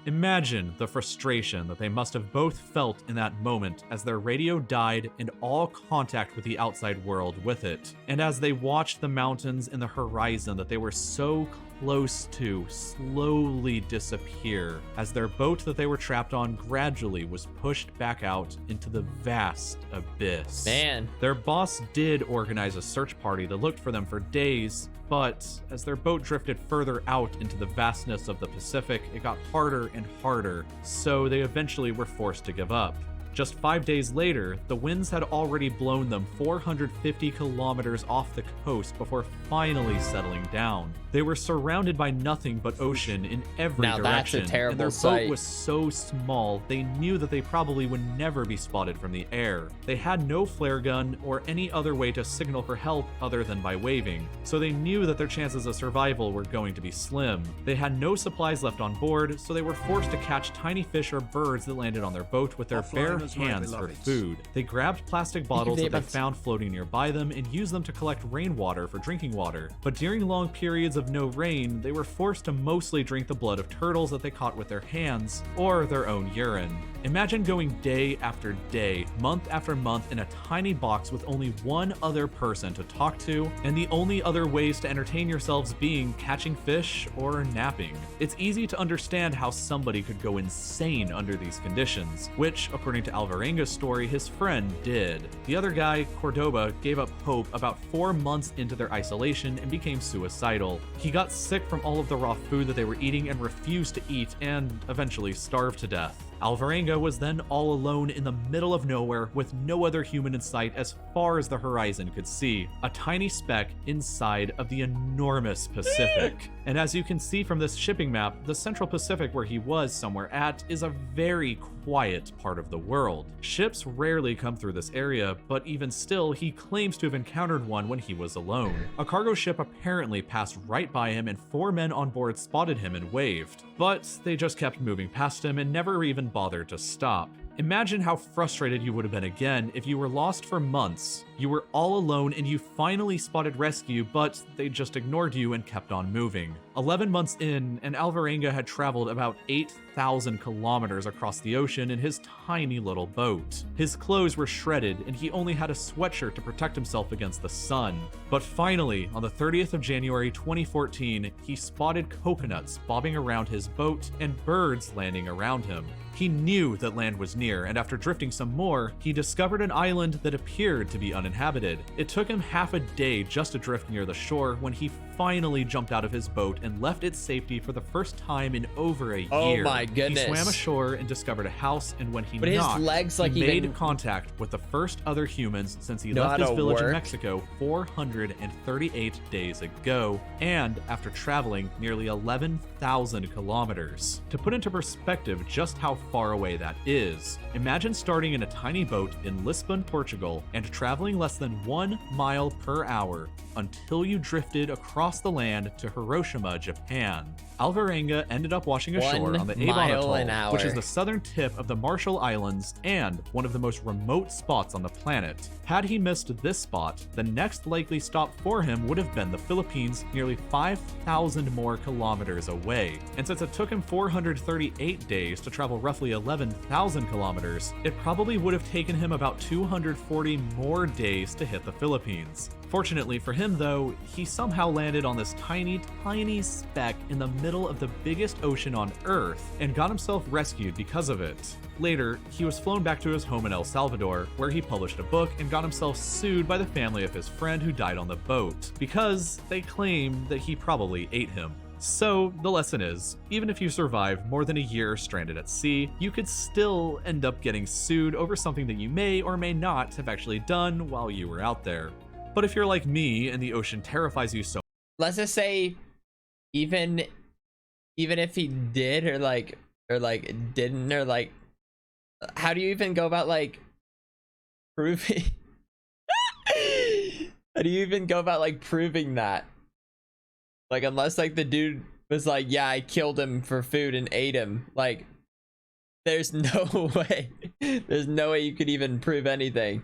P: Imagine the frustration that they must have both felt in that moment as their radio died and all contact with the outside world with it. And as they watched the mountains and the horizon that they were so close to slowly disappear as their boat that they were trapped on gradually was pushed back out into the vast abyss.
A: Man.
P: Their boss did organize a search party that looked for them for days, but as their boat drifted further out into the vastness of the Pacific, it got harder and harder, so they eventually were forced to give up. Just 5 days later, the winds had already blown them 450 kilometers off the coast before finally settling down. They were surrounded by nothing but ocean in every direction,
A: that's a terrible
P: and their
A: sight.
P: boat was so small they knew that they probably would never be spotted from the air. They had no flare gun or any other way to signal for help other than by waving, so they knew that their chances of survival were going to be slim. They had no supplies left on board, so they were forced to catch tiny fish or birds that landed on their boat with their bare
B: Cheers, my
P: cans for
B: beloveds.
P: food. They grabbed plastic bottles that they
A: beloveds.
P: found floating nearby them and used them to collect rainwater for drinking water. But during long periods of no rain, they were forced to mostly drink the blood of turtles that they caught with their hands or their own urine. Imagine going day after day, month after month in a tiny box with only one other person to talk to, and the only other ways to entertain yourselves being catching fish or napping. It's easy to understand how somebody could go insane under these conditions, which, according to Alvarenga's story, his friend did. The other guy, Cordoba, gave up hope about 4 months into their isolation and became suicidal. He got sick from all of the raw food that they were eating and refused to eat, and eventually starved to death. Alvarenga was then all alone in the middle of nowhere with no other human in sight as far as the horizon could see, a tiny speck inside of the enormous Pacific. And as you can see from this shipping map, the Central Pacific where he was somewhere at is a very quiet part of the world. Ships rarely come through this area, but even still, he claims to have encountered one when he was alone. A cargo ship apparently passed right by him and 4 men on board spotted him and waved, but they just kept moving past him and never even bothered to stop. Imagine how frustrated you would have been again if you were lost for months. You were all alone and you finally spotted rescue, but they just ignored you and kept on moving. 11 months in, and Alvarenga had traveled about 8,000 kilometers across the ocean in his tiny little boat. His clothes were shredded and he only had a sweatshirt to protect himself against the sun. But finally, on the 30th of January 2014, he spotted coconuts bobbing around his boat and birds landing around him. He knew that land was near, and after drifting some more, he discovered an island that appeared to be uninhabited. It took him half a day just to drift near the shore when he finally jumped out of his boat and left its safety for the first time in over a year.
A: Oh my goodness.
P: He swam ashore and discovered a house, and when he
A: But his
P: knocked,
A: legs, like,
P: he made
A: even
P: contact with the first other humans since he
A: know
P: left
A: how
P: his
A: to
P: village in
A: work.
P: Mexico 438 days ago, and after traveling nearly 11,000 kilometers. To put into perspective just how far away that is, imagine starting in a tiny boat in Lisbon, Portugal, and traveling less than 1 mile per hour until you drifted across the land to Hiroshima, Japan. Alvarenga ended up washing ashore
A: 1
P: on the Avon
A: mile an
P: Atoll, which is
A: hour.
P: the southern tip of the Marshall Islands and one of the most remote spots on the planet. Had he missed this spot, the next likely stop for him would have been the Philippines, nearly 5,000 more kilometers away. And since it took him 438 days to travel roughly 11,000 kilometers, it probably would have taken him about 240 more days to hit the Philippines. Fortunately for him though, he somehow landed on this tiny speck in the middle of the biggest ocean on Earth and got himself rescued because of it. Later, he was flown back to his home in El Salvador, where he published a book and got himself sued by the family of his friend who died on the boat, because they claimed that he probably ate him. So, the lesson is, even if you survive more than a year stranded at sea, you could still end up getting sued over something that you may or may not have actually done while you were out there. But if you're like me and the ocean terrifies you so
A: Let's just say, even if he did or didn't, or like, how do you even go about like proving? How do you even go about like proving that? Like, unless like the dude was like, yeah, I killed him for food and ate him. Like, there's no way. There's no way you could even prove anything.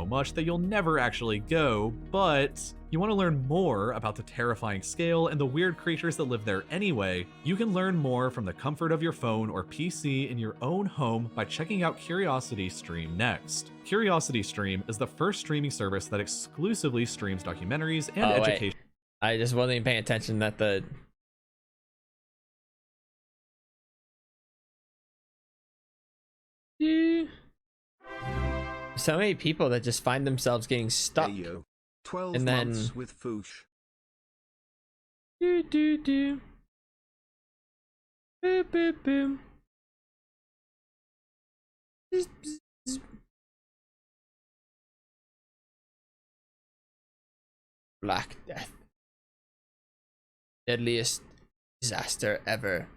P: much that you'll never actually go, but you want to learn more about the terrifying scale and the weird creatures that live there anyway, you can learn more from the comfort of your phone or PC in your own home by checking out CuriosityStream next. CuriosityStream is the first streaming service that exclusively streams documentaries and education.
A: I just wasn't even paying attention that the so many people that just find themselves getting stuck.
B: Hey, 12
A: and then
B: months with Foosh.
A: Boom, boom, boom. Black Death. Deadliest disaster ever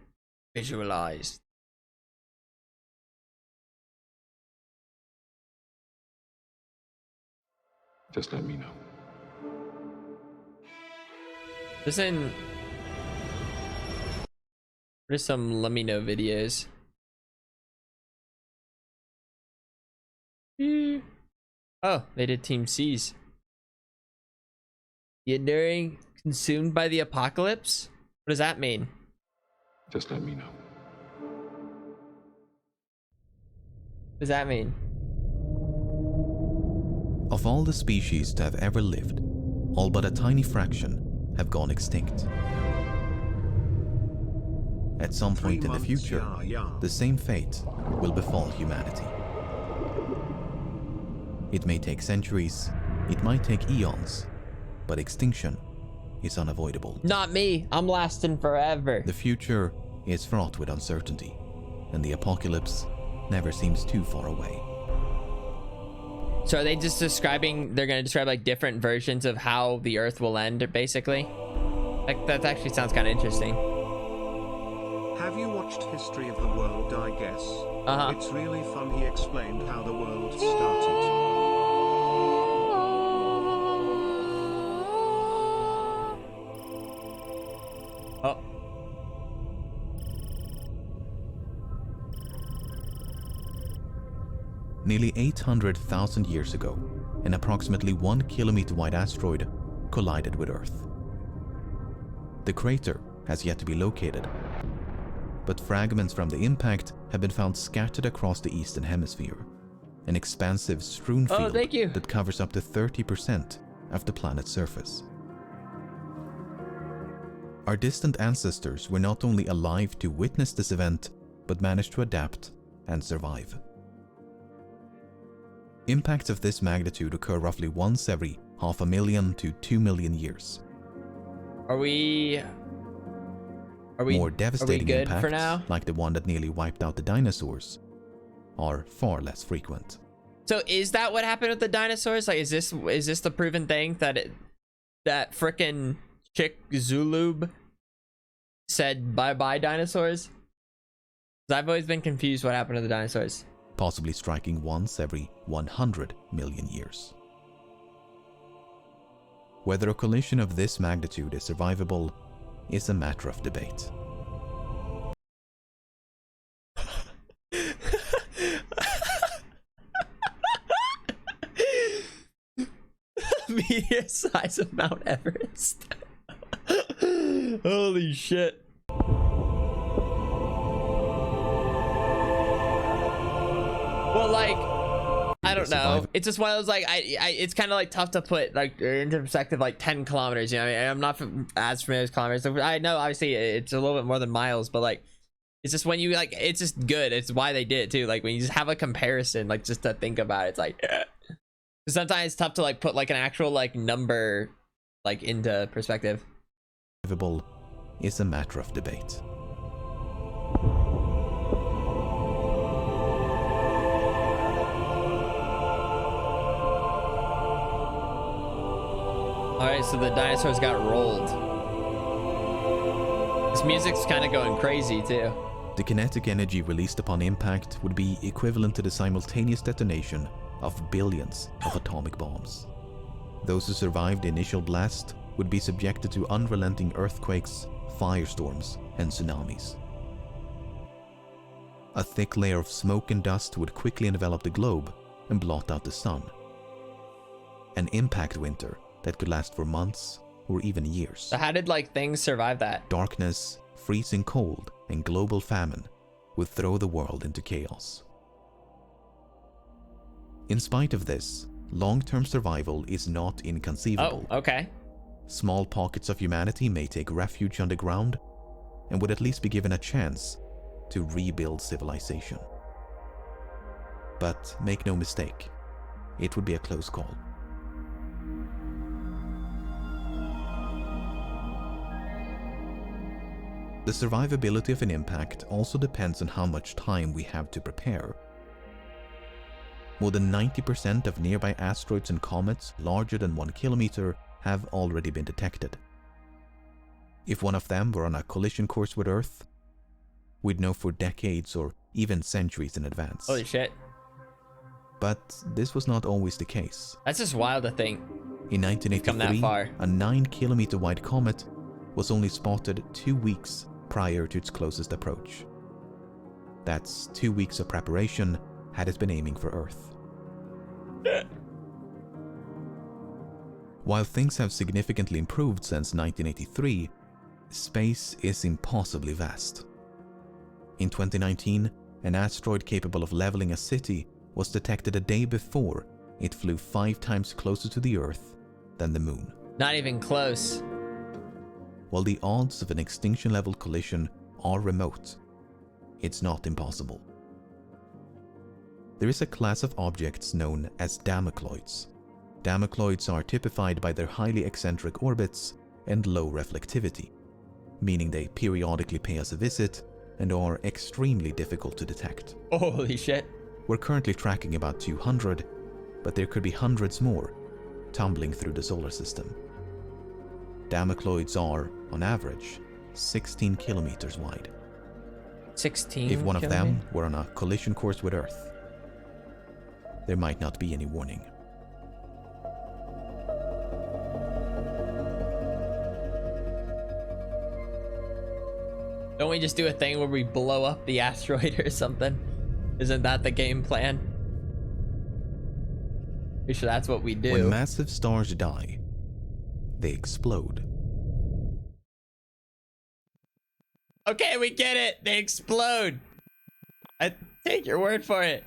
A: visualized.
K: Just let me know.
A: Listen. There's some let me know videos. Oh, they did Team C's. The enduring consumed by the apocalypse? What does that mean?
K: Just let me know.
A: What does that mean?
Q: Of all the species to have ever lived, all but a tiny fraction have gone extinct. At some point in the future, the same fate will befall humanity. It may take centuries, it might take eons, but extinction is unavoidable.
A: Not me. I'm lasting forever.
Q: The future is fraught with uncertainty, and the apocalypse never seems too far away.
A: So are they just describing, they're going to describe like different versions of how the Earth will end, basically? Like, that actually sounds kind of interesting.
B: Have you watched History of the World, I guess? It's really fun. He explained how the world started.
A: Oh.
Q: Nearly 800,000 years ago, an approximately 1 kilometer wide asteroid collided with Earth. The crater has yet to be located, but fragments from the impact have been found scattered across the eastern hemisphere, an expansive strewn field that covers up to 30% of the planet's surface. Our distant ancestors were not only alive to witness this event, but managed to adapt and survive. Impacts of this magnitude occur roughly once every 500,000 to 2 million years.
A: Are we
Q: More devastating
A: good
Q: impacts,
A: for now?
Q: like the one that nearly wiped out the dinosaurs, are far less frequent.
A: So is that what happened with the dinosaurs? Like, is this the proven thing that that frickin' chick Zulub said bye-bye dinosaurs? 'Cause I've always been confused what happened to the dinosaurs.
Q: Possibly striking once every 100 million years. Whether a collision of this magnitude is survivable is a matter of debate.
A: Meteor size of Mount Everest. Holy shit. Well, like, I don't know. It's just one of those, like, it's kind of like tough to put like into perspective, like 10 kilometers. You know, I'm not as familiar with kilometers. I know obviously it's a little bit more than miles, but like, it's just when you like, it's just good. It's why they did it too. Like when you just have a comparison, like just to think about it, it's like, sometimes it's tough to like put like an actual like number like into perspective.
Q: Survivable is a matter of debate.
A: Alright, so the dinosaurs got rolled. This music's kind of going crazy too.
Q: The kinetic energy released upon impact would be equivalent to the simultaneous detonation of billions of atomic bombs. Those who survived the initial blast would be subjected to unrelenting earthquakes, firestorms, and tsunamis. A thick layer of smoke and dust would quickly envelop the globe and blot out the sun. An impact winter that could last for months or even years.
A: So how did like things survive that?
Q: Darkness, freezing cold, and global famine would throw the world into chaos. In spite of this, long-term survival is not inconceivable.
A: Oh, okay.
Q: Small pockets of humanity may take refuge underground and would at least be given a chance to rebuild civilization. But make no mistake, it would be a close call. The survivability of an impact also depends on how much time we have to prepare. More than 90% of nearby asteroids and comets larger than 1 kilometer have already been detected. If one of them were on a collision course with Earth, we'd know for decades or even centuries in advance.
A: Holy shit.
Q: But this was not always the case.
A: That's just wild to think.
Q: In 1983, a 9-kilometer wide comet was only spotted 2 weeks prior to its closest approach. That's 2 weeks of preparation had it been aiming for Earth. While things have significantly improved since 1983, space is impossibly vast. In 2019, an asteroid capable of leveling a city was detected a day before it flew 5 times closer to the Earth than the Moon.
A: Not even close.
Q: While the odds of an extinction-level collision are remote, it's not impossible. There is a class of objects known as Damocloids. Damocloids are typified by their highly eccentric orbits and low reflectivity, meaning they periodically pay us a visit and are extremely difficult to detect.
A: Holy shit.
Q: We're currently tracking about 200, but there could be hundreds more tumbling through the solar system. Damocloids are, on average, 16 kilometers wide.
A: 16
Q: If one of them were on a collision course with Earth, there might not be any warning.
A: Don't we just do a thing where we blow up the asteroid or something? Isn't that the game plan? Pretty sure that's what we do.
Q: When massive stars die, they explode.
A: Okay, we get it. They explode. I take your word for it.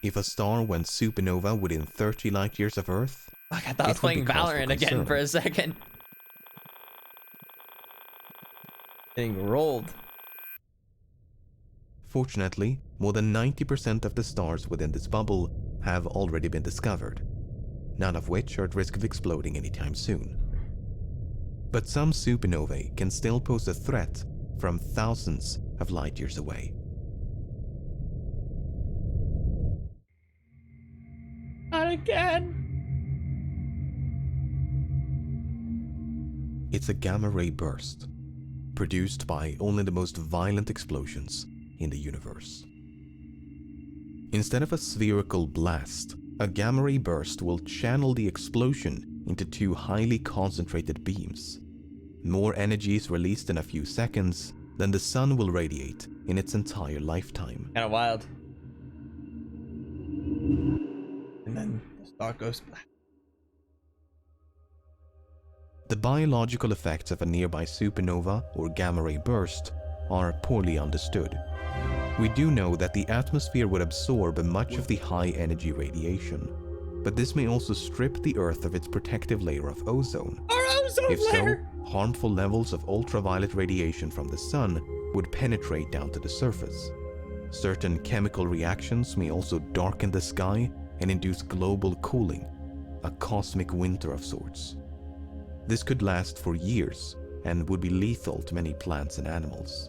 Q: If a star went supernova within 30 light years of Earth,
A: fuck, I thought I was playing Valorant again for a second. Getting rolled.
Q: Fortunately, more than 90% of the stars within this bubble have already been discovered, none of which are at risk of exploding anytime soon. But some supernovae can still pose a threat from thousands of light years away.
A: Not again.
Q: It's a gamma-ray burst, produced by only the most violent explosions in the universe. Instead of a spherical blast, a gamma-ray burst will channel the explosion into 2 highly concentrated beams. More energy is released in a few seconds than the sun will radiate in its entire lifetime.
A: Kinda wild. And then the star goes black.
Q: The biological effects of a nearby supernova or gamma-ray burst are poorly understood. We do know that the atmosphere would absorb much of the high-energy radiation, but this may also strip the Earth of its protective layer of ozone.
A: Our ozone
Q: If
A: layer!
Q: so, harmful levels of ultraviolet radiation from the sun would penetrate down to the surface. Certain chemical reactions may also darken the sky and induce global cooling, a cosmic winter of sorts. This could last for years and would be lethal to many plants and animals.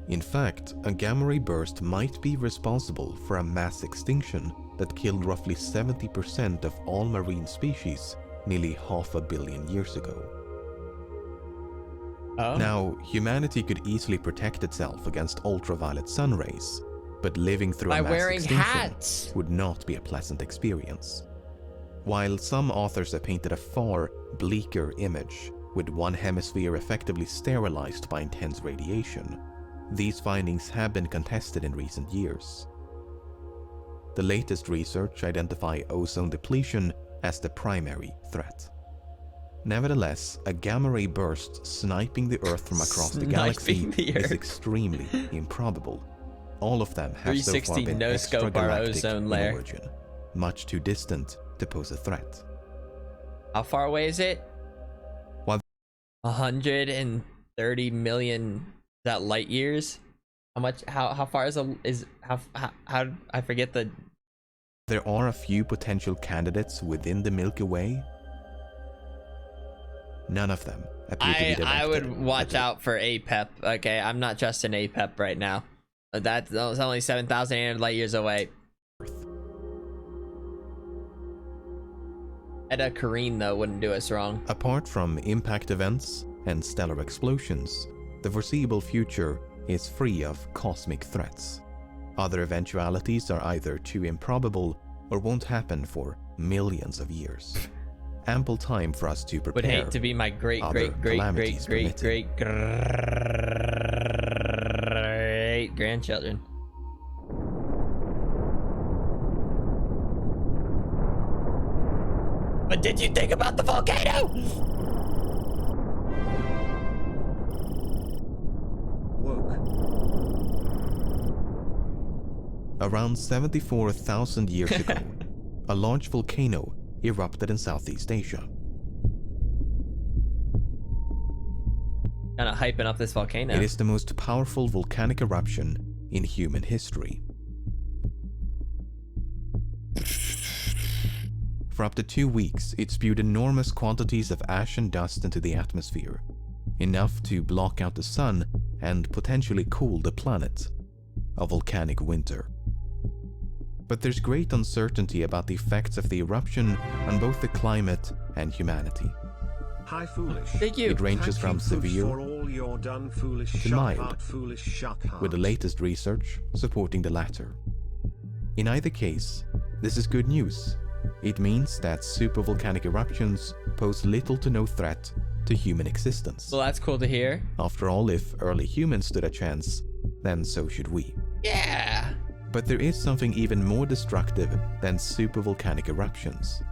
Q: In fact, a gamma-ray burst might be responsible for a mass extinction that killed roughly 70% of all marine species nearly 500 million years ago. Now, humanity could easily protect itself against ultraviolet sun rays, but living through a mass extinction would not be a pleasant experience. While some authors have painted a far bleaker image, with one hemisphere effectively sterilized by intense radiation, these findings have been contested in recent years. The latest research identifies ozone depletion as the primary threat. Nevertheless, a gamma-ray burst sniping the Earth from across the galaxy is extremely improbable. All of them have so far been extragalactic in origin, much too distant to pose a threat.
A: How far away is it?
Q: What?
A: 130 million that light years? How much? How far is how I forget the.
Q: There are a few potential candidates within the Milky Way. None of them appear to be directed.
A: I would watch out for APEP. Okay, I'm not trusting APEP right now. That's only 7,800 light years away. Edda Kareen though wouldn't do us wrong.
Q: Apart from impact events and stellar explosions, the foreseeable future is free of cosmic threats. Other eventualities are either too improbable or won't happen for millions of years. Ample time for us to prepare.
A: Would hate to be my great grandchildren. What did you think about the volcano?
Q: Around 74,000 years ago, a large volcano erupted in Southeast Asia.
A: Kind of hyping up this volcano.
Q: It is the most powerful volcanic eruption in human history. For up to 2 weeks, it spewed enormous quantities of ash and dust into the atmosphere, enough to block out the sun and potentially cool the planet. A volcanic winter. But there's great uncertainty about the effects of the eruption on both the climate and humanity.
B: Hi, foolish.
A: Thank you.
Q: It ranges from severe to mild, with the latest research supporting the latter. In either case, this is good news. It means that supervolcanic eruptions pose little to no threat to human existence.
A: Well, that's cool to hear.
Q: After all, if early humans stood a chance, then so should we.
A: Yeah!
Q: But there is something even more destructive than supervolcanic eruptions.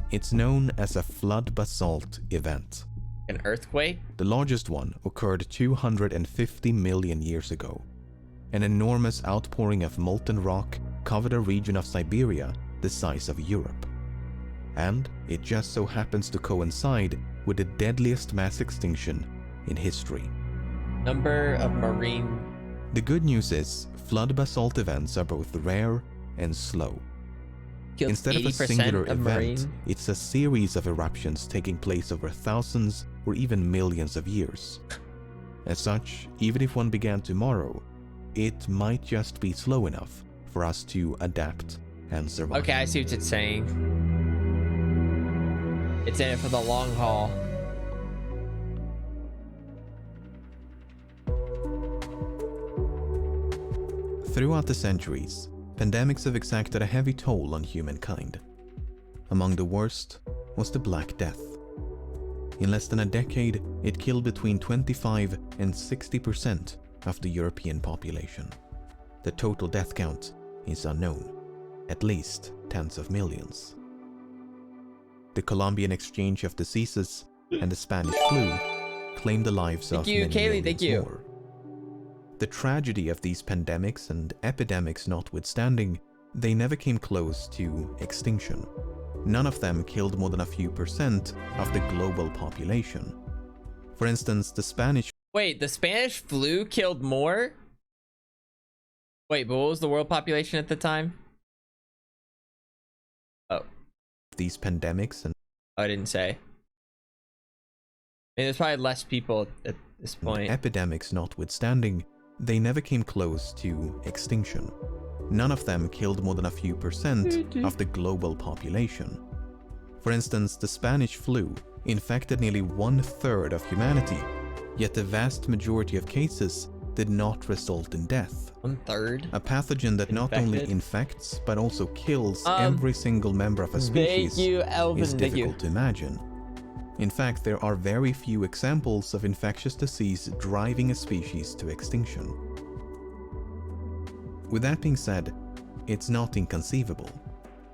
Q: It's known as a flood basalt event.
A: An earthquake?
Q: The largest one occurred 250 million years ago. An enormous outpouring of molten rock covered a region of Siberia the size of Europe. And it just so happens to coincide with the deadliest mass extinction in history.
A: Number of marine...
Q: The good news is, flood basalt events are both rare and slow.
A: Killed
Q: Instead of a
A: 80%
Q: singular
A: of
Q: event,
A: marine.
Q: it's a series of eruptions taking place over thousands or even millions of years. As such, even if one began tomorrow, it might just be slow enough for us to adapt and survive.
A: Okay, I see what it's saying. It's in it for the long haul.
Q: Throughout the centuries, pandemics have exacted a heavy toll on humankind. Among the worst was the Black Death. In less than a decade, it killed between 25 and 60% of the European population. The total death count is unknown, at least tens of millions. The Colombian exchange of diseases and the Spanish flu claimed the lives of many millions more. The tragedy of these pandemics and epidemics notwithstanding, they never came close to extinction. None of them killed more than a few % of the global population. For instance, the Spanish...
A: Wait, the Spanish flu killed more? Wait, but what was the world population at the time? Oh.
Q: These pandemics and...
A: I didn't say. I mean, there's probably less people at this point.
Q: Epidemics notwithstanding, they never came close to extinction. None of them killed more than a few % of the global population. For instance, the Spanish flu infected nearly 1/3 of humanity, yet the vast majority of cases did not result in death.
A: 1/3?
Q: A pathogen that not only infects but also kills every single member of a species is difficult to imagine. In fact, there are very few examples of infectious disease driving a species to extinction. With that being said, it's not inconceivable.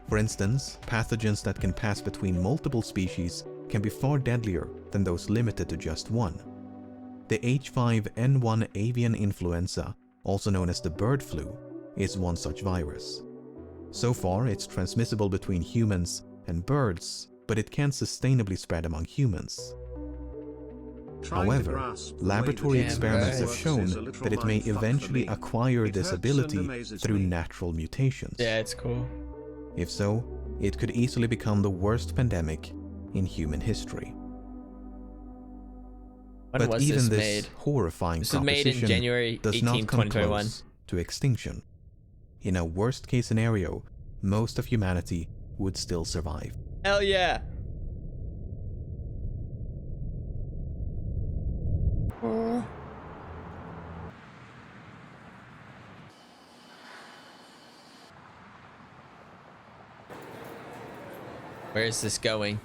Q: For instance, pathogens that can pass between multiple species can be far deadlier than those limited to just one. The H5N1 avian influenza, also known as the bird flu, is one such virus. So far, it's transmissible between humans and birds, but it can't sustainably spread among humans. However, laboratory experiments have shown that it may eventually acquire this ability through natural mutations.
A: Yeah, it's cool.
Q: If so, it could easily become the worst pandemic in human history.
A: When
Q: but
A: was
Q: even
A: this
Q: this
A: made?
Q: horrifying
A: This was made in
Q: proposition
A: January
Q: does
A: 18,
Q: not come
A: 2021.
Q: close to extinction. In a worst-case scenario, most of humanity would still survive.
A: Hell yeah! Where is this going?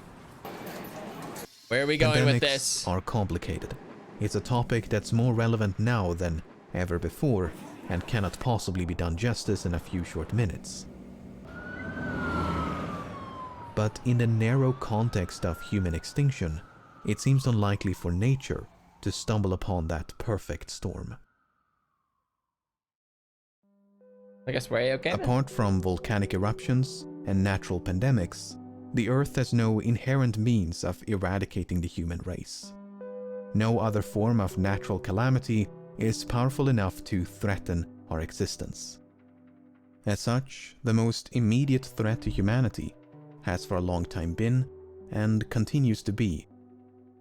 A: Where are we going with this?
Q: Pandemics are complicated. It's a topic that's more relevant now than ever before and cannot possibly be done justice in a few short minutes. But in the narrow context of human extinction, it seems unlikely for nature to stumble upon that perfect storm.
A: I guess we're okay then.
Q: Apart from volcanic eruptions and natural pandemics, the Earth has no inherent means of eradicating the human race. No other form of natural calamity is powerful enough to threaten our existence. As such, the most immediate threat to humanity has for a long time been, and continues to be,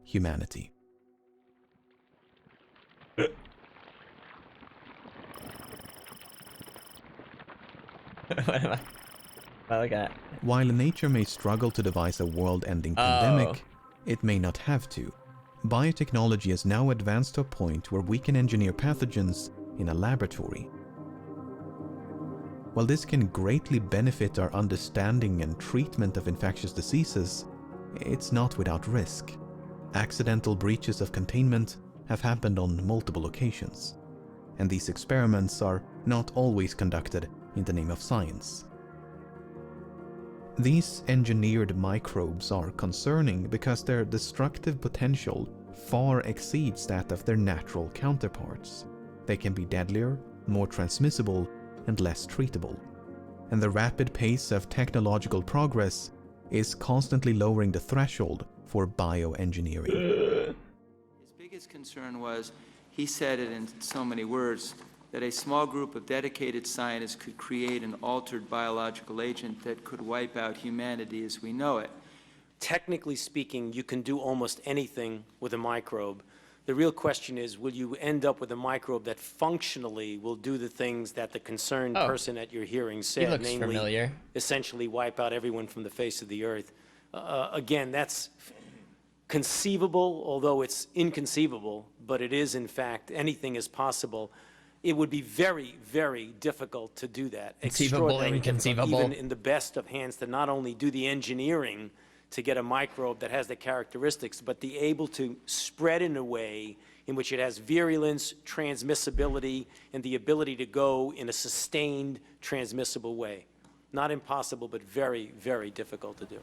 Q: humanity.
A: What am I look at?
Q: While nature may struggle to devise a world-ending pandemic, it may not have to. Biotechnology has now advanced to a point where we can engineer pathogens in a laboratory. While this can greatly benefit our understanding and treatment of infectious diseases, it's not without risk. Accidental breaches of containment have happened on multiple occasions, and these experiments are not always conducted in the name of science. These engineered microbes are concerning because their destructive potential far exceeds that of their natural counterparts. They can be deadlier, more transmissible, and less treatable. And the rapid pace of technological progress is constantly lowering the threshold for bioengineering.
R: His biggest concern was, he said it in so many words, that a small group of dedicated scientists could create an altered biological agent that could wipe out humanity as we know it.
S: Technically speaking, you can do almost anything with a microbe. The real question is, will you end up with a microbe that functionally will do the things that the concerned person at your hearing said,
A: looks
S: namely,
A: familiar.
S: essentially wipe out everyone from the face of the earth? Again, that's conceivable, although it's inconceivable, but it is in fact, anything is possible. It would be very, very difficult to do that.
A: Conceivable,
S: Extraordinarily difficult,
A: inconceivable.
S: even in the best of hands, to not only do the engineering to get a microbe that has the characteristics, but be able to spread in a way in which it has virulence, transmissibility, and the ability to go in a sustained, transmissible way. Not impossible, but very, very difficult to do.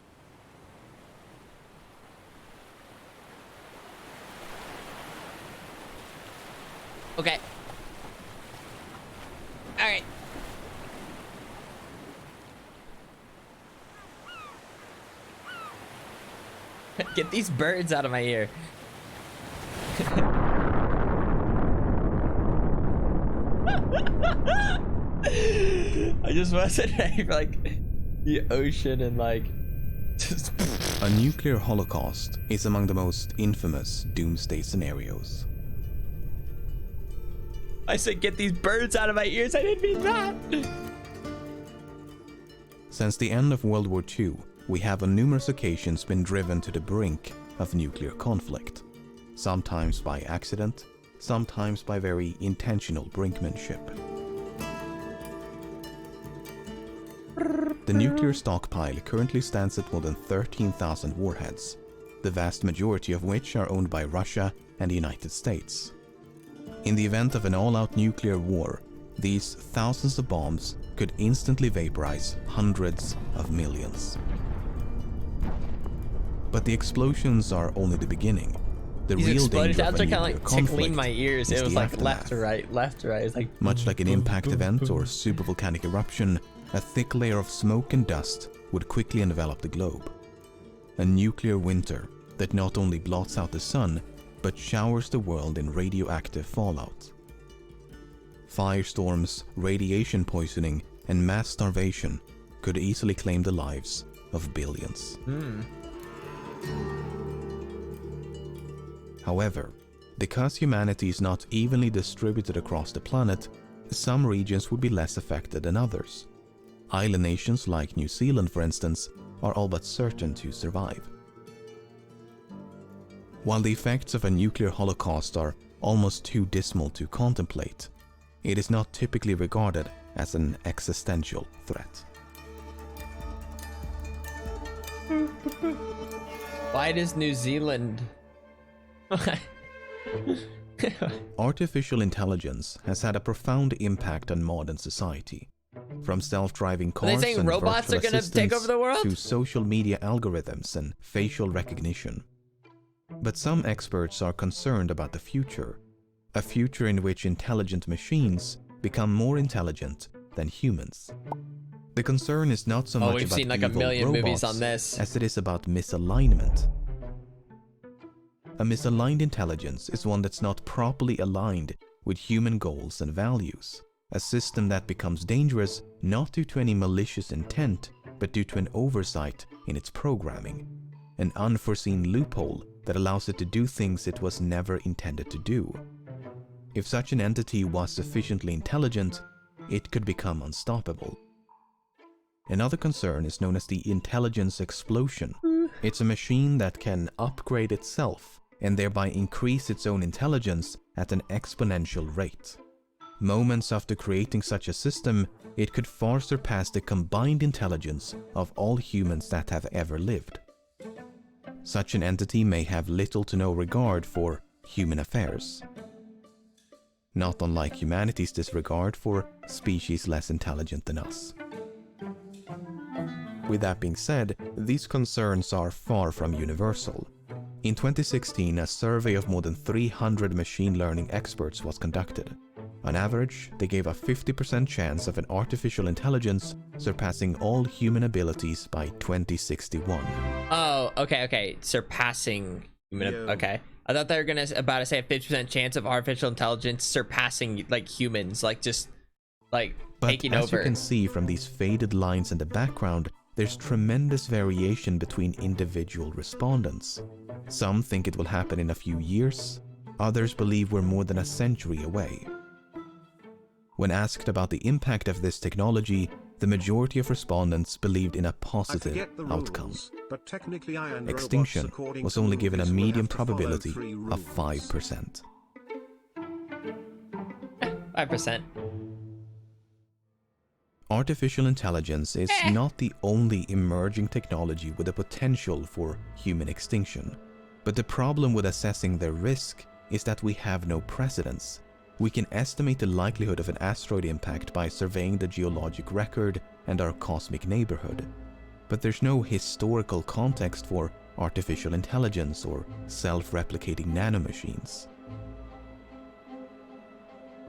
A: Okay. All right. Get these birds out of my ear. I just wasn't ready for like the ocean and like just.
Q: A nuclear holocaust is among the most infamous doomsday scenarios.
A: I said get these birds out of my ears, I didn't mean that!
Q: Since the end of World War II, we have on numerous occasions been driven to the brink of nuclear conflict. Sometimes by accident, sometimes by very intentional brinkmanship. The nuclear stockpile currently stands at more than 13,000 warheads, the vast majority of which are owned by Russia and the United States. In the event of an all-out nuclear war, these thousands of bombs could instantly vaporize hundreds of millions. But the explosions are only the beginning. The real danger of a nuclear conflict
A: my ears.
Q: is
A: It was
Q: the
A: like
Q: aftermath.
A: left to right, left to right. It's like
Q: Much like an impact event or supervolcanic eruption, a thick layer of smoke and dust would quickly envelop the globe. A nuclear winter that not only blots out the sun, but showers the world in radioactive fallout. Firestorms, radiation poisoning, and mass starvation could easily claim the lives of billions. However, because humanity is not evenly distributed across the planet, some regions would be less affected than others. Island nations like New Zealand, for instance, are all but certain to survive. While the effects of a nuclear holocaust are almost too dismal to contemplate, it is not typically regarded as an existential threat.
A: why does New Zealand?
Q: Artificial intelligence has had a profound impact on modern society. from self-driving
A: Are they
Q: cars
A: saying
Q: and
A: robots
Q: virtual
A: are gonna take over
Q: assistants
A: the world?
Q: to social media algorithms and facial recognition. But some experts are concerned about the future, a future in which intelligent machines become more intelligent than humans. The concern is not so much
A: we've
Q: about
A: seen like a
Q: evil
A: million
Q: robots
A: movies on this.
Q: as it is about misalignment. A misaligned intelligence is one that's not properly aligned with human goals and values. A system that becomes dangerous not due to any malicious intent, but due to an oversight in its programming. An unforeseen loophole that allows it to do things it was never intended to do. If such an entity was sufficiently intelligent, it could become unstoppable. Another concern is known as the intelligence explosion. It's a machine that can upgrade itself and thereby increase its own intelligence at an exponential rate. Moments after creating such a system, it could far surpass the combined intelligence of all humans that have ever lived. Such an entity may have little to no regard for human affairs, not unlike humanity's disregard for species less intelligent than us. With that being said, these concerns are far from universal. In 2016, a survey of more than 300 machine learning experts was conducted. On average, they gave a 50% chance of an artificial intelligence surpassing all human abilities by 2061.
A: Oh, okay. Surpassing human. Okay. I thought they were about to say a 50% chance of artificial intelligence surpassing like humans, like just like taking
Q: But as
A: over.
Q: you can see from these faded lines in the background, there's tremendous variation between individual respondents. Some think it will happen in a few years, others believe we're more than a century away. When asked about the impact of this technology, the majority of respondents believed in a positive outcome.
B: But technically
Q: Extinction was only given a medium probability of 5%.
A: 5%.
Q: Artificial intelligence is not the only emerging technology with the potential for human extinction. But the problem with assessing their risk is that we have no precedents. We can estimate the likelihood of an asteroid impact by surveying the geologic record and our cosmic neighborhood. But there's no historical context for artificial intelligence or self-replicating nanomachines.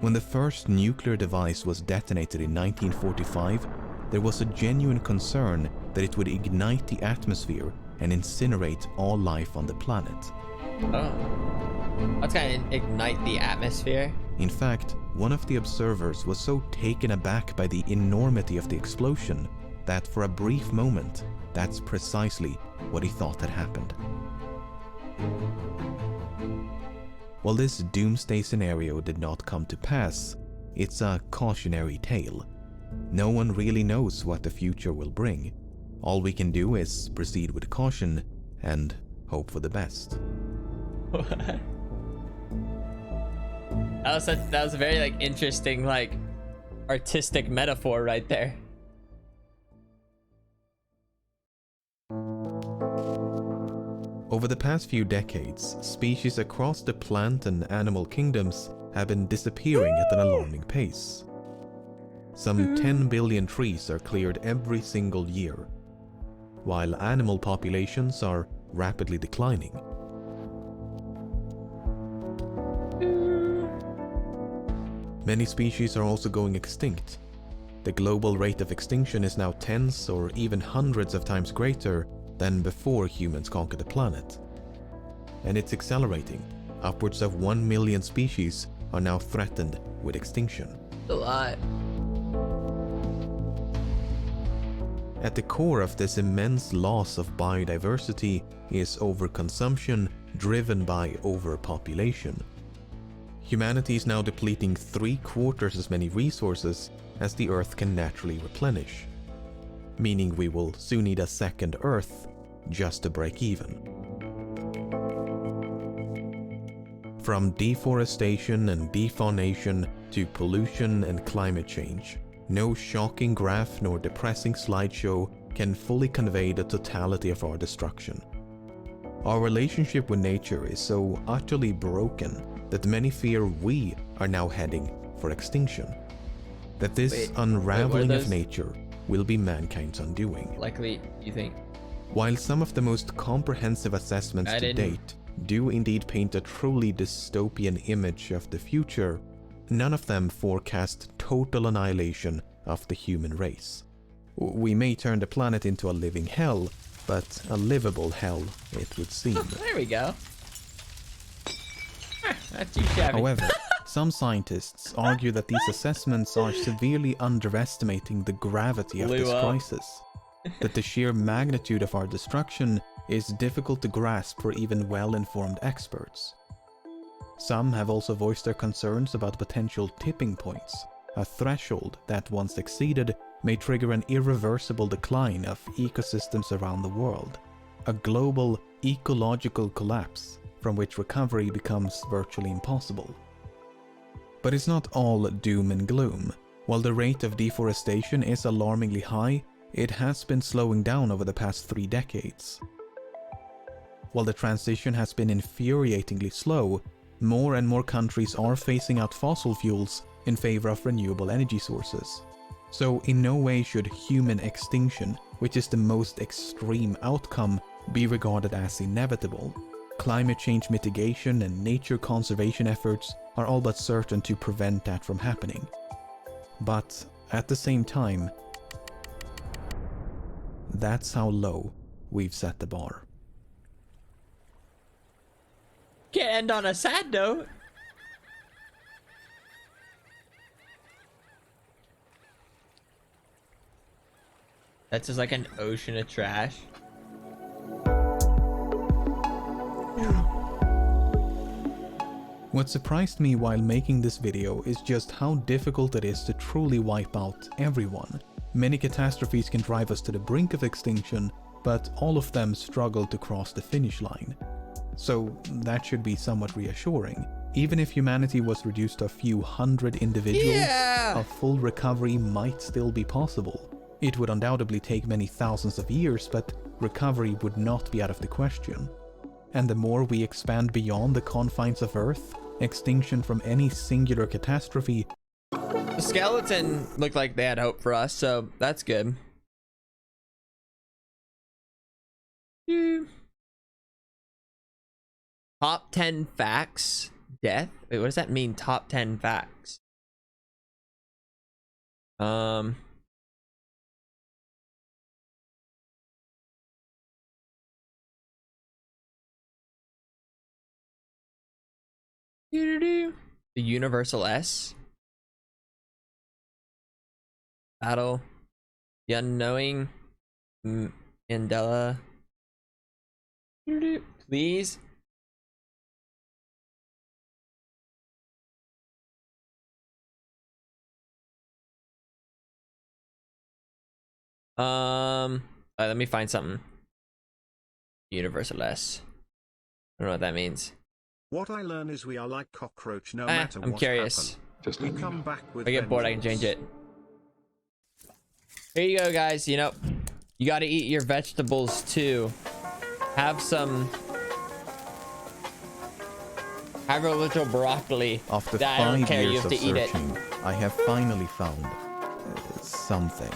Q: When the first nuclear device was detonated in 1945, there was a genuine concern that it would ignite the atmosphere and incinerate all life on the planet.
A: Oh. That's gonna ignite the atmosphere?
Q: In fact, one of the observers was so taken aback by the enormity of the explosion that for a brief moment, that's precisely what he thought had happened. While this doomsday scenario did not come to pass, it's a cautionary tale. No one really knows what the future will bring. All we can do is proceed with caution and hope for the best.
A: That was a very like interesting like artistic metaphor right there.
Q: Over the past few decades, species across the plant and animal kingdoms have been disappearing at an alarming pace. Some 10 billion trees are cleared every single year, while animal populations are rapidly declining. Many species are also going extinct. The global rate of extinction is now tens or even hundreds of times greater than before humans conquered the planet. And it's accelerating. Upwards of 1 million species are now threatened with extinction.
A: A lot.
Q: At the core of this immense loss of biodiversity is overconsumption driven by overpopulation. Humanity is now depleting 3/4 as many resources as the Earth can naturally replenish, meaning we will soon need a second Earth just to break even. From deforestation and defaunation to pollution and climate change, no shocking graph nor depressing slideshow can fully convey the totality of our destruction. Our relationship with nature is so utterly broken that many fear we are now heading for extinction. that this unraveling of nature will be mankind's undoing.
A: Likely, you think?
Q: While some of the most comprehensive assessments to date do indeed paint a truly dystopian image of the future, none of them forecast total annihilation of the human race. We may turn the planet into a living hell, but a livable hell, it would seem.
A: There we go. Not too shabby.
Q: However, some scientists argue that these assessments are severely underestimating the gravity of this crisis, that the sheer magnitude of our destruction is difficult to grasp for even well-informed experts. Some have also voiced their concerns about potential tipping points, a threshold that, once exceeded, may trigger an irreversible decline of ecosystems around the world, a global ecological collapse from which recovery becomes virtually impossible. But it's not all doom and gloom. While the rate of deforestation is alarmingly high, it has been slowing down over the past 3 decades. While the transition has been infuriatingly slow, more and more countries are phasing out fossil fuels in favor of renewable energy sources. So in no way should human extinction, which is the most extreme outcome, be regarded as inevitable. Climate change mitigation and nature conservation efforts are all but certain to prevent that from happening. But at the same time, that's how low we've set the bar.
A: Can't end on a sad note. That's just like an ocean of trash.
Q: What surprised me while making this video is just how difficult it is to truly wipe out everyone. Many catastrophes can drive us to the brink of extinction, but all of them struggle to cross the finish line. So that should be somewhat reassuring. Even if humanity was reduced to a few hundred individuals, a full recovery might still be possible. It would undoubtedly take many thousands of years, but recovery would not be out of the question. And the more we expand beyond the confines of Earth, extinction from any singular catastrophe.
A: The skeleton looked like they had hope for us, so that's good. Top 10 facts. Death? Wait, what does that mean? Top 10 facts. The universal S. Battle. The unknowing. Mandela. Please. Let me find something. Universal S. I don't know what that means.
B: What I learn is we are like cockroach no matter
A: I'm
B: what
A: curious.
B: happens. We come back with
A: If I get bored, I can change it. Here you go, guys. You know, you got to eat your vegetables too. Have a little broccoli.
Q: After
A: I don't
Q: 5
A: care, you
Q: years
A: have
Q: of
A: to eat it.
Q: searching, I have finally found something.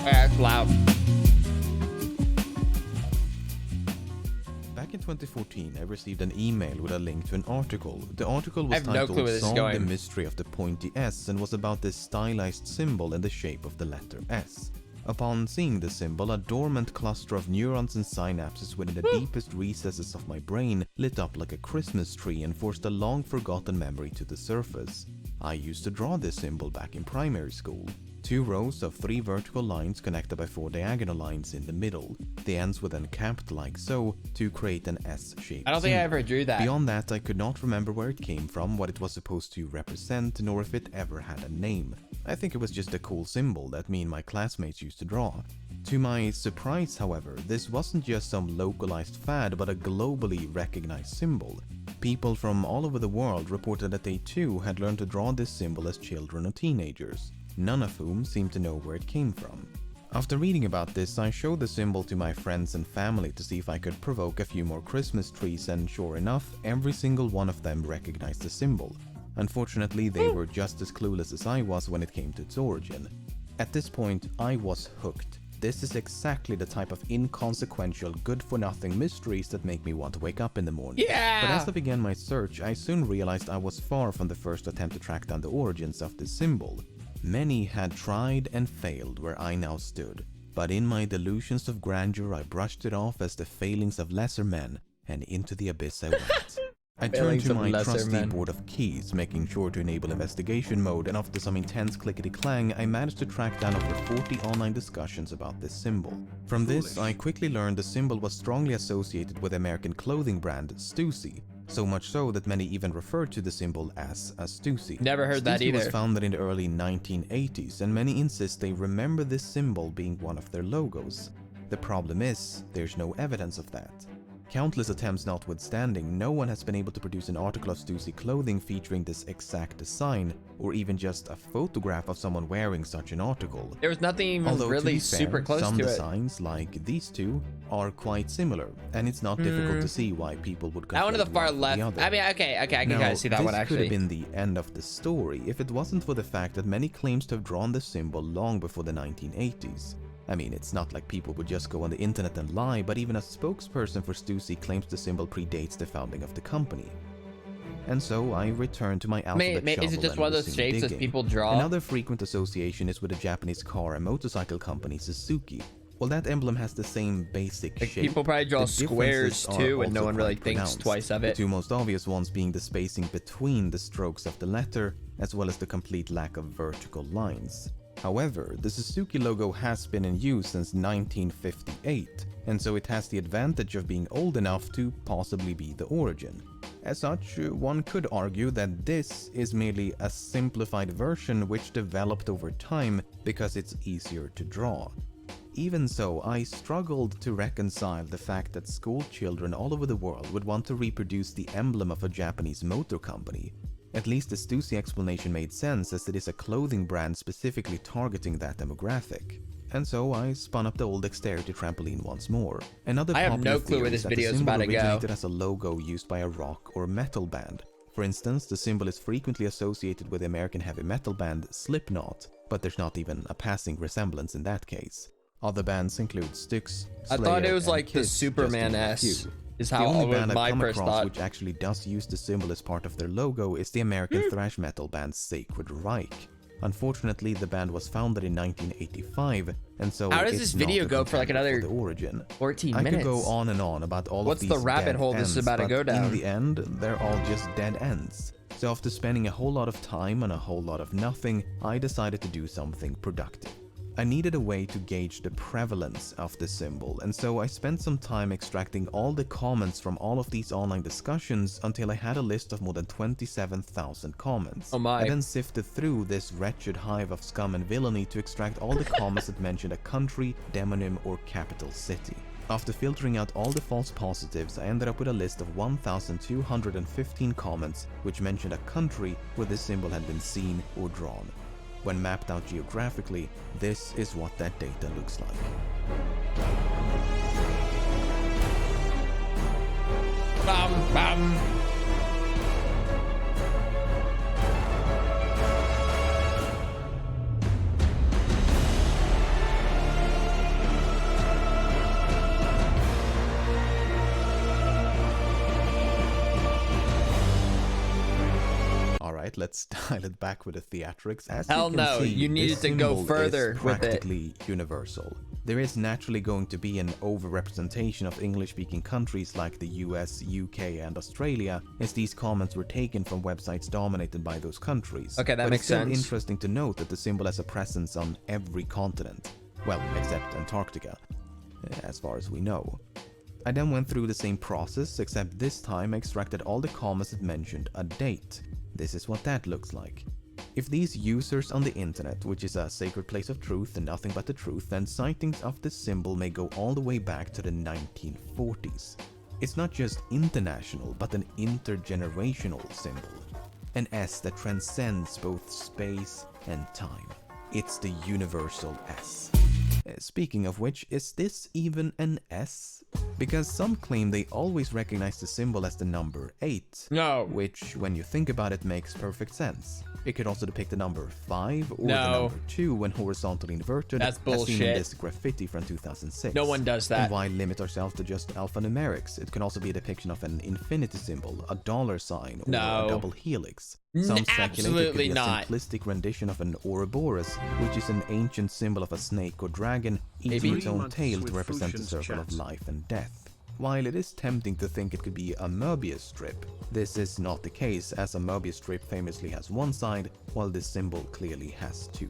A: That's loud.
Q: Back in 2014, I received an email with a link to an article. The article was titled "Solve the Mystery of the Pointy S" and was about this stylized symbol in the shape of the letter S. Upon seeing the symbol, a dormant cluster of neurons and synapses within the deepest recesses of my brain lit up like a Christmas tree and forced a long-forgotten memory to the surface. I used to draw this symbol back in primary school. 2 rows of 3 vertical lines connected by 4 diagonal lines in the middle. The ends were then capped like so to create an S-shaped
A: I don't think I ever drew that.
Q: Beyond that, I could not remember where it came from, what it was supposed to represent, nor if it ever had a name. I think it was just a cool symbol that me and my classmates used to draw. To my surprise, however, this wasn't just some localized fad, but a globally recognized symbol. People from all over the world reported that they too had learned to draw this symbol as children or teenagers, none of whom seemed to know where it came from. After reading about this, I showed the symbol to my friends and family to see if I could provoke a few more Christmas trees, and sure enough, every single one of them recognized the symbol. Unfortunately, they were just as clueless as I was when it came to its origin. At this point, I was hooked. This is exactly the type of inconsequential, good-for-nothing mysteries that make me want to wake up in the morning.
A: Yeah!
Q: But as I began my search, I soon realized I was far from the first attempt to track down the origins of this symbol. Many had tried and failed where I now stood, but in my delusions of grandeur, I brushed it off as the failings of lesser men, and into the abyss I went. I turned to my trusty board of keys, making sure to enable investigation mode, and after some intense clickety-clang, I managed to track down over 40 online discussions about this symbol. From this, I quickly learned the symbol was strongly associated with the American clothing brand Stussy, so much so that many even referred to the symbol as a Stussy.
A: Never heard that
Q: Stussy
A: either.
Q: was founded in the early 1980s, and many insist they remember this symbol being one of their logos. The problem is, there's no evidence of that. Countless attempts notwithstanding, no one has been able to produce an article of Stussy clothing featuring this exact design, or even just a photograph of someone wearing such an article.
A: There was nothing even
Q: Although,
A: really
Q: to be
A: super
Q: fair,
A: close
Q: some
A: to it.
Q: designs, like these two, are quite similar, and it's not difficult to see why people would
A: That one to the
Q: conflate
A: far
Q: one with
A: left.
Q: the other.
A: I mean, okay, I can
Q: Now,
A: kind of see that one
Q: this could
A: actually.
Q: have been the end of the story if it wasn't for the fact that many claims to have drawn the symbol long before the 1980s. I mean, it's not like people would just go on the internet and lie, but even a spokesperson for Stussy claims the symbol predates the founding of the company. And so I returned to my alphabet shovel
A: is it just
Q: and
A: one of those
Q: resumed
A: shapes that
Q: digging.
A: people draw?
Q: Another frequent association is with the Japanese car and motorcycle company Suzuki. Well, that emblem has the same basic shape.
A: People probably draw
Q: The
A: squares
Q: differences are
A: too, and no
Q: also
A: one really
Q: quite
A: thinks
Q: pronounced.
A: twice of it.
Q: The two most obvious ones being the spacing between the strokes of the letter, as well as the complete lack of vertical lines. However, the Suzuki logo has been in use since 1958, and so it has the advantage of being old enough to possibly be the origin. As such, one could argue that this is merely a simplified version which developed over time because it's easier to draw. Even so, I struggled to reconcile the fact that school children all over the world would want to reproduce the emblem of a Japanese motor company. At least the Stussy explanation made sense, as it is a clothing brand specifically targeting that demographic. And so I spun up the old dexterity trampoline once more. Another
A: I have
Q: popular
A: no clue where
Q: theory
A: this
Q: is that the
A: video is
Q: symbol
A: about to go.
Q: originated as a logo used by a rock or metal band. For instance, the symbol is frequently associated with the American heavy metal band Slipknot, but there's not even a passing resemblance in that case. Other bands include Styx,
A: I
Q: Slayer,
A: thought it was
Q: and
A: like the
Q: Kiss,
A: Superman
Q: just to name a
A: S.
Q: few.
A: Is
Q: The
A: how
Q: only
A: all
Q: band
A: of
Q: I've
A: my
Q: come
A: first
Q: across
A: thought.
Q: which actually does use the symbol as part of their logo is the American thrash metal band Sacred Reich. Unfortunately, the band was founded in 1985, and so
A: How does
Q: it's
A: this video
Q: not a
A: go for like
Q: contender
A: another
Q: the origin.
A: 14
Q: I
A: minutes?
Q: could go on and on about all
A: What's
Q: of
A: the
Q: these
A: rabbit
Q: dead
A: hole this is
Q: ends,
A: about to
Q: but
A: go down?
Q: in the end, they're all just dead ends. So after spending a whole lot of time on a whole lot of nothing, I decided to do something productive. I needed a way to gauge the prevalence of the symbol, and so I spent some time extracting all the comments from all of these online discussions until I had a list of more than 27,000 comments.
A: Oh my.
Q: I then sifted through this wretched hive of scum and villainy to extract all the comments that mentioned a country, demonym, or capital city. After filtering out all the false positives, I ended up with a list of 1,215 comments which mentioned a country where this symbol had been seen or drawn. When mapped out geographically, this is what that data looks like.
A: Bam, bam.
Q: Alright, let's dial it back with the theatrics. As
A: Hell
Q: you can
A: no,
Q: see,
A: you needed
Q: this
A: to go
Q: symbol
A: further
Q: is
A: with it.
Q: practically universal. There is naturally going to be an overrepresentation of English-speaking countries like the US, UK, and Australia, as these comments were taken from websites dominated by those countries.
A: Okay, that
Q: but
A: makes
Q: it's still
A: sense.
Q: interesting to note that the symbol has a presence on every continent. Well, except Antarctica, as far as we know. I then went through the same process, except this time I extracted all the comments that mentioned a date. This is what that looks like. If these users on the internet, which is a sacred place of truth and nothing but the truth, then sightings of this symbol may go all the way back to the 1940s. It's not just international, but an intergenerational symbol. An S that transcends both space and time. It's the universal S. Speaking of which, is this even an S? Because some claim they always recognize the symbol as the number 8.
A: No.
Q: Which, when you think about it, makes perfect sense. It could also depict the number 5 or
A: No.
Q: the number 2 when horizontally inverted.
A: That's
Q: as seen in
A: bullshit.
Q: this graffiti from 2006.
A: No one does that.
Q: And why limit ourselves to just alphanumerics? It can also be a depiction of an infinity symbol, a dollar sign, or
A: No.
Q: a double helix. Some speculate it could
A: Absolutely
Q: be a
A: not.
Q: simplistic rendition of an Ouroboros, which is an ancient symbol of a snake or dragon eating its own tail to represent the circle of life and death. While it is tempting to think it could be a Möbius strip, this is not the case, as a Möbius strip famously has one side, while this symbol clearly has two.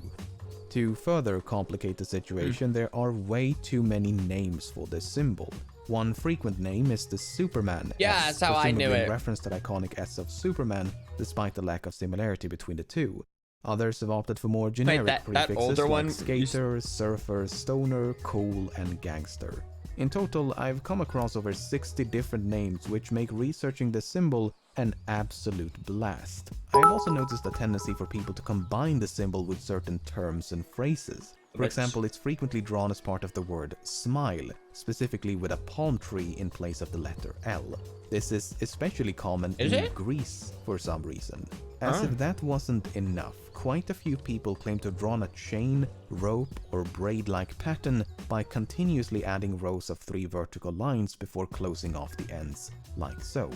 Q: To further complicate the situation, there are way too many names for this symbol. One frequent name is the Superman
A: Yeah,
Q: S,
A: that's how I knew
Q: presumably in
A: it.
Q: reference to the iconic S of Superman, despite the lack of similarity between the two. Others have opted for more generic
A: that
Q: prefixes
A: older
Q: like
A: one
Q: skater, surfer, stoner, cool, and gangster. In total, I've come across over 60 different names, which make researching the symbol an absolute blast. I've also noticed a tendency for people to combine the symbol with certain terms and phrases. For example, it's frequently drawn as part of the word smile, specifically with a palm tree in place of the letter L. This is especially common in Greece for some reason. As if that wasn't enough, quite a few people claim to have drawn a chain, rope, or braid-like pattern by continuously adding rows of 3 vertical lines before closing off the ends, like so.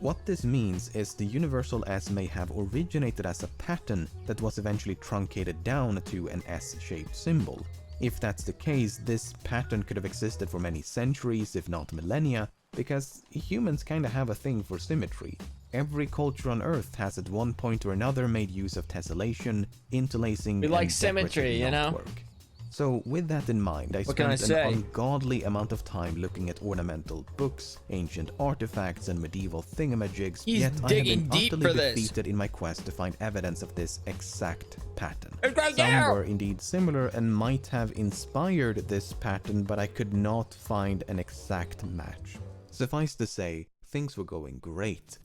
Q: What this means is the universal S may have originated as a pattern that was eventually truncated down to an S-shaped symbol. If that's the case, this pattern could have existed for many centuries, if not millennia, because humans kinda have a thing for symmetry. Every culture on Earth has at one point or another made use of tessellation, interlacing,
A: We like
Q: and
A: symmetry, you know?
Q: knotwork. So with that in mind, I
A: What can I
Q: spent an
A: say?
Q: ungodly amount of time looking at ornamental books, ancient artifacts, and medieval thingamajigs,
A: He's
Q: yet I have
A: digging
Q: been
A: deep
Q: utterly
A: for this.
Q: defeated in my quest to find evidence of this exact pattern.
A: It's right
Q: Some
A: there!
Q: were indeed similar and might have inspired this pattern, but I could not find an exact match. Suffice to say, things were going great.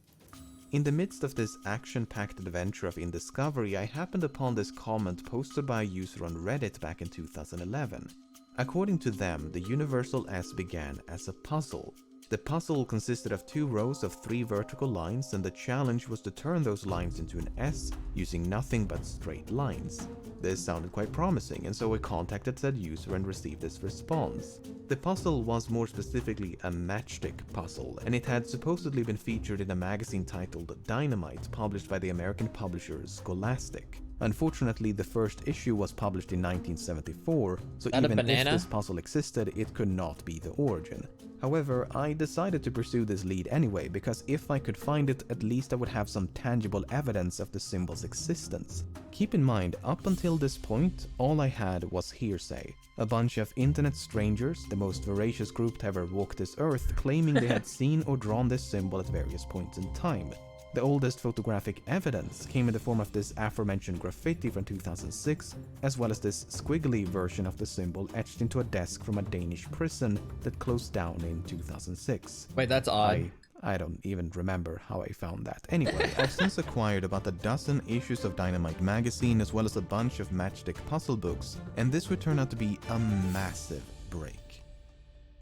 Q: In the midst of this action-packed adventure of indiscovery, I happened upon this comment posted by a user on Reddit back in 2011. According to them, the universal S began as a puzzle. The puzzle consisted of 2 rows of 3 vertical lines, and the challenge was to turn those lines into an S using nothing but straight lines. This sounded quite promising, and so I contacted said user and received this response. The puzzle was more specifically a matchstick puzzle, and it had supposedly been featured in a magazine titled Dynamite, published by the American publisher Scholastic. Unfortunately, the first issue was published in 1974, so even if this puzzle existed, it could not be the origin. However, I decided to pursue this lead anyway, because if I could find it, at least I would have some tangible evidence of the symbol's existence. Keep in mind, up until this point, all I had was hearsay. A bunch of internet strangers, the most voracious group to ever walk this earth, claiming they had seen or drawn this symbol at various points in time. The oldest photographic evidence came in the form of this aforementioned graffiti from 2006, as well as this squiggly version of the symbol etched into a desk from a Danish prison that closed down in 2006.
A: Wait, that's odd.
Q: I don't even remember how I found that. Anyway, I've since acquired about a dozen issues of Dynamite magazine, as well as a bunch of matchstick puzzle books, and this would turn out to be a massive break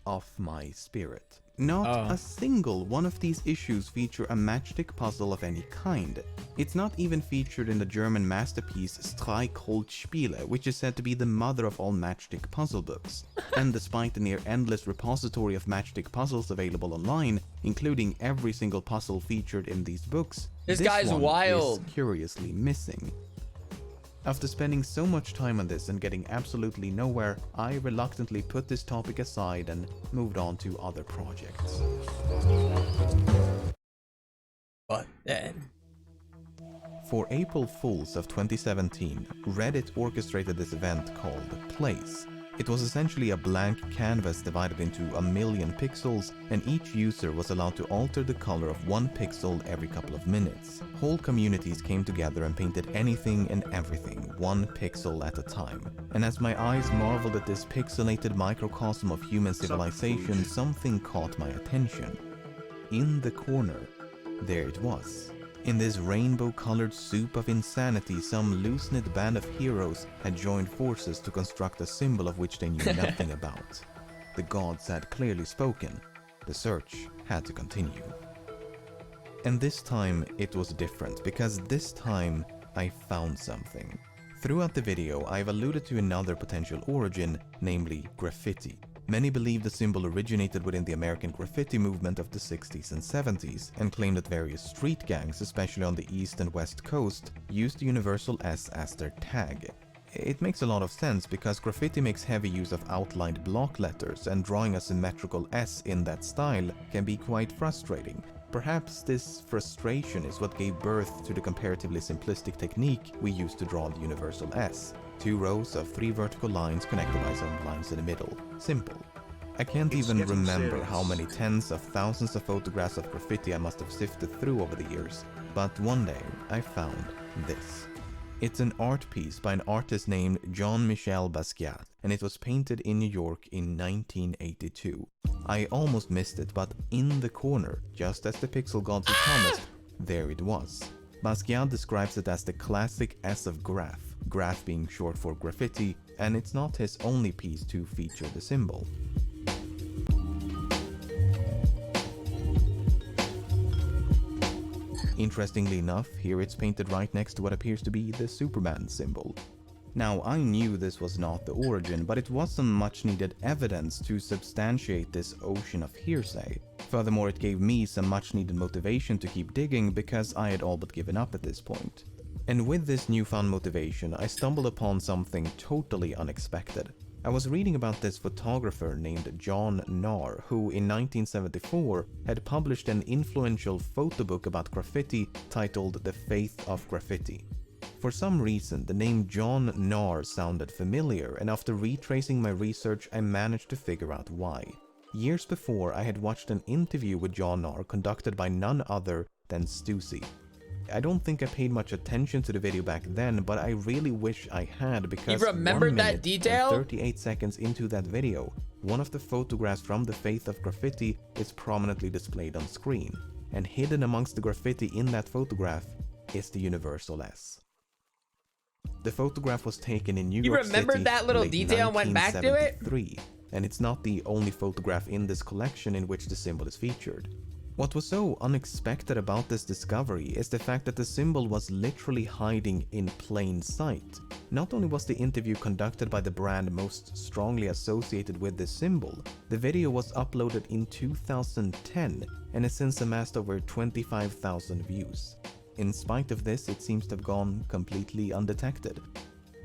Q: of my spirit. Not a single one of these issues feature a matchstick puzzle of any kind. It's not even featured in the German masterpiece Streichholzspiele, which is said to be the mother of all matchstick puzzle books. And despite the near endless repository of matchstick puzzles available online, including every single puzzle featured in these books,
A: this guy's
Q: one
A: wild.
Q: is curiously missing. After spending so much time on this and getting absolutely nowhere, I reluctantly put this topic aside and moved on to other projects.
A: But then,
Q: for April Fools of 2017, Reddit orchestrated this event called Place. It was essentially a blank canvas divided into 1,000,000 pixels, and each user was allowed to alter the color of 1 pixel every couple of minutes. Whole communities came together and painted anything and everything, 1 pixel at a time. And as my eyes marveled at this pixelated microcosm of human civilization, something caught my attention. In the corner, there it was. In this rainbow-colored soup of insanity, some loose-knit band of heroes had joined forces to construct a symbol of which they knew nothing about. The gods had clearly spoken. The search had to continue. And this time it was different, because this time I found something. Throughout the video, I've alluded to another potential origin, namely graffiti. Many believe the symbol originated within the American graffiti movement of the 60s and 70s, and claim that various street gangs, especially on the east and west coast, used the universal S as their tag. It makes a lot of sense because graffiti makes heavy use of outlined block letters, and drawing a symmetrical S in that style can be quite frustrating. Perhaps this frustration is what gave birth to the comparatively simplistic technique we use to draw the universal S. 2 rows of 3 vertical lines connected by some lines in the middle. Simple. I can't even remember how many tens of thousands of photographs of graffiti I must have sifted through over the years, but one day I found this. It's an art piece by an artist named Jean-Michel Basquiat, and it was painted in New York in 1982. I almost missed it, but in the corner, just as the pixel gods had promised, there it was. Basquiat describes it as the classic S of graph, graph being short for graffiti, and it's not his only piece to feature the symbol. Interestingly enough, here it's painted right next to what appears to be the Superman symbol. Now, I knew this was not the origin, but it was some much needed evidence to substantiate this ocean of hearsay. Furthermore, it gave me some much needed motivation to keep digging because I had all but given up at this point. And with this newfound motivation, I stumbled upon something totally unexpected. I was reading about this photographer named John Nahr, who in 1974 had published an influential photo book about graffiti titled The Faith of Graffiti. For some reason, the name John Nahr sounded familiar, and after retracing my research, I managed to figure out why. Years before, I had watched an interview with John Nahr conducted by none other than Stussy. I don't think I paid much attention to the video back then, but I really wish I had, because
A: you remembered that detail?
Q: 38 seconds into that video, one of the photographs from The Faith of Graffiti is prominently displayed on screen, and hidden amongst the graffiti in that photograph is the universal S. The photograph was taken in New York City.
A: You remembered that little detail and went back to it?
Q: And it's not the only photograph in this collection in which the symbol is featured. What was so unexpected about this discovery is the fact that the symbol was literally hiding in plain sight. Not only was the interview conducted by the brand most strongly associated with this symbol, the video was uploaded in 2010 and has since amassed over 25,000 views. In spite of this, it seems to have gone completely undetected.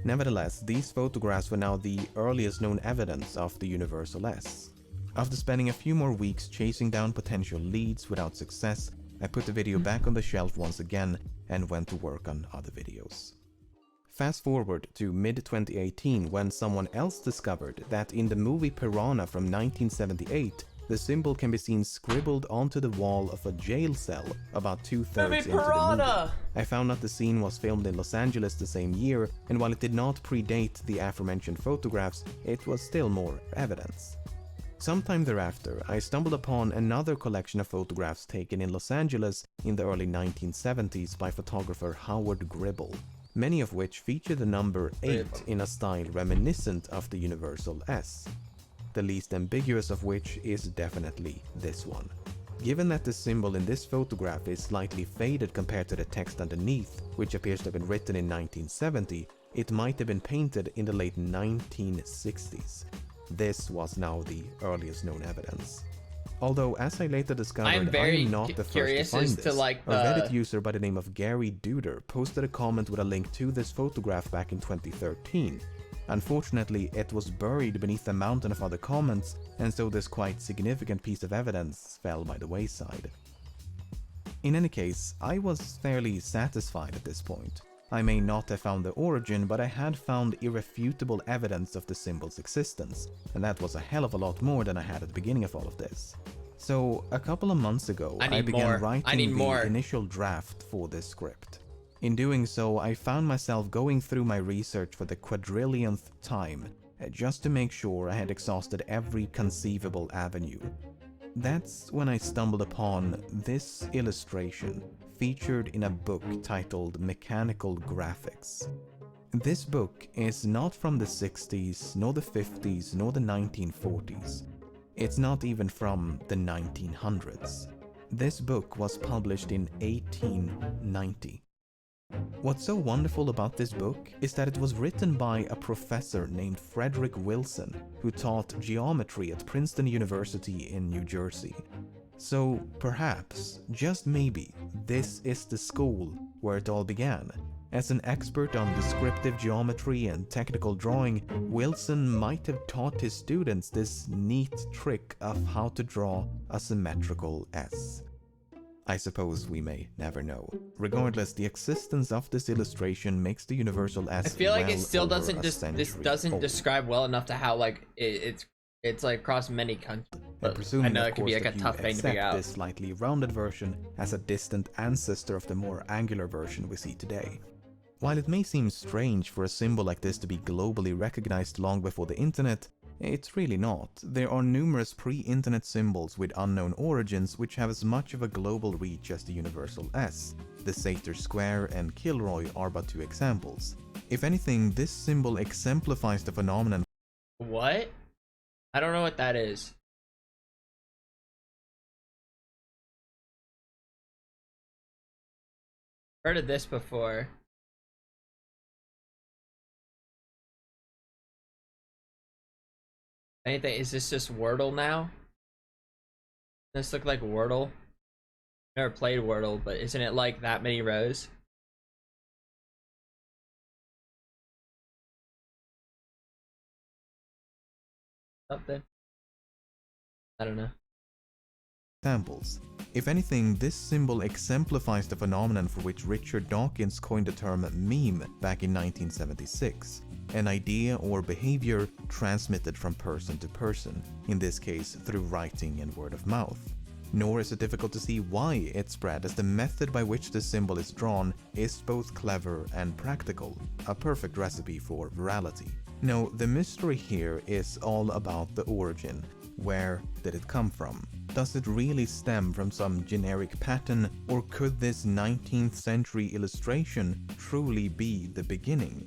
Q: Nevertheless, these photographs were now the earliest known evidence of the universal S. After spending a few more weeks chasing down potential leads without success, I put the video back on the shelf once again and went to work on other videos. Fast forward to mid-2018 when someone else discovered that in the movie Piranha from 1978, the symbol can be seen scribbled onto the wall of a jail cell about 2/3 into the movie. I found out the scene was filmed in Los Angeles the same year, and while it did not predate the aforementioned photographs, it was still more evidence. Sometime thereafter, I stumbled upon another collection of photographs taken in Los Angeles in the early 1970s by photographer Howard Gribble, many of which feature the number 8 in a style reminiscent of the universal S. The least ambiguous of which is definitely this one. Given that the symbol in this photograph is slightly faded compared to the text underneath, which appears to have been written in 1970, it might have been painted in the late 1960s. This was now the earliest known evidence. Although, as I later discovered, I am not the first to find this. A Reddit user by the name of Gary Duder posted a comment with a link to this photograph back in 2013. Unfortunately, it was buried beneath a mountain of other comments, and so this quite significant piece of evidence fell by the wayside. In any case, I was fairly satisfied at this point. I may not have found the origin, but I had found irrefutable evidence of the symbol's existence, and that was a hell of a lot more than I had at the beginning of all of this. So, a couple of months ago, I began writing the initial draft for this script. In doing so, I found myself going through my research for the quadrillionth time, just to make sure I had exhausted every conceivable avenue. That's when I stumbled upon this illustration, featured in a book titled Mechanical Graphics. This book is not from the 60s, nor the 50s, nor the 1940s. It's not even from the 1900s. This book was published in 1890. What's so wonderful about this book is that it was written by a professor named Frederick Wilson, who taught geometry at Princeton University in New Jersey. So perhaps, just maybe, this is the school where it all began. As an expert on descriptive geometry and technical drawing, Wilson might have taught his students this neat trick of how to draw a symmetrical S. I suppose we may never know. Regardless, the existence of this illustration makes the universal S.
A: I feel like
Q: well
A: it still
Q: over
A: doesn't
Q: a
A: this doesn't
Q: century
A: describe well enough to how like it's like across many countries. But I know it could be like a tough thing to figure out.
Q: This slightly rounded version as a distant ancestor of the more angular version we see today. While it may seem strange for a symbol like this to be globally recognized long before the internet, it's really not. There are numerous pre-internet symbols with unknown origins which have as much of a global reach as the universal S. The Sator Square and Kilroy are but two examples. If anything, this symbol exemplifies the phenomenon.
A: What? I don't know what that is. Heard of this before. Anything? Is this just Wordle now? Does this look like Wordle? Never played Wordle, but isn't it like that many rows? Something. I don't know.
Q: Examples. If anything, this symbol exemplifies the phenomenon for which Richard Dawkins coined the term meme back in 1976. An idea or behavior transmitted from person to person, in this case through writing and word of mouth. Nor is it difficult to see why it spread, as the method by which the symbol is drawn is both clever and practical, a perfect recipe for virality. No, the mystery here is all about the origin. Where did it come from? Does it really stem from some generic pattern, or could this 19th century illustration truly be the beginning?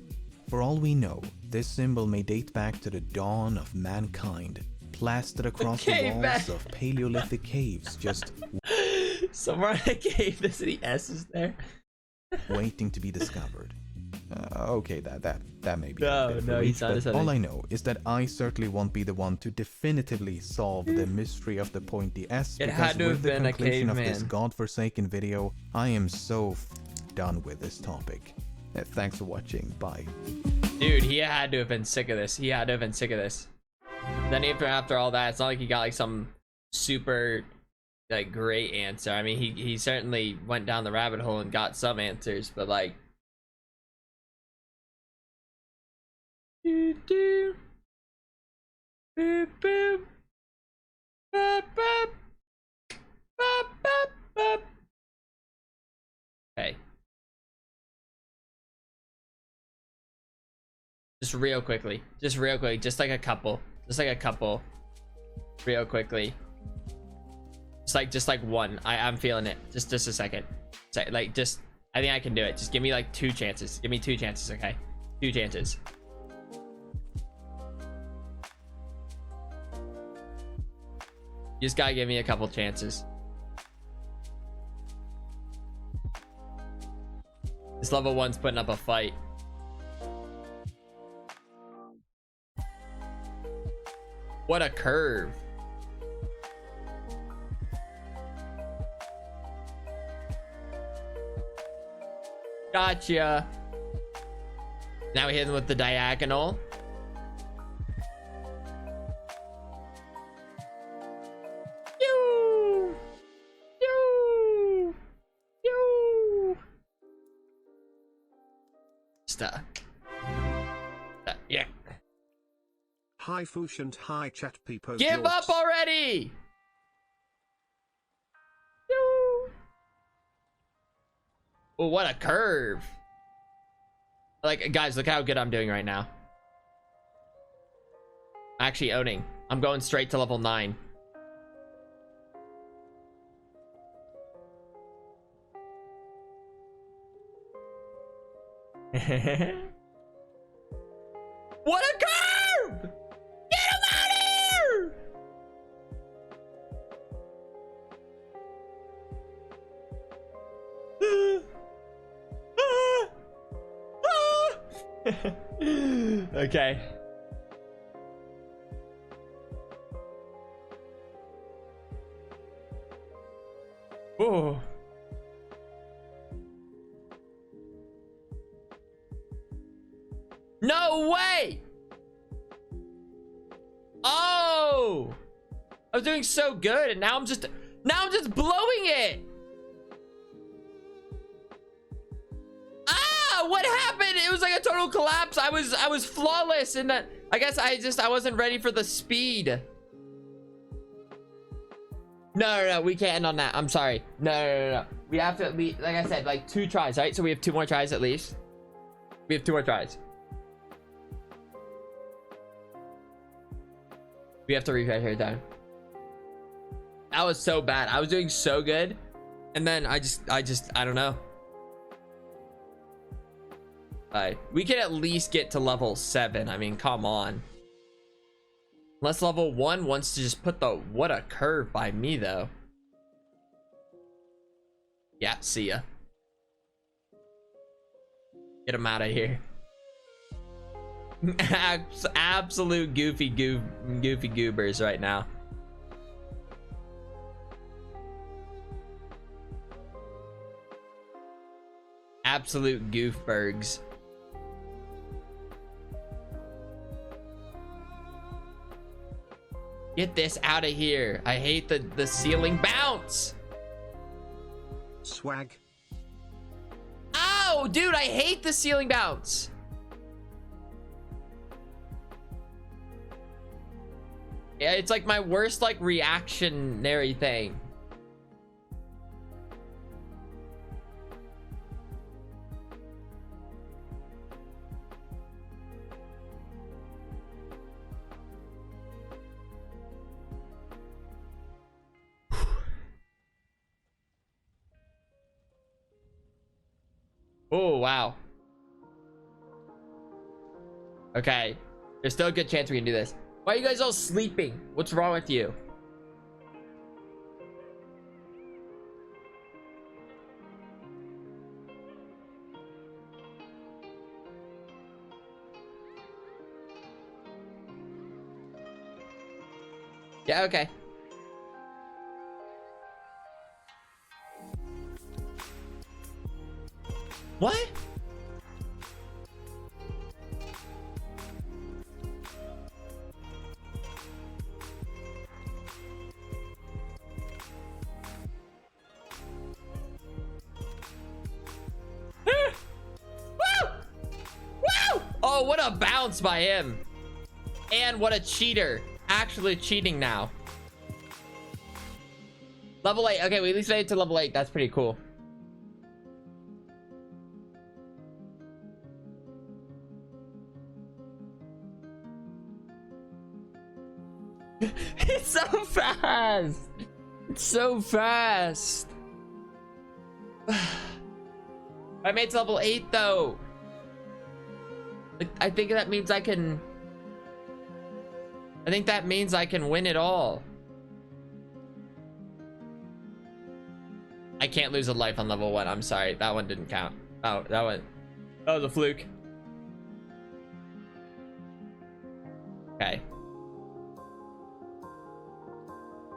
Q: For all we know, this symbol may date back to the dawn of mankind, plastered across the walls of Paleolithic caves, just
A: somewhere in a cave, there's any S's there.
Q: waiting to be discovered. Okay, that may be.
A: No, he's not.
Q: But all I know is that I certainly won't be the one to definitively solve the mystery of the pointy S.
A: It
Q: because
A: had to
Q: with
A: have
Q: the
A: been a
Q: conclusion of this
A: caveman.
Q: godforsaken video, I am so done with this topic. Thanks for watching. Bye.
A: Dude, he had to have been sick of this. He had to have been sick of this. Then after all that, it's not like he got like some super like great answer. I mean, he certainly went down the rabbit hole and got some answers, but like boop, boop. Boop, boop. Boop, boop, boop. Okay. Just real quickly, just like a couple, real quickly. Just like one. I'm feeling it. Just a second. Like just, I think I can do it. Just give me like 2 chances. Give me 2 chances, okay? 2 chances. You just gotta give me a couple chances. This level 1's putting up a fight. What a curve. Gotcha. Now we hit him with the diagonal. Yoo! Yoo! Yoo! Stuck. Yeah.
B: Hi Foosh and hi chat people.
A: Give up already! Oh, what a curve. Like, guys, look how good I'm doing right now. Actually owning. I'm going straight to level 9. What a curve! Get him out of here! Okay. Oh. No way! Oh! I was doing so good and now I'm just blowing it. Ah, what happened? It was like a total collapse. I was flawless and that I guess I wasn't ready for the speed. No, we can't end on that. I'm sorry. No. We have to at least, like I said, like 2 tries, right? So we have 2 more tries at least. We have 2 more tries. We have to reset here down. That was so bad. I was doing so good. And then I don't know. Alright. We can at least get to level 7. I mean, come on. Unless level 1 wants to just put the... What a curve by me, though. Yeah, see ya. Get him out of here. Absolute goofy goobers right now. Absolute goofbergs. Get this out of here. I hate the ceiling bounce.
B: Swag.
A: Ow, dude, I hate the ceiling bounce. Yeah, it's like my worst like reactionary thing. Oh, wow. Okay. There's still a good chance we can do this. Why are you guys all sleeping? What's wrong with you? Yeah, okay. What? Oh, what a bounce by him. And what a cheater. Actually cheating now. Level 8. Okay, we at least made it to level 8. That's pretty cool. It's so fast. It's so fast. I made it to level 8 though. I think that means I can win it all. I can't lose a life on level 1. I'm sorry. That one didn't count. Oh, that was a fluke. Okay.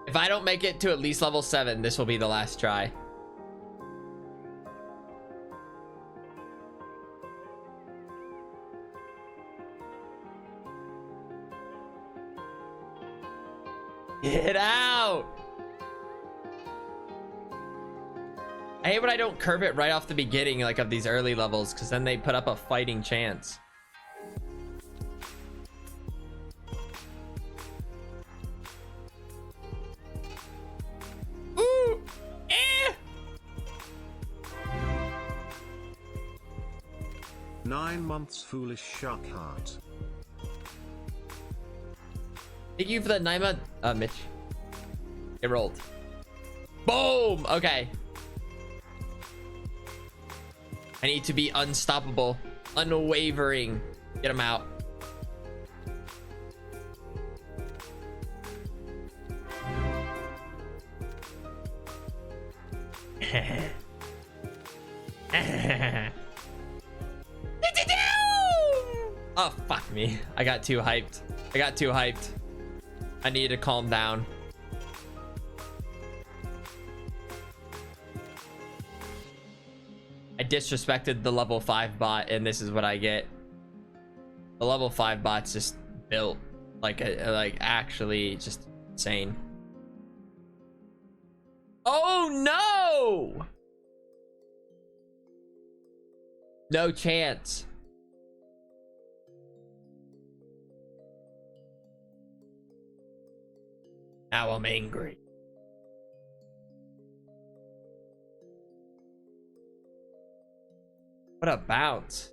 A: If I don't make it to at least level 7, this will be the last try. Get out! I hate when I don't curve it right off the beginning, like of these early levels, because then they put up a fighting chance. Ooh! Eh!
B: 9 months foolish shark heart.
A: Thank you for the 9-month, Mitch. It rolled. Boom! Okay. I need to be unstoppable. unwavering. Get him out. Oh, fuck me. I got too hyped. I need to calm down. I disrespected the level 5 bot, and this is what I get. The level 5 bot's just built like actually just insane. Oh no! No chance. Now I'm angry. What a bounce.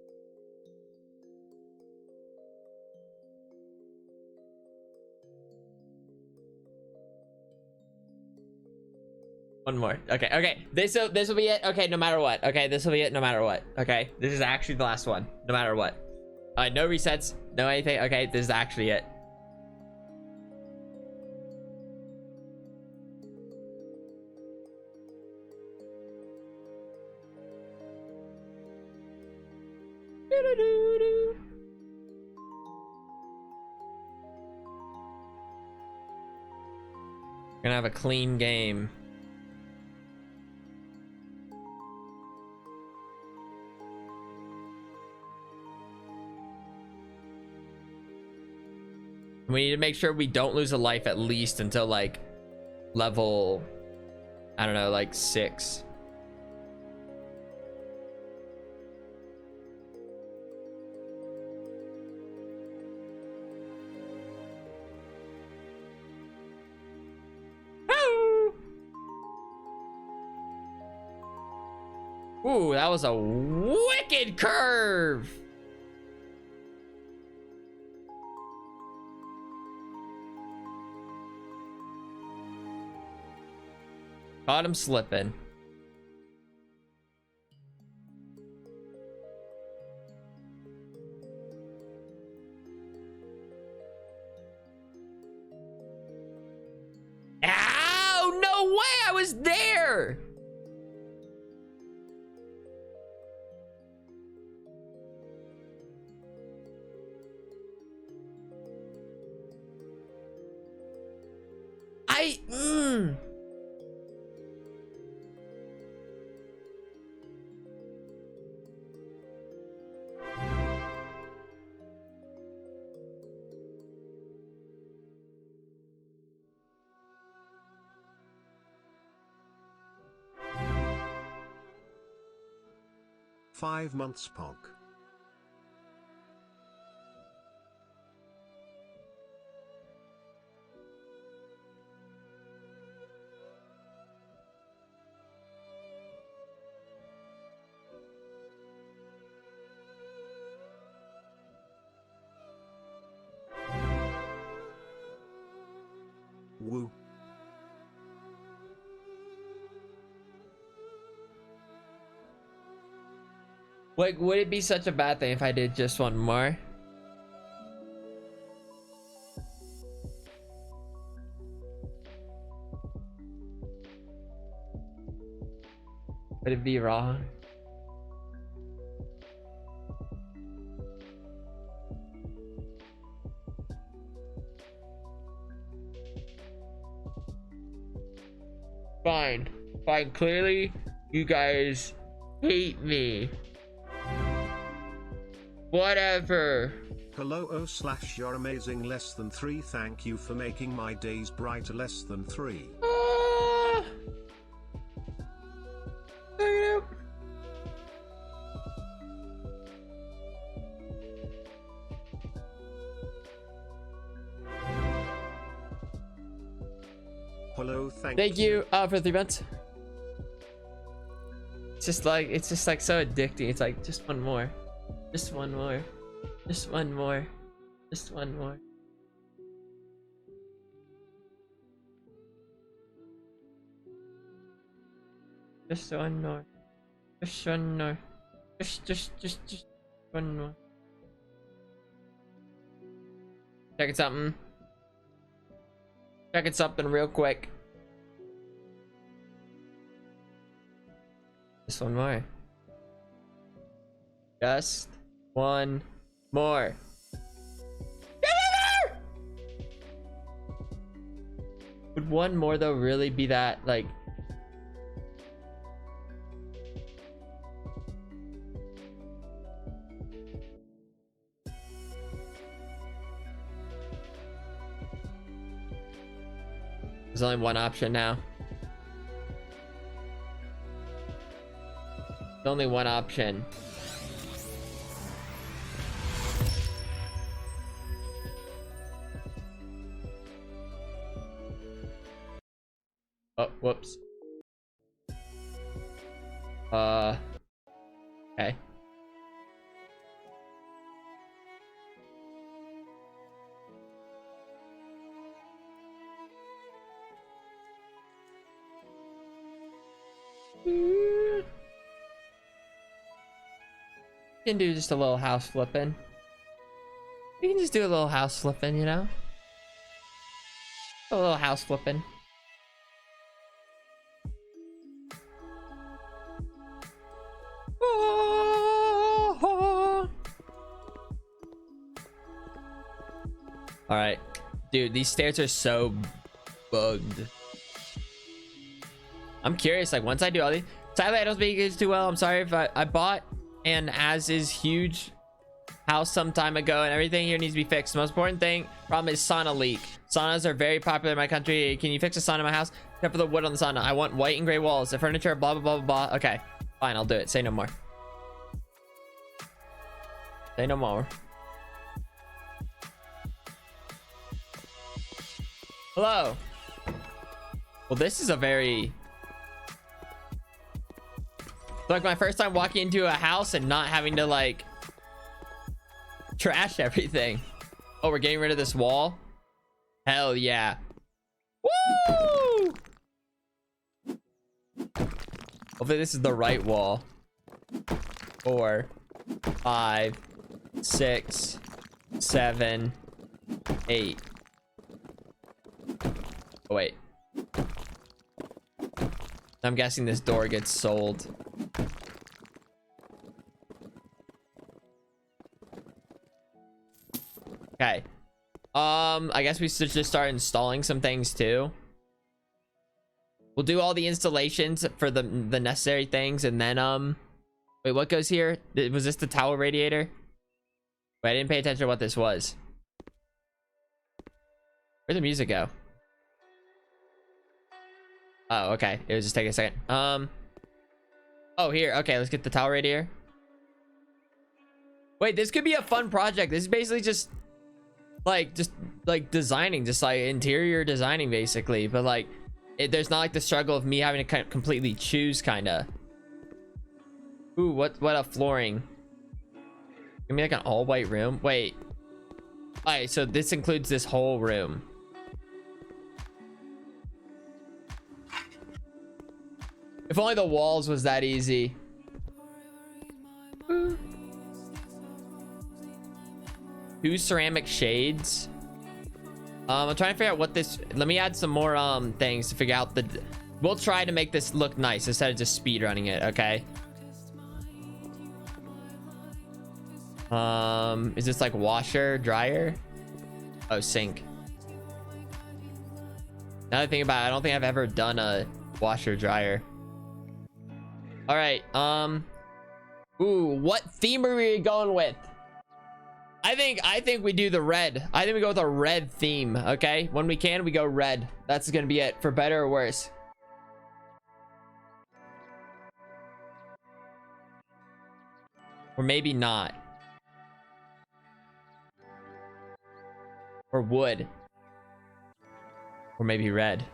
A: One more. Okay. This will be it. Okay, no matter what. Okay, this will be it no matter what. Okay, this is actually the last one. No matter what. No resets. No anything. Okay, this is actually it. We're gonna have a clean game. We need to make sure we don't lose a life at least until like level, I don't know, like 6. Ooh, that was a wicked curve. Caught him slipping. Ow! No way! I was there!
B: Five months Pog. Woo.
A: Like, would it be such a bad thing if I did just one more? Would it be wrong? Fine. Fine. Clearly, you guys hate me. Whatever.
B: Hello /you're amazing less than 3. Thank you for making my days brighter less than 3. Hello,
A: thank you for 3 months. It's just like so addicting. It's like just one more. Just one more. Just one more. Just one more. Just one more. Just one more. Just One more. Checking something. Checking something real quick. Just one more. Just one more. Would one more though really be that like? There's only one option now. There's only one option. Oh, whoops. Okay. Can do just a little house flipping. We can just do a little house flipping, you know? A little house flipping. All right, dude, these stairs are so bugged. I'm curious, like once I do all these, sadly I don't speak English too well. I'm sorry if I bought an as is huge house some time ago and everything here needs to be fixed. The most important thing, problem is sauna leak. Saunas are very popular in my country. Can you fix a sauna in my house? Except for the wood on the sauna. I want white and gray walls, the furniture, blah, blah, blah, blah, blah. Okay, fine, I'll do it. Say no more. Say no more. Hello. Well, this is a very... like my first time walking into a house and not having to like trash everything. Oh, we're getting rid of this wall. Hell yeah. Woo! Hopefully this is the right wall. 4, 5, 6, 7, 8. Oh, wait. I'm guessing this door gets sold. Okay. I guess we should just start installing some things too. We'll do all the installations for the necessary things and then wait, what goes here? Was this the towel radiator? Wait, I didn't pay attention to what this was. Where'd the music go? Oh, okay. It was just taking a second. Oh, here. Okay, let's get the towel radiator. Wait, this could be a fun project. This is basically just designing, just like interior designing basically, but like there's not like the struggle of me having to kind of completely choose kind of. Ooh, what a flooring. Give me like an all white room. Wait, all right, so this includes this whole room. If only the walls was that easy. Ooh. 2 ceramic shades. I'm trying to figure out what this... let me add some more things to figure out the... we'll try to make this look nice instead of just speed running it, okay? Is this like washer, dryer? Oh, sink. Now that I think about it, I don't think I've ever done a washer, dryer. All right, ooh, what theme are we going with? I think we do the red. I think we go with a red theme, okay? When we can, we go red. That's gonna be it, for better or worse. Or maybe not. Or wood. Or maybe red.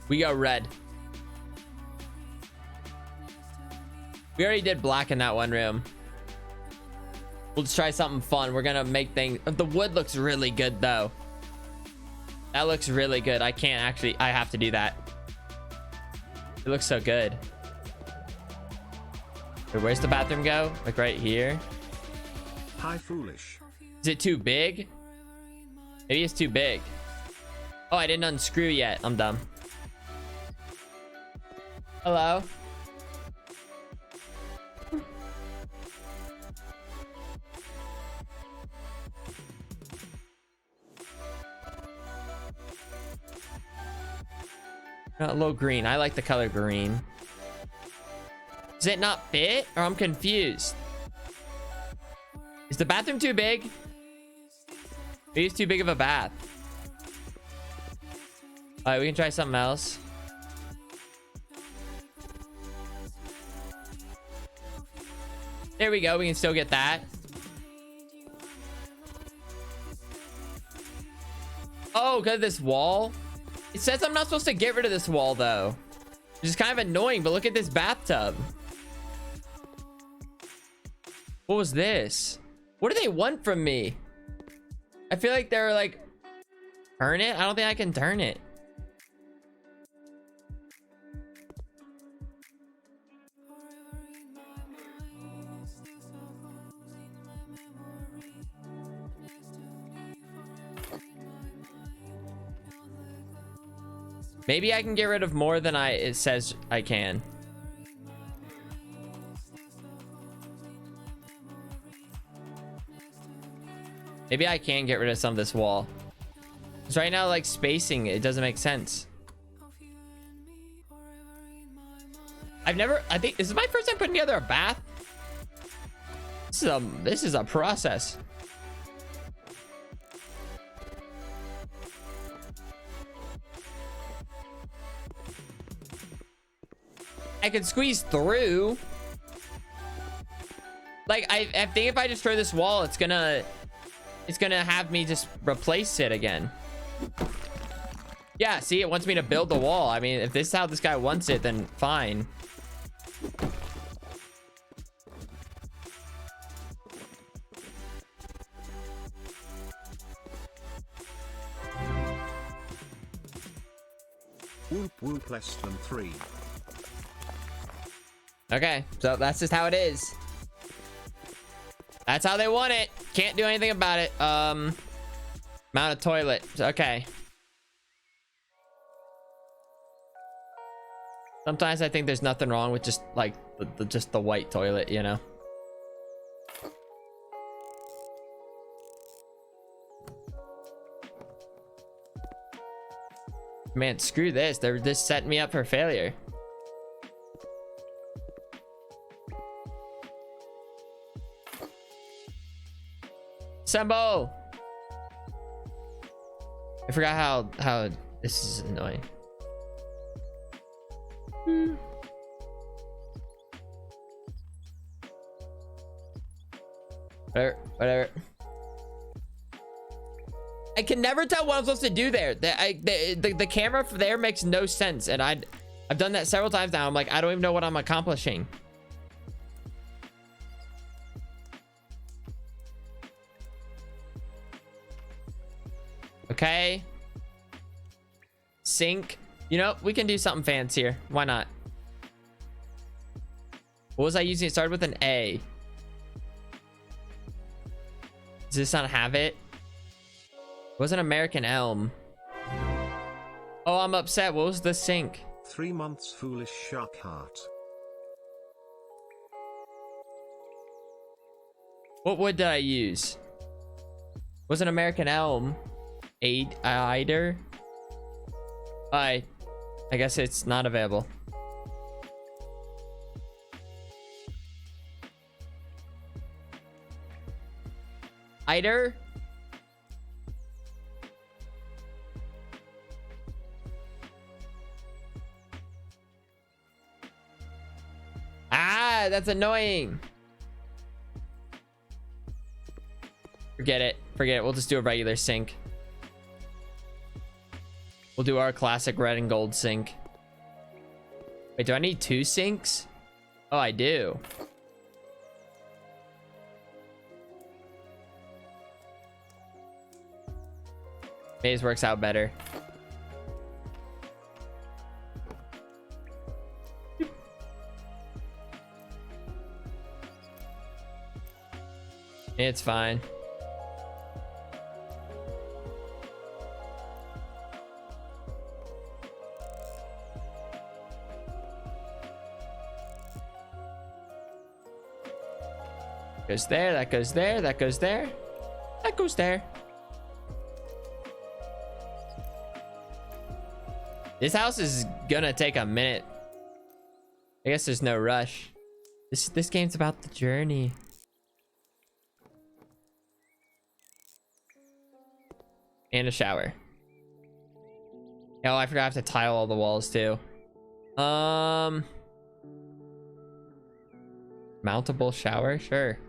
A: We go red. We already did black in that one room. We'll just try something fun. We're gonna make things... the wood looks really good though. That looks really good. I can't actually... I have to do that. It looks so good. Wait, where's the bathroom go? Like right here?
B: Hi, foolish.
A: Is it too big? Maybe it's too big. Oh, I didn't unscrew yet. I'm dumb. Hello? A little green. I like the color green. Does it not fit? Or I'm confused. Is the bathroom too big? Maybe it's too big of a bath. All right, we can try something else. There we go. We can still get that. Oh, because of this wall. It says I'm not supposed to get rid of this wall, though. Which is kind of annoying, but look at this bathtub. What was this? What do they want from me? I feel like they're like, turn it? I don't think I can turn it. Maybe I can get rid of more than it says I can. Maybe I can get rid of some of this wall. Because right now, like, spacing, it doesn't make sense. I think, this is my first time putting together a bath. This is a process. I can squeeze through. Like, I think if I destroy this wall, it's gonna have me just replace it again. Yeah, see, it wants me to build the wall. I mean, if this is how this guy wants it, then fine.
B: Whoop whoop, less than 3.
A: Okay, so that's just how it is. That's how they want it. Can't do anything about it. Mount a toilet. Okay. Sometimes I think there's nothing wrong with just like just the white toilet, you know. Man, screw this. They're just setting me up for failure. Assemble! I forgot how this is annoying. Whatever. I can never tell what I'm supposed to do there. The camera there makes no sense, and I've done that several times now. I'm like, I don't even know what I'm accomplishing. Okay. Sink. You know, we can do something fancy here. Why not? What was I using? It started with an A. Does this not have it? It was an American Elm. Oh, I'm upset. What was the sink?
B: 3 months, foolish shark heart.
A: What wood did I use? Was an American Elm. Eider. I guess it's not available. Eider. Ah, that's annoying. Forget it. Forget it. We'll just do a regular sink. We'll do our classic red and gold sink. Wait, do I need 2 sinks? Oh, I do. Maze works out better. It's fine. Goes there, that goes there, that goes there, that goes there. This house is gonna take a minute. I guess there's no rush. This game's about the journey. And a shower. Oh, I forgot I have to tile all the walls too. Mountable shower? Sure.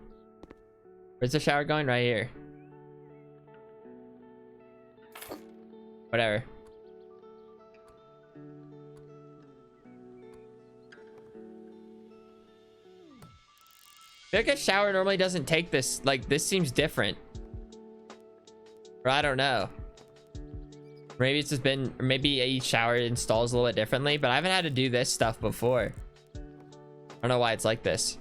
A: Where's the shower going? Right here. Whatever. I feel like a shower normally doesn't take this. Like, this seems different. Or I don't know. Maybe it's just been, or maybe each shower installs a little bit differently, but I haven't had to do this stuff before. I don't know why it's like this.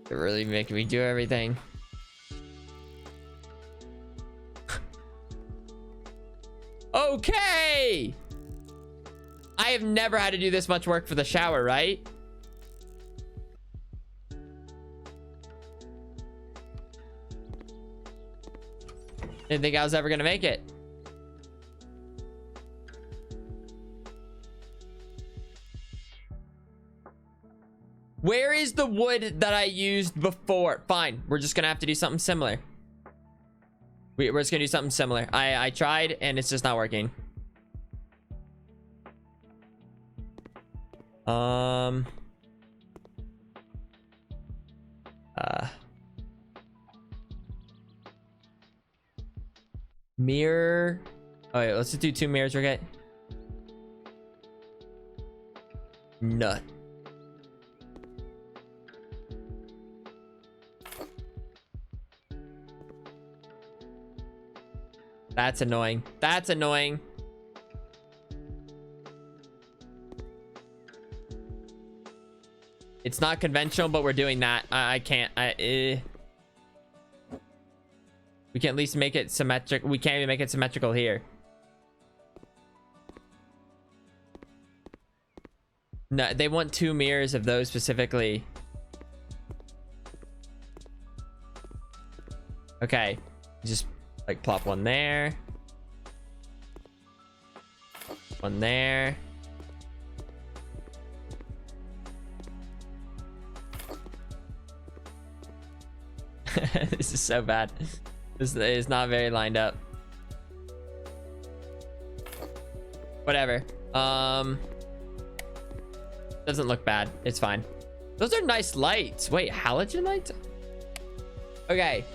A: They're really making me do everything. Okay! I have never had to do this much work for the shower, right? Didn't think I was ever gonna make it. Where is the wood that I used before? Fine, we're just gonna have to do something similar. We're just gonna do something similar. I tried and it's just not working. Mirror. Oh yeah, let's just do 2 mirrors, okay? Nut. That's annoying. That's annoying. It's not conventional, but we're doing that. I can't. We can at least make it symmetric. We can't even make it symmetrical here. No, they want 2 mirrors of those specifically. Okay, just like plop one there, one there. This is so bad. This is not very lined up. Whatever. Doesn't look bad. It's fine. Those are nice lights. Wait, halogen lights? Okay.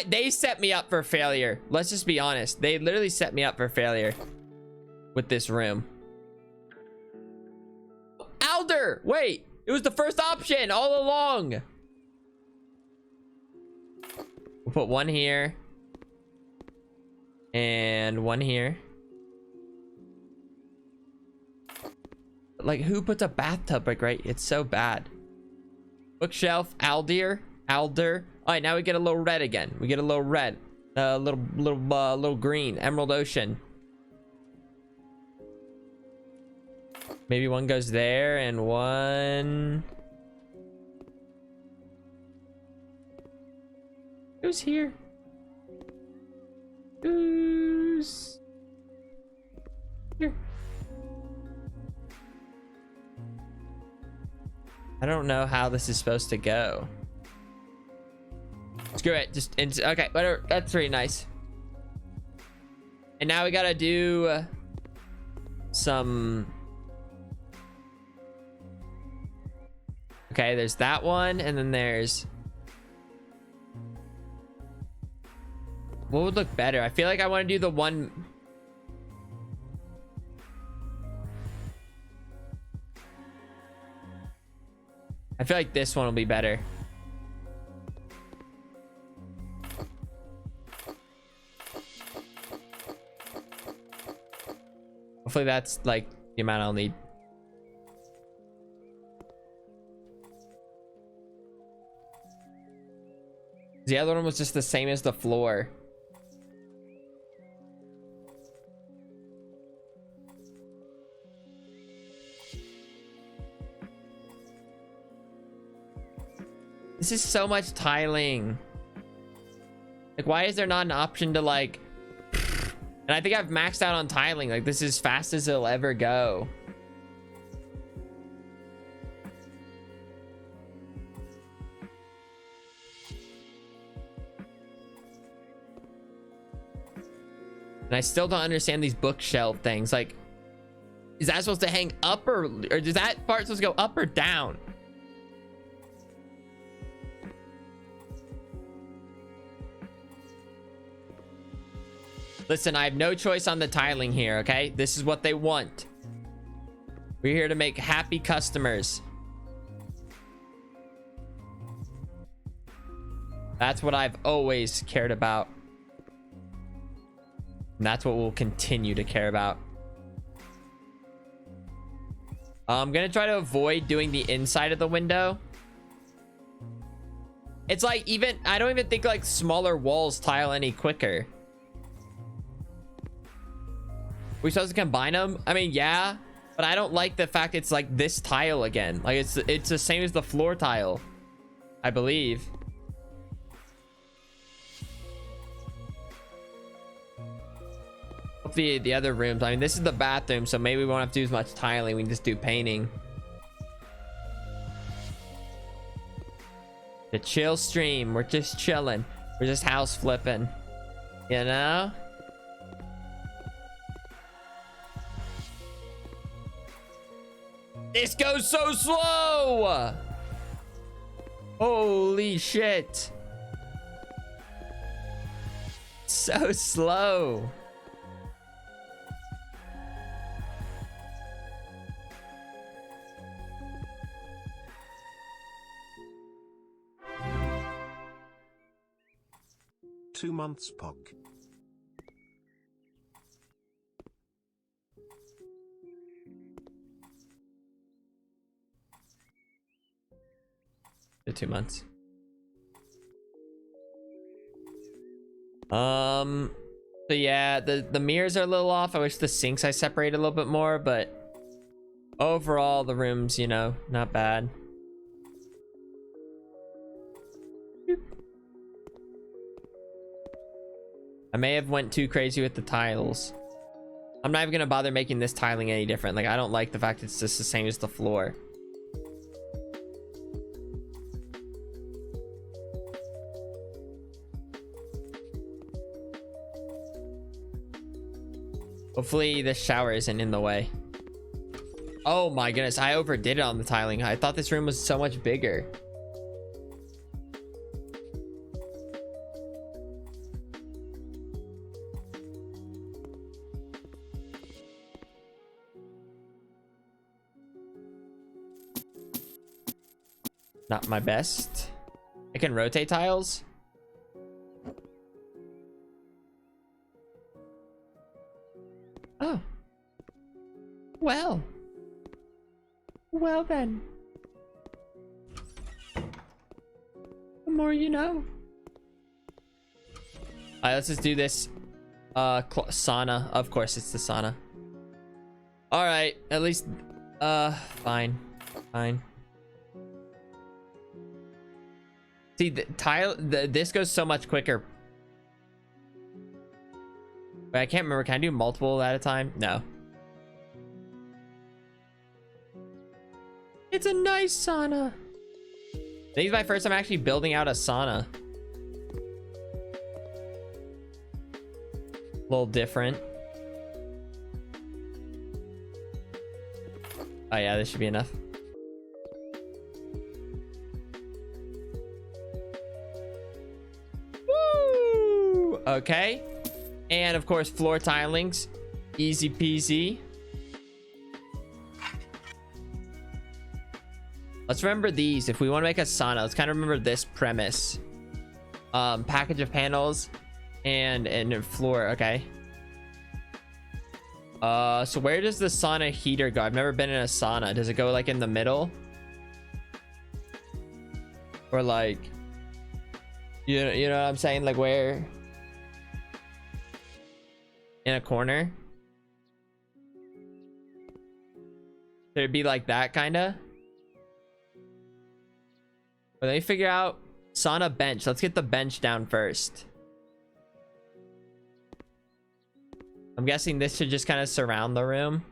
A: They set me up for failure. Let's just be honest. They literally set me up for failure with this room. Alder! Wait! It was the first option all along. We'll put one here. And one here. Like, who puts a bathtub like right? It's so bad. Bookshelf, Alder. All right, now we get a little red again. We get a little red, little green, Emerald Ocean. Maybe one goes there and one goes here. Who's here? I don't know how this is supposed to go. Screw it. Just okay, whatever. That's pretty nice. And now we gotta do some. Okay, there's that one, and then there's. What would look better? I feel like I want to do the one. I feel like this one will be better. Hopefully that's like the amount I'll need. The other one was just the same as the floor. This is so much tiling. Like, why is there not an option to like... And I think I've maxed out on tiling. Like, this is as fast as it'll ever go. And I still don't understand these bookshelf things. Like, is that supposed to hang up or is that part supposed to go up or down? Listen, I have no choice on the tiling here, okay? This is what they want. We're here to make happy customers. That's what I've always cared about. And that's what we'll continue to care about. I'm gonna try to avoid doing the inside of the window. It's like I don't even think like smaller walls tile any quicker. We supposed to combine them? I mean, yeah, but I don't like the fact it's like this tile again. Like it's the same as the floor tile, I believe. Hopefully the other rooms. I mean, this is the bathroom, so maybe we won't have to do as much tiling. We can just do painting. The chill stream. We're just chilling. We're just house flipping. You know? This goes so slow. Holy shit. So slow.
B: Two months, Pog.
A: The 2 months. So yeah, the mirrors are a little off. I wish the sinks I separated a little bit more, but overall the rooms, you know, not bad. I may have went too crazy with the tiles. I'm not even gonna bother making this tiling any different. Like, I don't like the fact it's just the same as the floor. Hopefully this shower isn't in the way. Oh my goodness, I overdid it on the tiling. I thought this room was so much bigger. Not my best. I can rotate tiles. Oh. Well. Well then. The more you know. Alright, let's just do this. Sauna. Of course it's the sauna. Alright, at least... fine. Fine. See, this goes so much quicker. Wait, I can't remember. Can I do multiple at a time? No. It's a nice sauna. I think it's my first time actually building out a sauna. A little different. Oh yeah, this should be enough. Woo! Okay. And of course, floor tilings. Easy peasy. Let's remember these. If we want to make a sauna, let's kind of remember this premise. Package of panels and a floor. Okay. So where does the sauna heater go? I've never been in a sauna. Does it go like in the middle? Or like, you know what I'm saying? Like where? In a corner? Should it be like that kind of? Let me figure out sauna bench. Let's get the bench down first. I'm guessing this should just kind of surround the room.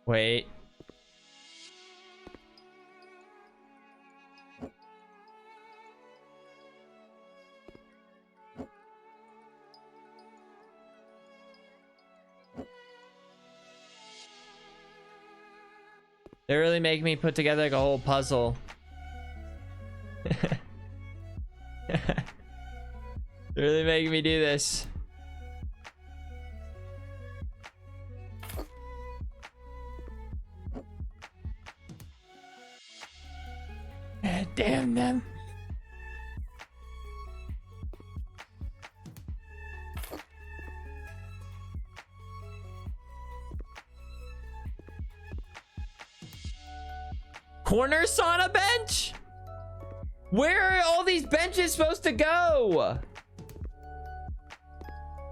A: Wait. They're really making me put together like a whole puzzle. They're really making me do this. Damn them. Corner sauna bench? Where are all these benches supposed to go?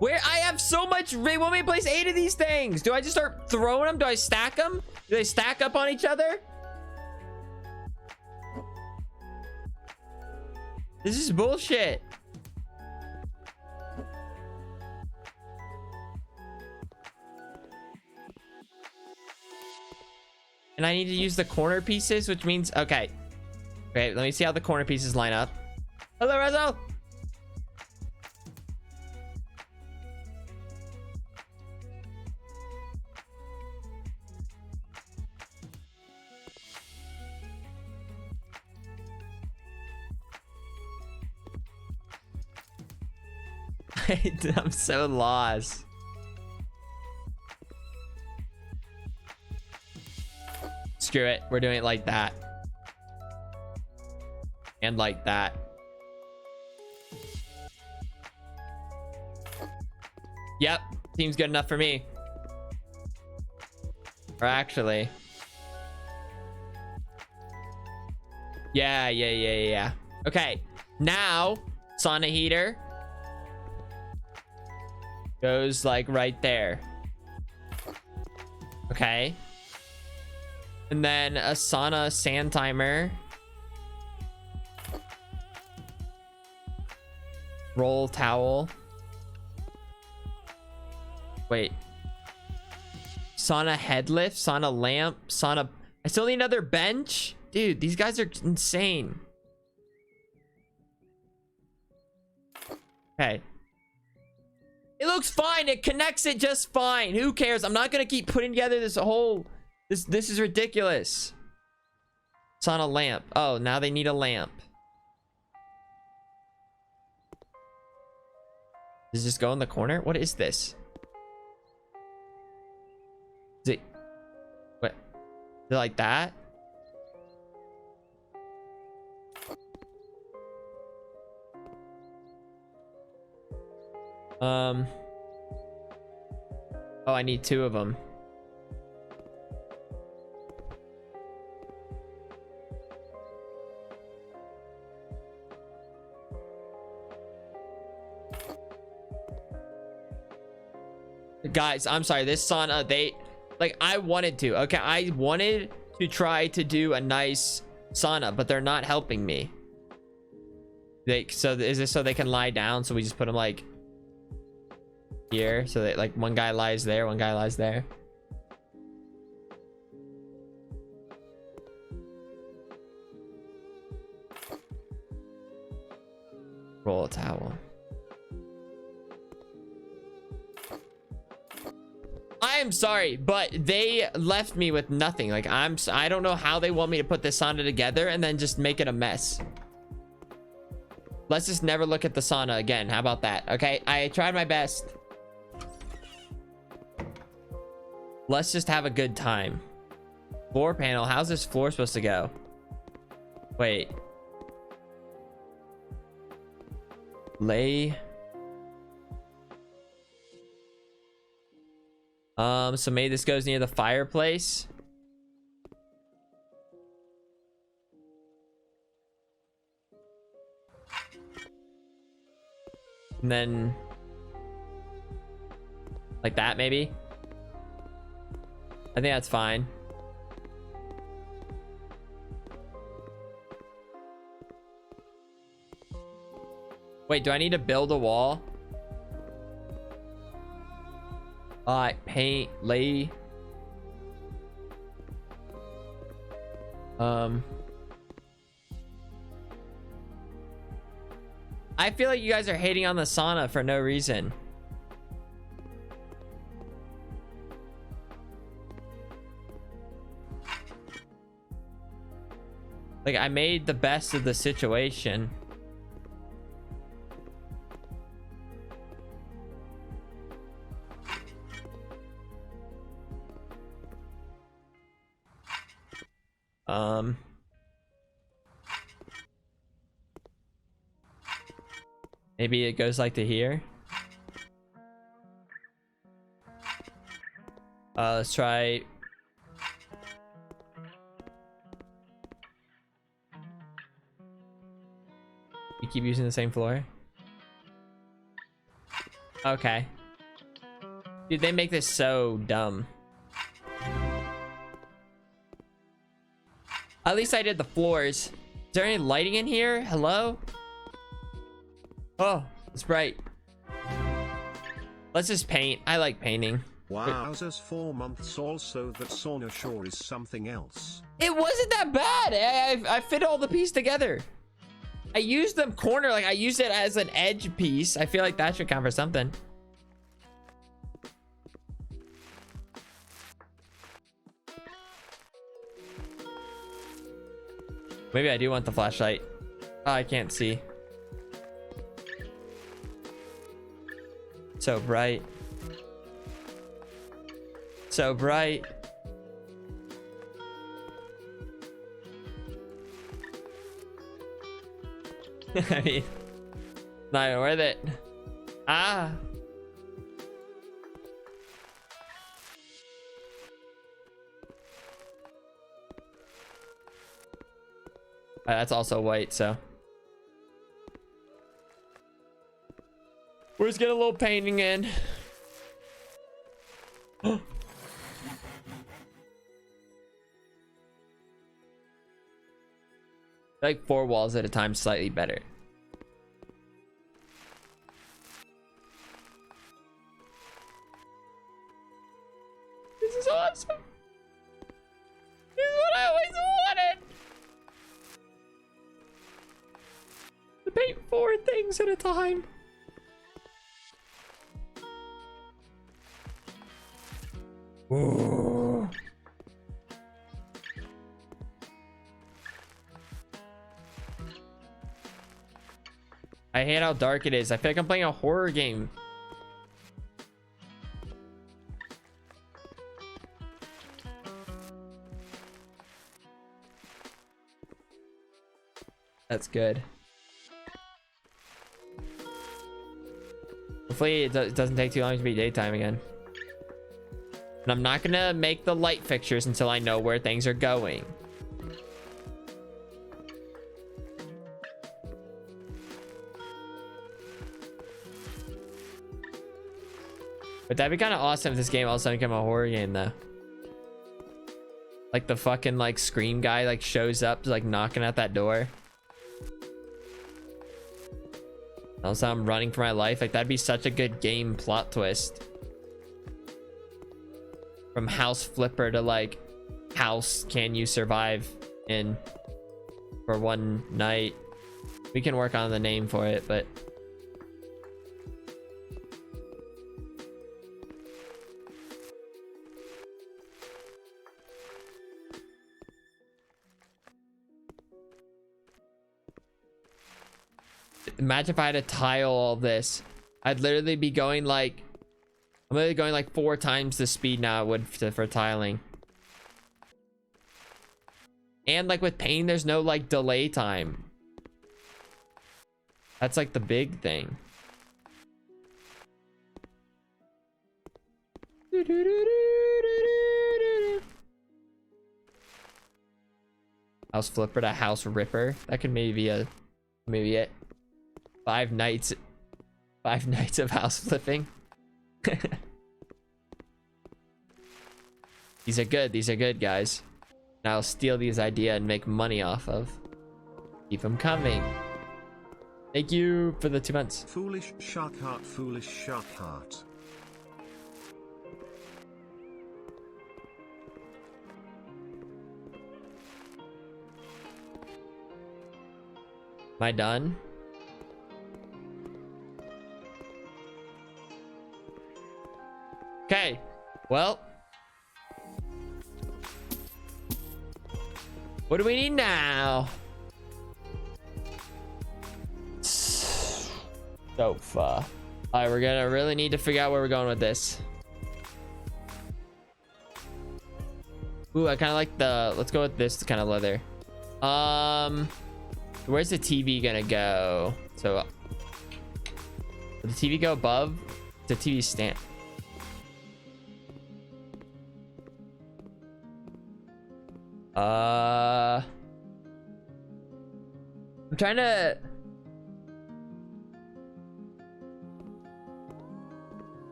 A: Where? I have so much. They want me to place 8 of these things. Do I just start throwing them? Do I stack them? Do they stack up on each other? This is bullshit. And I need to use the corner pieces, which means... Okay. Okay, let me see how the corner pieces line up. Hello, Rezo! I'm so lost. Screw it. We're doing it like that. And like that. Yep. Seems good enough for me. Or actually. Yeah. Okay. Now, sauna heater goes like right there. Okay. And then a sauna sand timer. Roll towel. Wait. Sauna head lift, sauna lamp, sauna... I still need another bench? Dude, these guys are insane. Okay. It looks fine. It connects it just fine. Who cares? I'm not gonna keep putting together this whole... This is ridiculous. Sauna lamp. Oh, now they need a lamp. Does this go in the corner? What is this? Is it... What? Is it like that? Oh, I need 2 of them. Guys, I'm sorry. This sauna, I wanted to. Okay, I wanted to try to do a nice sauna, but they're not helping me. So is this so they can lie down? So we just put them like here, so that like one guy lies there, one guy lies there. Roll a towel. I am sorry, but they left me with nothing. Like I don't know how they want me to put this sauna together and then just make it a mess. Let's just never look at the sauna again. How about that? Okay, I tried my best. Let's just have a good time. Floor panel. How's this floor supposed to go? Wait. Lay. So maybe this goes near the fireplace. And then like that, maybe. I think that's fine. Wait, do I need to build a wall? Paint, lay. I feel like you guys are hating on the sauna for no reason. Like, I made the best of the situation. Maybe it goes like to here. Let's try. You keep using the same floor? Okay. Dude, they make this so dumb. At least I did the floors. Is there any lighting in here? Hello? Oh, it's bright. Let's just paint. I like painting.
B: Wowzers, 4 months also. That sauna sure is something else.
A: It wasn't that bad. I fit all the piece together. I used the corner, like I used it as an edge piece. I feel like that should count for something. Maybe I do want the flashlight. Oh, I can't see. So bright. So bright. I mean, not even worth it. Ah. That's also white, so. We're just getting a little painting in. Like 4 walls at a time, slightly better. This is awesome. This is what I always wanted. To paint 4 things at a time. Ooh. I hate how dark it is. I feel like I'm playing a horror game. That's good. Hopefully it doesn't take too long to be daytime again. And I'm not gonna make the light fixtures until I know where things are going. But that'd be kind of awesome if this game all of a sudden became a horror game, though. Like the fucking like Scream guy like shows up like knocking at that door. All of a sudden I'm running for my life. Like that'd be such a good game plot twist. From house flipper to like house can you survive in for one night. We can work on the name for it, but imagine if I had to tile all this. I'd literally be going like, I'm literally going like 4 times the speed now I would for tiling. And like with painting, there's no like delay time. That's like the big thing. House flipper to house ripper. That could maybe be maybe it. 5 nights of house flipping. These are good guys. And I'll steal these ideas and make money off of. Keep them coming. Thank you for the 2 months.
B: Foolish shark heart, foolish shark heart.
A: Am I done? Okay, well, what do we need now? Sofa. All right, we're gonna really need to figure out where we're going with this. Ooh, I kind of like the, let's go with this kind of leather. Where's the TV gonna go? So will the TV go above the TV stand? I'm trying to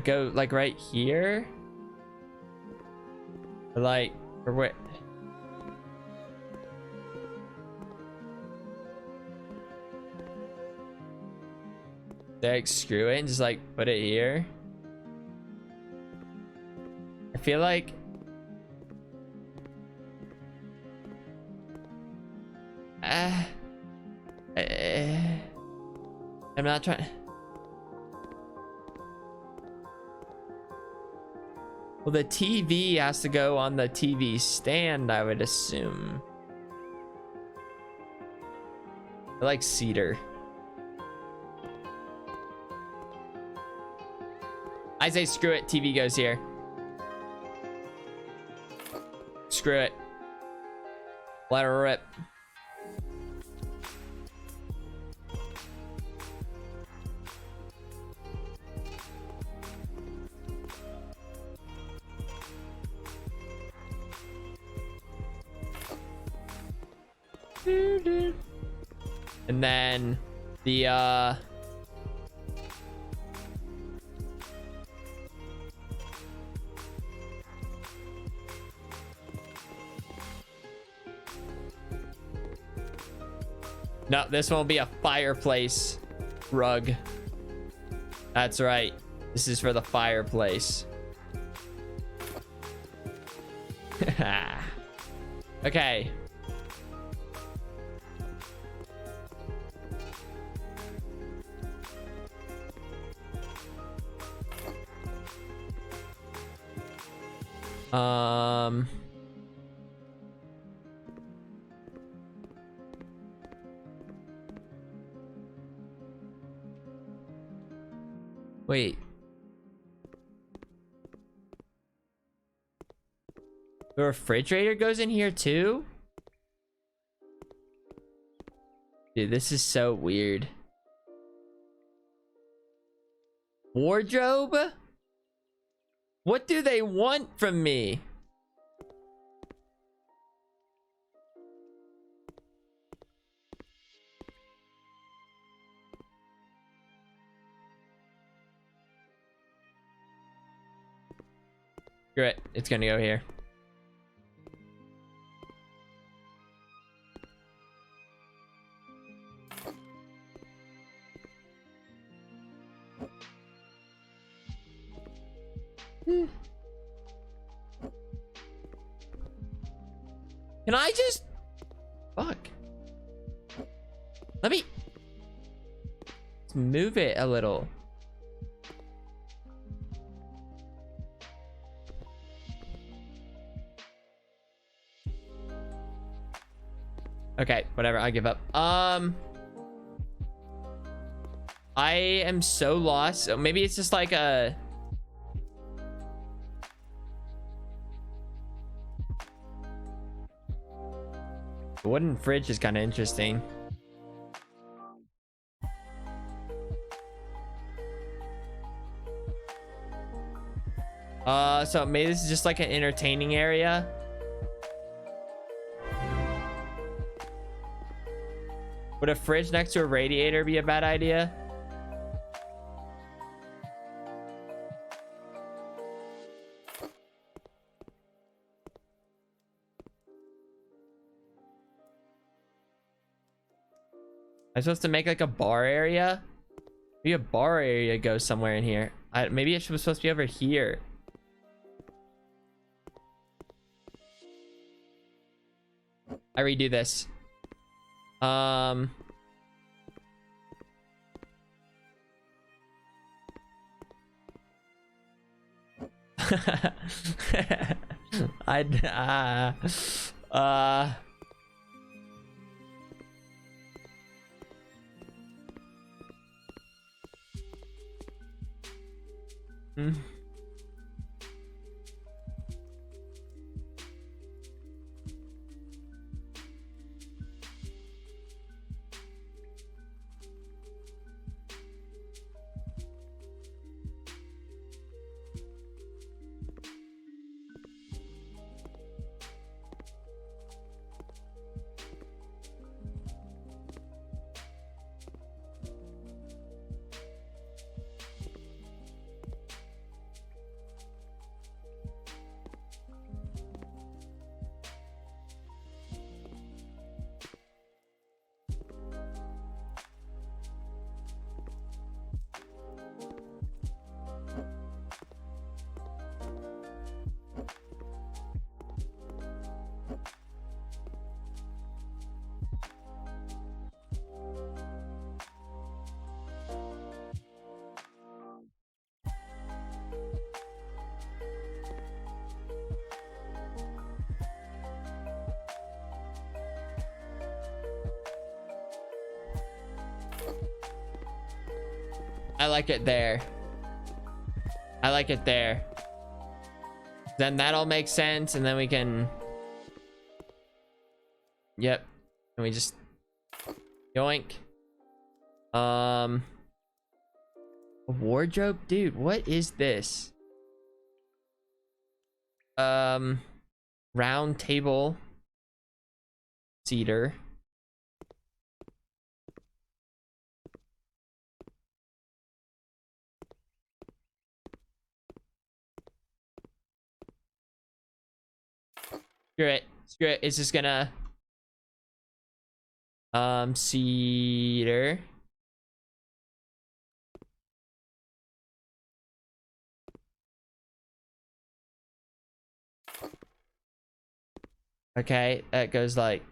A: go like right here, or like, or what? Like screw it and just like put it here. I feel like I'm not trying. Well, the TV has to go on the TV stand, I would assume. I like cedar. I say screw it, TV goes here. Screw it. Let her rip. And then the no, this one will be a fireplace rug. That's right. This is for the fireplace. Okay. Wait. The refrigerator goes in here too? Dude, this is so weird. Wardrobe? What do they want from me? Screw it. It's gonna go here. Can I just... Fuck. Let me... Let's move it a little. Okay, whatever. I give up. I am so lost. So maybe it's just like a... The wooden fridge is kind of interesting. So maybe this is just like an entertaining area. Would a fridge next to a radiator be a bad idea? I'm supposed to make like a bar area? Maybe a bar area goes somewhere in here. Maybe it was supposed to be over here. I redo this. I like it there. I like it there. Then that'll make sense, and then we can... Yep. And we just... Yoink. A wardrobe? Dude, what is this? Round table. Cedar. Screw it. Screw it. It's just gonna... Cedar. Okay, that goes like...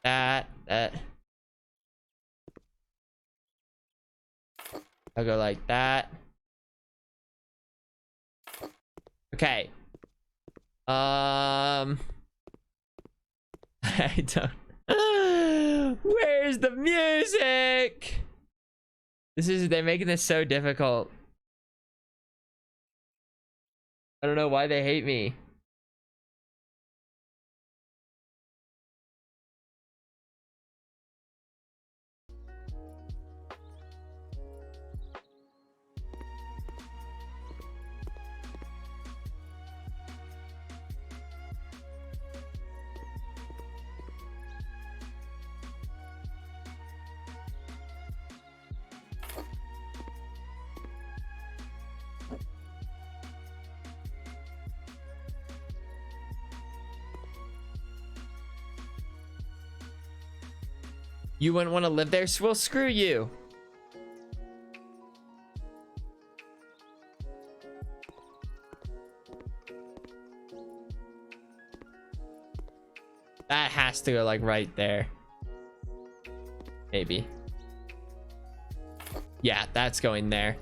A: That. I'll go like that. Okay. I don't... Where's the music? They're making this so difficult. I don't know why they hate me. You wouldn't want to live there? Well, screw you. That has to go like right there. Maybe. Yeah, that's going there.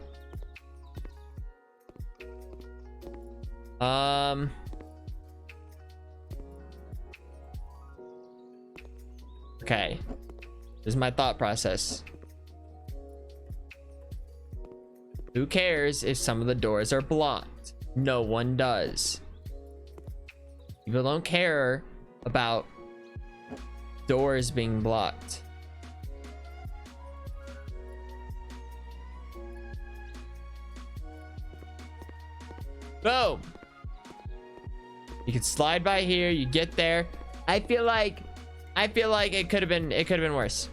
A: Okay. This is my thought process. Who cares if some of the doors are blocked? No one does. People don't care about doors being blocked. Boom. You can slide by here, you get there. I feel like it could have been worse.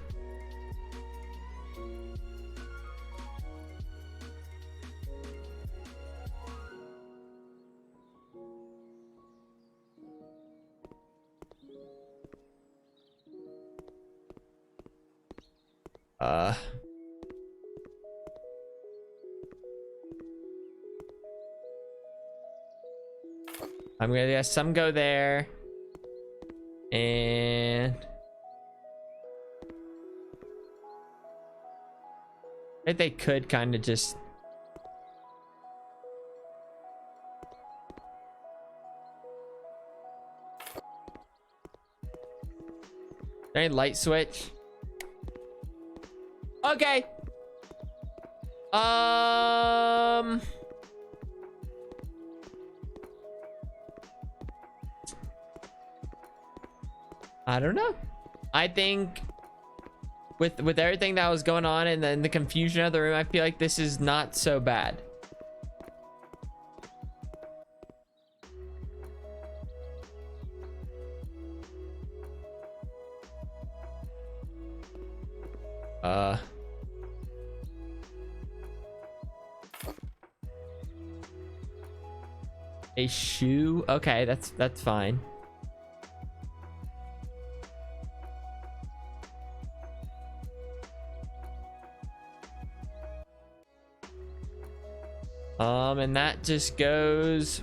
A: I'm gonna guess some go there. And I think they could kind of just any light switch. Okay. I don't know. I think with everything that was going on and then the confusion of the room, I feel like this is not so bad. A shoe. Okay, that's fine. And that just goes.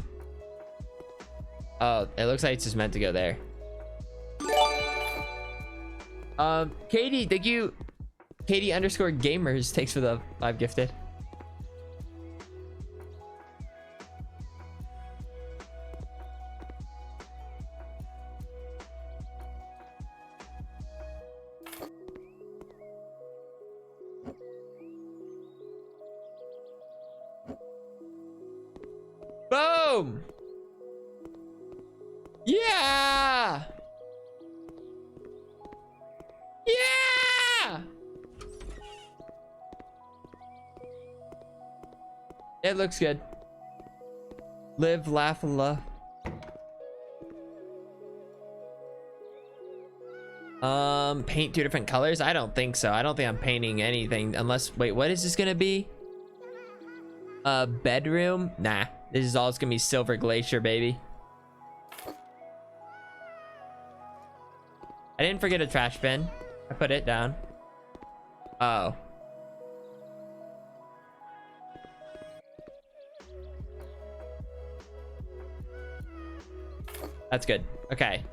A: Oh, it looks like it's just meant to go there. Katie, thank you. Katie_gamers, thanks for the 5 gifted. Boom! Yeah! Yeah! It looks good. Live, laugh, and love. Paint 2 different colors? I don't think so. I don't think I'm painting anything unless, wait, what is this gonna be? A bedroom? Nah, this is all it's gonna be silver glacier, baby. I didn't forget a trash bin. I put it down. Oh. That's good. Okay.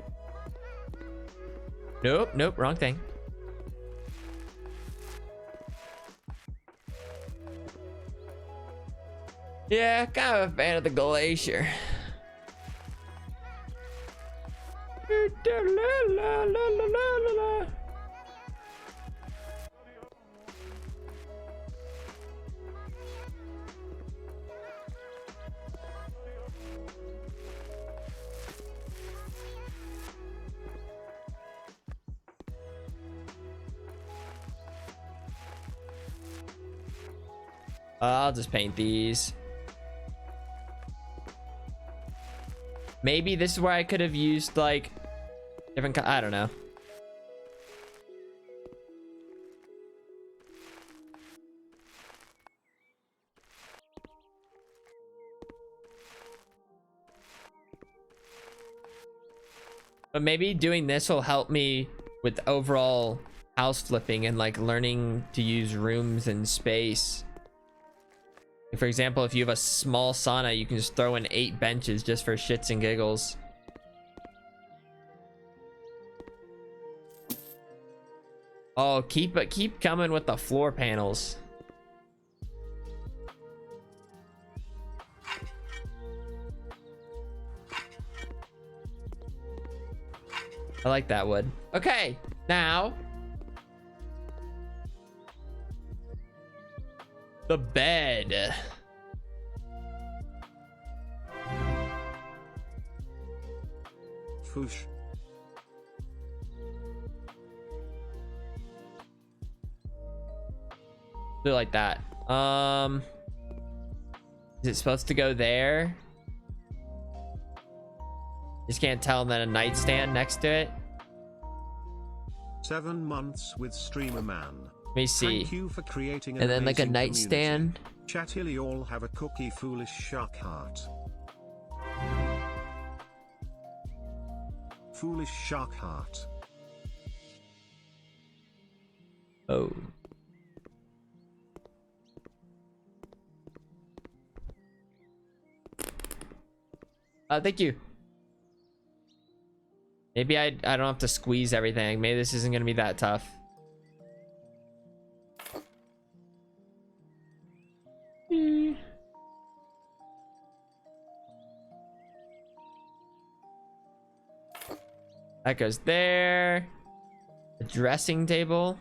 A: Nope, wrong thing. Yeah, kind of a fan of the glacier. I'll just paint these. Maybe this is where I could have used like different I don't know. But maybe doing this will help me with overall house flipping and like learning to use rooms and space. For example, if you have a small sauna, you can just throw in 8 benches just for shits and giggles. Oh, keep coming with the floor panels. I like that wood. Okay, now The bed.
B: Foosh.
A: Do it like that. Is it supposed to go there? Just can't tell. And then a nightstand next to it.
B: 7 months with Streamer Man.
A: Let me see.
B: Thank you for creating an
A: And then like a
B: amazing
A: nightstand.
B: Community. CHILLLLL have a cookie foolish shark heart. Foolish shark heart.
A: Oh. Thank you. Maybe I don't have to squeeze everything. Maybe this isn't gonna be that tough. That goes there. A dressing table.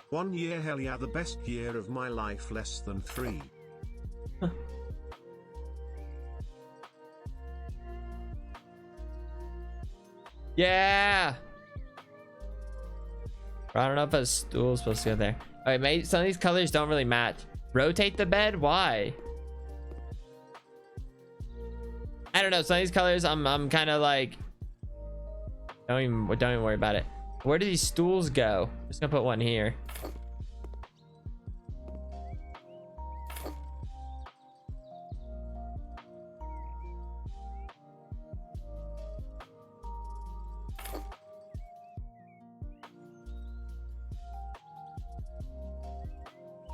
B: One year, hell yeah, the best year of my life, less than 3.
A: Yeah. I don't know if a stool is supposed to go there. All right, maybe some of these colors don't really match. Rotate the bed. Why? I don't know. Some of these colors, I'm kind of like, don't even worry about it. Where do these stools go? I'm just gonna put one here.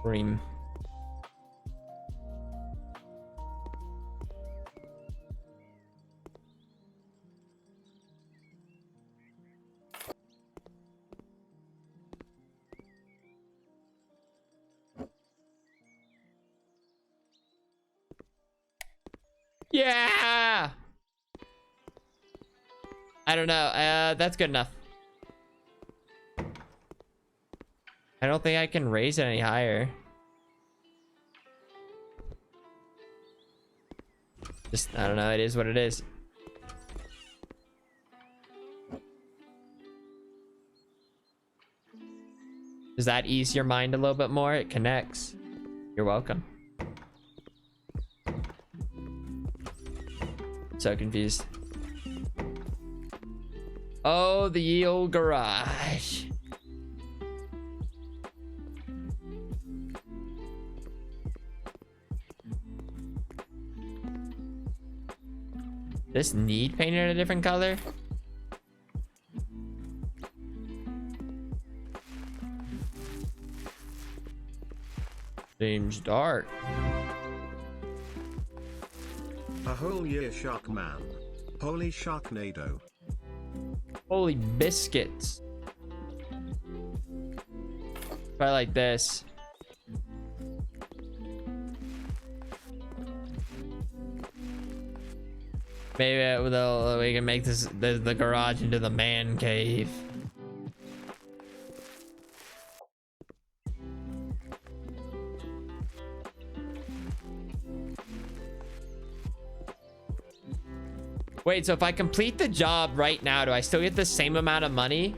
A: Cream. Yeah. I don't know. That's good enough. I don't think I can raise it any higher. Just, I don't know. It is what it is. Does that ease your mind a little bit more? It connects. You're welcome. So confused. Oh, the ye old garage. This need painted a different color? Seems dark.
B: A whole year, Shark Man. Holy Sharknado.
A: Holy biscuits. Try like this. Maybe we can make this the garage into the man cave. Wait, so if I complete the job right now, do I still get the same amount of money?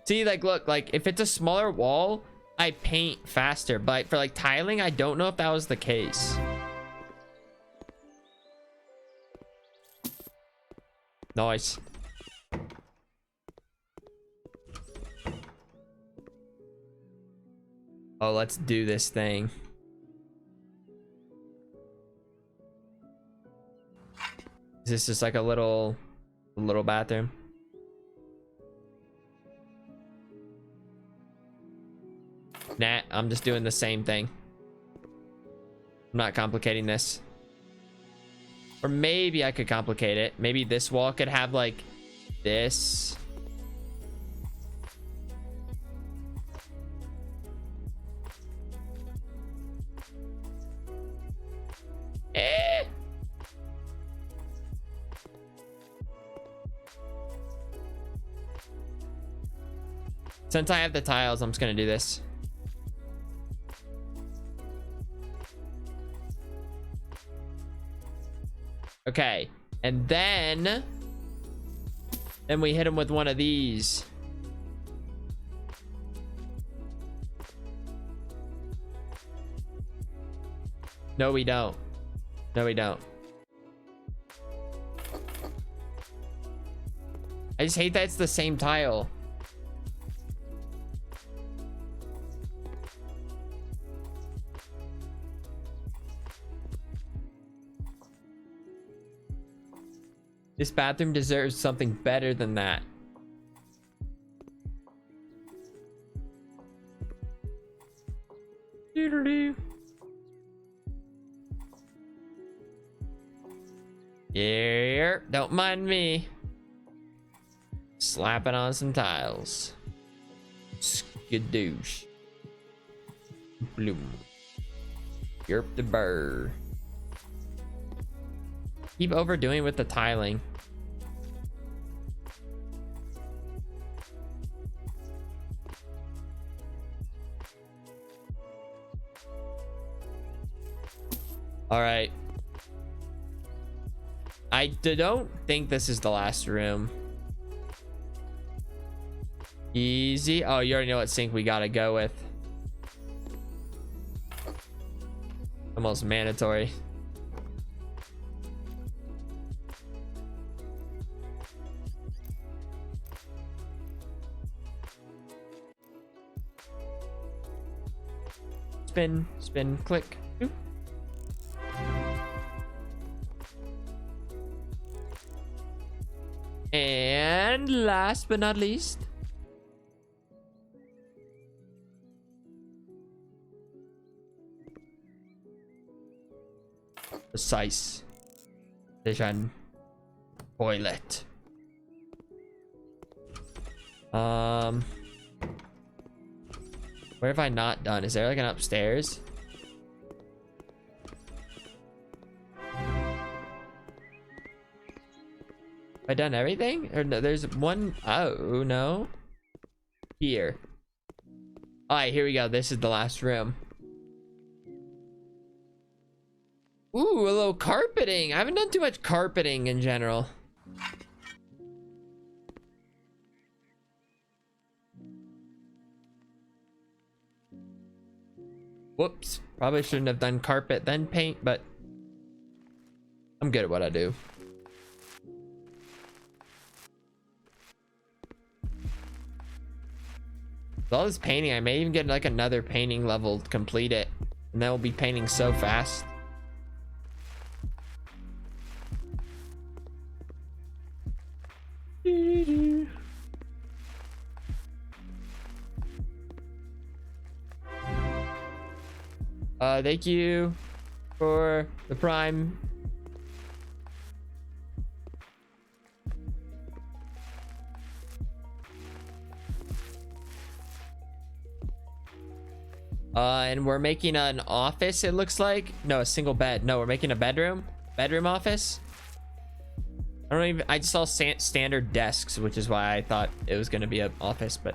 A: See, like, look, like, if it's a smaller wall, I paint faster. But for, like, tiling, I don't know if that was the case. Nice. Oh, let's do this thing. Is this just like a little bathroom? Nah, I'm just doing the same thing. I'm not complicating this. Or maybe I could complicate it. Maybe this wall could have like this. Eh. Since I have the tiles, I'm just gonna do this. Okay, and then we hit him with one of these. No, we don't. No, we don't. I just hate that it's the same tile. This bathroom deserves something better than that. Doodle-doo. Yeah, don't mind me. Slapping on some tiles. Skadoosh. Bloom. Yerp the burr. Keep overdoing with the tiling. All right. I don't think this is the last room. Easy. Oh, you already know what sink we gotta go with. Almost mandatory. Spin, spin, click. Oop. And last but not least, precise vision toilet. Where have I not done? Is there like an upstairs? Have I done everything? Or no, there's one. Oh, no. Here. All right, here we go. This is the last room. Ooh, a little carpeting. I haven't done too much carpeting in general. Whoops. Probably shouldn't have done carpet then paint, but I'm good at what I do. With all this painting, I may even get like another painting level to complete it. And then we'll be painting so fast. Thank you for the prime. And we're making an office, it looks like. No, a single bed. No, we're making a bedroom office. I just saw standard desks, which is why I thought it was going to be an office, but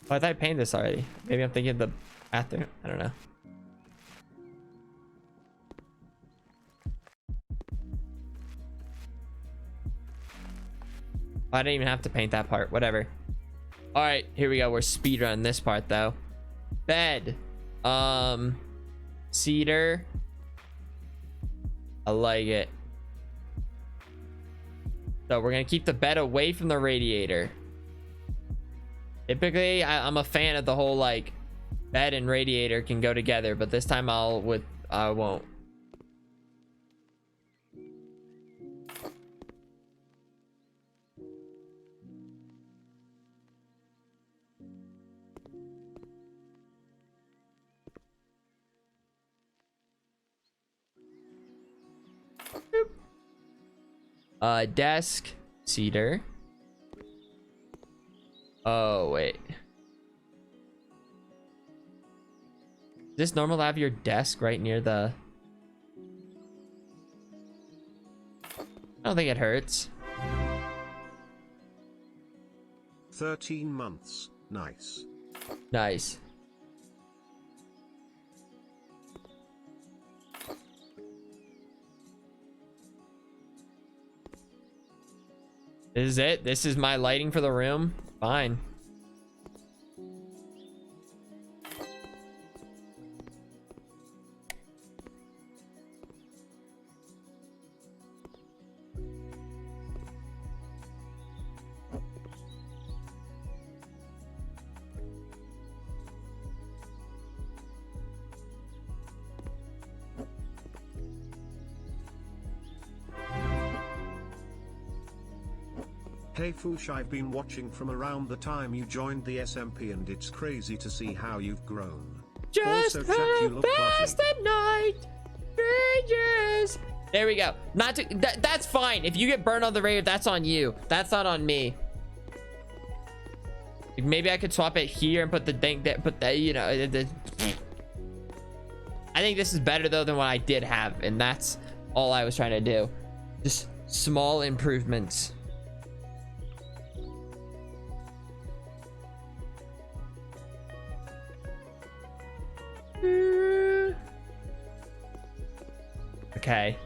A: oh, I thought I painted this already. Maybe I'm thinking of the bathroom. I don't know. I didn't even have to paint that part. Whatever. All right, here we go. We're speedrunning this part though. Bed. Cedar. I like it. So we're gonna keep the bed away from the radiator. Typically, I'm a fan of the whole like bed and radiator can go together, but this time I won't. Desk, cedar. Oh, wait. Is this normal to have your desk right near the... I don't think it hurts.
B: 13 months. Nice.
A: Nice. This is it? This is my lighting for the room? Fine.
B: Hey Foosh, I've been watching from around the time you joined the SMP and it's crazy to see how you've grown.
A: Just
B: Also, chat, you look
A: past
B: lovely.
A: the night, strangers. There we go. Not to, that's fine. If you get burned on the radio, that's on you. That's not on me. Maybe I could swap it here and put the thing that, put that, you know. I think this is better though than what I did have, and that's all I was trying to do. Just small improvements. Okay.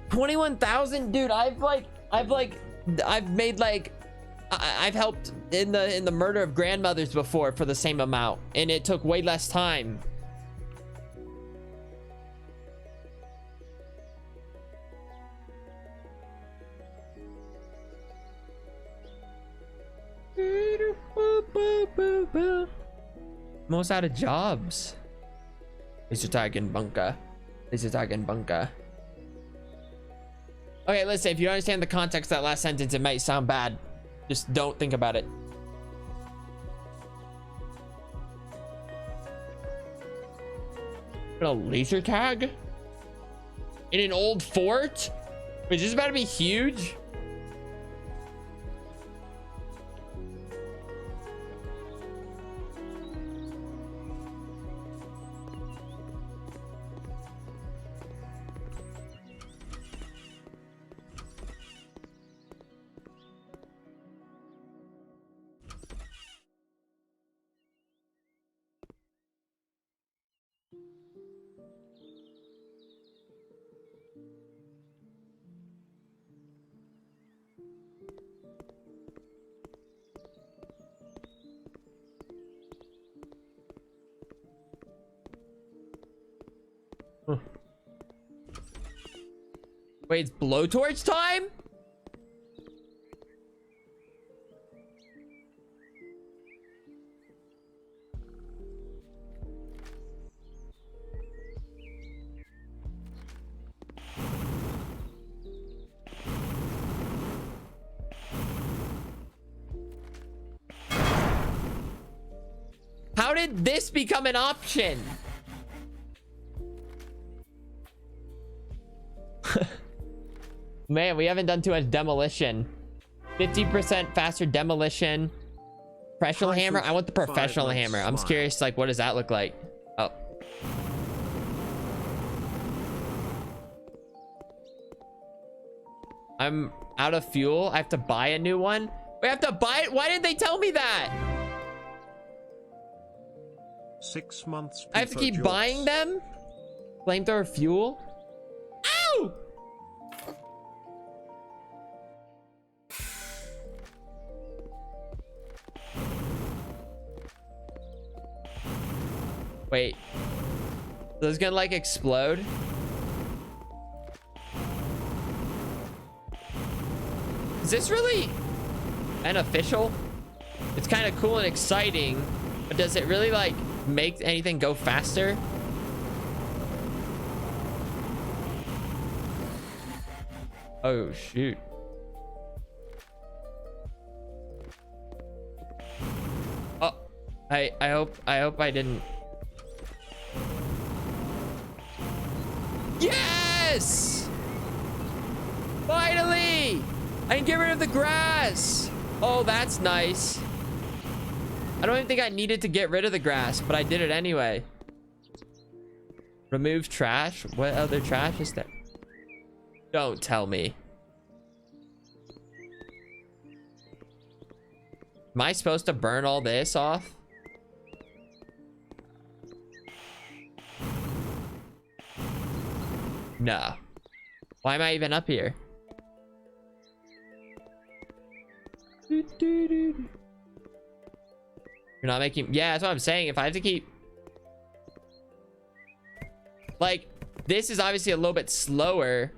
A: 21,000, dude. I've made like, I've helped in the murder of grandmothers before for the same amount, and it took way less time. Most out of jobs. Laser tag and bunker. Laser tag and bunker. Okay, listen, if you don't understand the context of that last sentence, it might sound bad. Just don't think about it. A laser tag? In an old fort? Wait, is this about to be huge? Wait, it's blowtorch time? How did this become an option? Man, we haven't done too much demolition. 50% faster demolition. Professional hammer. I want the professional hammer. I'm curious, like, what does that look like? Oh. I'm out of fuel. I have to buy a new one. We have to buy it. Why didn't they tell me that?
B: 6 months.
A: I have to keep buying them? Flamethrower fuel? Ow! Wait. So it's gonna like explode? Is this really beneficial? It's kind of cool and exciting, but does it really like make anything go faster? Oh shoot. Oh, I hope I didn't. Yes! Finally! I can get rid of the grass. Oh, that's nice. I don't even think I needed to get rid of the grass, but I did it anyway. Remove trash. What other trash is there? Don't tell me. Am I supposed to burn all this off? No. Why am I even up here? You're not making... Yeah, that's what I'm saying. If I have to keep... Like, this is obviously a little bit slower.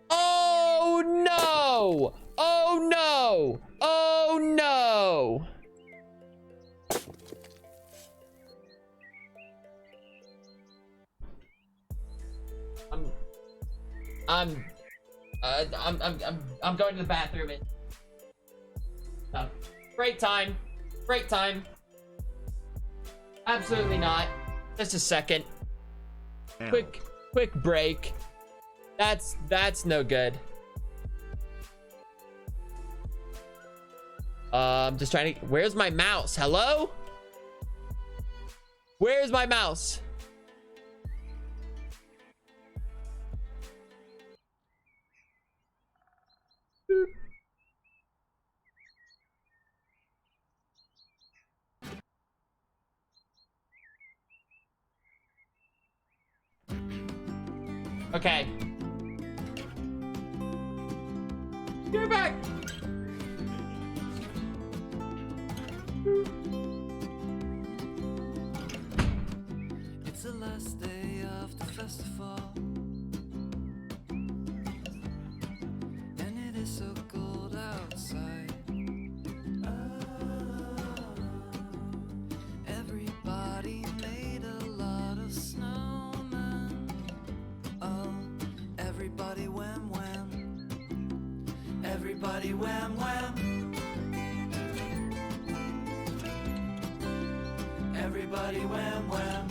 A: Oh, no! Oh, no! Oh, no! I'm going to the bathroom. Break time. Break time. Absolutely not. Just a second. Quick break. That's no good. Just trying to... Where's my mouse? Hello? Where's my mouse? Okay. Give it back.
M: It's the last day of the festival, and it is so cold outside. Everybody made a lot of snowmen. Oh, everybody wham wham. Everybody wham wham. Everybody wham wham.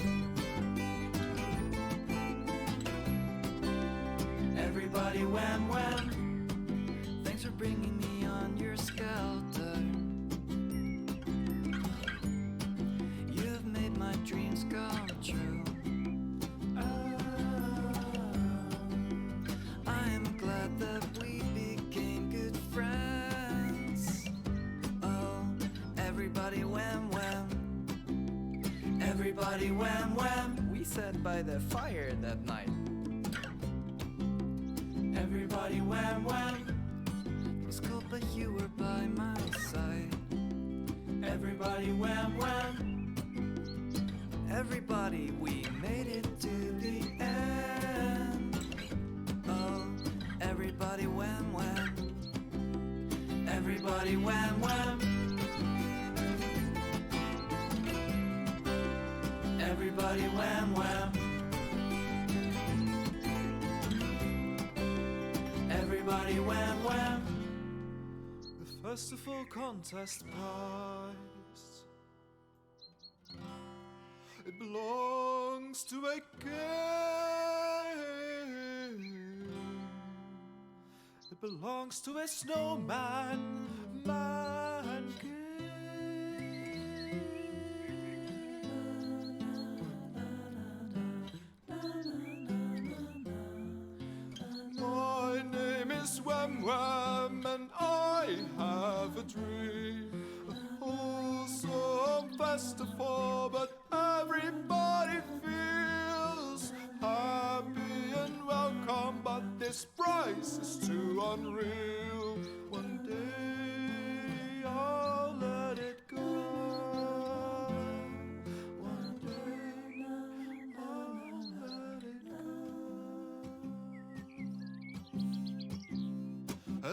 M: Everybody wham wham. Thanks for bringing me on your skelter. You have made my dreams come true. I am glad that we became good friends. Oh, everybody wham wham. Everybody wham wham. We sat by the fire that night. Everybody wham wham. It was cold but you were by my side. Everybody wham wham. Everybody, we made it to the end. Oh, everybody wham wham. Everybody wham wham. Everybody wham wham. Everybody wham wham. The festival contest prize, it belongs to a king. It belongs to a snowman, man king. My name is Wham Wham, and I have a dream. A wholesome festival, but everybody feels happy and welcome. But this price is too unreal. One day I'll let it go. One day I'll let it go.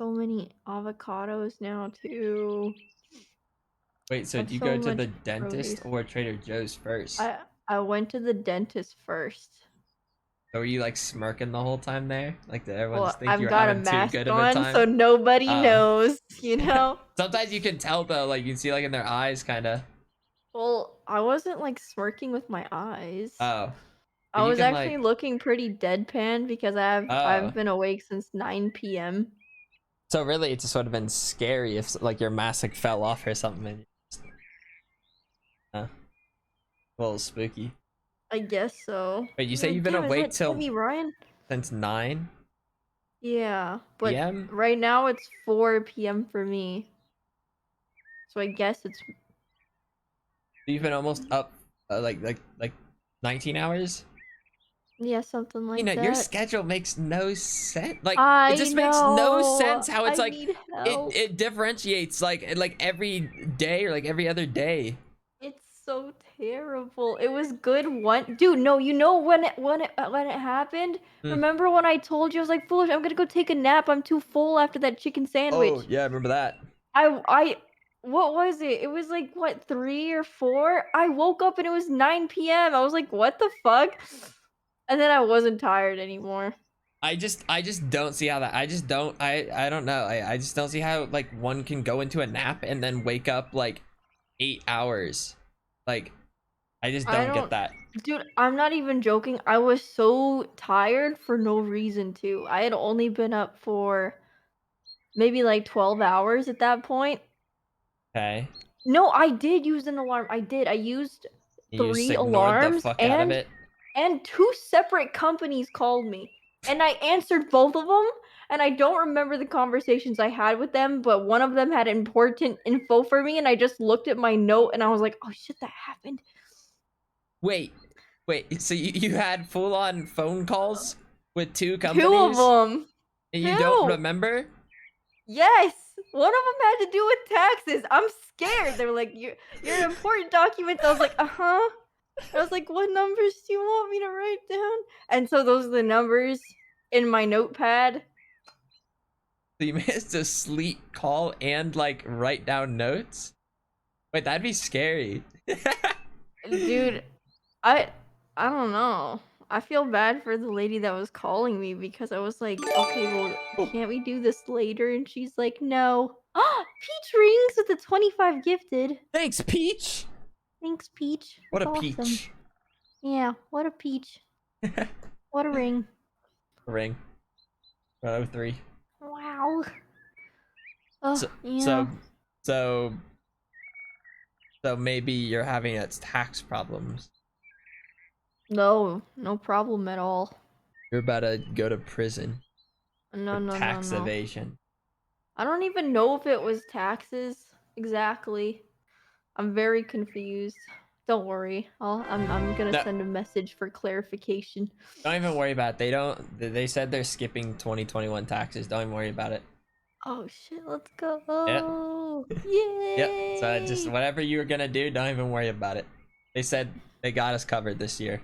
T: so many avocados now too.
A: Wait, so
T: Have
A: do you
T: so
A: go to
T: much
A: the dentist
T: produce.
A: or Trader Joe's first?
T: I went to the dentist first.
A: So were you like smirking the whole time there? Like did everyone just
T: Well,
A: think you
T: I've
A: were
T: got a
A: having too
T: mask
A: good of a
T: on,
A: time?
T: so nobody
A: Oh.
T: knows, you know?
A: Sometimes you can tell though, like you can see like in their eyes kinda.
T: Well, I wasn't like smirking with my eyes.
A: Oh.
T: I
A: But you
T: was
A: can
T: actually
A: like
T: looking pretty deadpan because
A: oh.
T: I've been awake since 9 p.m.
A: So really it just would have been scary if like your mask like fell off or something. And a little spooky.
T: I guess so.
A: Wait, you say you've been
T: Damn, is
A: awake
T: that
A: till
T: heavy, Ryan?
A: since 9
T: Yeah, but
A: p.m.?
T: right now it's 4 p.m. for me. So I guess it's
A: You've been almost up like 19 hours?
T: yeah, something
A: You
T: like
A: know, your
T: that.
A: schedule makes no sense. Like it
T: I
A: just makes no
T: know.
A: sense how it's
T: I
A: like
T: need help.
A: it differentiates like every day or like every other day.
T: It's so terrible. It was good one dude, no, you know when it happened?
A: Hmm.
T: Remember when I told you I was like, "Foolish, I'm gonna go take a nap. I'm too full after that chicken sandwich."
A: Oh, yeah, I remember that.
T: I what was it? It was like what, 3 or 4? I woke up and it was 9 p.m. I was like, "What the fuck?" And then I wasn't tired anymore.
A: I just don't see how that I don't know. I just don't see how like one can go into a nap and then wake up like 8 hours. Like I just
T: I
A: don't get
T: don't
A: that.
T: Dude, I'm not even joking. I was so tired for no reason too. I had only been up for maybe like 12 hours at that point.
A: Okay.
T: No, I did use an alarm. I did. I used
A: You just
T: 3
A: ignored the
T: alarms
A: fuck out of it.
T: and 2 separate companies called me. And I answered both of them, and I don't remember the conversations I had with them, but one of them had important info for me and I just looked at my note and I was like, "Oh shit, that happened."
A: Wait, so you had full on phone calls with 2
T: 2 of
A: companies?
T: them.
A: And you don't
T: 2.
A: remember?
T: Yes, one of them had to do with taxes. I'm scared. They were like, "Your important documents." I was like, "Uh-huh." I was like, "What numbers do you want me to write down?" And so those are the numbers in my notepad.
A: So you managed to sleep, call, and like write down notes? Wait, that'd be scary.
T: Dude, I don't know. I feel bad for the lady that was calling me because I was like, "Okay, well, can't we do this later?" And she's like, "No." Peach rings with the 25 gifted.
A: Thanks, Peach.
T: Thanks, Peach.
A: What a
T: That's awesome.
A: peach.
T: Yeah, what a peach. What a ring.
A: Ring. 103.
T: Wow. Oh,
A: So,
T: yeah.
A: so maybe you're having tax problems.
T: No, no problem at all.
A: You're about to go to prison
T: No,
A: for
T: no, no,
A: tax
T: no.
A: evasion.
T: I don't even know if it was taxes exactly. I'm very confused. Don't worry. I'm gonna
A: No.
T: send a message for clarification.
A: Don't even worry about it. They said they're skipping 2021 taxes. Don't even worry about it.
T: Oh shit, let's go.
A: Yep.
T: Yay!
A: Yep. So just whatever you were gonna do, don't even worry about it. They said they got us covered this year.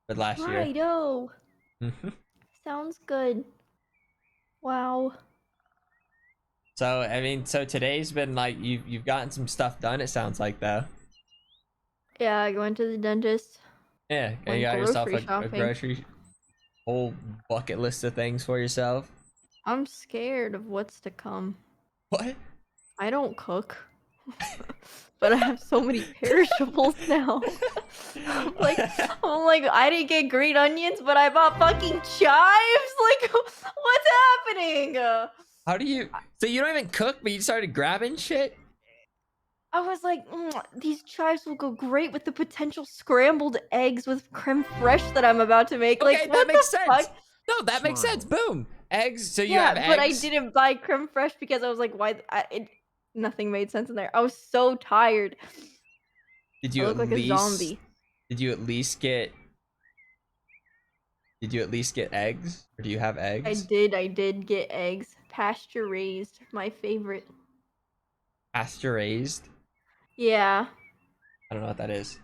A: But last year.
T: Righto.
A: Mhm.
T: Sounds good. Wow.
A: So I mean, so today's been like you've gotten some stuff done. It sounds like though.
T: Yeah, I went to the dentist.
A: Yeah, you
T: Went
A: got yourself
T: grocery
A: a
T: shopping.
A: grocery whole bucket list of things for yourself.
T: I'm scared of what's to come.
A: What?
T: I don't cook. But I have so many perishables now. I'm like, I didn't get green onions, but I bought fucking chives? Like, what's happening?
A: How do you? So you don't even cook, but you started grabbing shit?
T: I was like, these chives will go great with the potential scrambled eggs with creme fraiche that I'm about to make.
A: Okay,
T: Like,
A: that
T: what
A: makes
T: the
A: sense.
T: fuck?
A: No, that makes sense. Boom. Eggs. So you
T: Yeah,
A: have eggs.
T: but I didn't buy creme fraiche because I was like, why? Nothing made sense in there. I was so tired.
A: Did
T: I
A: you
T: look
A: at
T: like a
A: least?
T: zombie.
A: Did you at least get? Did you at least get eggs? Or do you have eggs?
T: I did get eggs. Pasture raised, my favorite.
A: Pasture raised?
T: Yeah.
A: I don't know what that is.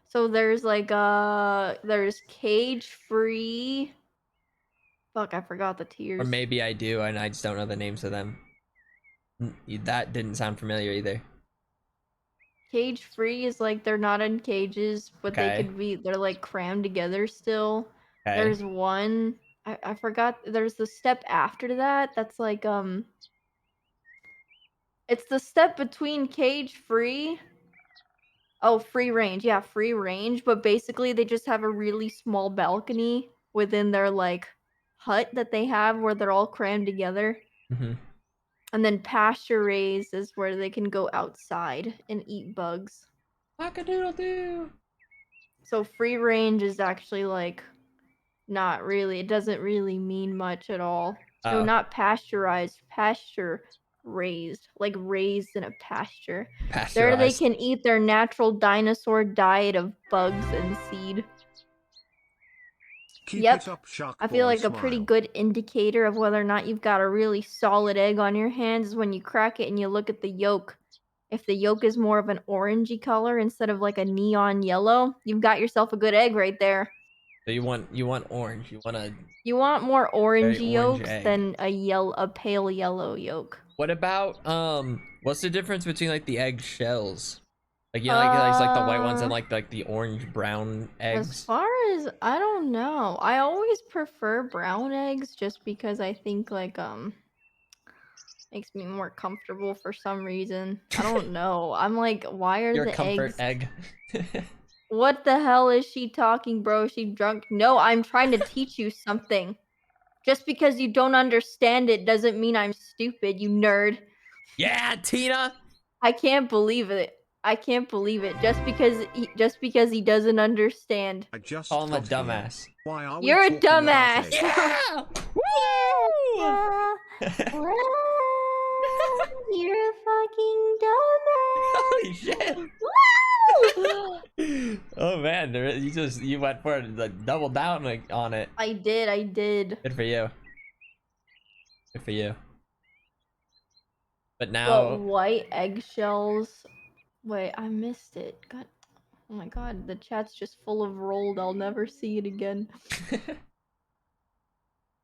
T: So there's like there's cage free, Fuck, I forgot the tiers.
A: Or maybe I do, and I just don't know the names of them. That didn't sound familiar either.
T: Cage free is like they're not in cages, but they
A: Okay.
T: could be. They're like crammed together still.
A: Okay.
T: There's one. I forgot. There's the step after that. That's like It's the step between cage free. Oh, free range. Yeah, free range. But basically, they just have a really small balcony within their like hut that they have where they're all crammed together.
A: Mm-hmm.
T: And then pasture raised is where they can go outside and eat bugs.
A: Cock-a-doodle-doo.
T: So free range is actually like not really. It doesn't really mean much at all. No,
A: Oh.
T: not pasteurized. Pasture raised, like raised in a pasture. There they
A: Pasteurized.
T: can eat their natural dinosaur diet of bugs and seed.
B: Keep
T: Yep.
B: it up, Shark
T: I feel
B: Boy
T: like a pretty
B: smile.
T: good indicator of whether or not you've got a really solid egg on your hands is when you crack it and you look at the yolk. If the yolk is more of an orangey color instead of like a neon yellow, you've got yourself a good egg right there.
A: So you want orange. You
T: want more
A: very
T: orangey
A: orange
T: yolks
A: egg.
T: than a pale yellow yolk.
A: What about what's the difference between like the egg shells? Like you know like the white ones and like the orange brown eggs?
T: As far as I don't know. I always prefer brown eggs just because I think like makes me more comfortable for some reason. I don't know. I'm like, why are
A: Your
T: the
A: comfort
T: eggs
A: egg.
T: What the hell is she talking, bro? Is she drunk? No, I'm trying to teach you something. Just because you don't understand it doesn't mean I'm stupid, you nerd.
A: Yeah, Tina.
T: I can't believe it. I can't believe it. Just because he doesn't understand.
B: I just
A: call him a
B: got here.
A: dumbass.
B: Why are
T: You're
B: we
T: a
B: talking about
T: dumbass.
B: eggs?
A: Yeah! Woo!
T: You're a fucking dumbass.
A: Holy shit. Oh man, you went for it, like double down on it.
T: I did.
A: Good for you. Good for you. But
T: But
A: now
T: white eggshells. Wait, I missed it. God, oh my god, the chat's just full of rolled. I'll never see it again.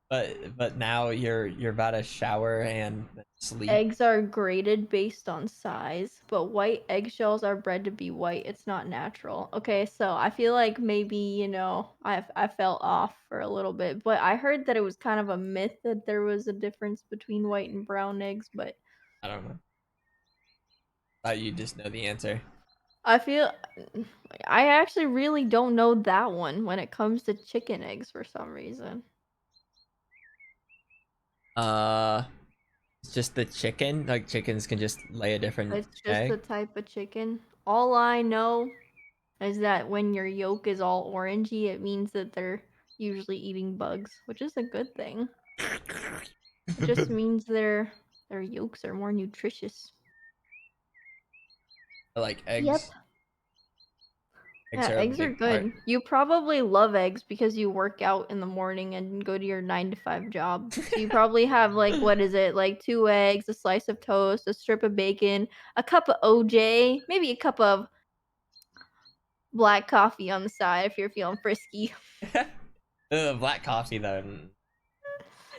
A: but now you're about to shower and sleep.
T: Eggs are graded based on size, but white eggshells are bred to be white. It's not natural. Okay, so I feel like maybe, you know, I fell off for a little bit, but I heard that it was kind of a myth that there was a difference between white and brown eggs, but
A: I don't know. Thought you just know the answer.
T: I actually really don't know that one when it comes to chicken eggs for some reason.
A: It's just the chicken. Like chickens can just lay a different
T: It's just
A: egg.
T: the type of chicken. All I know is that when your yolk is all orangey, it means that they're usually eating bugs, which is a good thing. It just means their yolks are more nutritious.
A: I like eggs.
T: Yep.
A: Eggs
T: Yeah,
A: are a
T: eggs are
A: big
T: good.
A: part.
T: You probably love eggs because you work out in the morning and go to your 9-to-5 job. So you probably have like, what is it? Like 2 eggs, a slice of toast, a strip of bacon, a cup of OJ, maybe a cup of black coffee on the side if you're feeling frisky.
A: Ugh, black coffee though.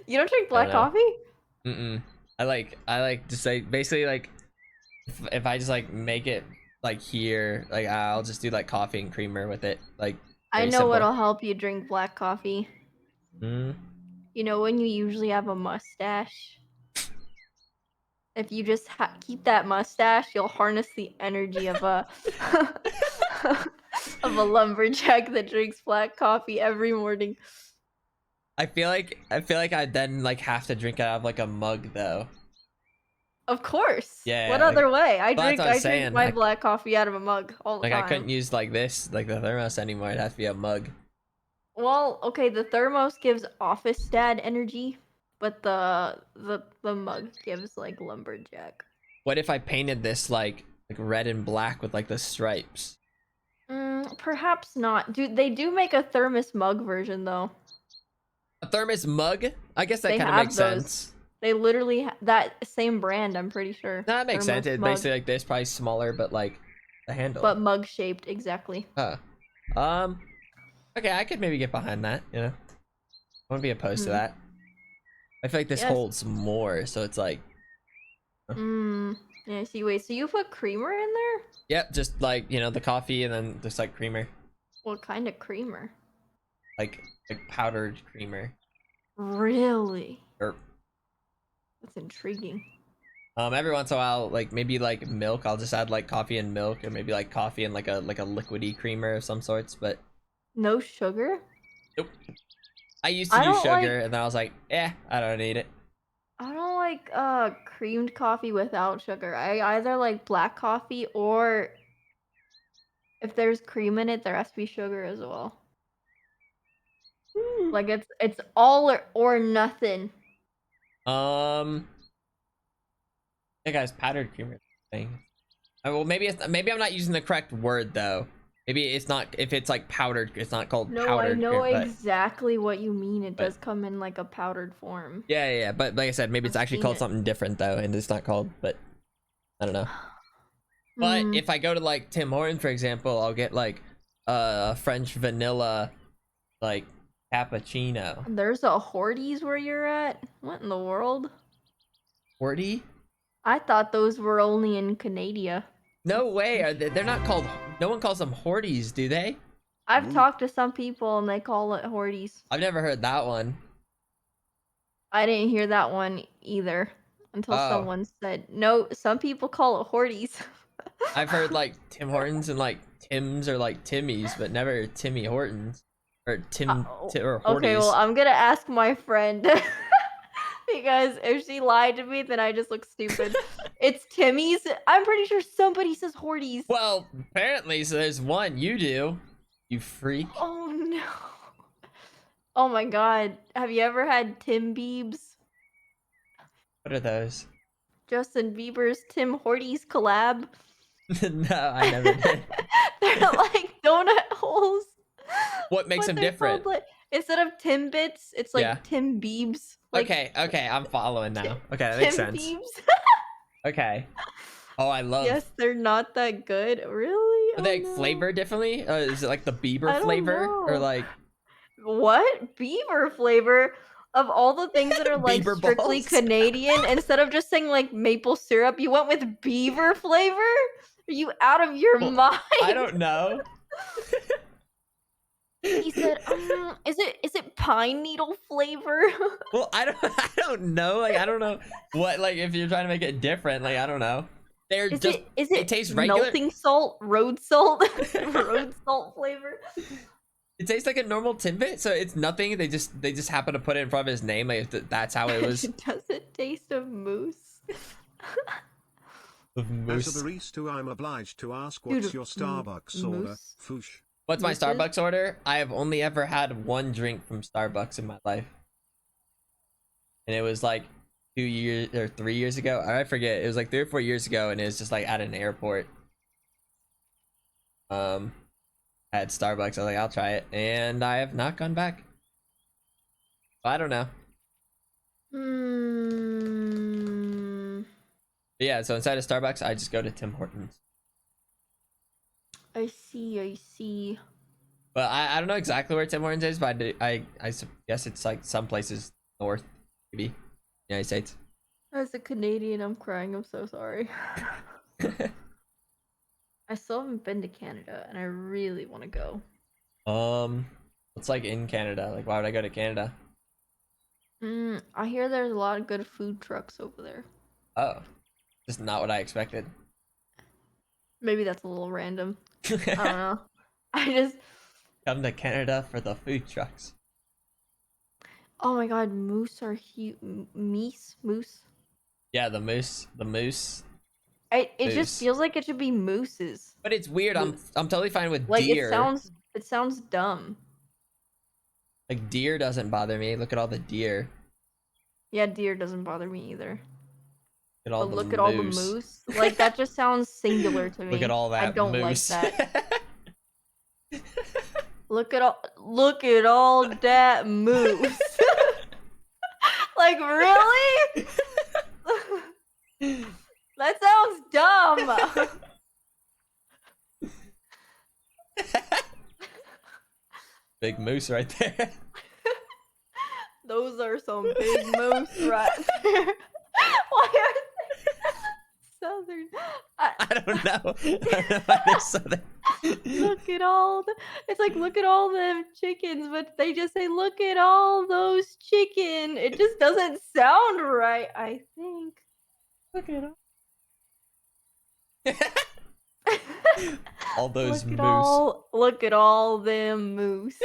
T: You don't drink black
A: know.
T: coffee?
A: Mm-mm. I like just like basically like if I just like make it like here, like I'll just do like coffee and creamer with it. Like
T: I
A: very
T: know
A: simple.
T: what'll help you drink black coffee.
A: Mm.
T: You know when you usually have a mustache? If you just keep that mustache, you'll harness the energy of a of a lumberjack that drinks black coffee every morning.
A: I feel like I then like have to drink it out of like a mug though.
T: Of course.
A: Yeah.
T: What
A: like-
T: other way? I
A: Well, that's
T: drink
A: what I'm
T: I
A: saying.
T: drink my
A: Like-
T: black coffee out of a mug all the
A: Like
T: time.
A: I couldn't use like this, like the thermos anymore. It has to be a mug.
T: Well, okay, the thermos gives office dad energy, but the mug gives like lumberjack.
A: What if I painted this like red and black with like the stripes?
T: Perhaps not. They do make a thermos mug version though.
A: A thermos mug? I guess that
T: They
A: kind of
T: have
A: makes
T: those.
A: sense.
T: They literally that same brand, I'm pretty sure.
A: No, that makes sense.
T: Thermos
A: It's
T: mug,
A: basically like this, probably smaller, but like the handle.
T: but mug shaped exactly.
A: Huh. Okay, I could maybe get behind that. You know, I wouldn't be opposed to
T: Mhm.
A: that. I feel like this
T: Yes.
A: holds more, so it's like,
T: Yeah, I see. Wait, so you put creamer in there?
A: yep, just like, you know, the coffee and then just like creamer,
T: What kind of creamer?
A: like powdered creamer.
T: Really?
A: Or
T: That's intriguing.
A: every once in a while, like maybe like milk, I'll just add like coffee and milk, or maybe like coffee and like a liquidy creamer of some sorts. But
T: No sugar?
A: nope. I used to
T: I
A: do
T: don't
A: sugar,
T: like-
A: and then I was like, I don't need it.
T: I don't like creamed coffee without sugar. I either like black coffee or if there's cream in it, there has to be sugar as well. Like it's all or nothing.
A: I guys, powdered creamer thing. Well, maybe I'm not using the correct word though. Maybe it's not, if it's like powdered, it's not called
T: No,
A: powdered
T: I know
A: cream, but
T: exactly what you mean. It does come in like a powdered form.
A: yeah. But like I said, maybe it's
T: I've
A: actually
T: seen
A: called
T: it.
A: something different though, and it's not called. But I don't know. But if I go to like Tim Hortons, for example, I'll get like French vanilla, like cappuccino.
T: There's a Horties where you're at? What in the world?
A: Horty?
T: I thought those were only in Canada.
A: No way. They're not called. No one calls them Horties, do they?
T: I've talked to some people and they call it Horties.
A: I've never heard that one.
T: I didn't hear that one either until
A: Oh.
T: someone said, no, some people call it Horties.
A: I've heard like Tim Hortons and like Tim's or like Timmy's, but never Timmy Hortons or or Horties.
T: Okay, well, I'm gonna ask my friend because if she lied to me, then I just look stupid. It's Timmy's. I'm pretty sure somebody says Horties.
A: Well, apparently, so there's one. You do, you freak.
T: Oh no. Oh my god. Have you ever had Tim Biebs?
A: What are those?
T: Justin Bieber's Tim Hortons collab.
A: No, I never did.
T: They're like donut holes.
A: What makes
T: but
A: them
T: they're
A: different?
T: called, like, instead of Timbits, it's like
A: Yeah.
T: Tim Biebs. Like,
A: Okay, I'm following now. Okay, that makes
T: Tim
A: sense.
T: Biebs.
A: Okay. Oh, I love.
T: Yes, they're not that good. Really?
A: Are they flavored differently? Is it like the
T: I
A: Bieber
T: don't
A: flavor or
T: know.
A: like?
T: What? Beaver flavor? Of all the things that are like
A: Beaver
T: strictly
A: balls?
T: Canadian, instead of just saying like maple syrup, you went with beaver flavor? Are you out of your mind?
A: I don't know.
T: He said, is it pine needle flavor?
A: Well, I don't know. Like, I don't know what, like, if you're trying to make it different, like, I don't know. They're
T: Is
A: just,
T: it
A: it tastes regular.
T: melting salt, road salt, road salt flavor?
A: It tastes like a normal Timbit, so it's nothing. They just happen to put it in front of his name. Like, that's how it was.
T: Does it taste of moose?
A: Of moose.
B: As a barista, I'm obliged to ask,
T: Dude,
B: what's your Starbucks order?
T: moose?
B: Foosh.
A: What's my
T: Mooses?
A: Starbucks order? I have only ever had one drink from Starbucks in my life, and it was like 2 years or 3 years ago. I forget. It was like 3 or 4 years ago, and it was just like at an airport. I had Starbucks. I was like, I'll try it, and I have not gone back. I don't know. But yeah, so inside of Starbucks, I just go to Tim Hortons.
T: I see.
A: But I don't know exactly where Tim Hortons is, but I guess it's like some places north, maybe, United States.
T: As a Canadian, I'm crying. I'm so sorry. I still haven't been to Canada, and I really want to go.
A: It's like in Canada. Like, why would I go to Canada?
T: I hear there's a lot of good food trucks over there.
A: Oh, just not what I expected.
T: Maybe that's a little random. I don't know. I just...
A: Come to Canada for the food trucks.
T: Oh my god, moose are huge. Moose?
A: Yeah, the moose.
T: It
A: Moose.
T: just feels like it should be mooses.
A: But it's weird. I'm totally fine with
T: Like,
A: deer.
T: it sounds dumb.
A: Like, deer doesn't bother me. Look at all the deer.
T: Yeah, deer doesn't bother me either.
A: Look at all,
T: But
A: the,
T: look
A: moose.
T: at all the moose. Like, that just sounds singular to me.
A: Look at all that
T: I don't
A: moose.
T: like that. Look at all that moose. Like, really? That sounds dumb.
A: Big moose right there.
T: Those are some big moose right there. Why are they southern?
A: I don't know. I don't know why they're southern.
T: Look at all the. It's like look at all the chickens, but they just say look at all those chicken. It just doesn't sound right. I think. Look at them.
A: All those moose.
T: Look at all them moose.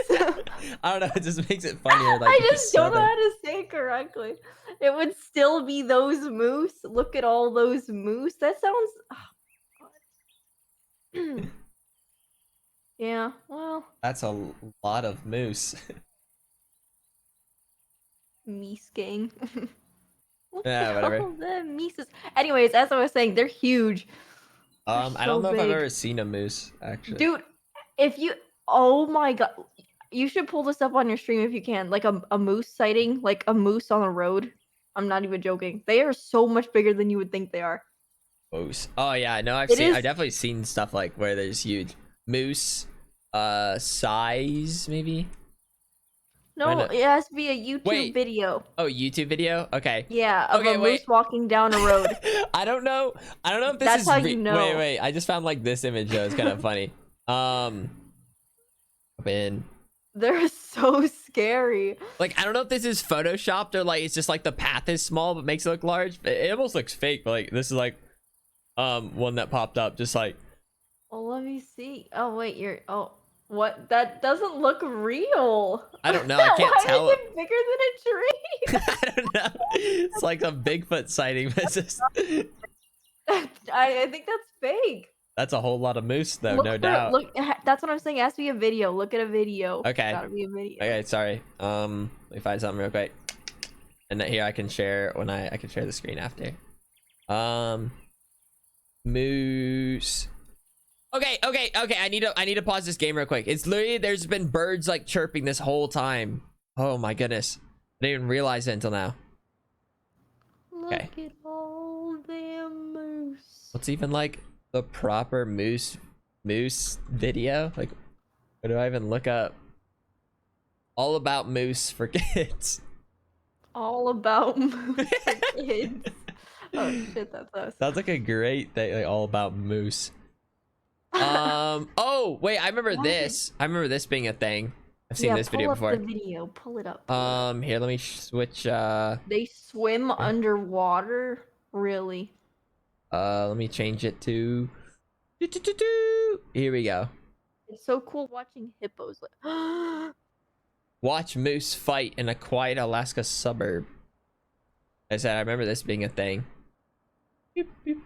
A: I don't know. It just makes it funnier. Like
T: I
A: if
T: just
A: it's
T: don't know
A: southern.
T: how to say it correctly. It would still be those moose. Look at all those moose. That sounds. Oh, yeah. Well.
A: That's a lot of moose.
T: Meese gang.
A: Yeah, whatever.
T: Oh, the Mises. Anyways, as I was saying, they're huge.
A: I don't know if I've ever seen a moose actually.
T: Dude, if you, oh my god, you should pull this up on your stream if you can. Like a moose sighting, like a moose on the road. I'm not even joking. They are so much bigger than you would think they are.
A: Moose. Oh yeah, no, I've definitely seen stuff like where there's huge moose. Size maybe.
T: No, it has to be a YouTube video.
A: Oh, YouTube video? Okay.
T: Yeah, of a moose walking down a road.
A: I don't know if this
T: That's
A: is
T: how you know.
A: Wait. I just found like this image though. It's kind of funny. Open.
T: They're so scary.
A: Like I don't know if this is photoshopped or like it's just like the path is small but makes it look large. It almost looks fake, but like this is like one that popped up just like.
T: Well, let me see. Oh wait, what? That doesn't look real.
A: I don't know. I can't tell.
T: Why is it bigger than a tree?
A: I don't know. It's like a Bigfoot sighting, but it's just...
T: I think that's fake.
A: That's a whole lot of moose, though, no doubt.
T: Look, that's what I'm saying. It has to be a video. Look at a video.
A: Okay.
T: Gotta be a video.
A: Okay, sorry. Let me find something real quick. And here I can share when I can share the screen after. Moose. Okay. I need to pause this game real quick. It's literally there's been birds like chirping this whole time. Oh my goodness. I didn't even realize it until now. Okay.
T: Look at all them moose.
A: What's even like the proper moose video? Like what do I even look up? All about moose for kids.
T: All about moose for kids. Oh shit, that's us.
A: Sounds like a great thing, like all about moose. Oh wait, I remember this. I remember this being a thing. I've seen this video before.
T: The video. Pull it up.
A: Here, let me switch.
T: They swim underwater. Really?
A: Let me change it to. Here we go.
T: It's so cool watching hippos.
A: Watch moose fight in a quiet Alaska suburb. I said I remember this being a thing. Beep, beep.